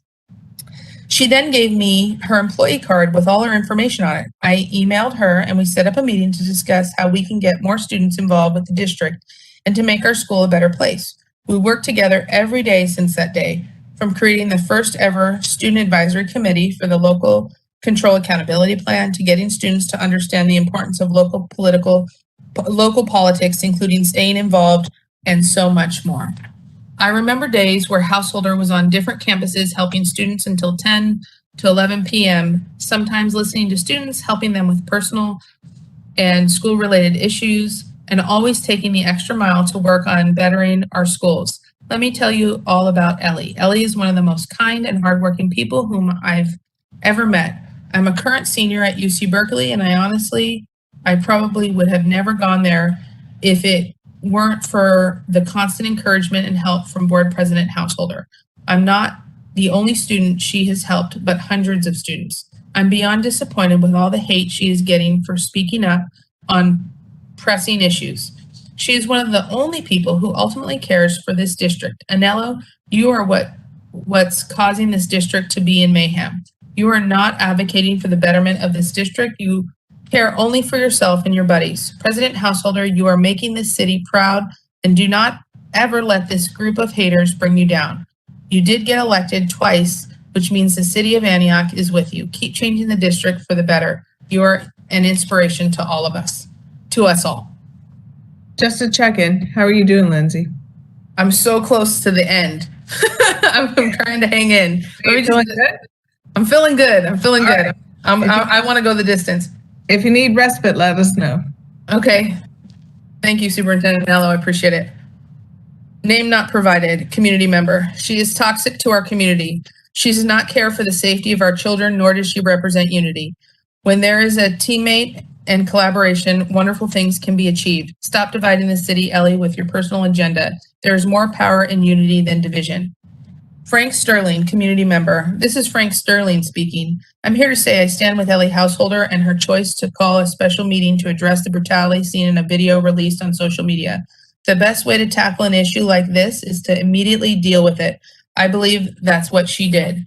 She then gave me her employee card with all her information on it. I emailed her and we set up a meeting to discuss how we can get more students involved with the district and to make our school a better place. We worked together every day since that day, from creating the first ever student advisory committee for the local control accountability plan to getting students to understand the importance of local politics, including staying involved, and so much more. I remember days where Householder was on different campuses helping students until 10 to 11 p.m., sometimes listening to students, helping them with personal and school-related issues, and always taking the extra mile to work on bettering our schools. Let me tell you all about Ellie. Ellie is one of the most kind and hardworking people whom I've ever met. I'm a current senior at UC Berkeley, and I probably would have never gone there if it weren't for the constant encouragement and help from Board President Householder. I'm not the only student she has helped, but hundreds of students. I'm beyond disappointed with all the hate she is getting for speaking up on pressing issues. She is one of the only people who ultimately cares for this district. Anello, you are what's causing this district to be in mayhem. You are not advocating for the betterment of this district. You care only for yourself and your buddies. President Householder, you are making this city proud, and do not ever let this group of haters bring you down. You did get elected twice, which means the city of Antioch is with you. Keep changing the district for the better. You are an inspiration to all of us, to us all. Just a check-in. How are you doing, Lindsay? I'm so close to the end. I'm trying to hang in. Are you feeling good? I'm feeling good. I'm feeling good. Right. I want to go the distance. If you need respite, let us know. Okay. Thank you, Superintendent Nello. I appreciate it. Name not provided, community member. She is toxic to our community. She does not care for the safety of our children, nor does she represent unity. When there is a teammate and collaboration, wonderful things can be achieved. Stop dividing the city, Ellie, with your personal agenda. There is more power in unity than division. Frank Sterling, community member. This is Frank Sterling speaking. I'm here to say I stand with Ellie Householder and her choice to call a special meeting to address the brutality seen in a video released on social media. The best way to tackle an issue like this is to immediately deal with it. I believe that's what she did.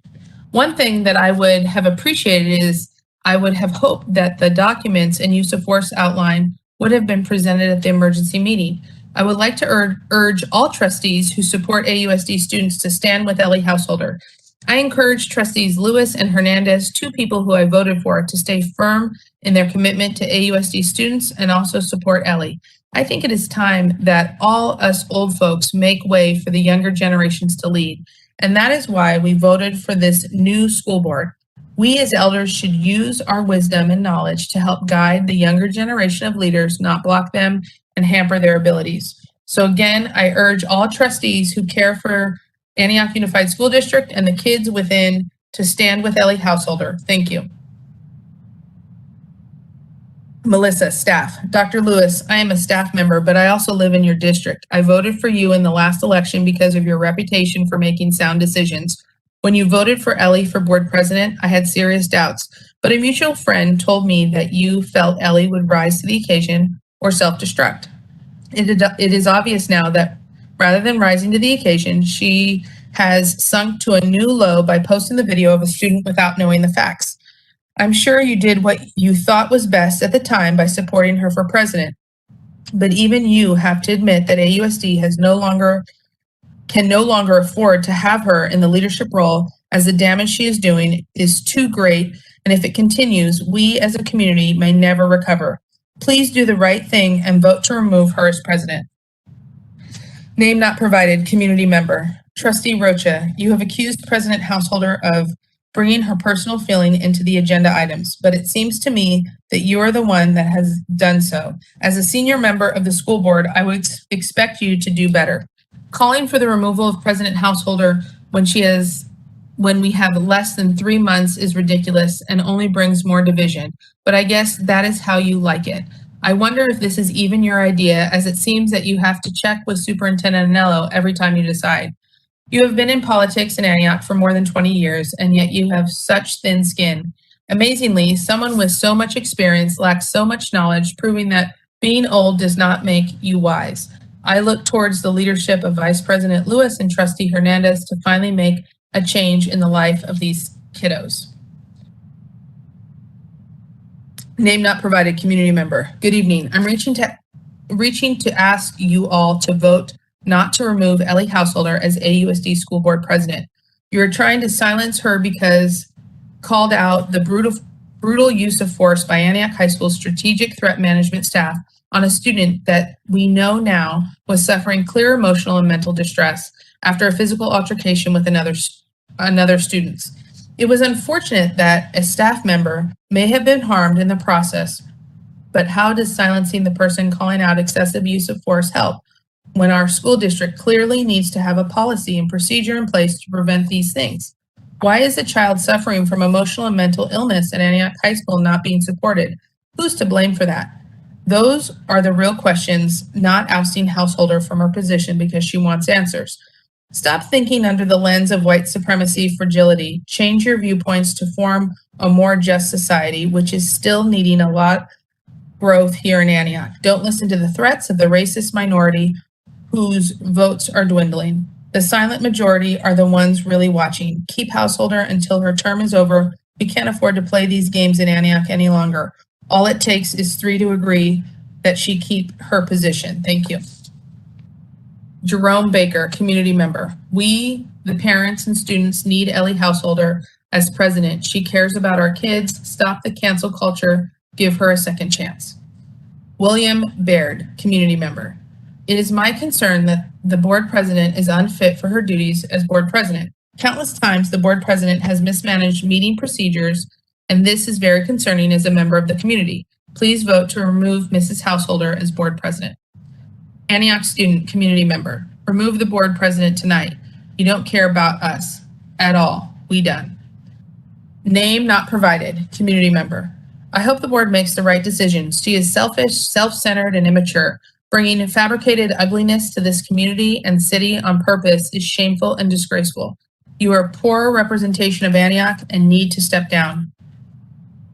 One thing that I would have appreciated is I would have hoped that the documents and use of force outline would have been presented at the emergency meeting. I would like to urge all trustees who support AUSD students to stand with Ellie Householder. I encourage trustees Lewis and Hernandez, two people who I voted for, to stay firm in their commitment to AUSD students and also support Ellie. I think it is time that all us old folks make way for the younger generations to lead. And that is why we voted for this new school board. We as elders should use our wisdom and knowledge to help guide the younger generation of leaders, not block them and hamper their abilities. So again, I urge all trustees who care for Antioch Unified School District and the kids within to stand with Ellie Householder. Thank you. Melissa, staff. Dr. Lewis, I am a staff member, but I also live in your district. I voted for you in the last election because of your reputation for making sound decisions. When you voted for Ellie for board president, I had serious doubts, but a mutual friend told me that you felt Ellie would rise to the occasion or self-destruct. It is obvious now that rather than rising to the occasion, she has sunk to a new low by posting the video of a student without knowing the facts. I'm sure you did what you thought was best at the time by supporting her for president. But even you have to admit that AUSD can no longer afford to have her in the leadership role, as the damage she is doing is too great. And if it continues, we as a community may never recover. Please do the right thing and vote to remove her as president. Name not provided, community member. Trustee Rocha, you have accused President Householder of bringing her personal feeling into the agenda items, but it seems to me that you are the one that has done so. As a senior member of the school board, I would expect you to do better. Calling for the removal of President Householder when we have less than 3 months is ridiculous and only brings more division, but I guess that is how you like it. I wonder if this is even your idea, as it seems that you have to check with Superintendent Anello every time you decide. You have been in politics in Antioch for more than 20 years, and yet you have such thin skin. Amazingly, someone with so much experience lacks so much knowledge, proving that being old does not make you wise. I look towards the leadership of Vice President Lewis and Trustee Hernandez to finally make a change in the life of these kiddos. Name not provided, community member. Good evening. I'm reaching to ask you all to vote not to remove Ellie Householder as AUSD School Board President. You're trying to silence her because called out the brutal use of force by Antioch High School's strategic threat management staff on a student that we know now was suffering clear emotional and mental distress after a physical altercation with another student. It was unfortunate that a staff member may have been harmed in the process, but how does silencing the person calling out excessive use of force help when our school district clearly needs to have a policy and procedure in place to prevent these things? Why is a child suffering from emotional and mental illness at Antioch High School not being supported? Who's to blame for that? Those are the real questions, not ousting Householder from her position because she wants answers. Stop thinking under the lens of white supremacy fragility. Change your viewpoints to form a more just society, which is still needing a lot growth here in Antioch. Don't listen to the threats of the racist minority whose votes are dwindling. The silent majority are the ones really watching. Keep Householder until her term is over. We can't afford to play these games in Antioch any longer. All it takes is 3 to agree that she keep her position. Thank you. Jerome Baker, community member. We, the parents and students, need Ellie Householder as president. She cares about our kids. Stop the cancel culture. Give her a second chance. William Baird, community member. It is my concern that the board president is unfit for her duties as board president. Countless times, the board president has mismanaged meeting procedures, and this is very concerning as a member of the community. Please vote to remove Mrs. Householder as board president. Antioch student, community member. Remove the board president tonight. You don't care about us at all. We done. Name not provided, community member. I hope the board makes the right decisions. She is selfish, self-centered, and immature. Bringing fabricated ugliness to this community and city on purpose is shameful and disgraceful. You are a poor representation of Antioch and need to step down.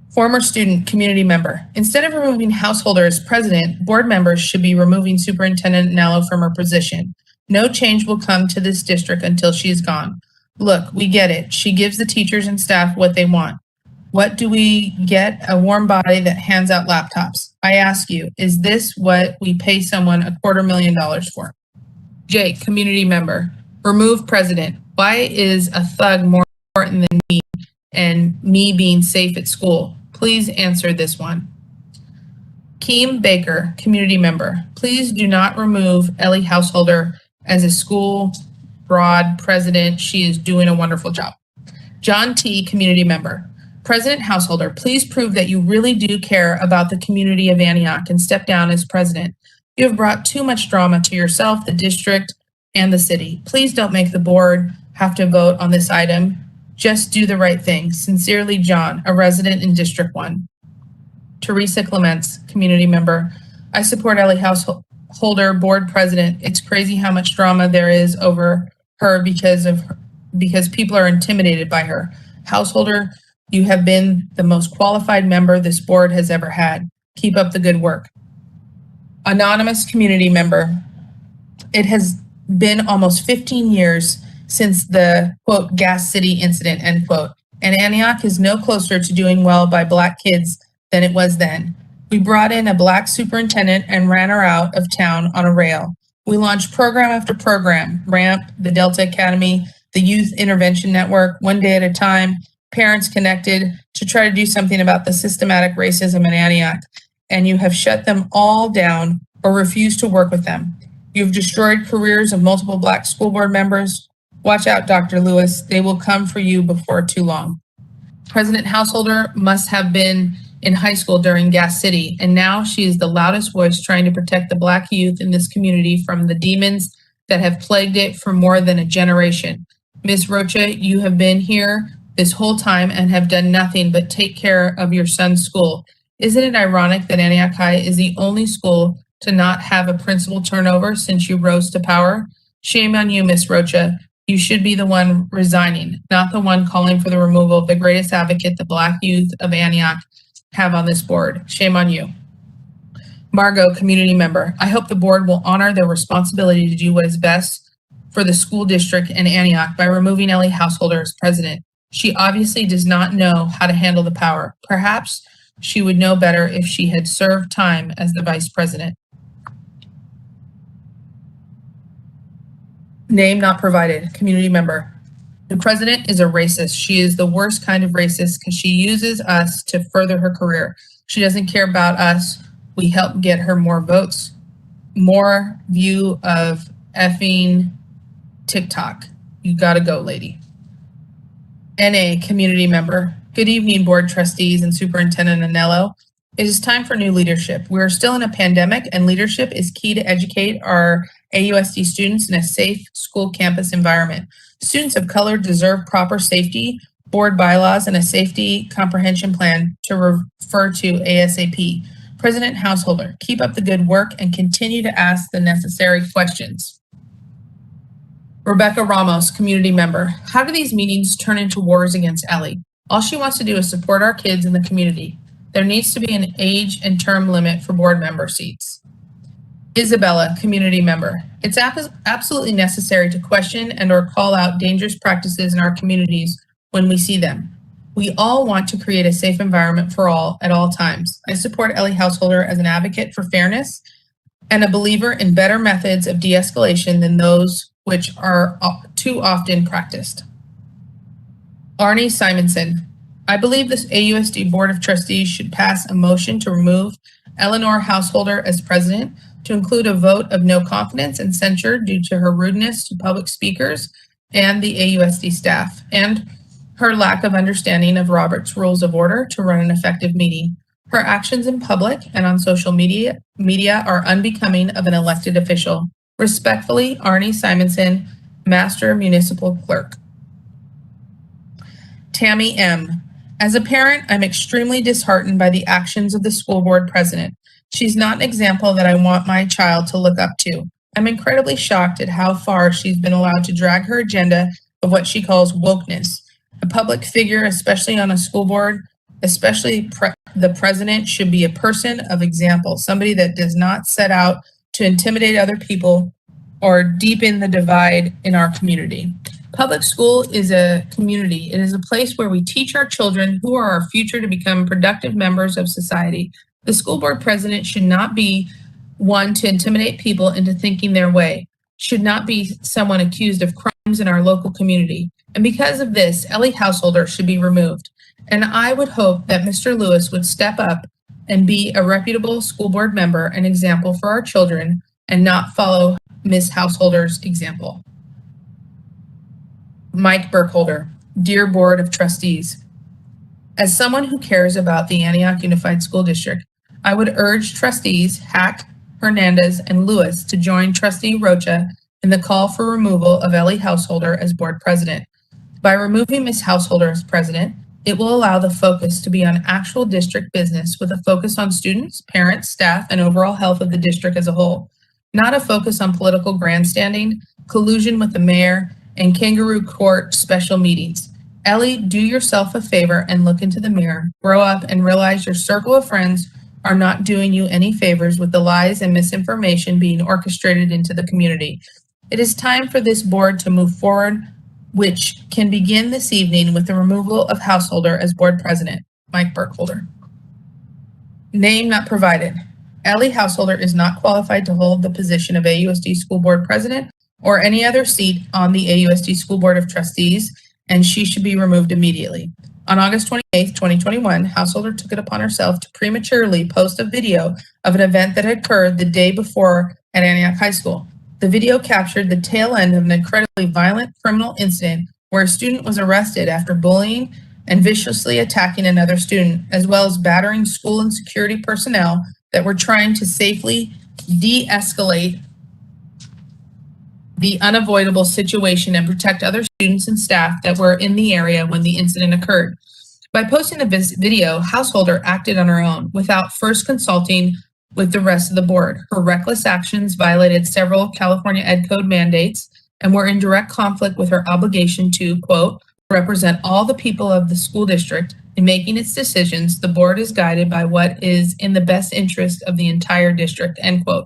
Former student, community member. Instead of removing Householder as president, board members should be removing Superintendent Anello from her position. No change will come to this district until she is gone. Look, we get it. She gives the teachers and staff what they want. What do we get? A warm body that hands out laptops. I ask you, is this what we pay someone $250,000 for? Jake, community member. Remove president. Why is a thug more important than me and me being safe at school? Please answer this one. Keem Baker, community member. Please do not remove Ellie Householder as a school broad president. She is doing a wonderful job. John T, community member. President Householder, please prove that you really do care about the community of Antioch and step down as president. You have brought too much drama to yourself, the district, and the city. Please don't make the board have to vote on this item. Just do the right thing. Sincerely, John, a resident in District 1. Teresa Clements, community member. I support Ellie Householder, board president. It's crazy how much drama there is over her because people are intimidated by her. Householder, you have been the most qualified member this board has ever had. Keep up the good work. Anonymous community member. It has been almost 15 years since the, quote, Gas City incident, end quote. and Antioch is no closer to doing well by Black kids than it was then. We brought in a Black superintendent and ran her out of town on a rail. We launched program after program, RAMP, the Delta Academy, the Youth Intervention Network, One Day at a Time, Parents Connected, to try to do something about the systematic racism in Antioch. And you have shut them all down or refused to work with them. You've destroyed careers of multiple Black school board members. Watch out, Dr. Lewis. They will come for you before too long. President Householder must have been in high school during Gas City, and now she is the loudest voice trying to protect the Black youth in this community from the demons that have plagued it for more than a generation. Ms. Rocha, you have been here this whole time and have done nothing but take care of your son's school. Isn't it ironic that Antioch High is the only school to not have a principal turnover since you rose to power? Shame on you, Ms. Rocha. You should be the one resigning, not the one calling for the removal of the greatest advocate the Black youth of Antioch have on this board. Shame on you. Margot, community member, I hope the board will honor their responsibility to do what is best for the school district and Antioch by removing Ellie Householder as president. She obviously does not know how to handle the power. Perhaps she would know better if she had served time as the vice president. Name not provided, community member. The president is a racist. She is the worst kind of racist because she uses us to further her career. She doesn't care about us. We help get her more votes, more view of effing TikTok. You gotta go, lady. NA, community member. Good evening, board trustees and Superintendent Anello. It is time for new leadership. We are still in a pandemic, and leadership is key to educate our AUSD students in a safe school campus environment. Students of color deserve proper safety, board bylaws, and a safety comprehension plan to refer to ASAP. President Householder, keep up the good work and continue to ask the necessary questions. Rebecca Ramos, community member. How do these meetings turn into wars against Ellie? All she wants to do is support our kids in the community. There needs to be an age and term limit for board member seats. Isabella, community member. It's absolutely necessary to question and or call out dangerous practices in our communities when we see them. We all want to create a safe environment for all at all times. I support Ellie Householder as an advocate for fairness and a believer in better methods of de-escalation than those which are too often practiced. Arnie Simonson. I believe this AUSD Board of Trustees should pass a motion to remove Eleanor Householder as president, to include a vote of no confidence and censure due to her rudeness to public speakers and the AUSD staff, and her lack of understanding of Robert's Rules of Order to run an effective meeting. Her actions in public and on social media are unbecoming of an elected official. Respectfully, Arnie Simonson, Master Municipal Clerk. Tammy M. As a parent, I'm extremely disheartened by the actions of the school board president. She's not an example that I want my child to look up to. I'm incredibly shocked at how far she's been allowed to drag her agenda of what she calls wokeness. A public figure, especially on a school board, especially the president, should be a person of example, somebody that does not set out to intimidate other people or deepen the divide in our community. Public school is a community. It is a place where we teach our children, who are our future, to become productive members of society. The school board president should not be one to intimidate people into thinking their way, should not be someone accused of crimes in our local community. And because of this, Ellie Householder should be removed. And I would hope that Mr. Lewis would step up and be a reputable school board member and example for our children and not follow Ms. Householder's example. Mike Burkholder, dear Board of Trustees. As someone who cares about the Antioch Unified School District, I would urge trustees Hack, Hernandez, and Lewis to join Trustee Rocha in the call for removal of Ellie Householder as board president. By removing Ms. Householder as president, it will allow the focus to be on actual district business with a focus on students, parents, staff, and overall health of the district as a whole, not a focus on political grandstanding, collusion with the mayor, and kangaroo court special meetings. Ellie, do yourself a favor and look into the mirror, grow up, and realize your circle of friends are not doing you any favors with the lies and misinformation being orchestrated into the community. It is time for this board to move forward which can begin this evening with the removal of householder as board president, Mike Burkholder. Name not provided. Ellie Householder is not qualified to hold the position of AUSD School Board President or any other seat on the AUSD School Board of Trustees, and she should be removed immediately. On August 28th, 2021, Householder took it upon herself to prematurely post a video of an event that had occurred the day before at Antioch High School. The video captured the tail end of an incredibly violent criminal incident where a student was arrested after bullying and viciously attacking another student, as well as battering school and security personnel that were trying to safely de-escalate the unavoidable situation and protect other students and staff that were in the area when the incident occurred. By posting the video, Householder acted on her own without first consulting with the rest of the board. Her reckless actions violated several California Ed Code mandates and were in direct conflict with her obligation to, quote, represent all the people of the school district. In making its decisions, the board is guided by what is in the best interest of the entire district, end quote.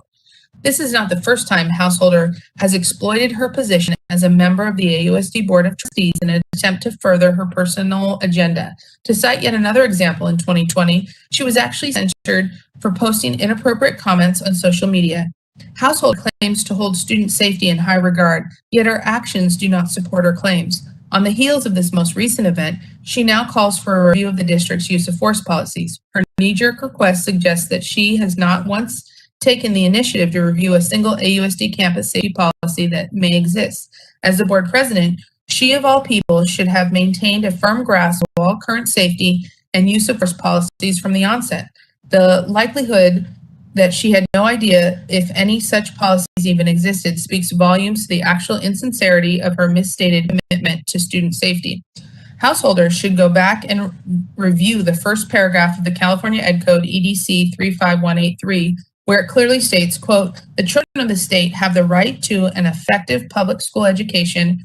This is not the first time Householder has exploited her position as a member of the AUSD Board of Trustees in an attempt to further her personal agenda. To cite yet another example, in 2020, she was actually censured for posting inappropriate comments on social media. Householder claims to hold student safety in high regard, yet her actions do not support her claims. On the heels of this most recent event, she now calls for a review of the district's use of force policies. Her knee-jerk request suggests that she has not once taken the initiative to review a single AUSD campus safety policy that may exist. As the board president, she of all people should have maintained a firm grasp of all current safety and use of force policies from the onset. The likelihood that she had no idea if any such policies even existed speaks volumes to the actual insincerity of her misstated commitment to student safety. Householders should go back and review the first paragraph of the California Ed Code EDC 35183, where it clearly states, quote, the children of the state have the right to an effective public school education.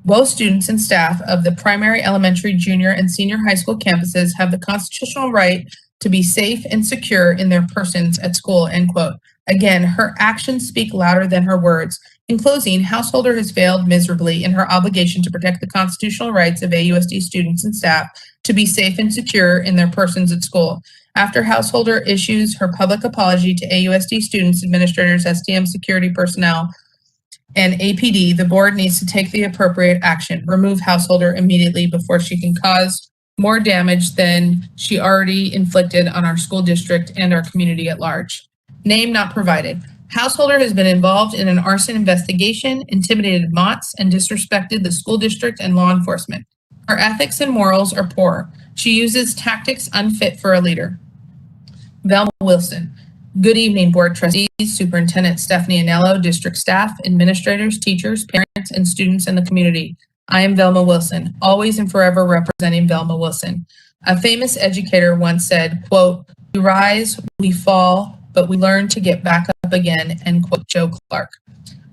Both students and staff of the primary, elementary, junior, and senior high school campuses have the constitutional right to be safe and secure in their persons at school, end quote. Again, her actions speak louder than her words. In closing, Householder has failed miserably in her obligation to protect the constitutional rights of AUSD students and staff to be safe and secure in their persons at school. After Householder issues her public apology to AUSD students, administrators, STM security personnel, and APD, the board needs to take the appropriate action. Remove Householder immediately before she can cause more damage than she already inflicted on our school district and our community at large. Name not provided. Householder has been involved in an arson investigation, intimidated Motts, and disrespected the school district and law enforcement. Her ethics and morals are poor. She uses tactics unfit for a leader. Velma Wilson. Good evening, board trustees, Superintendent Stephanie Anello, district staff, administrators, teachers, parents, and students in the community. I am Velma Wilson, always and forever representing Velma Wilson. A famous educator once said, quote, we rise, we fall, but we learn to get back up again, end quote, Joe Clark.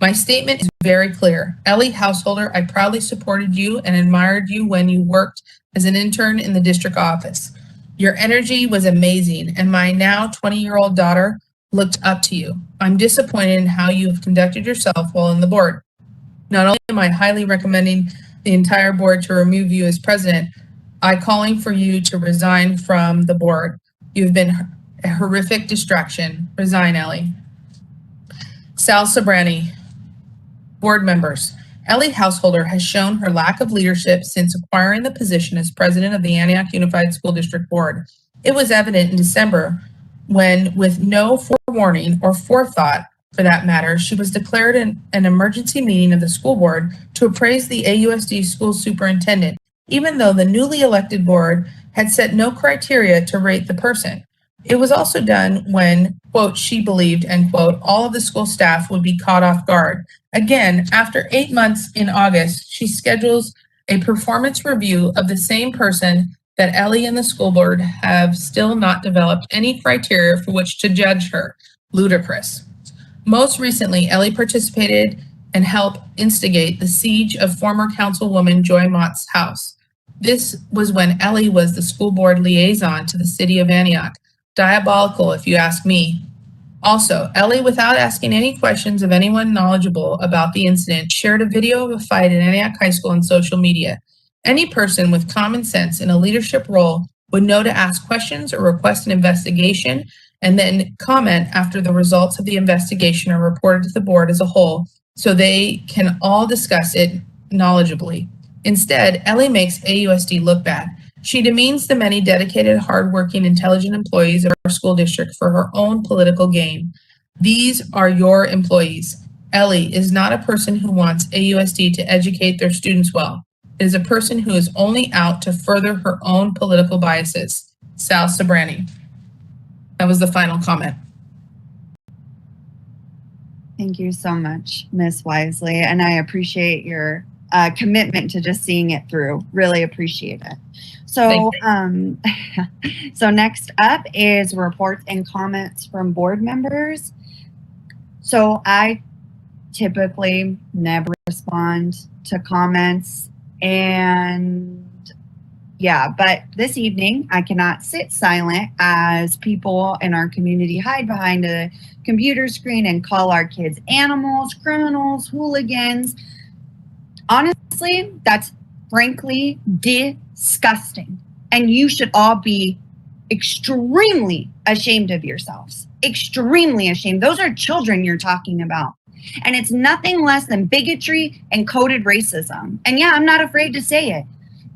My statement is very clear. Ellie Householder, I proudly supported you and admired you when you worked as an intern in the district office. Your energy was amazing, and my now 20-year-old daughter looked up to you. I'm disappointed in how you have conducted yourself while on the board. Not only am I highly recommending the entire board to remove you as president, I'm calling for you to resign from the board. You've been a horrific distraction. Resign, Ellie. Sal Sobrani. Board members. Ellie Householder has shown her lack of leadership since acquiring the position as president of the Antioch Unified School District Board. It was evident in December when, with no forewarning or forethought for that matter, she was declared an emergency meeting of the school board to appraise the AUSD school superintendent, even though the newly elected board had set no criteria to rate the person. It was also done when, quote, she believed, end quote, all of the school staff would be caught off guard. Again, after 8 months in August, she schedules a performance review of the same person that Ellie and the school board have still not developed any criteria for which to judge her. Ludicrous. Most recently, Ellie participated and helped instigate the siege of former councilwoman Joy Mott's house. This was when Ellie was the school board liaison to the city of Antioch. Diabolical, if you ask me. Also, Ellie, without asking any questions of anyone knowledgeable about the incident, shared a video of a fight at Antioch High School on social media. Any person with common sense in a leadership role would know to ask questions or request an investigation and then comment after the results of the investigation are reported to the board as a whole so they can all discuss it knowledgeably. Instead, Ellie makes AUSD look bad. She demeans the many dedicated, hardworking, intelligent employees of our school district for her own political gain. These are your employees. Ellie is not a person who wants AUSD to educate their students well. It is a person who is only out to further her own political biases. Sal Sobrani. That was the final comment. Thank you so much, Ms. Wisely, and I appreciate your commitment to just seeing it through. Really appreciate it. So, so next up is reports and comments from board members. So I typically never respond to comments, and yeah, but this evening I cannot sit silent as people in our community hide behind a computer screen and call our kids animals, criminals, hooligans. Honestly, that's frankly disgusting. And you should all be extremely ashamed of yourselves. Extremely ashamed. Those are children you're talking about. And it's nothing less than bigotry and coded racism. And yeah, I'm not afraid to say it.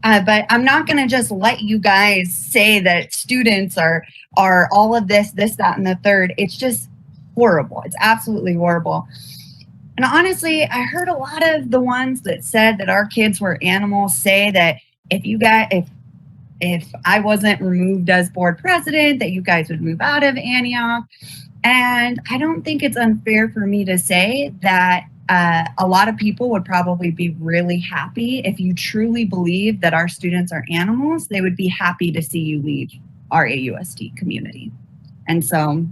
But I'm not going to just let you guys say that students are all of this, that, and the third. It's just horrible. It's absolutely horrible. And honestly, I heard a lot of the ones that said that our kids were animals say that if I wasn't removed as board president, that you guys would move out of Antioch. And I don't think it's unfair for me to say that a lot of people would probably be really happy if you truly believe that our students are animals. They would be happy to see you leave our AUSD community. And so,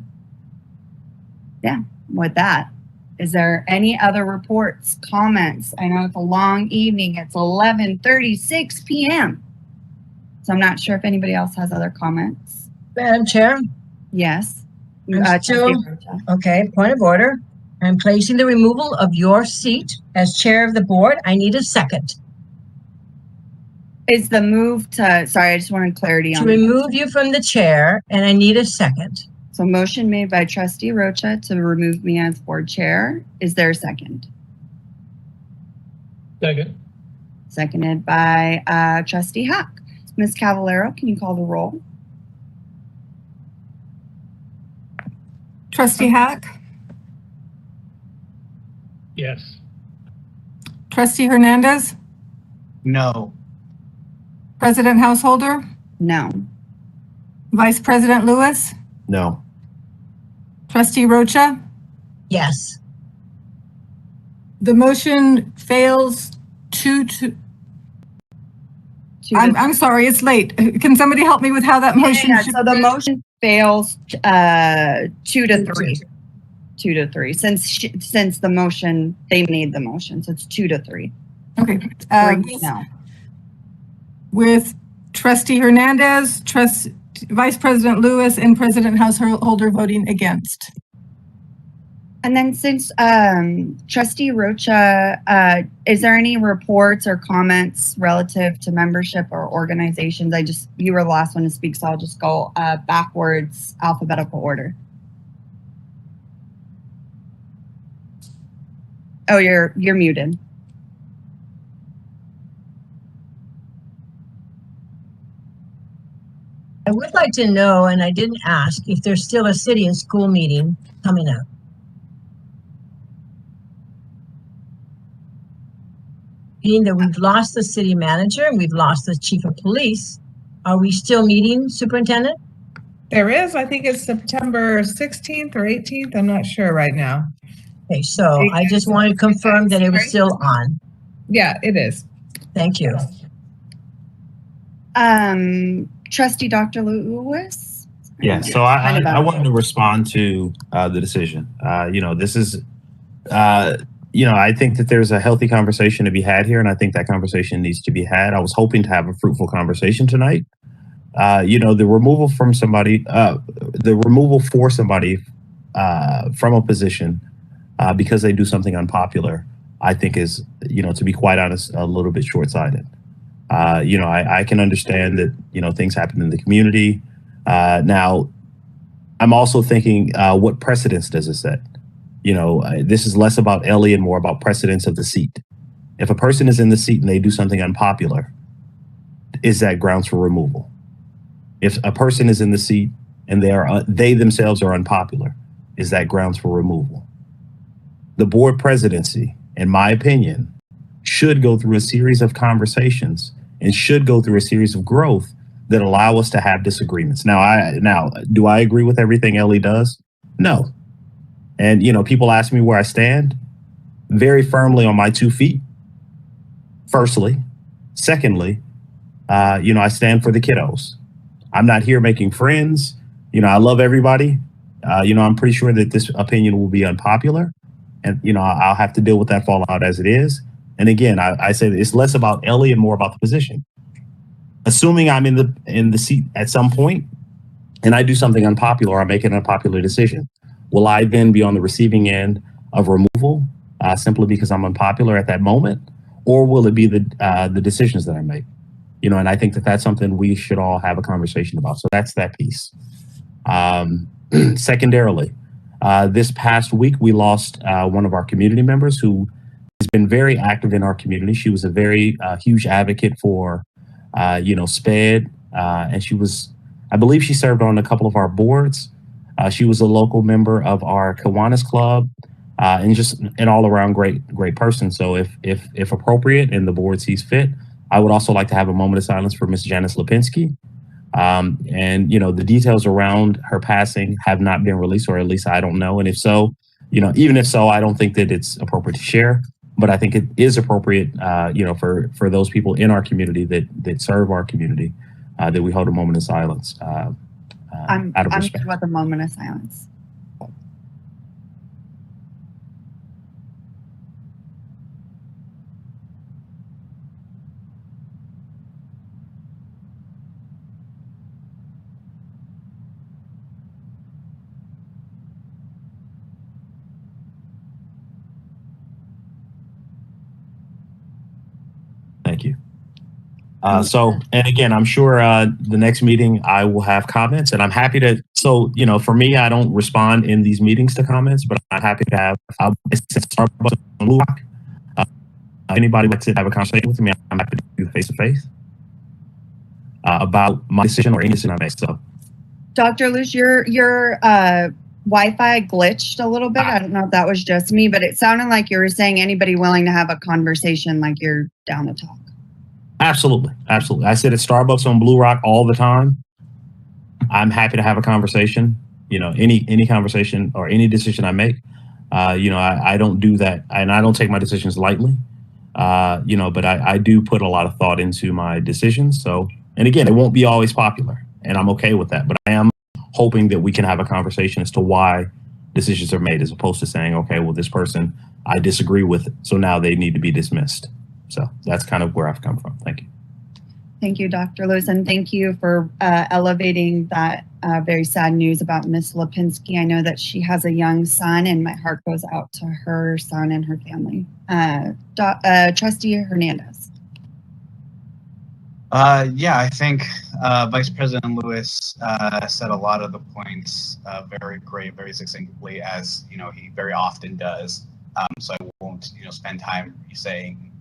yeah, with that, is there any other reports, comments? I know it's a long evening. It's 11:36 p.m. So I'm not sure if anybody else has other comments. Madam Chair? Yes. Okay, point of order. I'm placing the removal of your seat as chair of the board. I need a second. Is the move to, sorry, I just wanted clarity on to remove you from the chair, and I need a second. So motion made by Trustee Rocha to remove me as board chair. Is there a second? Second. Seconded by Trustee Hack. Ms. Cavallero, can you call the roll? Trustee Hack, Yes. Trustee Hernandez, No. President Householder, No. Vice President Lewis, No. Trustee Rocha. Yes. The motion fails I'm sorry, it's late. Can somebody help me with how that motion should so the motion fails 2 to 3. 2 to 3. Since the motion, they made the motion, so it's 2 to 3. Okay. 3 no. With Trustee Hernandez, Vice President Lewis, and President Householder voting against. And then since Trustee Rocha, is there any reports or comments relative to membership or organizations? You were the last one to speak, so I'll just go backwards, alphabetical order. Oh, you're muted. I would like to know, and I didn't ask, if there's still a city and school meeting coming up. Being that we've lost the city manager and we've lost the chief of police, are we still meeting, Superintendent? There is, I think it's September 16th or 18th. I'm not sure right now. Okay, so I just wanted to confirm that it was still on. Yeah, it is. Thank you. Trustee Dr. Lewis? Yeah, so I wanted to respond to the decision. This is, I think that there's a healthy conversation to be had here, and I think that conversation needs to be had. I was hoping to have a fruitful conversation tonight. The removal for somebody from a position because they do something unpopular, I think is, to be quite honest, a little bit short-sighted. I can understand that, things happen in the community. Now, I'm also thinking, what precedence does it set? This is less about Ellie and more about precedence of the seat. If a person is in the seat and they do something unpopular, is that grounds for removal? If a person is in the seat and they themselves are unpopular, is that grounds for removal? The board presidency, in my opinion, should go through a series of conversations and should go through a series of growth that allow us to have disagreements. Now, do I agree with everything Ellie does? No. And, people ask me where I stand. Very firmly on my 2 feet, firstly. Secondly, I stand for the kiddos. I'm not here making friends. I love everybody. I'm pretty sure that this opinion will be unpopular. And, I'll have to deal with that fallout as it is. And again, I say that it's less about Ellie and more about the position. Assuming I'm in the seat at some point and I do something unpopular, or I make an unpopular decision, will I then be on the receiving end of removal simply because I'm unpopular at that moment? Or will it be the decisions that I make? And I think that that's something we should all have a conversation about. So that's that piece. Secondarily, this past week, we lost one of our community members who has been very active in our community. She was a very huge advocate for, SPED, and I believe she served on a couple of our boards. She was a local member of our Kiwanis Club, and just an all-around great person. So if appropriate and the board sees fit, I would also like to have a moment of silence for Ms. Janice Lipinski. And the details around her passing have not been released, or at least I don't know. And if so, even if so, I don't think that it's appropriate to share. But I think it is appropriate, for those people in our community that serve our community, that we hold a moment of silence. I'm out of respect. good with a moment of silence. Thank you. And again, I'm sure the next meeting I will have comments, and I'm happy to. So, for me, I don't respond in these meetings to comments, but I'm happy to have. Starbucks on Blue Rock. Anybody would like to have a conversation with me, I'm happy to do face to face about my decision or any decision I make. So, Dr. Luce, your Wi-Fi glitched a little bit. I don't know if that was just me, but it sounded like you were saying anybody willing to have a conversation, like you're down to talk. Absolutely. I sit at Starbucks on Blue Rock all the time. I'm happy to have a conversation. Any conversation or any decision I make. I don't do that, and I don't take my decisions lightly. But I do put a lot of thought into my decisions. So, and again, it won't be always popular, and I'm okay with that. But I am hoping that we can have a conversation as to why decisions are made, as opposed to saying, okay, well, this person I disagree with, so now they need to be dismissed. So that's kind of where I've come from. Thank you. Thank you, Dr. Lewis, and thank you for elevating that very sad news about Miss Lipinski. I know that she has a young son, and my heart goes out to her son and her family. Trustee Hernandez. I think Vice President Lewis said a lot of the points very great, very succinctly, as he very often does. So I won't spend time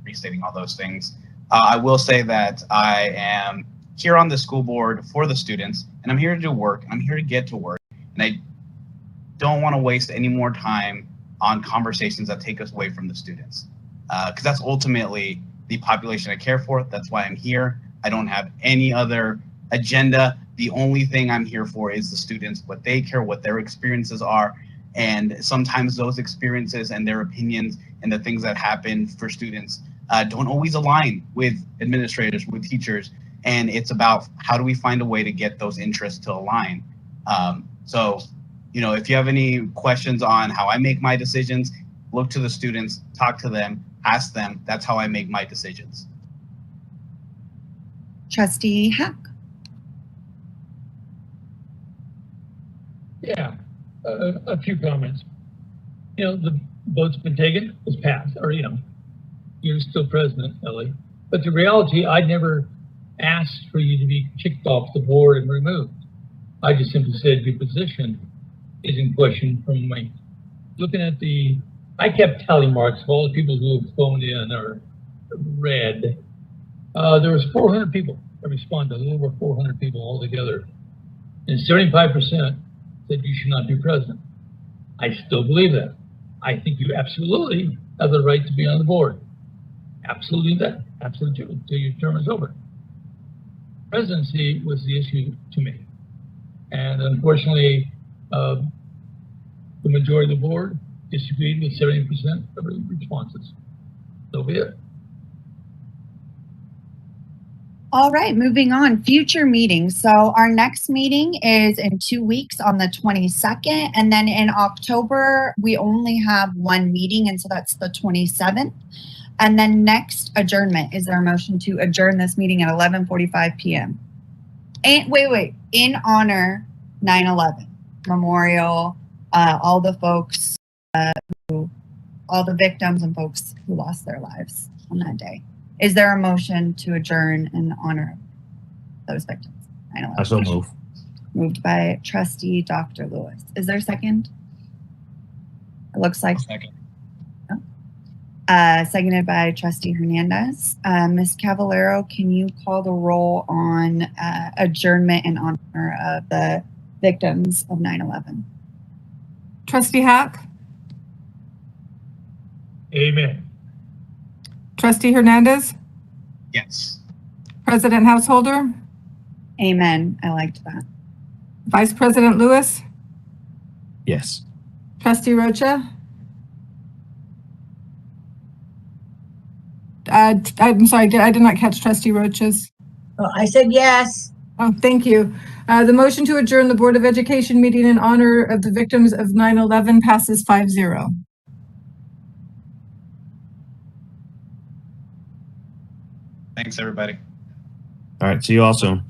restating all those things. I will say that I am here on the school board for the students, and I'm here to do work. I'm here to get to work, and I don't want to waste any more time on conversations that take us away from the students, because that's ultimately the population I care for. That's why I'm here. I don't have any other agenda. The only thing I'm here for is the students, what they care, what their experiences are. And sometimes those experiences and their opinions and the things that happen for students don't always align with administrators, with teachers. And it's about how do we find a way to get those interests to align. So, if you have any questions on how I make my decisions, look to the students, talk to them, ask them. That's how I make my decisions. Trustee Hack. Yeah, A few comments. You know, the vote's been taken, it's passed, or, you know, you're still president, Ellie. But the reality, I never asked for you to be kicked off the board and removed. I just simply said your position is in question from me. Looking at I kept tally marks of all the people who have phoned in or read. There was 400 people that responded, a little over 400 people altogether. And 75% said you should not be president. I still believe that. I think you absolutely have the right to be on the board. Absolutely that. Absolutely true, until your term is over. Presidency was the issue to me. And unfortunately, the majority of the board disagreed with 70% of the responses. So be it. All right, moving on. Future meetings. So our next meeting is in 2 weeks on the 22nd. And then in October, we only have one meeting. And so that's the 27th. And then next adjournment. Is there a motion to adjourn this meeting at 11:45 p.m.? And wait, in honor 9/11 memorial, all the folks, all the victims and folks who lost their lives on that day. Is there a motion to adjourn in honor of those victims? I so move. Moved by trustee Dr. Lewis. Is there a second? It looks like. Second. Seconded by trustee Hernandez. Ms. Cavallero, can you call the roll on adjournment in honor of the victims of 9/11? Trustee Hack, Amen. trustee Hernandez, Yes. president Householder, Amen. I liked that. vice president Lewis, Yes. trustee Rocha. I'm sorry, I did not catch trustee Rocha's. Oh, I said yes. Oh, thank you. The motion to adjourn the Board of Education meeting in honor of the victims of 9/11 passes 5-0. Thanks, everybody. All right. See you all soon.